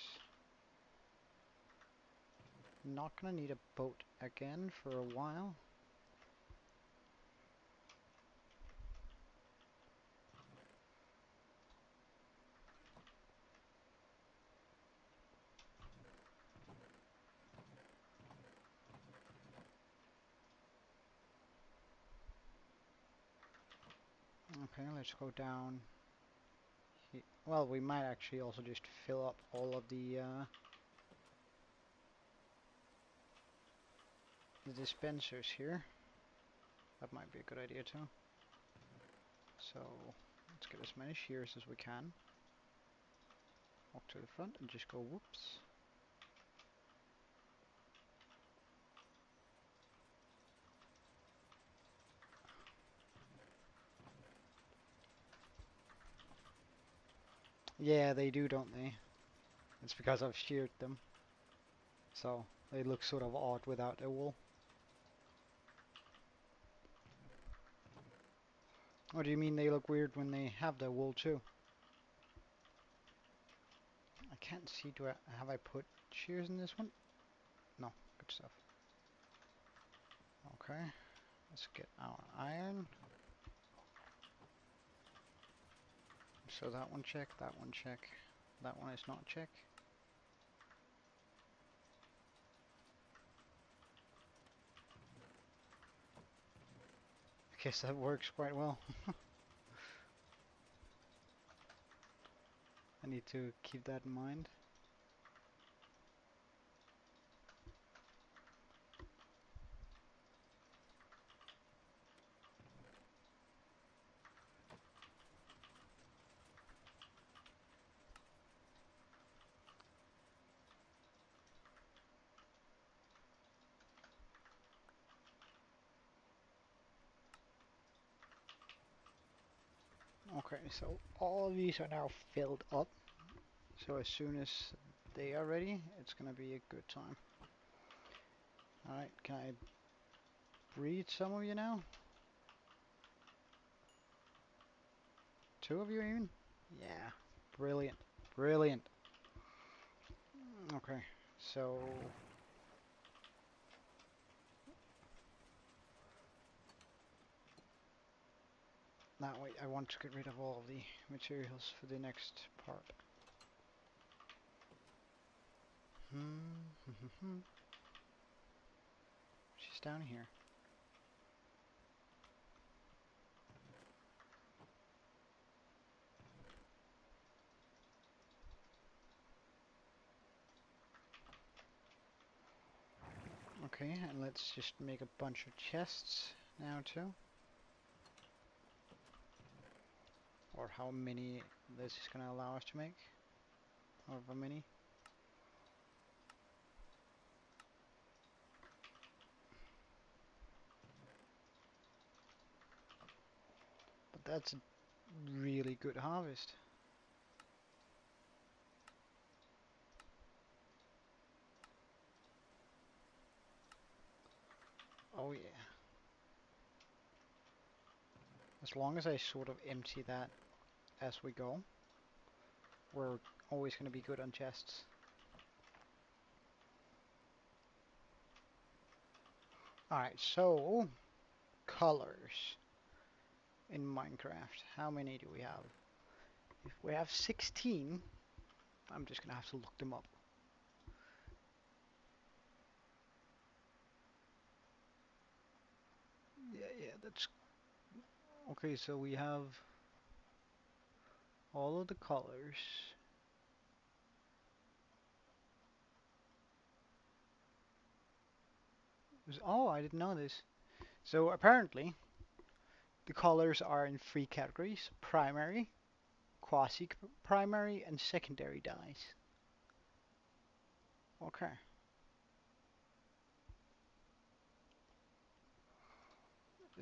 Not gonna need a boat again for a while. Okay, let's go down. Well, we might actually also just fill up all of the dispensers here. That might be a good idea too. So let's get as many shears as we can. Walk to the front and just go whoops. Yeah, they do, don't they? It's because I've sheared them. So they look sort of odd without the wool. What do you mean they look weird when they have the wool too? I can't see, have I put shears in this one? No, good stuff. Okay, let's get our iron. So that one check, that one check, that one is not check. I guess that works quite well. I need to keep that in mind. Okay, so all of these are now filled up. So as soon as they are ready, it's gonna be a good time. Alright, can I breed some of you now? Two of you even? Yeah, brilliant, brilliant. Okay, so that way I want to get rid of all of the materials for the next part. She's down here. Okay, and let's just make a bunch of chests now too. Or how many this is going to allow us to make. However many. But that's a really good harvest. Oh yeah. As long as I sort of empty that as we go, we're always going to be good on chests. Alright, so colors in Minecraft. How many do we have? If we have 16, I'm just going to have to look them up. Yeah, that's... Okay, so we have all of the colors. Oh, I didn't know this. So apparently, the colors are in three categories: primary, quasi-primary, and secondary dyes. Okay.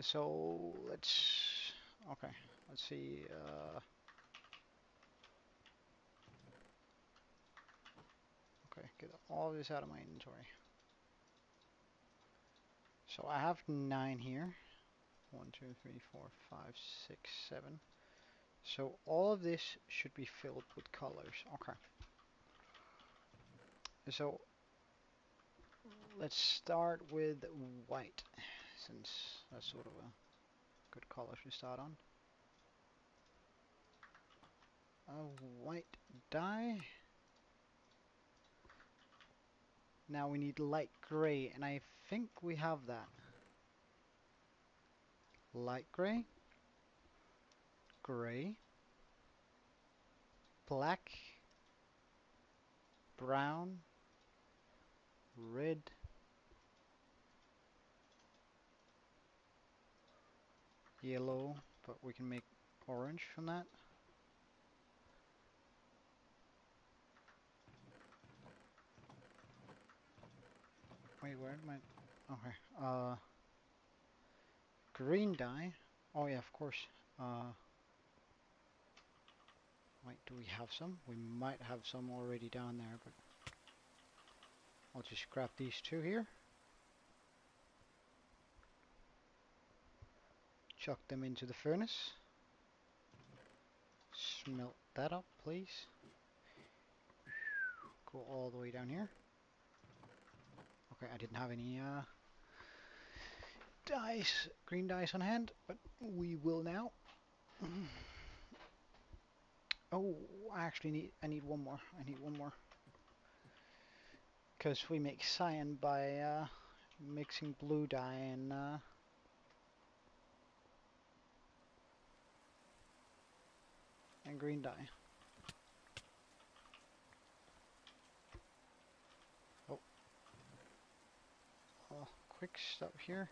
So let's... Okay, let's see. Okay, get all this out of my inventory. So I have 9 here. 1, 2, 3, 4, 5, 6, 7. So all of this should be filled with colors. Okay. So let's start with white, since that's sort of a good color to start on. A white dye. Now we need light gray, and I think we have that. Light gray, gray, black, brown, red, yellow, but we can make orange from that. Wait, where am I? Okay. Green dye. Oh yeah, of course. Wait, do we have some? We might have some already down there, but I'll just grab these two here. Chuck them into the furnace. Smelt that up, please. Go all the way down here. Okay, I didn't have any dice, green dice on hand, but we will now. Oh, I need one more. I need one more. Because we make cyan by mixing blue dye and green dye. Oh, quick stop here.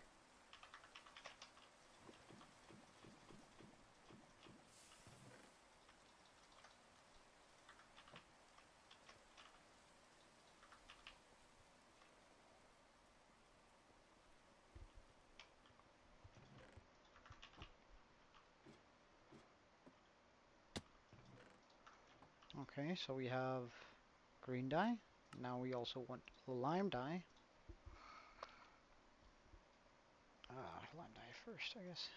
Okay, so we have green dye. Now we also want lime dye. Lime dye first, I guess.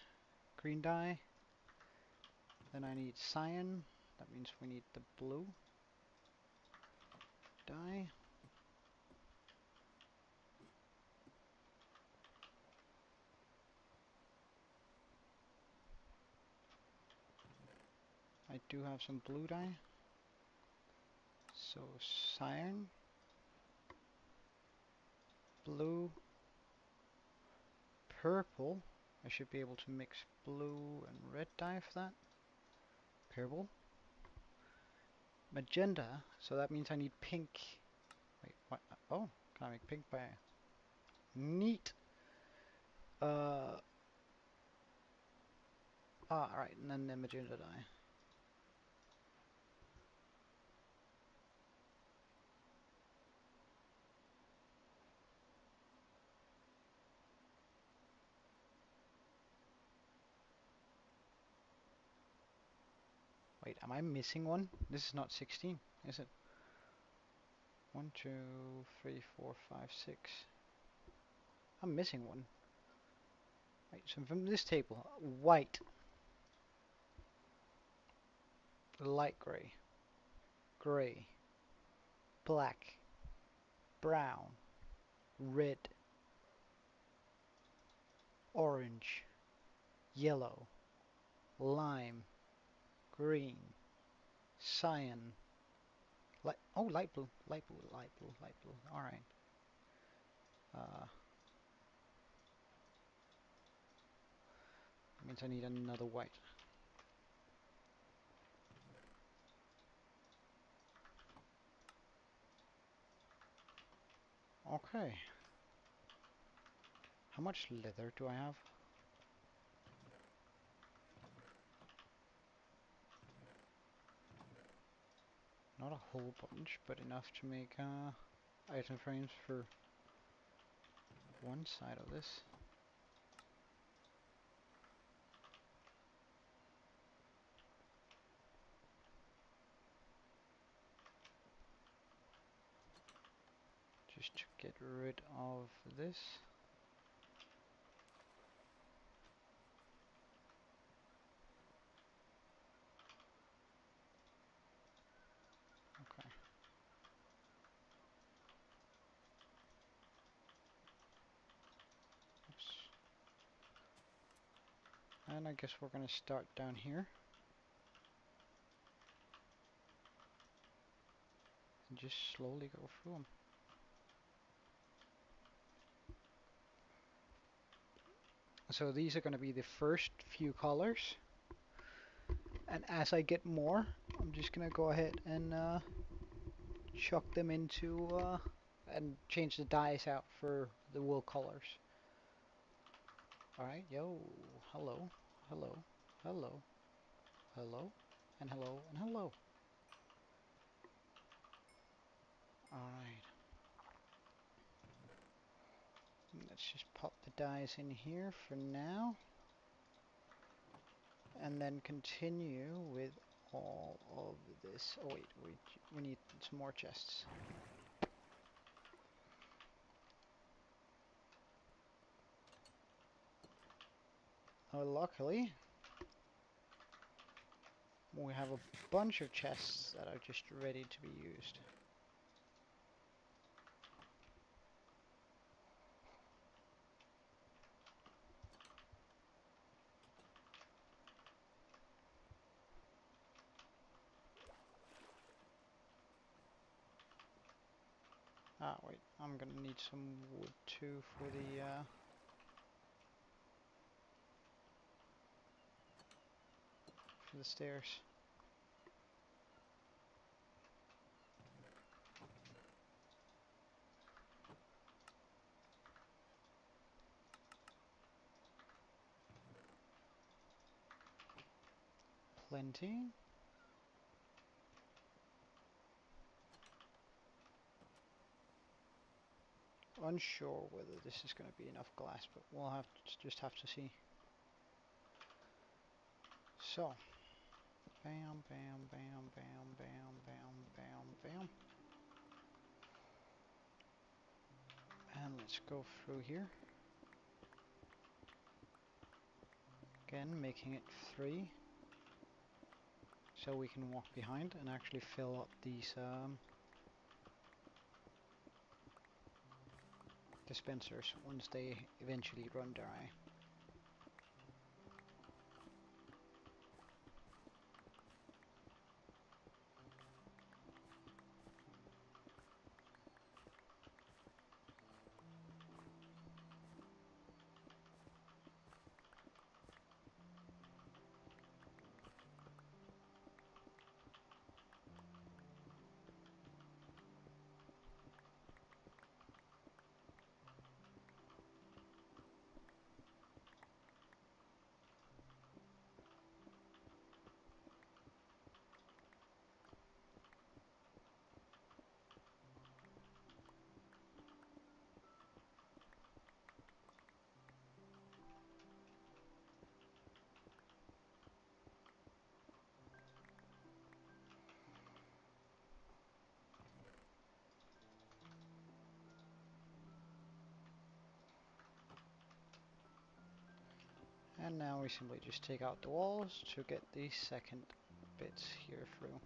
Green dye. Then I need cyan. That means we need the blue dye. I do have some blue dye. So cyan, blue, purple. I should be able to mix blue and red dye for that. Purple. Magenta. So that means I need pink. Wait, what? Oh, can I make pink by... Neat. Uh, alright, and then the magenta dye. Wait, am I missing one? This is not 16, is it? 1, 2, 3, 4, 5, 6. I'm missing one. Right, so from this table, white, light gray, gray, black, brown, red, orange, yellow, lime, green, cyan, light, oh, light blue, light blue, light blue, light blue. All right. Uh, means I need another white. Okay. How much leather do I have? Not a whole bunch, but enough to make item frames for one side of this. rid of this. Okay. Oops. And I guess we're going to start down here and just slowly go through them. So these are going to be the first few colors, and as I get more, I'm just going to go ahead and chuck them into and change the dyes out for the wool colors. Alright, yo, hello, hello, hello, hello, and hello, and hello. Alright, let's just pop the dyes in here for now, and then continue with all of this. Oh wait, we need some more chests. Oh, luckily, we have a bunch of chests that are just ready to be used. Ah, wait, I'm gonna need some wood too for the stairs. Plenty. Unsure whether this is going to be enough glass, but we'll just have to see. So, bam, bam, bam, bam, bam, bam, bam, bam. And let's go through here. Again, making it 3. So we can walk behind and actually fill up these dispensers once they eventually run dry. And now we simply just take out the walls to get the second bits here through.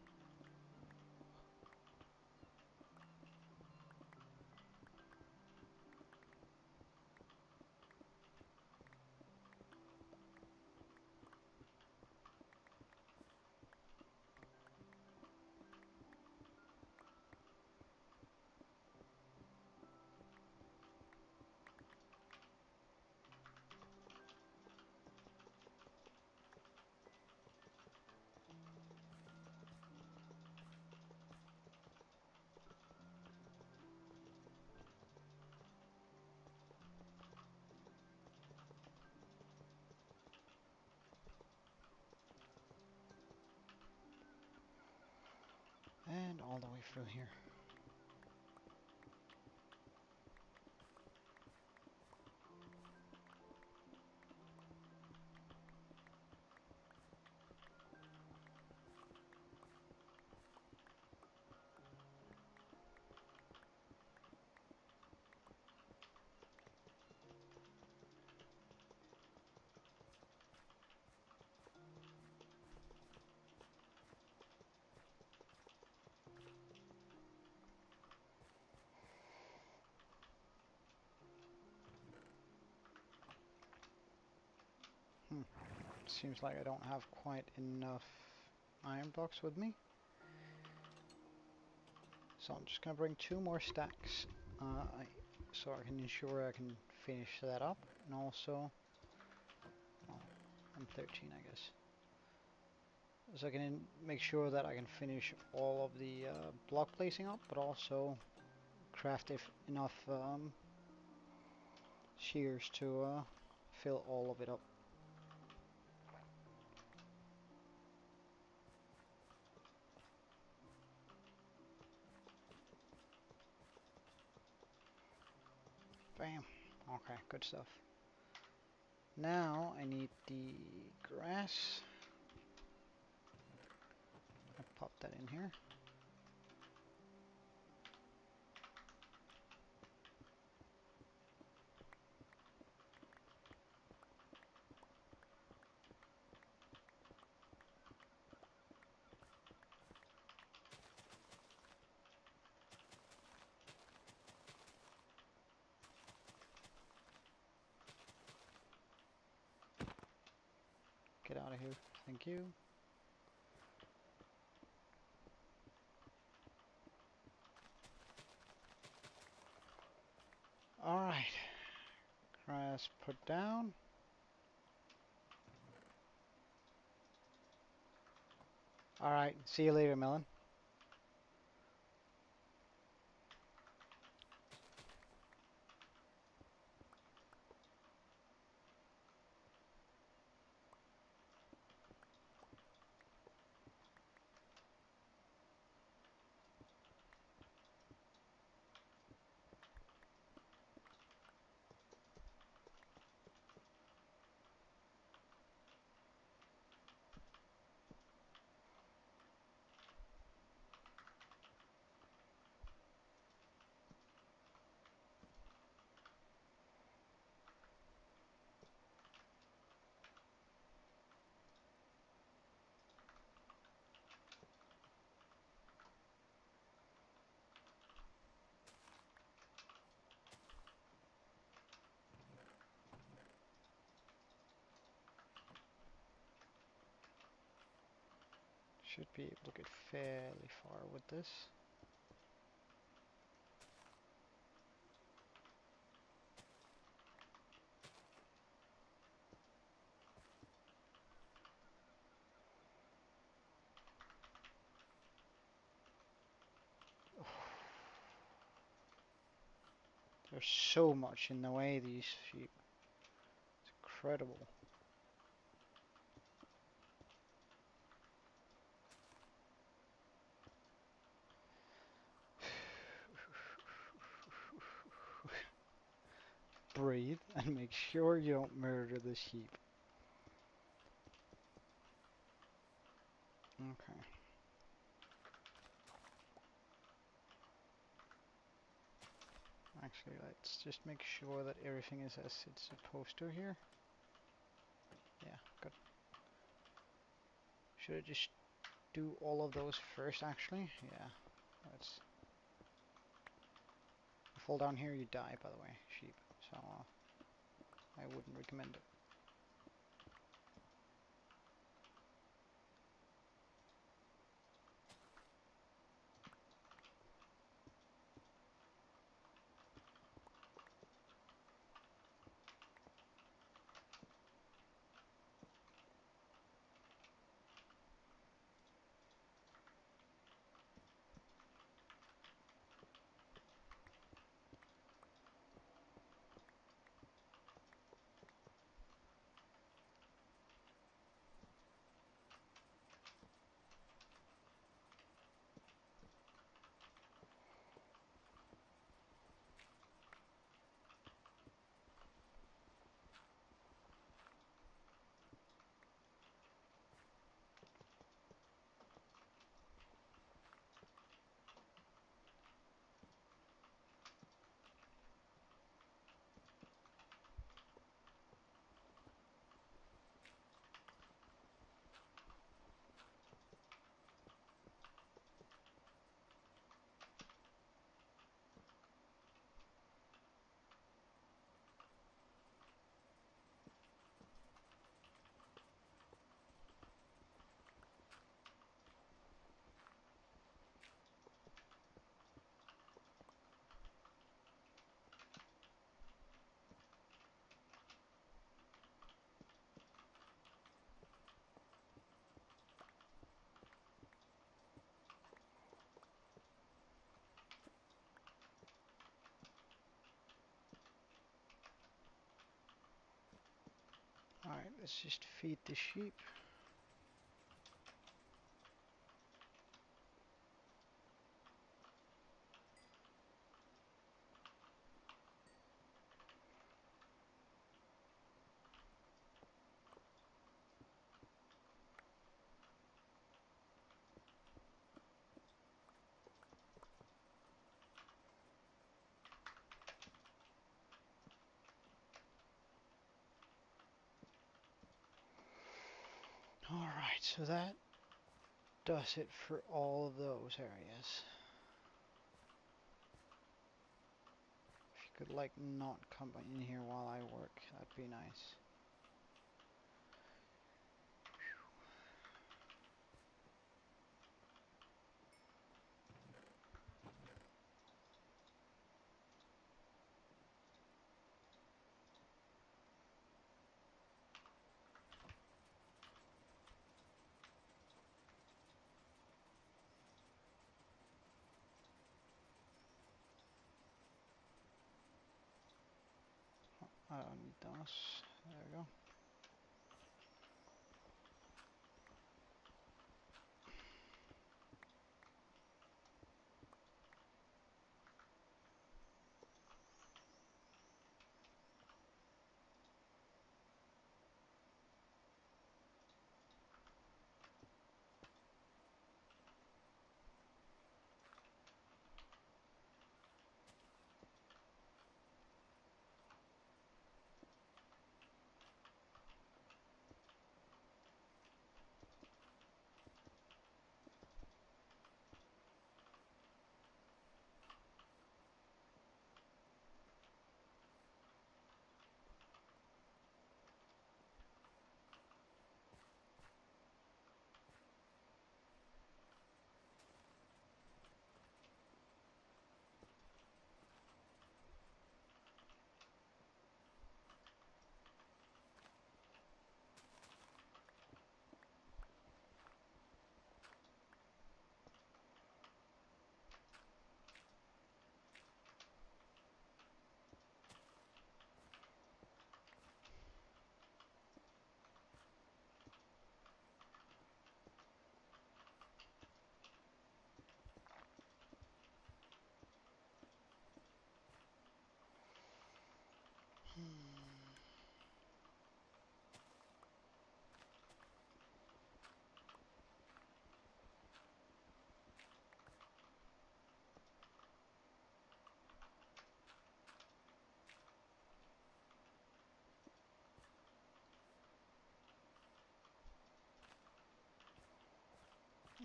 And all the way through here. Hmm. Seems like I don't have quite enough iron blocks with me. So I'm just gonna bring 2 more stacks so I can ensure I can finish that up. And also, well, I'm 13, I guess. So I can make sure that I can finish all of the block placing up, but also craft if enough shears to fill all of it up. Bam. Okay, good stuff. Now I need the grass. I'll pop that in here. Get out of here. Thank you. Alright. Grass put down. Alright, see you later, Melon. Should be able to get fairly far with this. There's so much in the way, these sheep. It's incredible. Breathe and make sure you don't murder the sheep. Okay. Actually, let's just make sure that everything is as it's supposed to here. Yeah, good. Should I just do all of those first, actually? Yeah. Let's fall down here, you die, by the way, sheep. So, I wouldn't recommend it. Alright, let's just feed the sheep. Alright, so that does it for all of those areas. If you could like not come in here while I work, that'd be nice. I don't need those. There we go.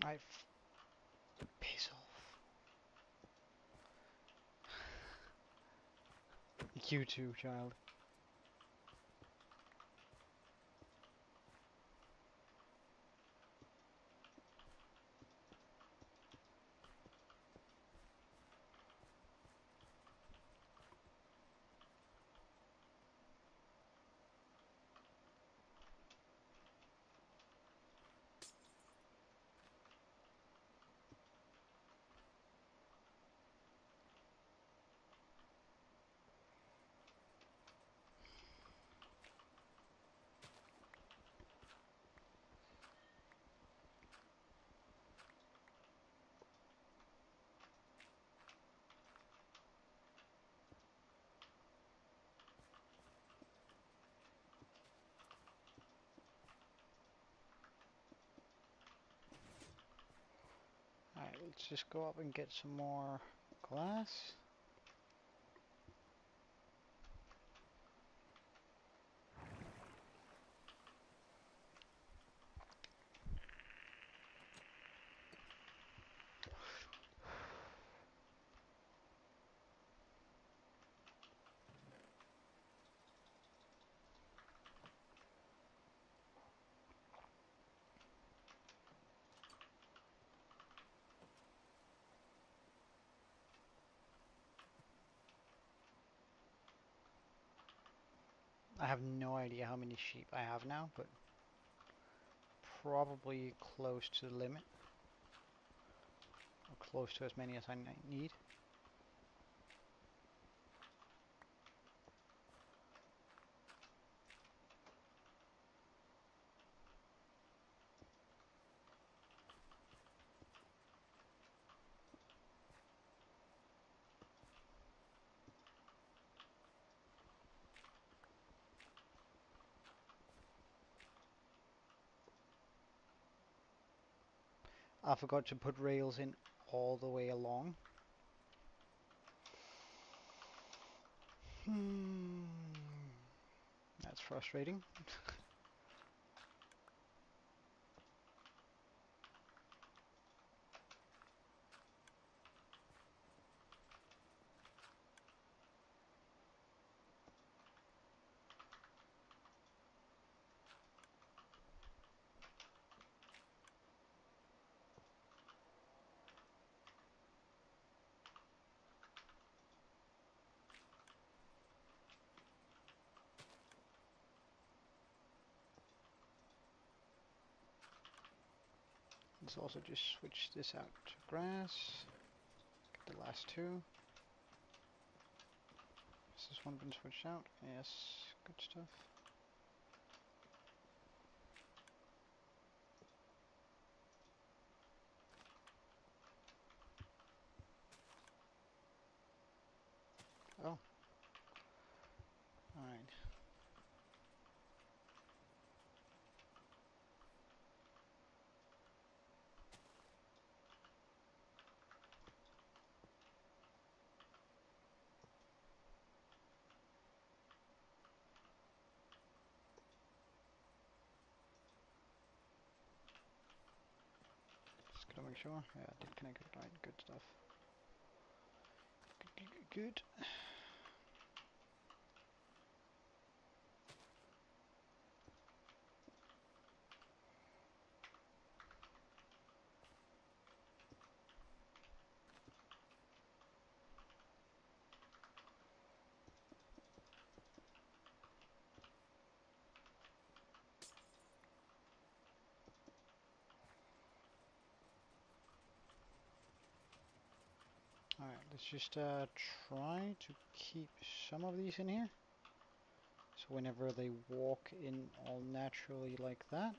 Alright, piss off. You too, child. Alright, let's just go up and get some more glass. I have no idea how many sheep I have now, but probably close to the limit. Or close to as many as I need. I forgot to put rails in all the way along. Hmm. That's frustrating. Let's also just switch this out to grass. Get the last two. Has this one been switched out? Yes, good stuff. Oh, alright. Just gotta make sure. Yeah, I did connect it right. Good stuff. Good. Alright, let's just try to keep some of these in here. So whenever they walk in all naturally like that,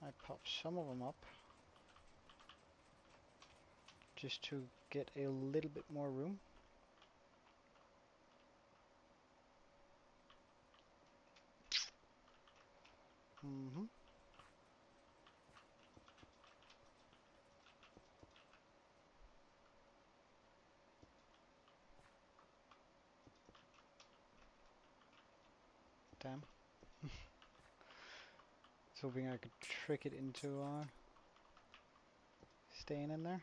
I pop some of them up just to get a little bit more room. Mm-hmm. Damn. Was hoping I could trick it into staying in there.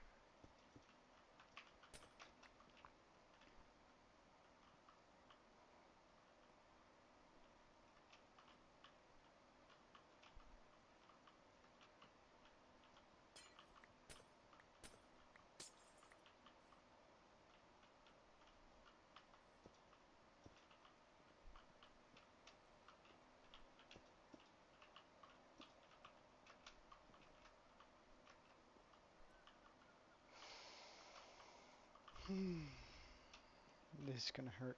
This is gonna hurt.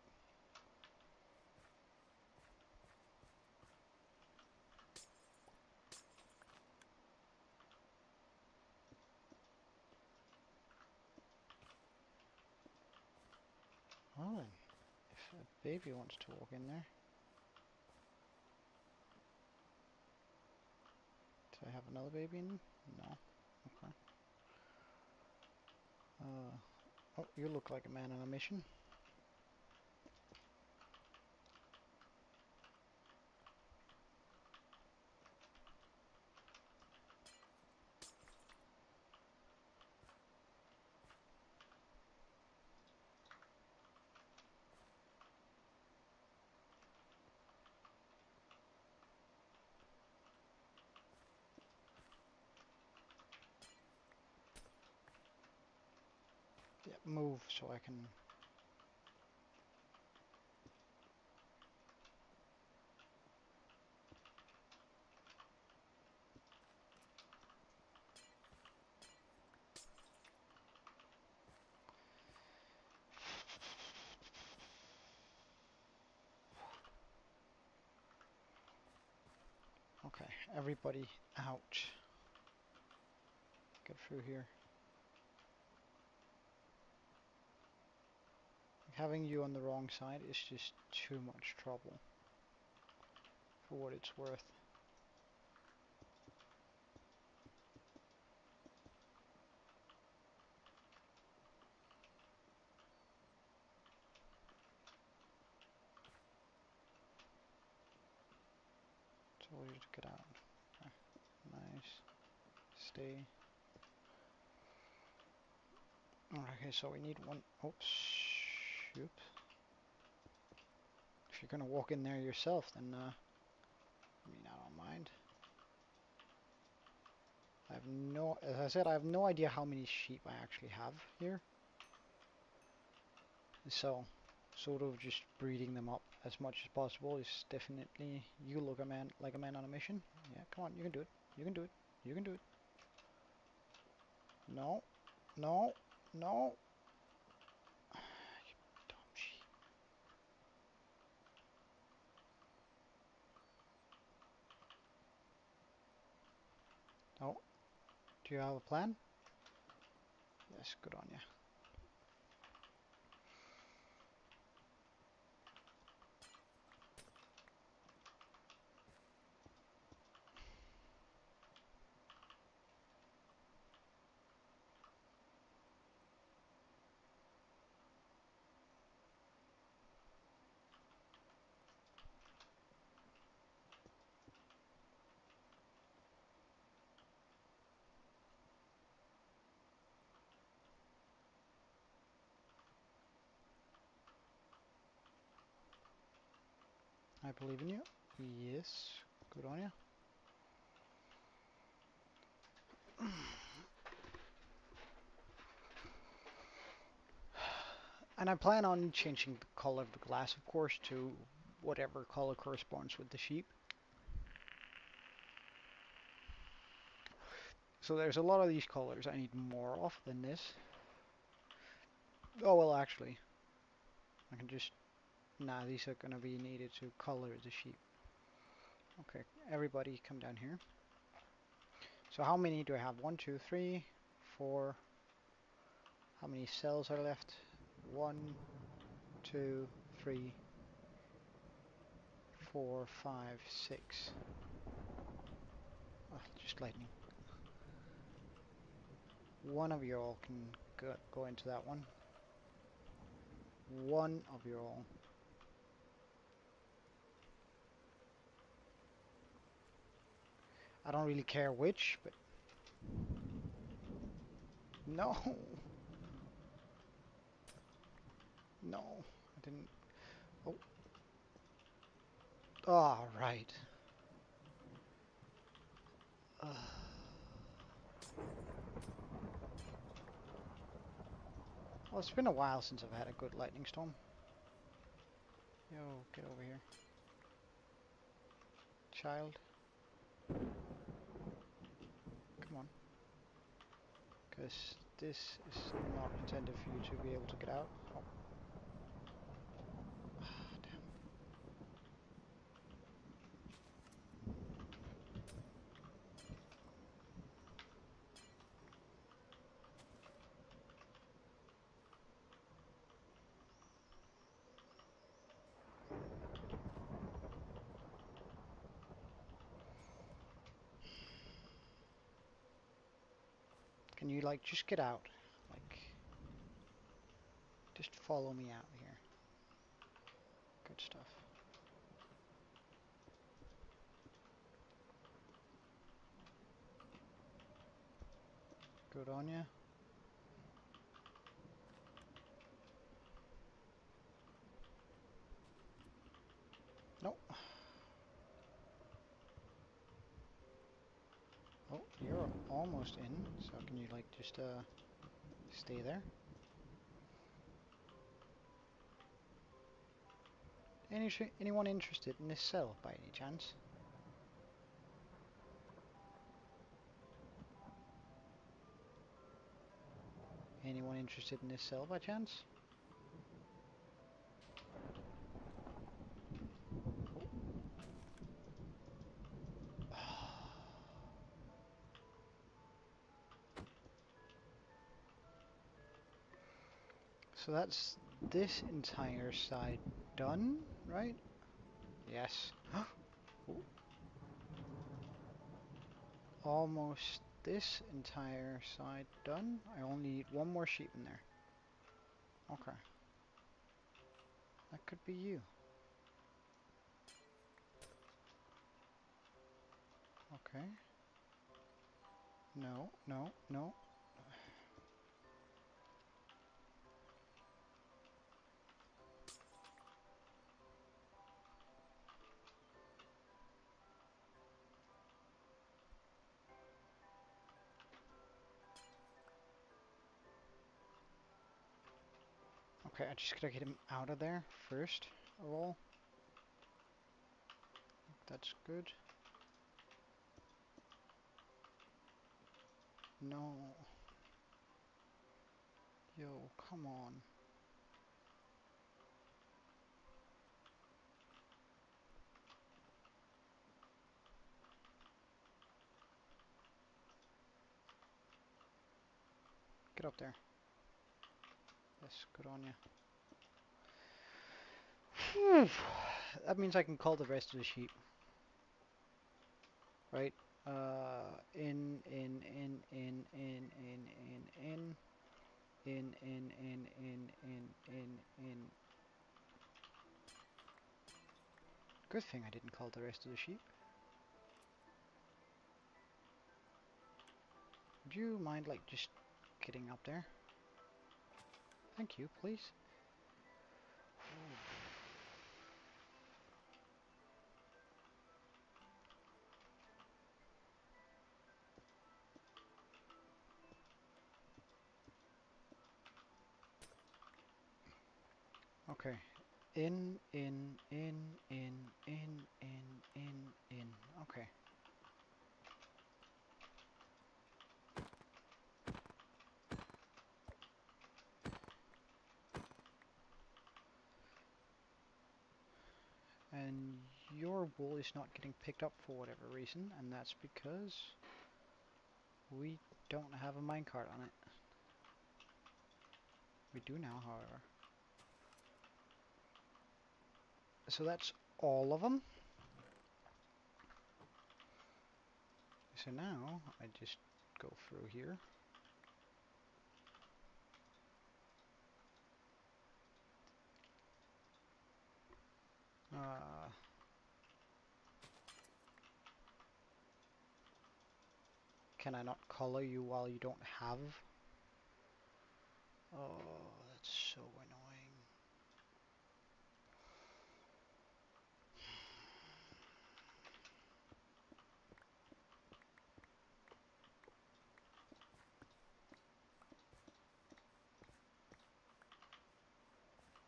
Well then, if a baby wants to walk in there. Do I have another baby in? No. Okay. Oh, you look like a man on a mission. Yeah, move so I can. Okay, everybody out. Get through here. Having you on the wrong side is just too much trouble for what it's worth. told you to get out. Okay. Nice. Stay. Okay, so we need one. Oops. Shoot. If you're gonna walk in there yourself, then I mean, I don't mind. I have no, as I said, I have no idea how many sheep I actually have here. So, sort of just breeding them up as much as possible is definitely. You look a man like a man on a mission. Yeah, come on, you can do it. You can do it. You can do it. No, no, no. You dumb sheep. No. Do you have a plan? Yes, good on you. I believe in you. Yes, good on you. And I plan on changing the color of the glass, of course, to whatever color corresponds with the sheep. So there's a lot of these colors I need more of than this. Oh, well, actually, I can just... Nah, these are gonna be needed to color the sheep. Okay, everybody come down here. So how many do I have? 1, 2, 3, 4. How many cells are left? 1, 2, 3, 4, 5, 6. Oh, just lightning. One of you all can go into that one. One of you all. I don't really care which, but no, no, I didn't. Oh, all right. Well, it's been a while since I've had a good lightning storm. Yo, get over here, child. Come on, because this is not intended for you to be able to get out. Oh, damn. Can you like just get out? Like, just follow me out here. Good stuff. Good on you. Nope. Oh, you're almost in. So can you like just stay there? Anyone interested in this cell by any chance? Anyone interested in this cell by chance? So that's this entire side done, right? Yes. Ooh, almost this entire side done. I only need one more sheep in there. Okay. That could be you. Okay. No, no, no. Okay, I just gotta get him out of there first of all. That's good. No. Yo, come on. Get up there. Yes, good on you. Phew. That means I can call the rest of the sheep, right? In. Good thing I didn't call the rest of the sheep. Would you mind, like, just getting up there? Thank you, please. Okay. In. Okay. And your wool is not getting picked up for whatever reason, and that's because we don't have a minecart on it. We do now, however. So that's all of them. So now I just go through here. Uh, can I not color you while you don't have? Oh, that's so annoying.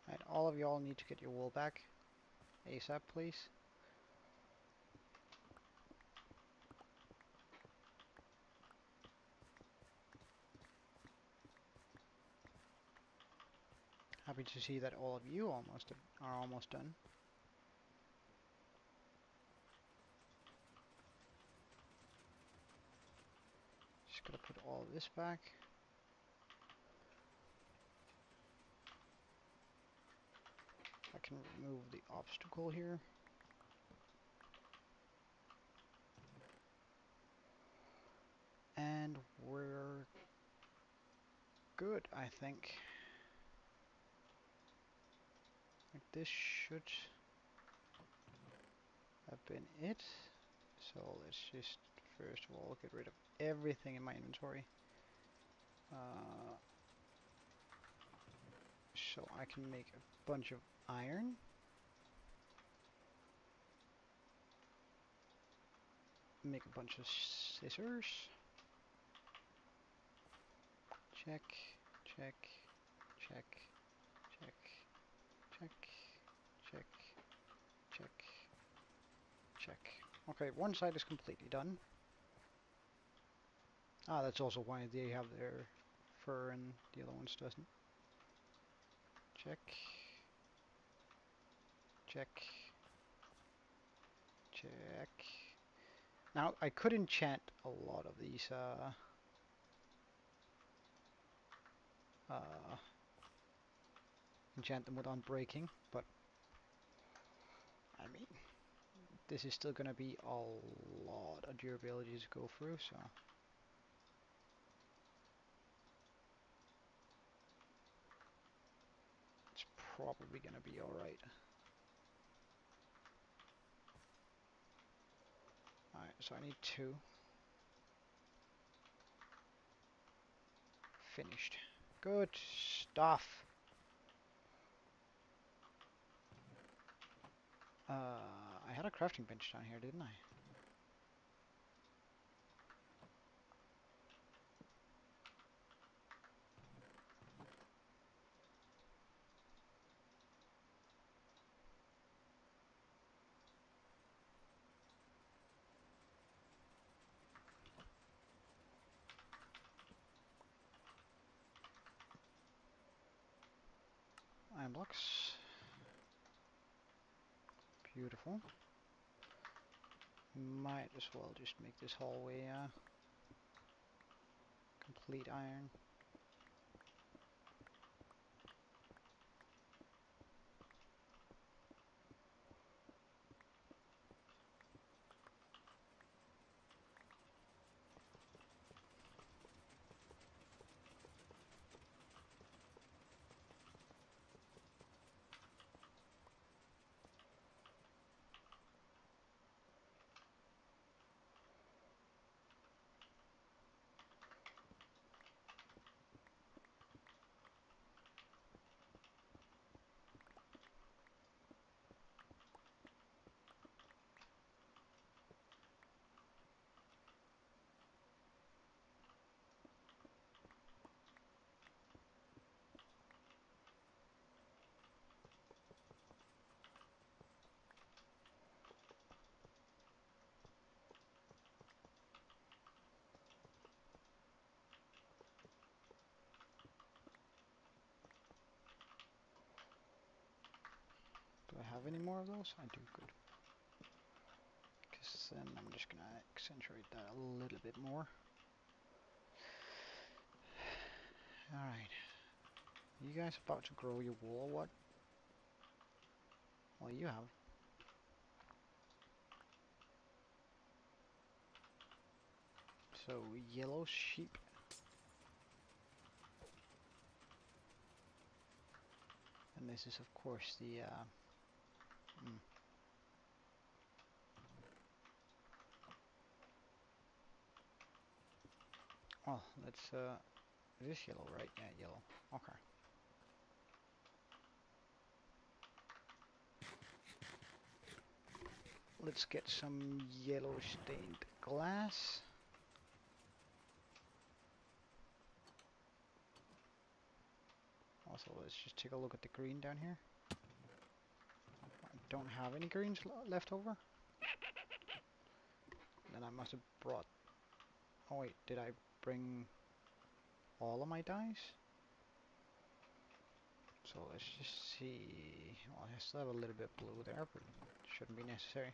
Right, all of y'all need to get your wool back ASAP, please. Happy to see that all of you are almost done. Just gotta put all of this back. I can remove the obstacle here. And we're good, I think. Like this should have been it. So let's just first of all get rid of everything in my inventory. Uh, so I can make a bunch of iron. Make a bunch of scissors. Check, check, check, check, check, check, check, check. Okay, one side is completely done. Ah, that's also why they have their fur and the other ones doesn't. Check, check, check. Now, I could enchant a lot of these enchant them with unbreaking, but I mean, this is still gonna be a lot of durability to go through, so it's probably gonna be alright. Alright, So I need two. Finished. Good stuff. I had a crafting bench down here, didn't I? Iron blocks. Beautiful. Might as well just make this hallway complete iron. Do I have any more of those? I do, good. Because then I'm just gonna accentuate that a little bit more. Alright. You guys about to grow your wool or what? Well, you have. So, yellow sheep. And this is, of course, the... Well, let's... It is yellow, right? Yeah, yellow. Okay. Let's get some yellow stained glass. Also, let's just take a look at the green down here. I don't have any greens left over. Then I must have brought... Oh wait, did I bring all of my dyes? So let's just see... Well, I still have a little bit of blue there, but it shouldn't be necessary.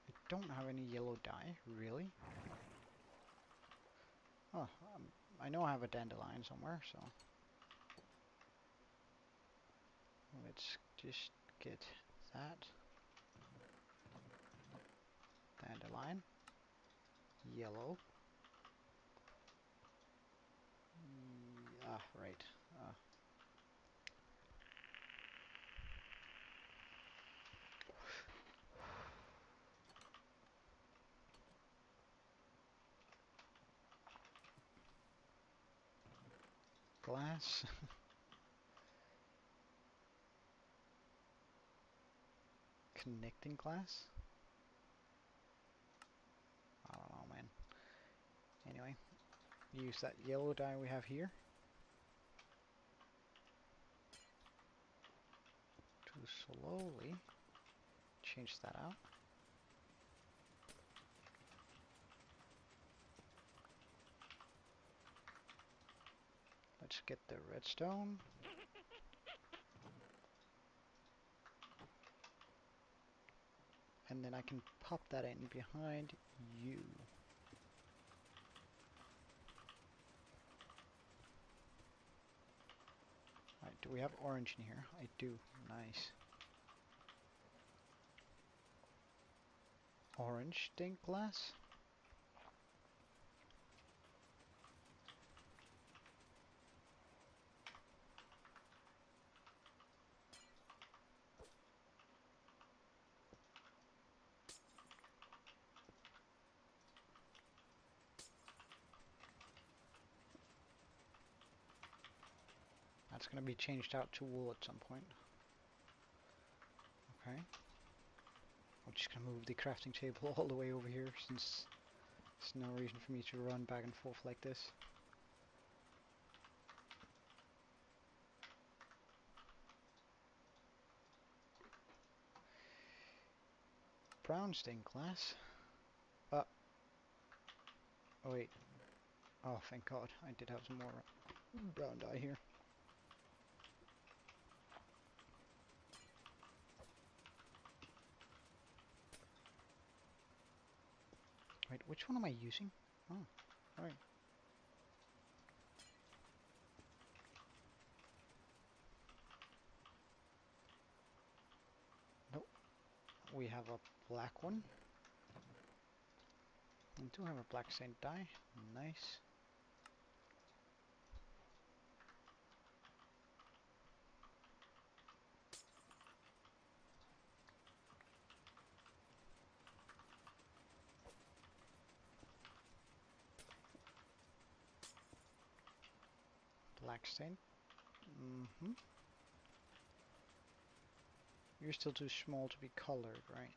I don't have any yellow dye, really? Oh, I know I have a dandelion somewhere, so... Let's just get that. Dandelion. Yellow. Right. Glass. Connecting glass? I don't know, man. Anyway, use that yellow dye we have here to slowly change that out. Let's get the redstone. And then I can pop that in behind you. Alright, do we have orange in here? I do. Nice. orange stained glass. That's going to be changed out to wool at some point. Okay. I'm just going to move the crafting table all the way over here since there's no reason for me to run back and forth like this. Brown stained glass. Uh, oh wait. Oh, thank God. I did have some more brown dye here. Wait, which one am I using? Oh, alright. Nope. We have a black one. We do have a black stained dye. Nice. Black stain. Mm-hmm. You're still too small to be colored, right?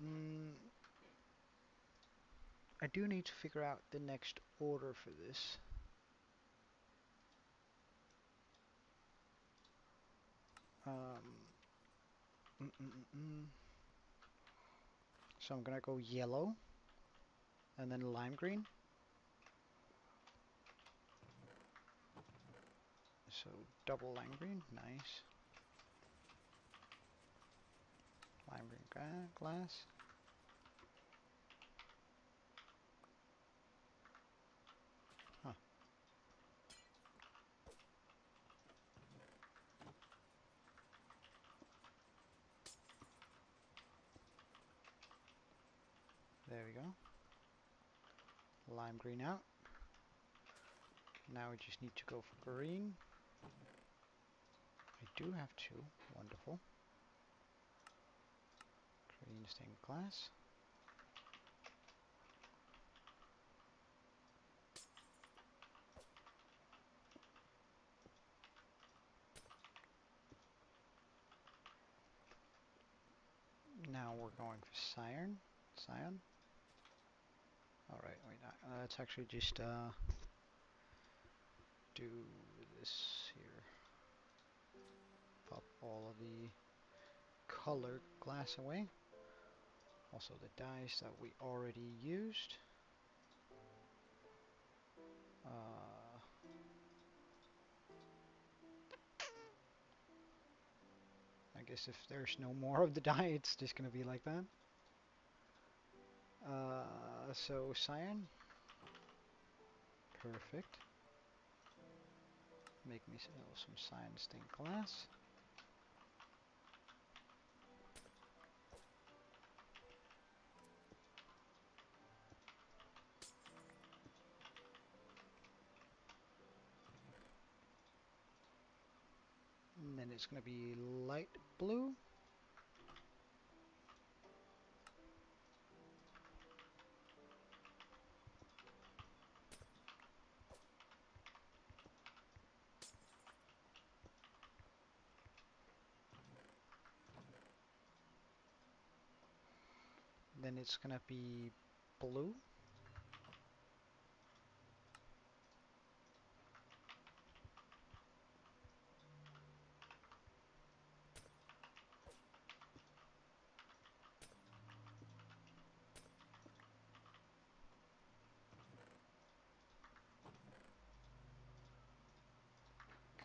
Mm, I do need to figure out the next order for this. Um, mm -mm -mm -mm. So I'm gonna go yellow and then lime green. So double lime green, nice. Lime green glass. Huh, there we go. Lime green out. Now we just need to go for green. I do have two, wonderful. Green stained glass. Now we're going for cyan. Cyan. Alright, wait, let's actually just do this here. Pop all of the colored glass away. Also the dyes that we already used. I guess if there's no more of the dye, it's just gonna be like that. So cyan. Perfect. Make me some cyan stained glass. And then it's gonna be light blue. Then it's gonna be blue.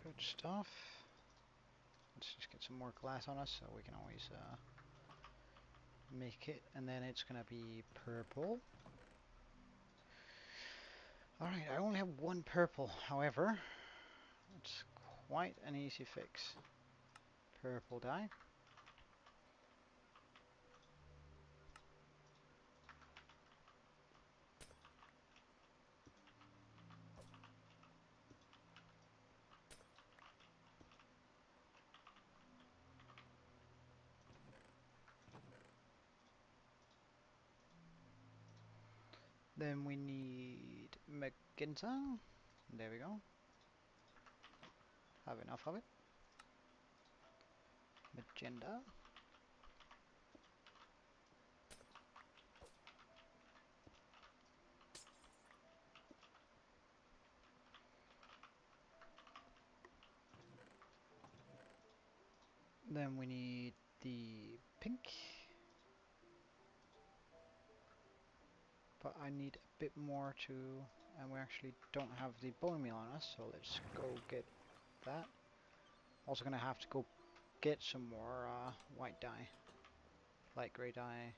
Good stuff. Let's just get some more glass on us so we can always make it. And then it's gonna be purple. Alright, I only have one purple. However, it's quite an easy fix. Purple dye. Then we need magenta. There we go. Have enough of it. Magenta. Then we need the pink. But I need a bit more to, and we actually don't have the bone meal on us, so let's go get that. Also gonna have to go get some more white dye, light gray dye,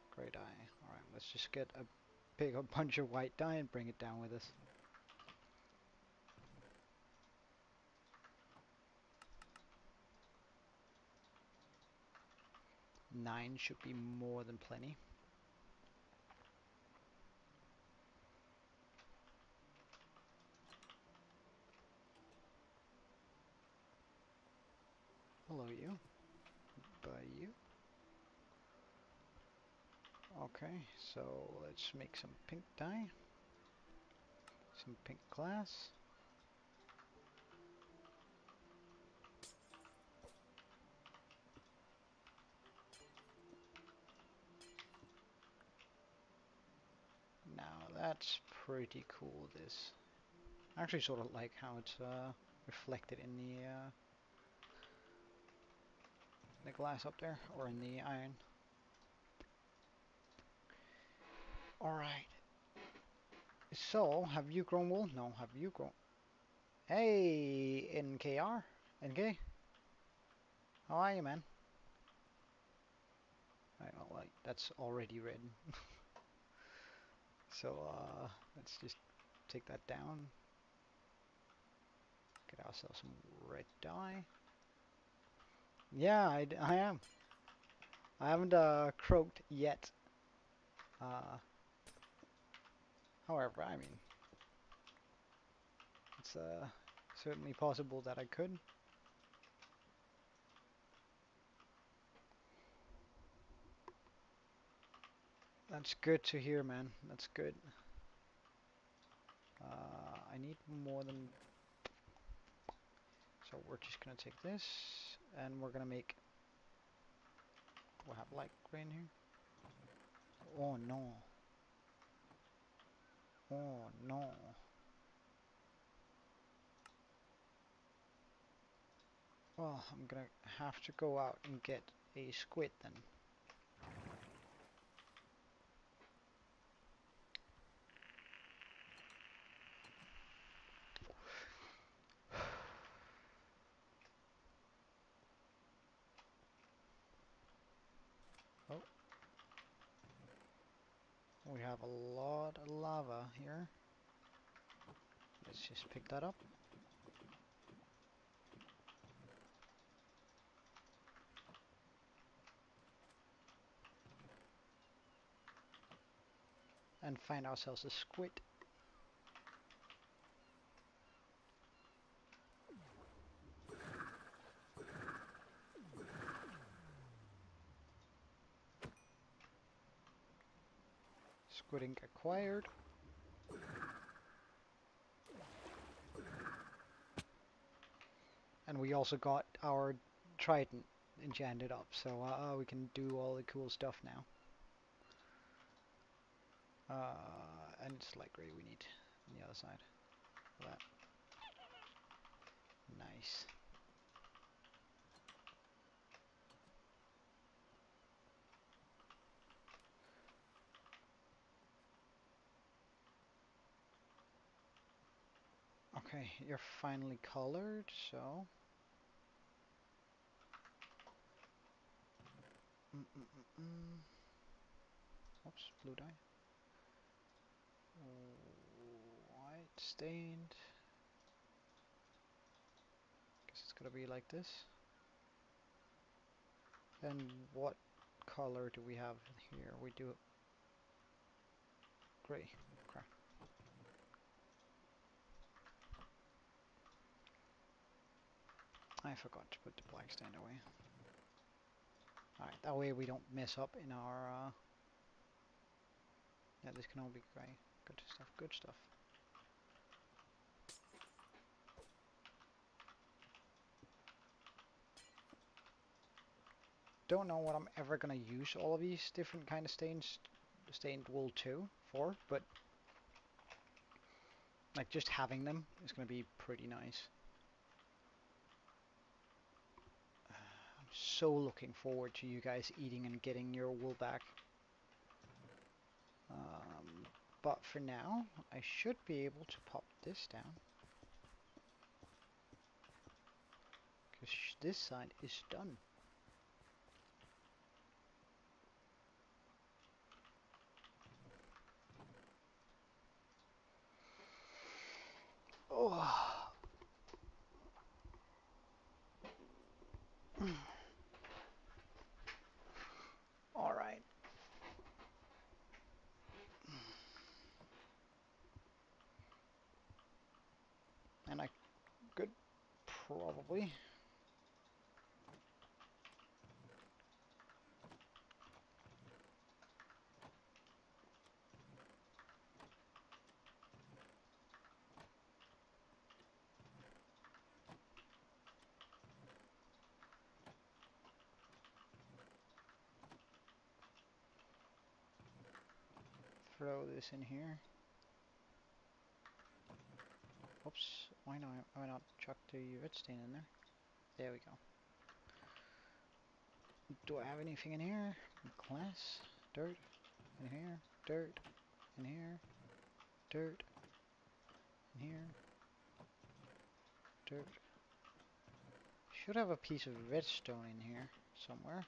gray dye. Alright, let's just get a big bunch of white dye and bring it down with us. 9 should be more than plenty. Hello you, bye you. Okay, so let's make some pink dye, some pink glass. Now that's pretty cool, this. I actually sort of like how it's reflected in the glass up there, or in the iron. Alright, so have you grown wool? No, have you grown? Hey, NKR? NK? How are you, man? Right, well, like, that's already red. So, let's just take that down. Get ourselves some red dye. Yeah, I am. I haven't croaked yet. Uh, However, I mean, it's certainly possible that I could. That's good to hear, man. That's good. I need more than... So we're just gonna take this, and we're gonna make... We'll have light gray in here. Oh no. Oh no. Well, I'm gonna have to go out and get a squid then. Oh, we have a lot of lava here. Let's just pick that up. And find ourselves a squid. Squid ink acquired. And we also got our trident enchanted up, so we can do all the cool stuff now. And it's light gray we need on the other side. That. Nice. Okay, you're finally colored, so... Oops, blue dye. White stained. Guess it's gonna be like this. Then what color do we have here? We do gray. Okay. I forgot to put the black stain away. Alright, that way we don't mess up in our Yeah, this can all be grey. Good stuff, good stuff. Don't know what I'm ever gonna use all of these different kind of stained wool too for, but like just having them is gonna be pretty nice. I'm so looking forward to you guys eating and getting your wool back. But for now, I should be able to pop this down. Because this side is done. Oh. Alright. And I could probably throw this in here. Oops, why not chuck the redstone in there? There we go. Do I have anything in here? Glass? Dirt? In here? Dirt? In here? Dirt? In here? Dirt? Should have a piece of redstone in here somewhere.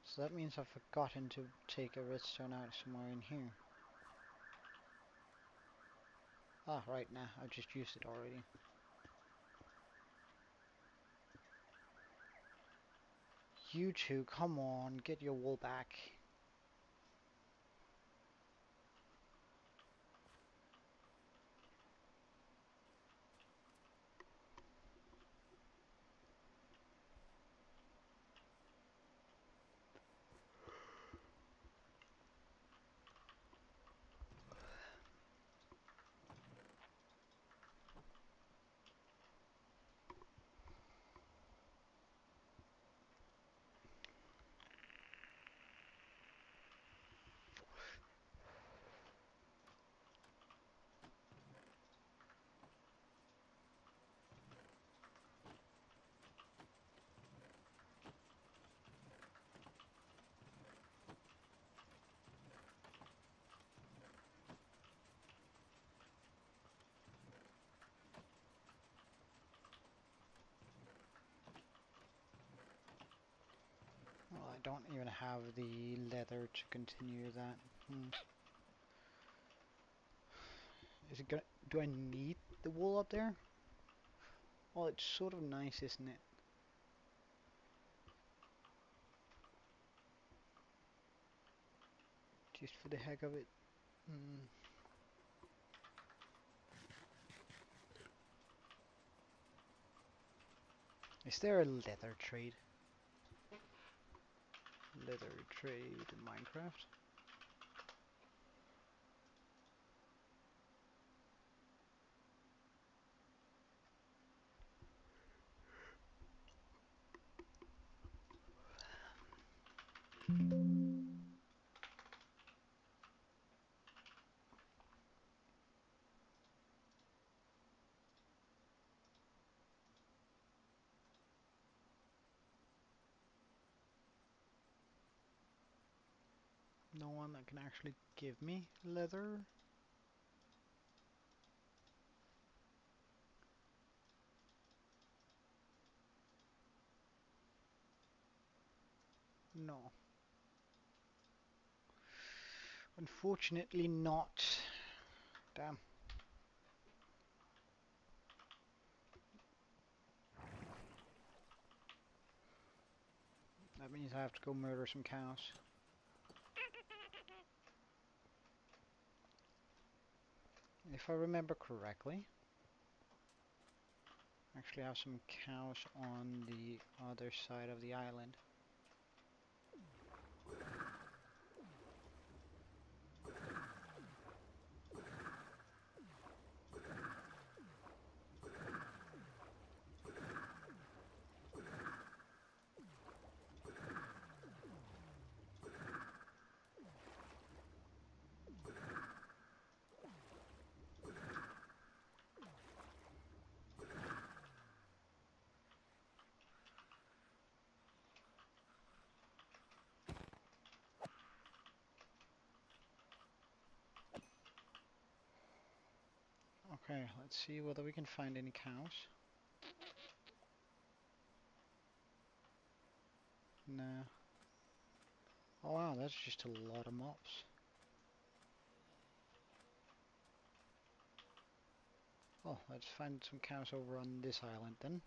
So that means I've forgotten to take a redstone out somewhere in here. Ah, right, nah, I've just used it already. You two, come on, get your wool back. Well, I don't even have the leather to continue that. Is it gonna... Do I need the wool up there? Well, it's sort of nice, isn't it? Just for the heck of it. Is there a leather trade? Leather trade in Minecraft? No one that can actually give me leather? No. Unfortunately not. Damn. That means I have to go murder some cows. If I remember correctly. actually have some cows on the other side of the island. Okay, let's see whether we can find any cows. Nah. Oh wow, that's just a lot of mobs. Oh, let's find some cows over on this island then.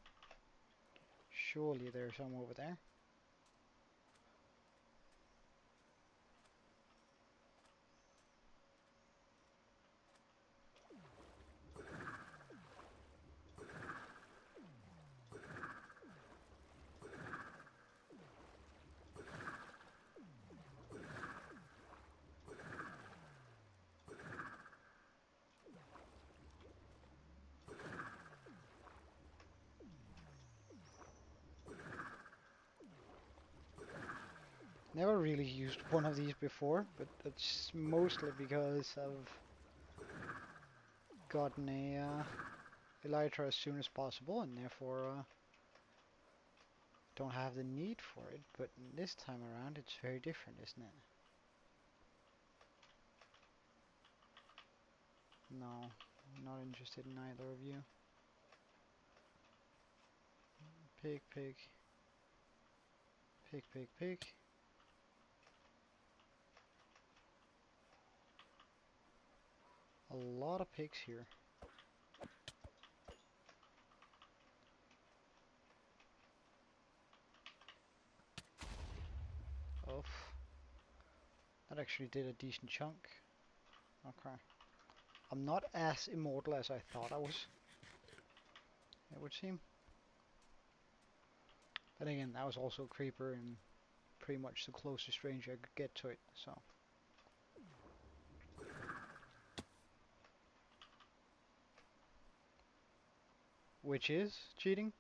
Surely there's some over there. Never really used one of these before, but that's mostly because I've gotten a elytra as soon as possible and therefore don't have the need for it. But this time around it's very different, isn't it? No, not interested in either of you. Pig, pig, pig, pig, pig. A lot of pigs here. Oh, that actually did a decent chunk. Okay. I'm not as immortal as I thought I was, it would seem. But again, that was also a creeper and pretty much the closest range I could get to it, so. Which is cheating?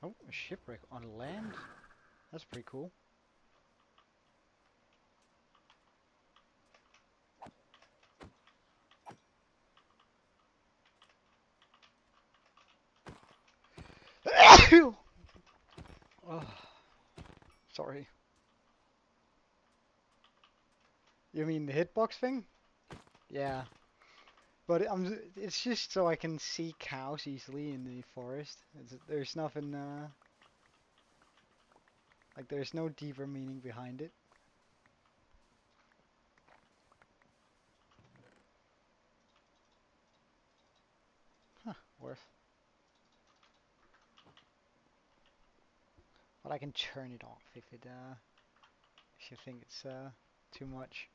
Oh, a shipwreck on land? That's pretty cool. Oh, sorry. You mean the hitbox thing? Yeah. But it's just so I can see cows easily in the forest. There's nothing, like there's no deeper meaning behind it. Huh, worth. But I can turn it off if if you think it's, too much.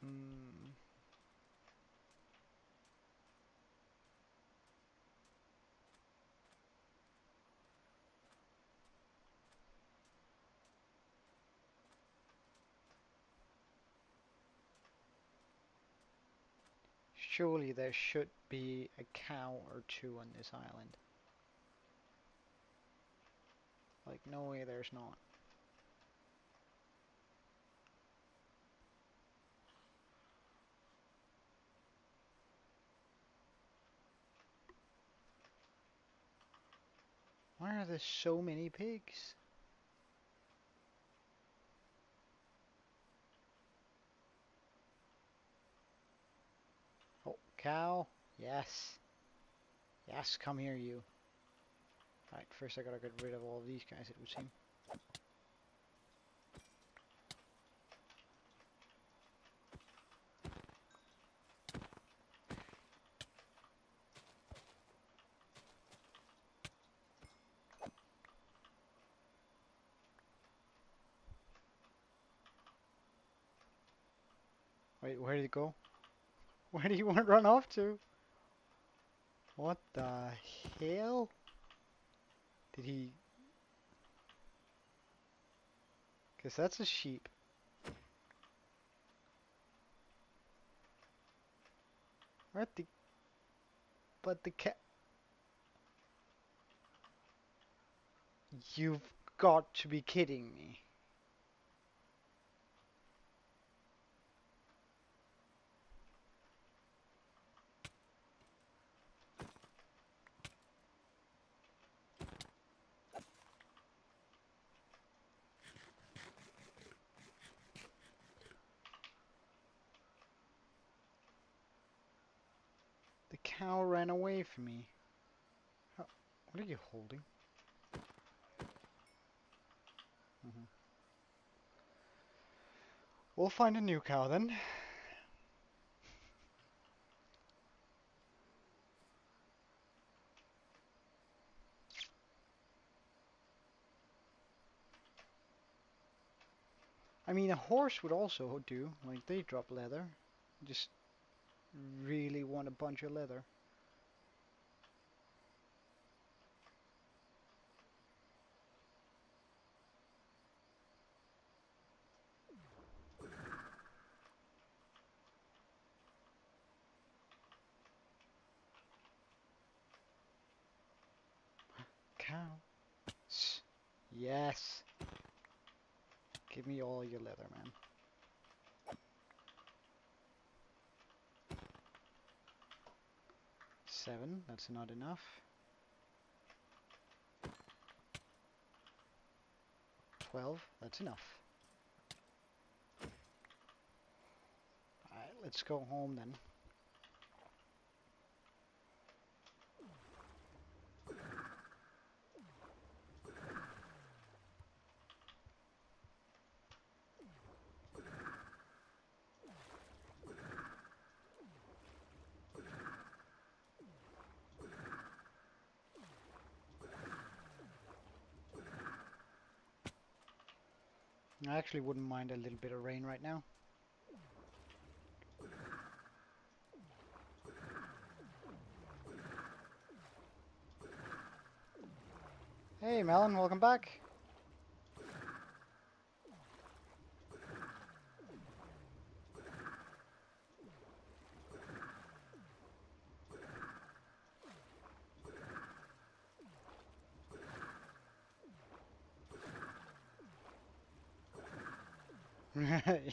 Mm. Surely there should be a cow or two on this island. Like, no way there's not. Why are there so many pigs? Oh, cow. Yes. Yes, come here, you. Right, first I gotta get rid of all of these guys, it would seem. Wait, where did it go? Where do you want to run off to? What the hell? Did he... Guess that's a sheep. What the... But the cat... You've got to be kidding me. The cow ran away from me. How, what are you holding? Mhm. We'll find a new cow then. I mean, a horse would also do. Like, they drop leather. Just really want a bunch of leather. Cow. Yes. Give me all your leather, man. Seven. That's not enough. 12. That's enough. Alright, let's go home then. I actually wouldn't mind a little bit of rain right now. Hey, Melon, welcome back.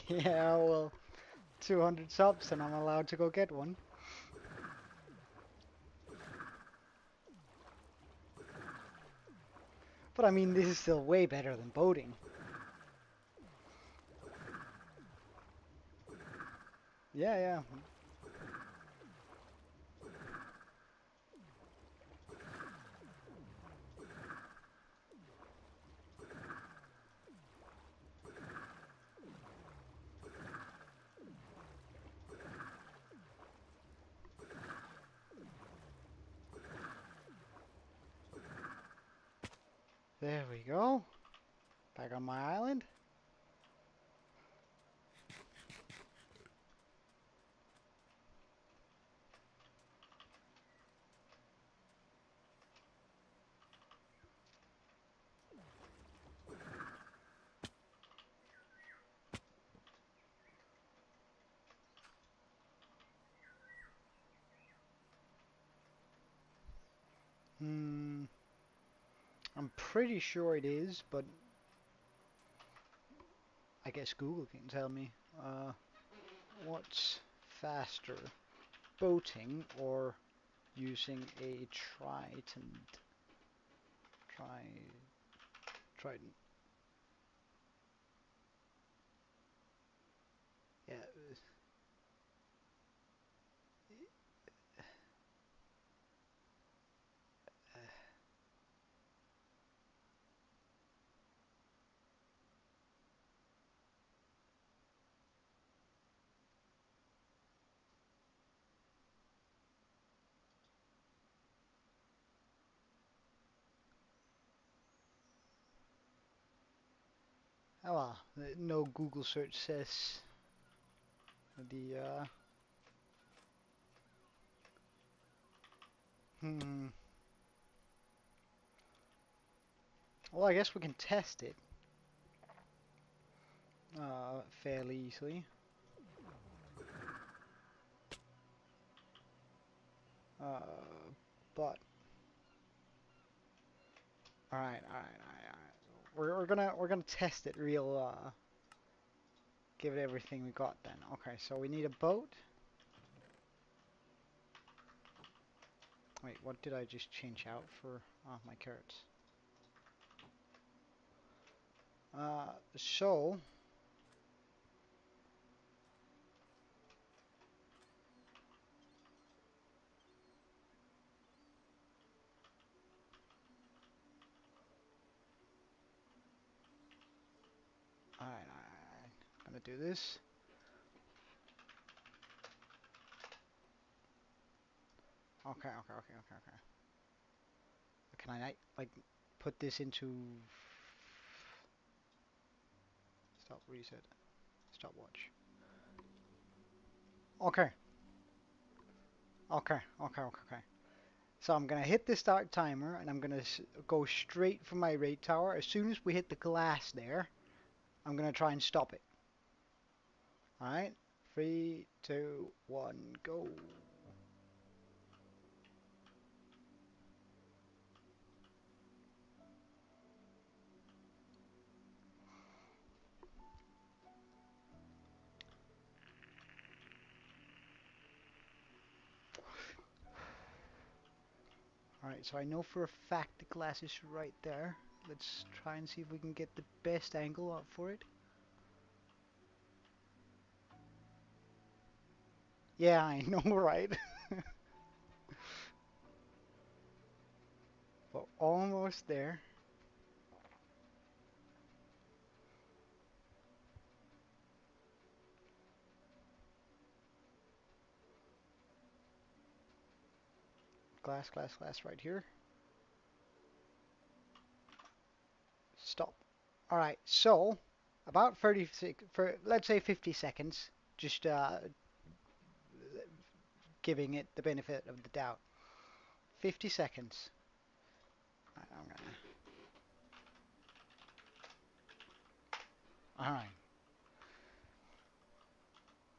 Yeah, well, 200 subs and I'm allowed to go get one. But I mean, this is still way better than boating. Yeah, yeah. There we go. Back on my island. Hmm. I'm pretty sure it is, but I guess Google can tell me. What's faster, boating or using a trident? Tri trident. Yeah. Oh well, no Google search says The hmm. Well, I guess we can test it fairly easily. Uh, but all right. We're gonna test it real. Give it everything we got then. Okay, so we need a boat. Wait, what did I just change out for my carrots? So all right. I'm gonna do this. Okay. Can I like put this into stop reset stopwatch? Okay, okay. So I'm gonna hit the start timer and I'm gonna go straight for my raid tower. As soon as we hit the glass there, I'm gonna try and stop it. All right, 3, 2, 1, go. All right, so I know for a fact the glass is right there. Let's try and see if we can get the best angle up for it. Yeah, I know, right? We're almost there. Glass right here. Stop. All right, so about 36 for let's say 50 seconds. Just giving it the benefit of the doubt. 50 seconds. I'm gonna. All right.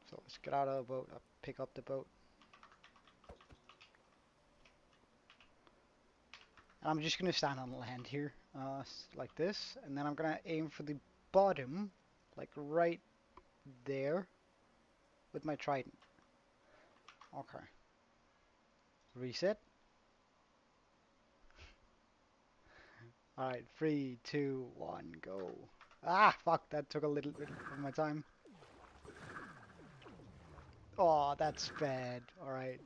So let's get out of the boat. Pick up the boat. I'm just gonna stand on land here, like this, and then I'm gonna aim for the bottom, like right there, with my trident. Okay. Reset. All right. 3, 2, 1, go. Ah, fuck! That took a little bit of my time. Oh, that's bad. All right.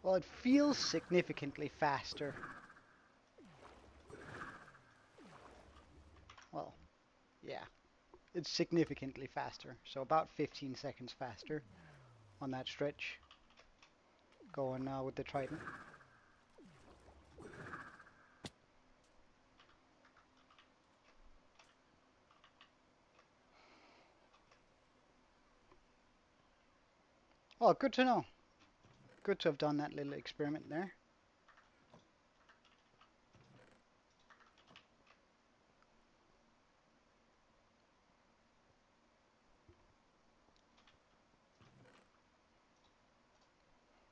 Well, it feels significantly faster. Well, yeah, it's significantly faster. So about 15 seconds faster on that stretch. Going with the trident. Oh, good to know. Good to have done that little experiment there.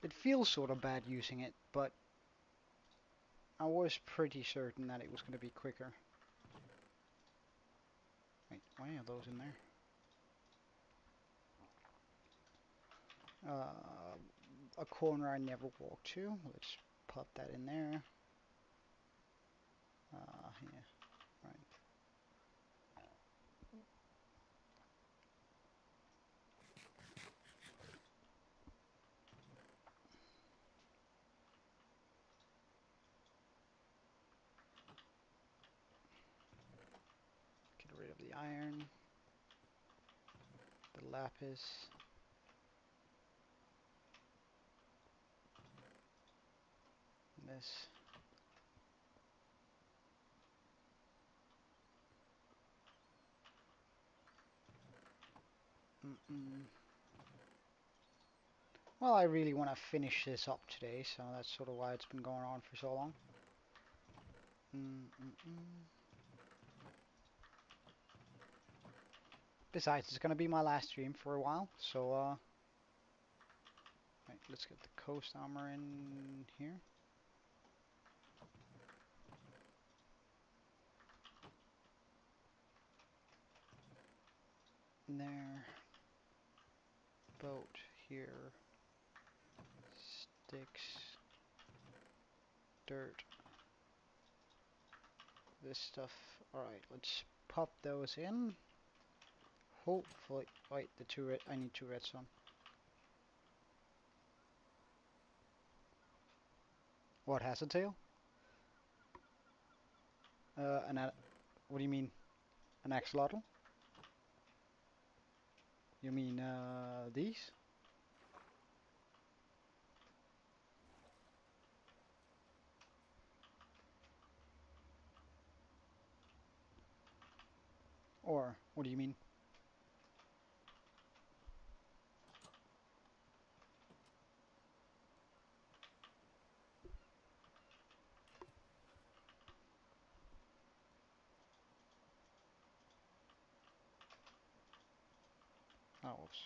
It feels sort of bad using it, but I was pretty certain that it was going to be quicker. Wait, why are those in there? A corner I never walked to. Let's pop that in there. Yeah, right. the iron, the lapis. This. Mm -mm. Well, I really want to finish this up today, so that's sort of why it's been going on for so long. Besides, it's going to be my last stream for a while, so right, let's get the coast armor in here. In there. Boat here. Sticks. Dirt. This stuff. Alright, let's pop those in. Hopefully, wait, the two red, I need two redstone. What has a tail? What do you mean? An axolotl? You mean, these? Or, what do you mean? Oh, whoops.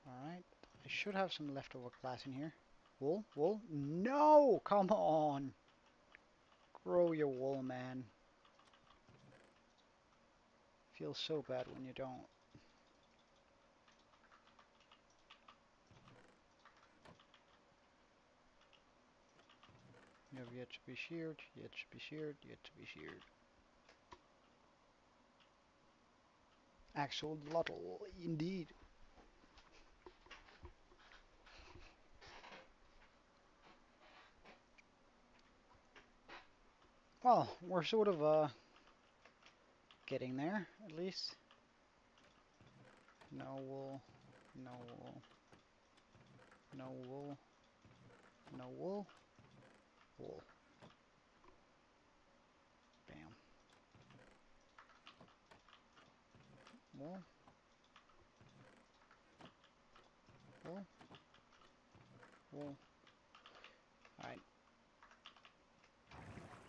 Alright, I should have some leftover glass in here. Wool? Wool? No! Come on! Grow your wool, man. Feels so bad when you don't. You have yet to be sheared, yet to be sheared, yet to be sheared. Axolotl, indeed. Well, we're sort of getting there, at least. No wool, no wool, no wool, no wool, wool. Bam. Wool, wool, wool. Alright.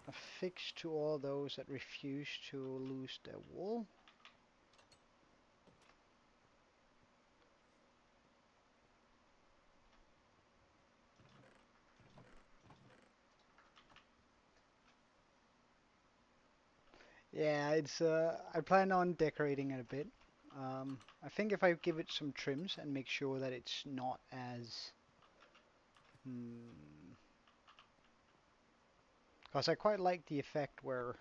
Affix to all those that refuse to lose their wool. Yeah, it's I plan on decorating it a bit. I think if I give it some trims and make sure that it's not as because I quite like the effect where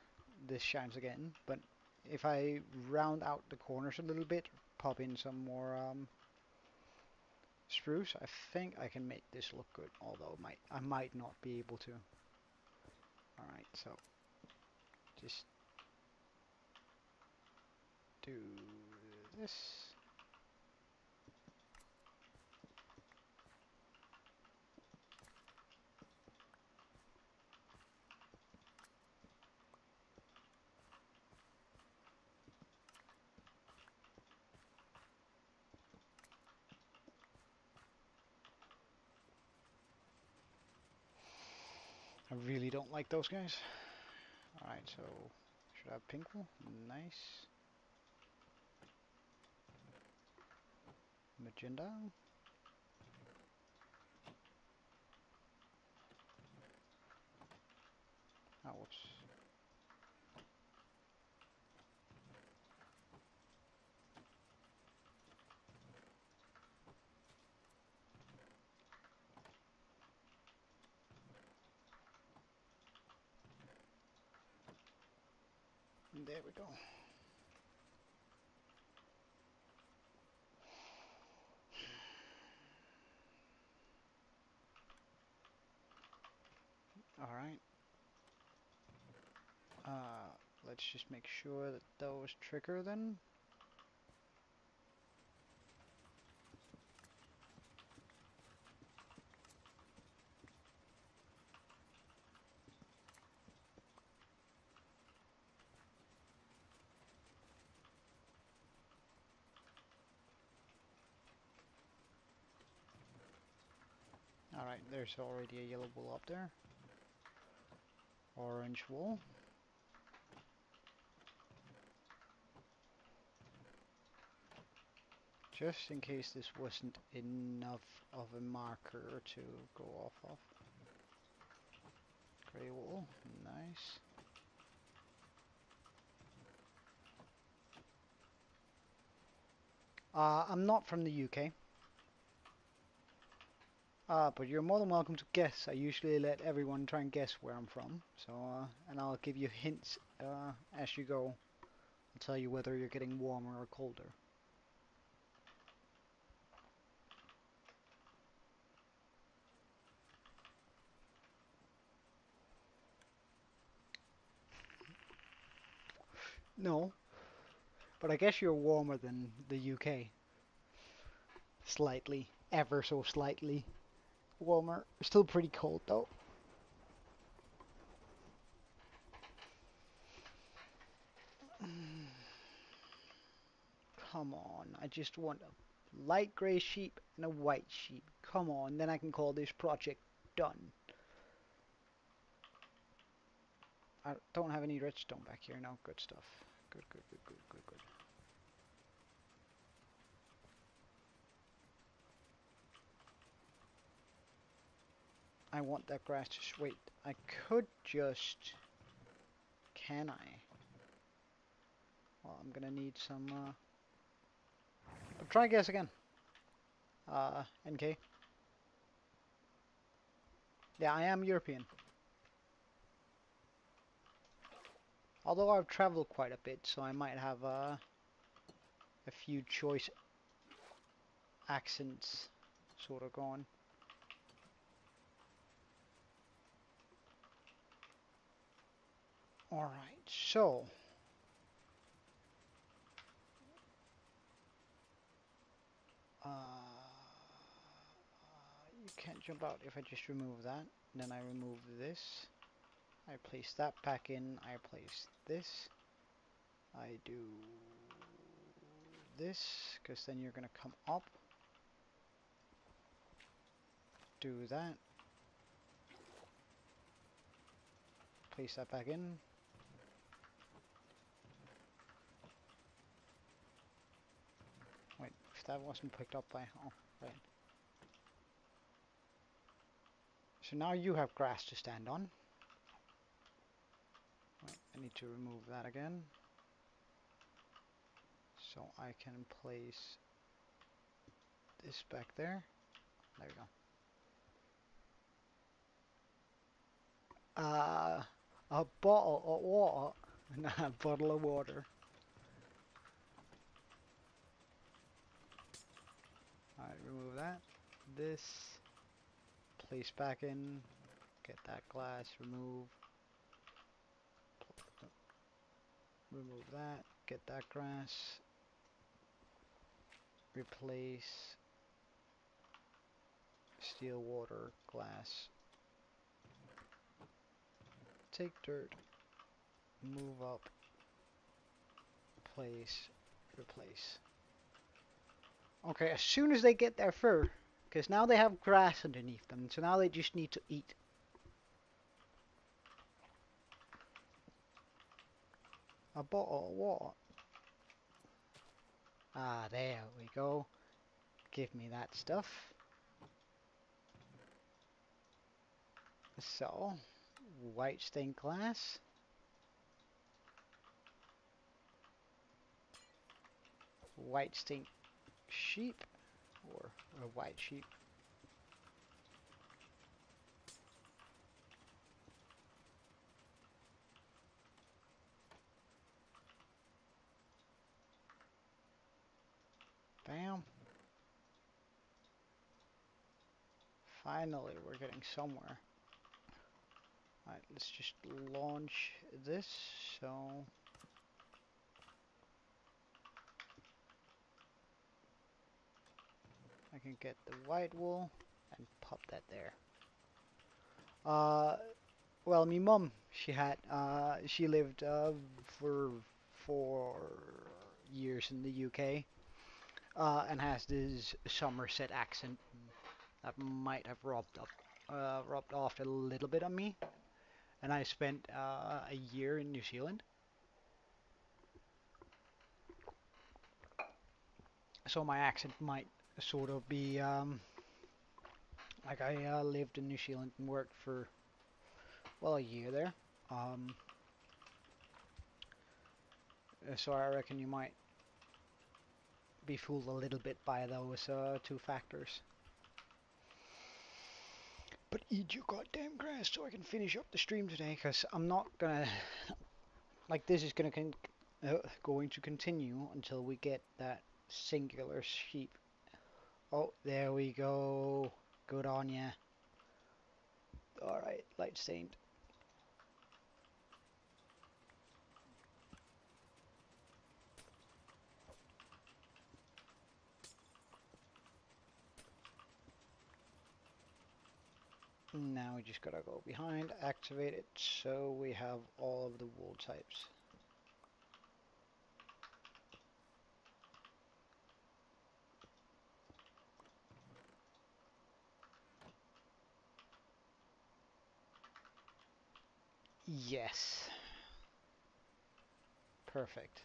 this shines again, but if I round out the corners a little bit, pop in some more spruce, I think I can make this look good, although I might not be able to. Alright, so just do this. I really don't like those guys. Alright, so should I have pink wool? Nice. Magenta. Oh, whoops. There we go. Alright. let's just make sure that those trigger then. Alright, there's already a yellow wool up there. Orange wool. Just in case this wasn't enough of a marker to go off of. Grey wool, nice. I'm not from the UK. But you're more than welcome to guess. I usually let everyone try and guess where I'm from. So, and I'll give you hints as you go. I'll tell you whether you're getting warmer or colder. No, but I guess you're warmer than the UK. Slightly, ever so slightly warmer. Still pretty cold though. Come on, I just want a light grey sheep and a white sheep. Come on, then I can call this project done. I don't have any redstone back here now. Good stuff. Good, good, good, good, good, good. I want that grass to wait. I could just... Can I? Well, I'm gonna need some... But try guess again. NK. Yeah, I am European. Although I've traveled quite a bit, so I might have a few choice accents sort of going. Alright, so... you can't jump out if I just remove that. Then I remove this. I place that back in. I place this. I do this, because then you're going to come up. Do that. Place that back in. Wait, if that wasn't picked up by... Oh, right. So now you have grass to stand on. Right, I need to remove that again. So I can place this back there. There we go. A bottle of water. Nah, a bottle of water. Alright, remove that. This. Place back in. Get that glass. Remove. Remove that. Get that grass. Replace. Steel, water, glass. Take dirt. Move up. Place. Replace. Okay, as soon as they get their fur, because now they have grass underneath them, so now they just need to eat. A bottle of water. Ah, there we go. Give me that stuff. So, white stained glass. White stained sheep. Or a white sheep. Bam. Finally, we're getting somewhere. Alright, let's just launch this. So, can get the white wool and pop that there. Uh, well, me mum, she lived for 4 years in the UK, and has this Somerset accent that might have rubbed off a little bit on me. And I spent a year in New Zealand, so my accent might sort of be like I lived in New Zealand and worked for well a year there. Um, so I reckon you might be fooled a little bit by those two factors. But eat your goddamn grass so I can finish up the stream today, because I'm not gonna like this is going to continue until we get that singular sheep. Oh, there we go. Good on ya. All right, light stained. Now we just gotta go behind, activate it, so we have all of the wool types. Yes, perfect.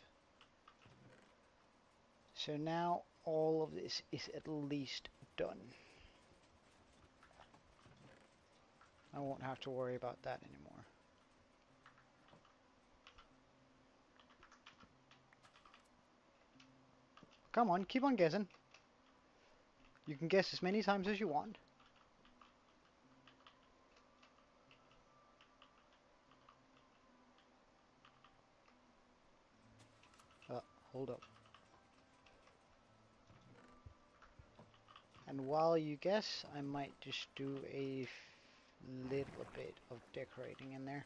So now all of this is at least done. I won't have to worry about that anymore. Come on, keep on guessing. You can guess as many times as you want. Uh, Hold up. And while you guess, I might just do a little bit of decorating in there.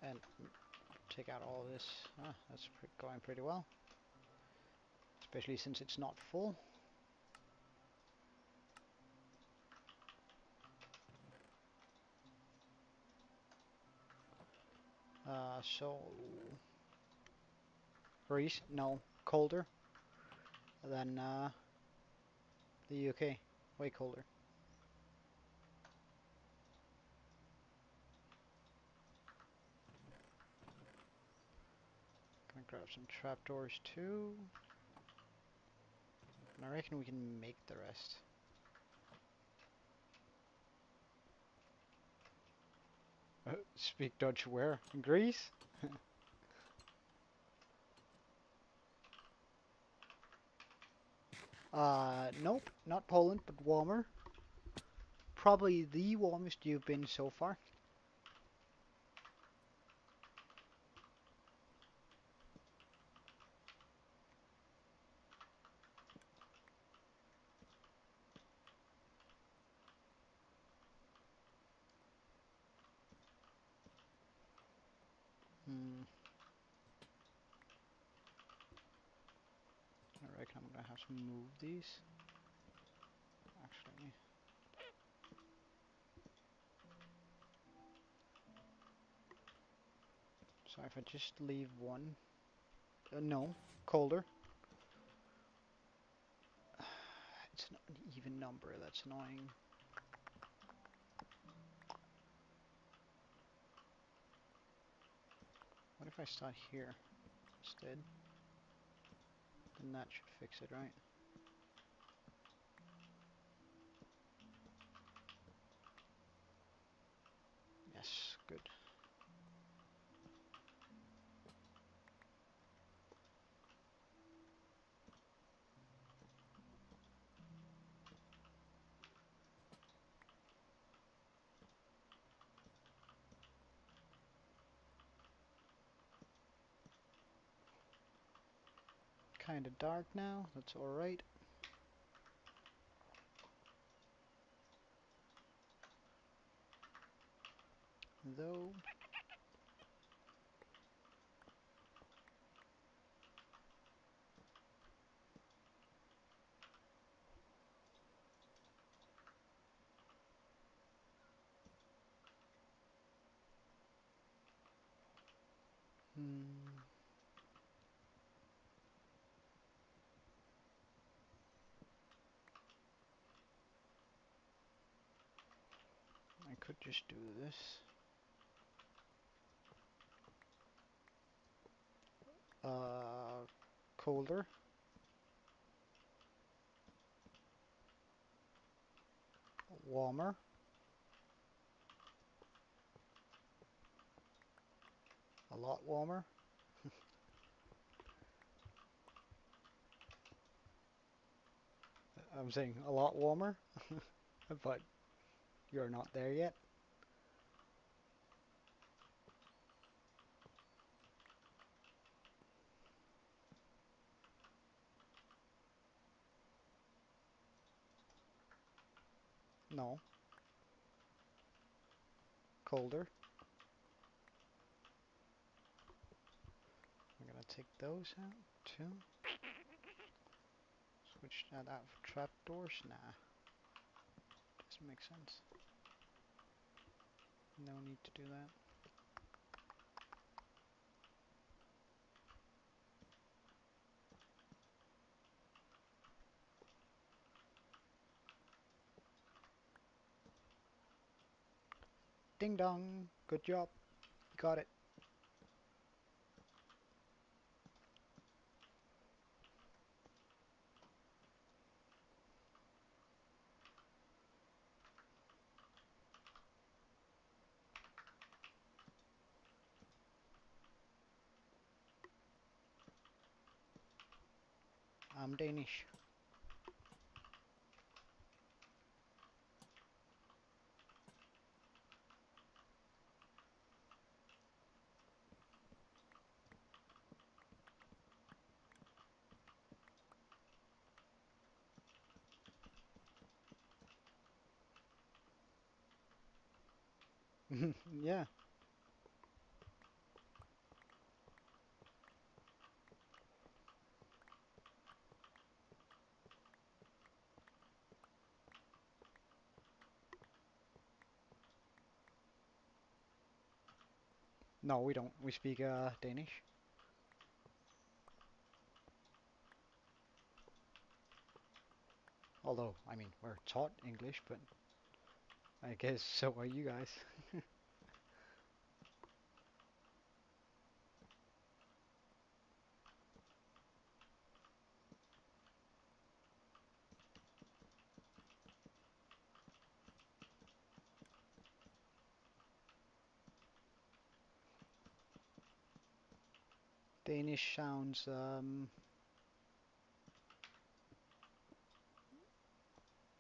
And take out all of this. That's going pretty well. Especially since it's not full. So Greece, no, colder than the UK, way colder. Gonna grab some trapdoors too, and I reckon we can make the rest. Speak Dutch where? In Greece? Nope, not Poland, but warmer. Probably the warmest you've been so far. Hmm, I reckon I'm gonna have to move these. Actually, so if I just leave one, no, colder. It's not an even number, that's annoying. What if I start here instead? Then that should fix it, right? Yes, good. Kinda dark now, that's alright. Though, Mm, I could just do this. Uh, colder, warmer, a lot warmer. I'm saying a lot warmer, but you're not there yet. No, colder. I'm gonna take those out too. Switch that out for trapdoors. Nah, doesn't make sense. No need to do that. Ding dong. Good job. You got it. I'm Danish. Yeah. No, we don't. We speak Danish. Although, I mean, we're taught English, but I guess so are you guys. Danish sounds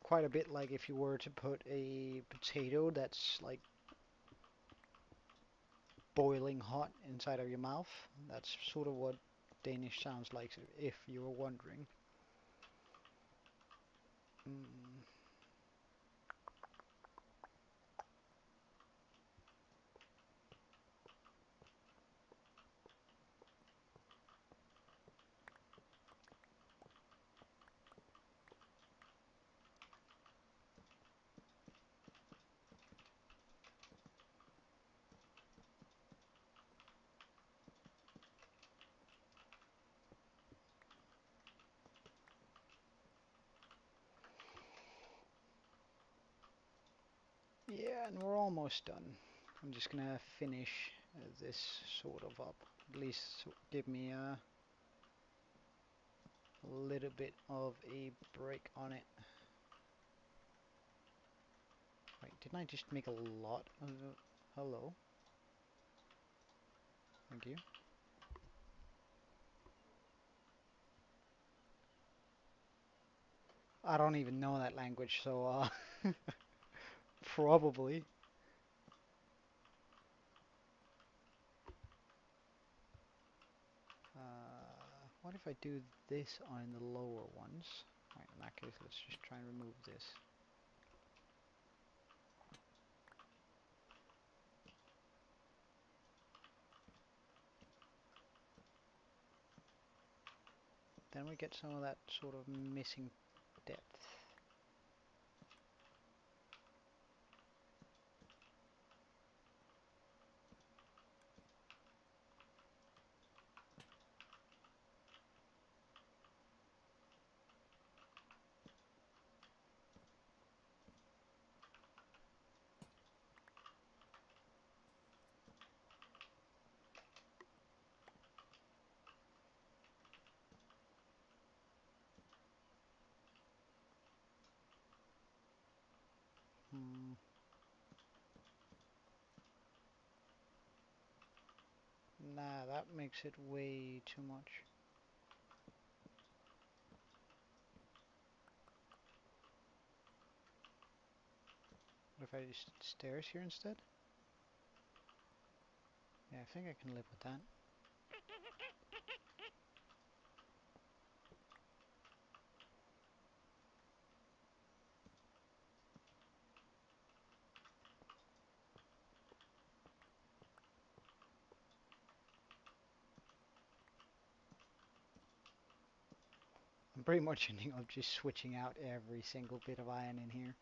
quite a bit like if you were to put a potato that's like boiling hot inside of your mouth. That's sort of what Danish sounds like, if you were wondering. Mm, yeah, and we're almost done. I'm just gonna finish this sort of up. At least give me a little bit of a break on it. Wait, didn't I just make a lot of hello? Thank you. I don't even know that language, so probably. What if I do this on the lower ones? Right, in that case, let's just try and remove this. Then we get some of that sort of missing depth. Nah, that makes it way too much. What if I just did stairs here instead? Yeah, I think I can live with that. I'm pretty much ending up just switching out every single bit of iron in here.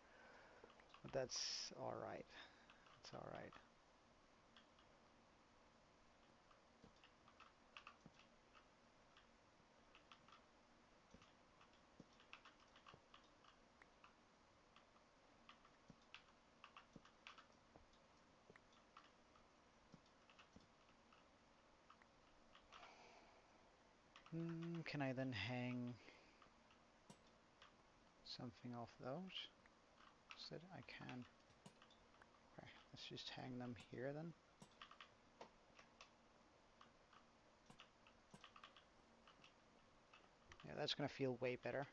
But that's alright. That's alright. Can I then hang something off those? Said I can. Okay, let's just hang them here then. Yeah, that's gonna feel way better.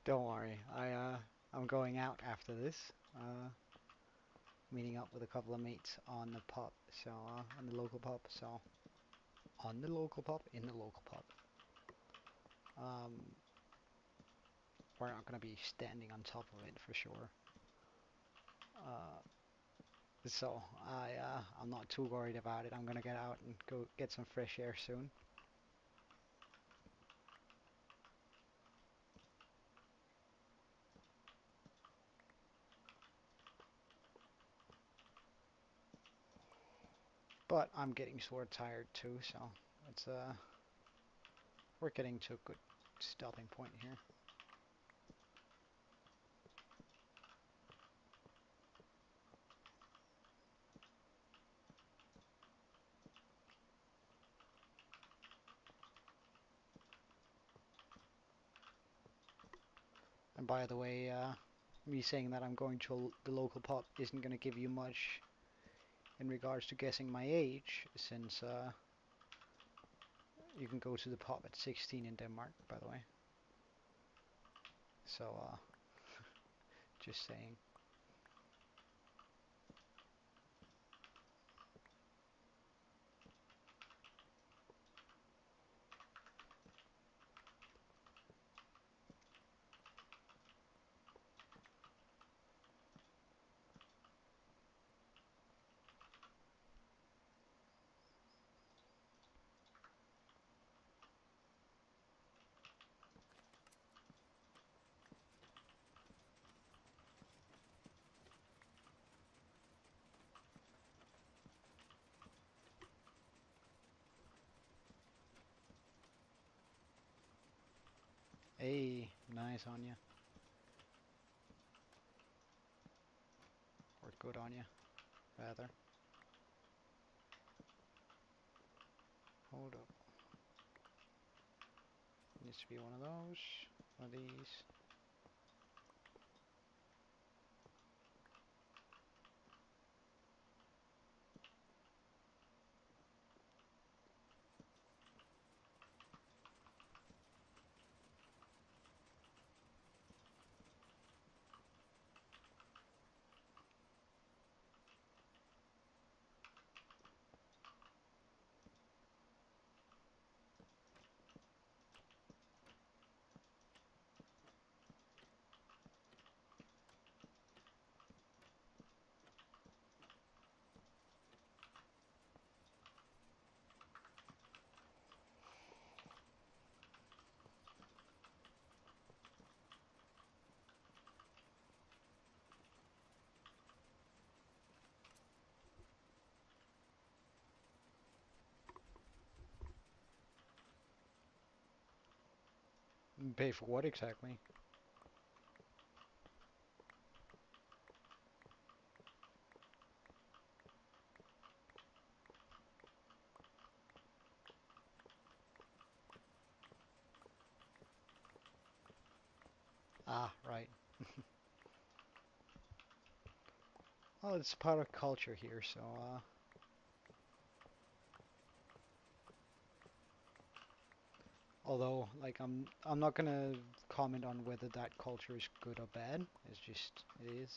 Don't worry, I'm going out after this. Meeting up with a couple of mates on the pub, so on the local pub, so on the local pub, in the local pub. Um, we're not gonna be standing on top of it for sure. Uh, so I'm not too worried about it. I'm gonna get out and go get some fresh air soon. But I'm getting sort of tired too, so it's we're getting to a good stopping point here. And by the way, me saying that I'm going to the local pub isn't going to give you much in regards to guessing my age, since you can go to the pub at 16 in Denmark, by the way. So, just saying. Hey, nice on you. Or good on you, rather. Hold up. Needs to be one of those. One of these. Pay for what exactly? Ah, right. Well, it's part of culture here, so although like I'm not gonna comment on whether that culture is good or bad. It's just it is.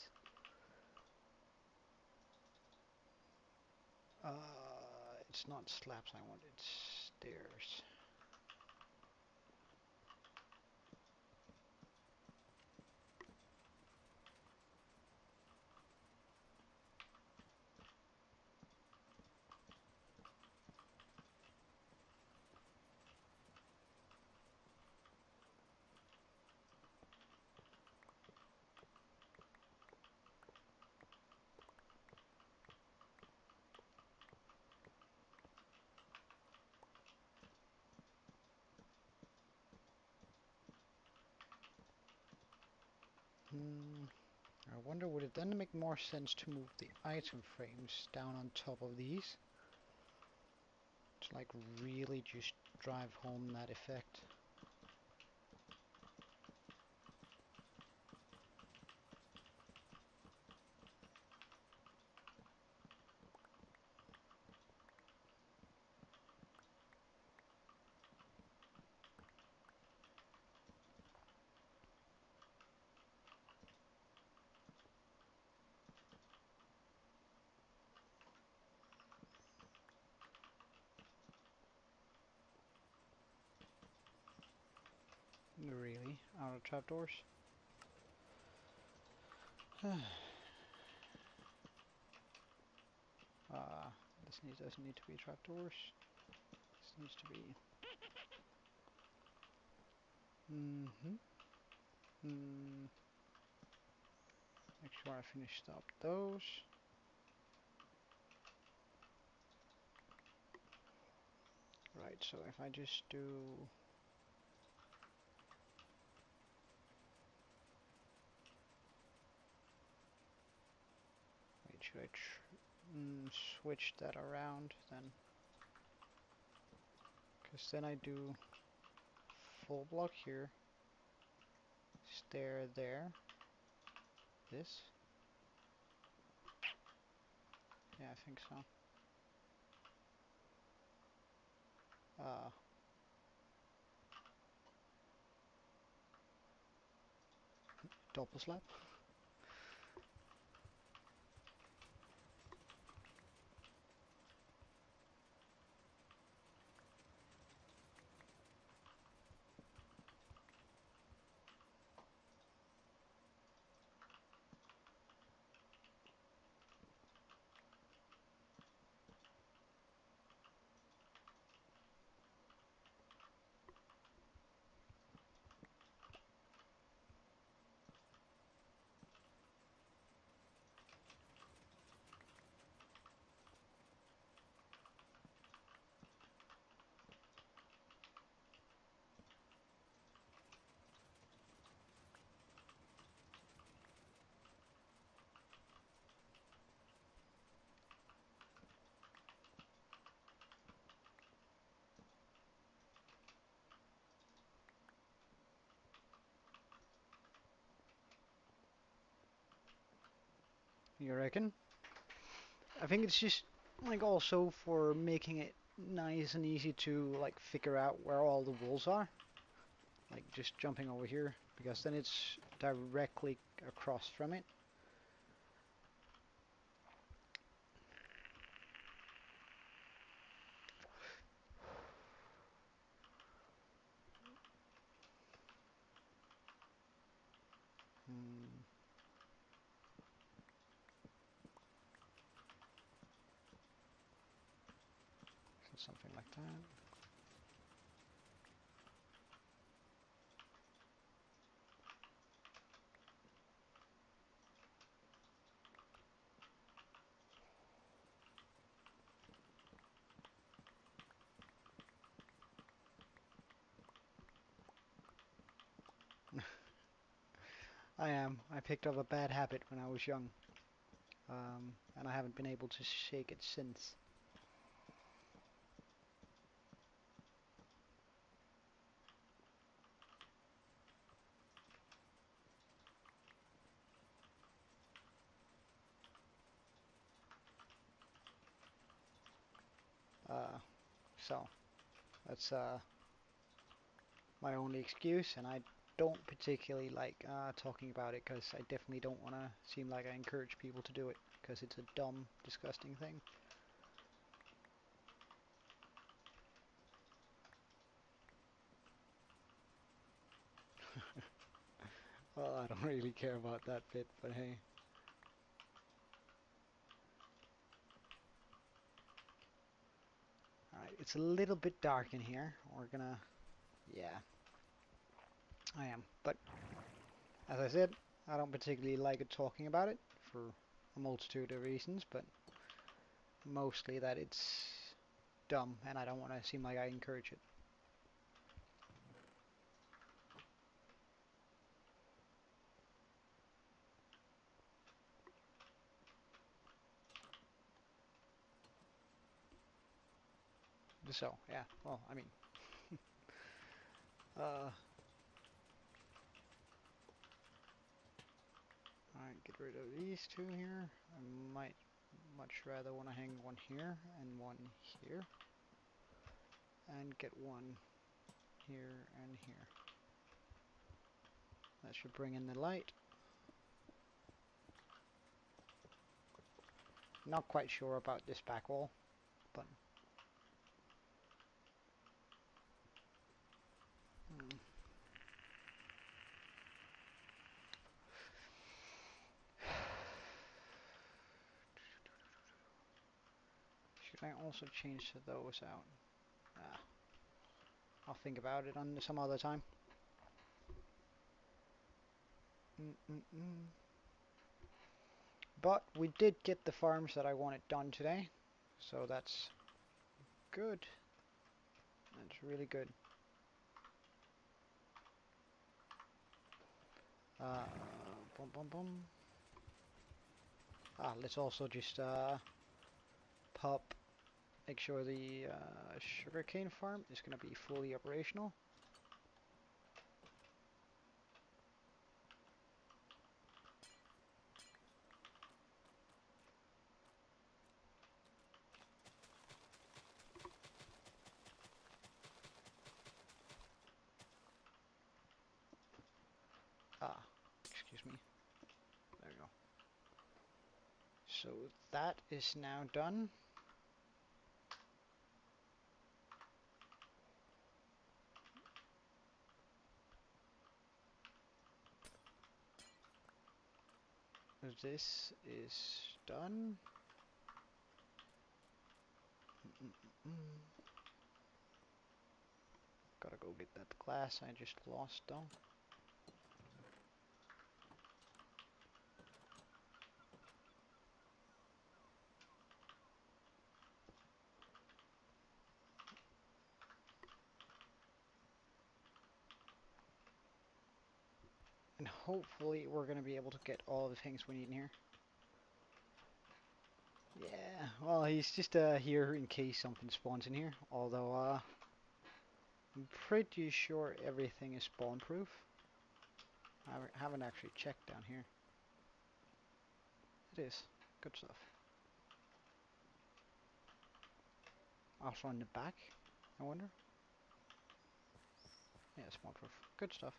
It's not slabs I want, it's stairs. Hmm. I wonder would it then make more sense to move the item frames down on top of these? To like really just drive home that effect. Really? Out of trapdoors? uh, doesn't need to be trapdoors. This needs to be. Mm-hmm. Mm. Make sure I finished up those. Right, so if I just do. Wait, should I switch that around then? Because then I do full block here, stair there, this. Yeah, I think so. Uh, double slab. You reckon? I think it's just like also for making it nice and easy to like figure out where all the walls are. Like just jumping over here because then it's directly across from it. Hmm, something like that. I am. I picked up a bad habit when I was young, and I haven't been able to shake it since. So that's my only excuse, and I don't particularly like talking about it because I definitely don't want to seem like I encourage people to do it because it's a dumb, disgusting thing. Well, I don't really care about that bit, but hey. Alright, it's a little bit dark in here. We're gonna... Yeah, I am. But, as I said, I don't particularly like it talking about it for a multitude of reasons, but mostly that it's dumb and I don't want to seem like I encourage it. So, yeah, well, I mean, uh, alright, get rid of these two here. I might much rather want to hang one here and one here, and get one here and here. That should bring in the light. Not quite sure about this back wall, but hmm. Should I also change those out? Ah, I'll think about it on some other time. Mm-mm-mm. But we did get the farms that I wanted done today, so that's good. That's really good. Uh, Boom, boom, boom. Let's also just make sure the sugarcane farm is going to be fully operational. Ah, excuse me. There we go. So that is now done. This is done. Mm-mm-mm. Gotta go get that glass I just lost though. And hopefully we're gonna be able to get all the things we need in here. Yeah, well he's just here in case something spawns in here. Although I'm pretty sure everything is spawn proof. I haven't actually checked down here. It is. Good stuff. Also in the back, I wonder. Yeah, spawn proof. Good stuff.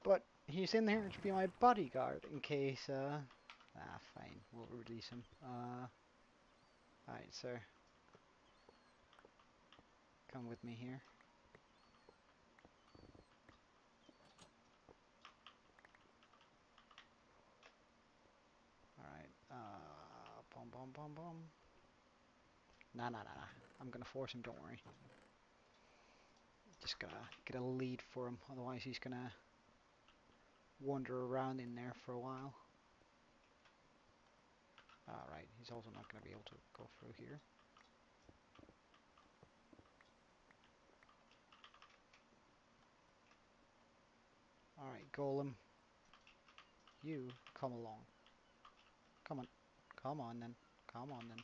But he's in here to be my bodyguard in case, fine, we'll release him. Alright, sir. Come with me here. Alright, boom, boom, boom, boom. Nah, nah, nah, nah. I'm gonna force him, don't worry. Just gotta get a lead for him, otherwise he's gonna wander around in there for a while. Alright, he's also not gonna be able to go through here. Alright, Golem. You, come along. Come on. Come on then. Come on then.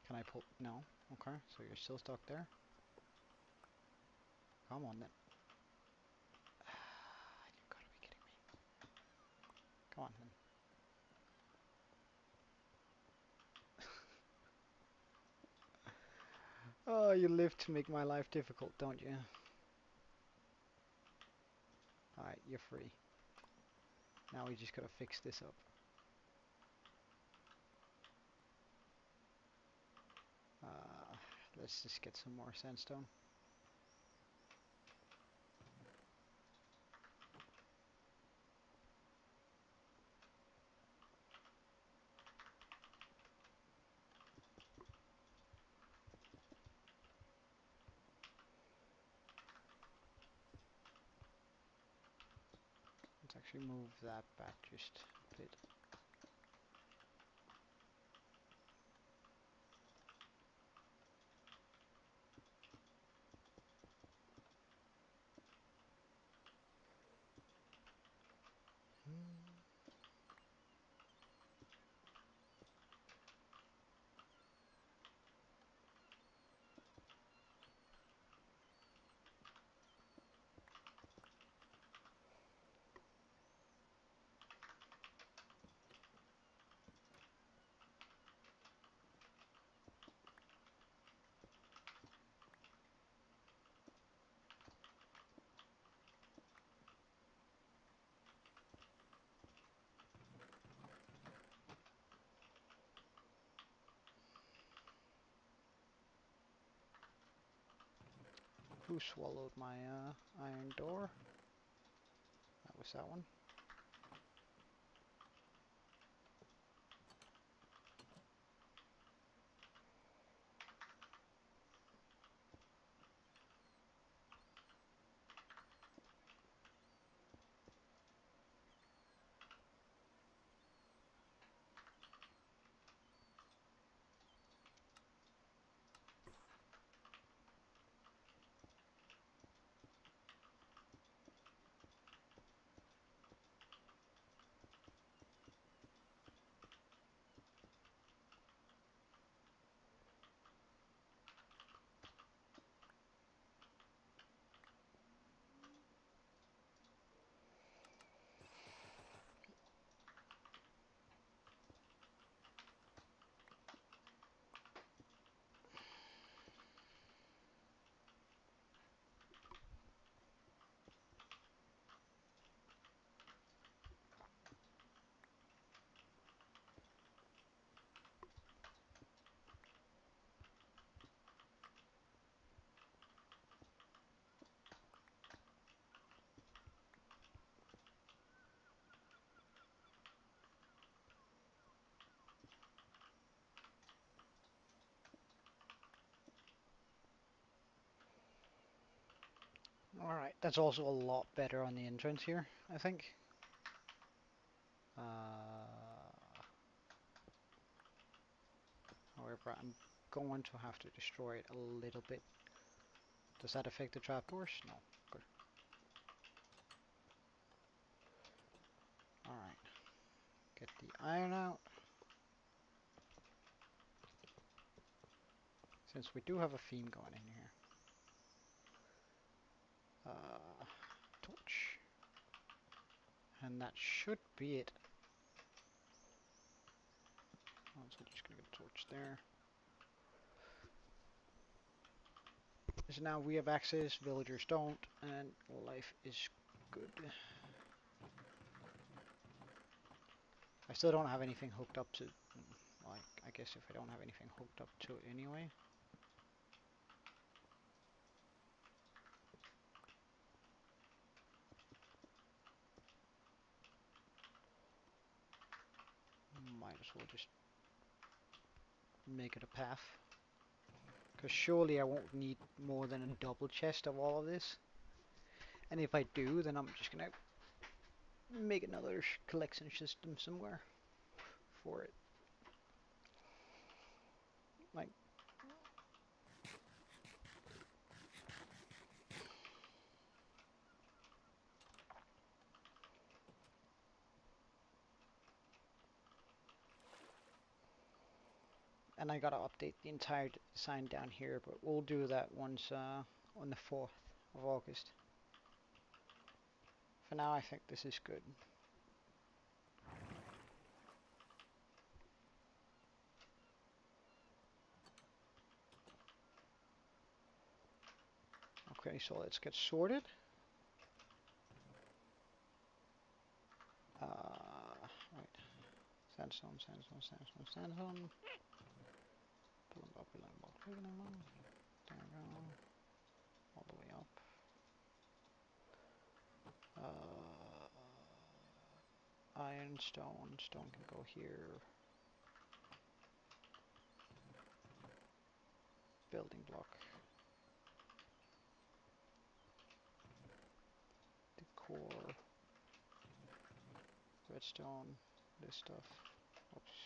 Can I pull? No. Okay, so you're still stuck there. Come on then. You gotta be kidding me. Come on then. Oh, you live to make my life difficult, don't you? Alright, you're free. Now we just gotta fix this up. Uh, let's just get some more sandstone. Let's actually move that back just a bit. Hmm. Who swallowed my iron door? That was that one. Alright, that's also a lot better on the entrance here, I think. However, I'm going to have to destroy it a little bit. Does that affect the trapdoors? No. Good. Alright, get the iron out. Since we do have a theme going in here. Torch. And that should be it. So just gonna get a torch there. So now we have access, villagers don't, and life is good. I still don't have anything hooked up to, well, I guess if I don't have anything hooked up to it anyway. Might as well just make it a path. Because surely I won't need more than a double chest of all of this. And if I do, then I'm just gonna make another collection system somewhere for it. Like, and I gotta update the entire design down here, but we'll do that once on the 4th of August. For now, I think this is good. Okay, so let's get sorted. Right. Sandstone, sandstone, sandstone, sandstone. Building block, building block, building block. There we go. All the way up. Ironstone. Stone can go here. Building block. Decor. Redstone. This stuff. Oops.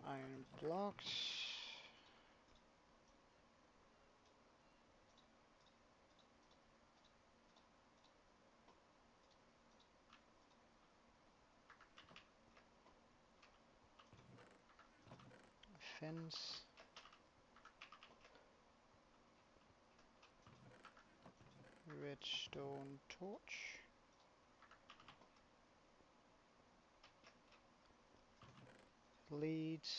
Iron blocks. Fence. Redstone torch. Leads.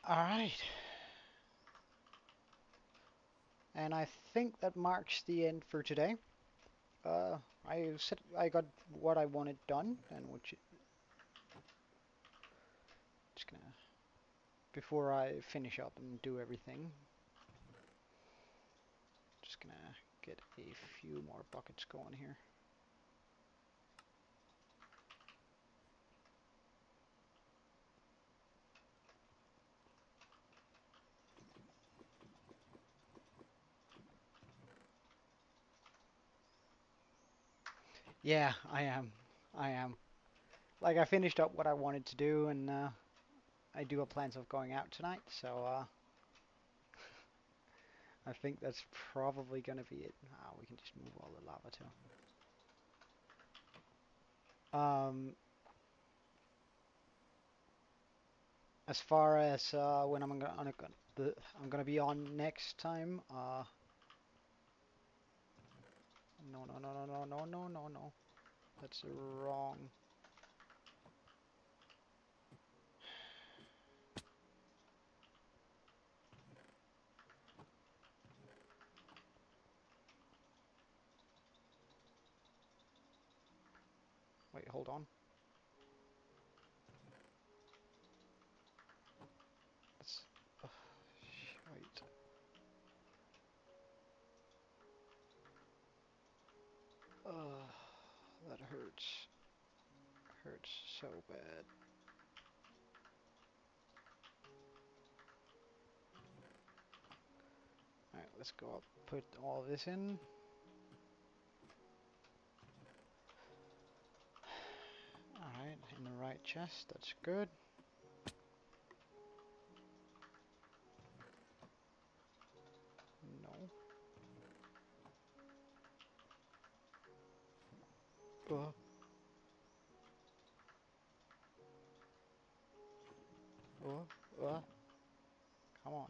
Alright. And I think that marks the end for today. Uh, I got what I wanted done, and which just gonna before I finish up and do everything, just gonna get a few more buckets going here. Yeah, I am. I am. Like I finished up what I wanted to do, and I do have plans of going out tonight, so I think that's probably gonna be it. We can just move all the lava too. As far as when I'm gonna be on next time, no, no, no, no, no, no, no, no, no. That's wrong. Wait, hold on. That's, uh, shite. That hurts. Hurts so bad. Alright, let's go up, put all this in. Alright, in the right chest, that's good. No. Uh, uh. Come on.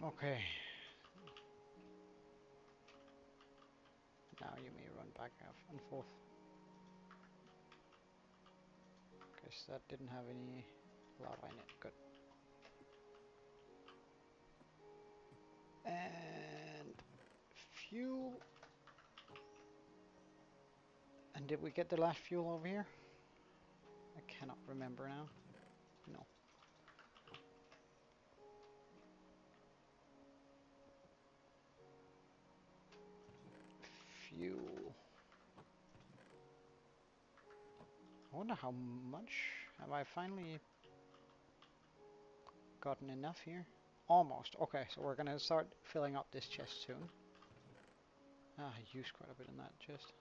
Okay. Now you may run back and forth. Guess that didn't have any lava in it. Good. And fuel. And did we get the last fuel over here? I cannot remember now. No. Fuel. wonder how much have I finally gotten enough here? Almost. Okay, so we're gonna start filling up this chest soon. Ah, I used quite a bit in that chest.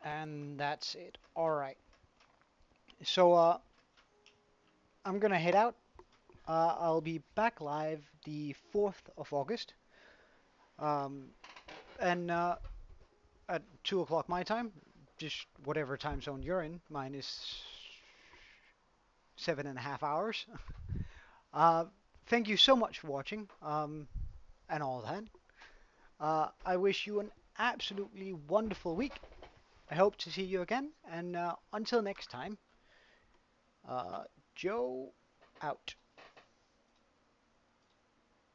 And that's it. Alright. So, I'm gonna head out. I'll be back live the 4th of August. Um, and at 2 o'clock my time, just whatever time zone you're in. Mine is 7.5 hours. Uh, Thank you so much for watching, and all that. I wish you an absolutely wonderful week. I hope to see you again, and until next time, Joe out.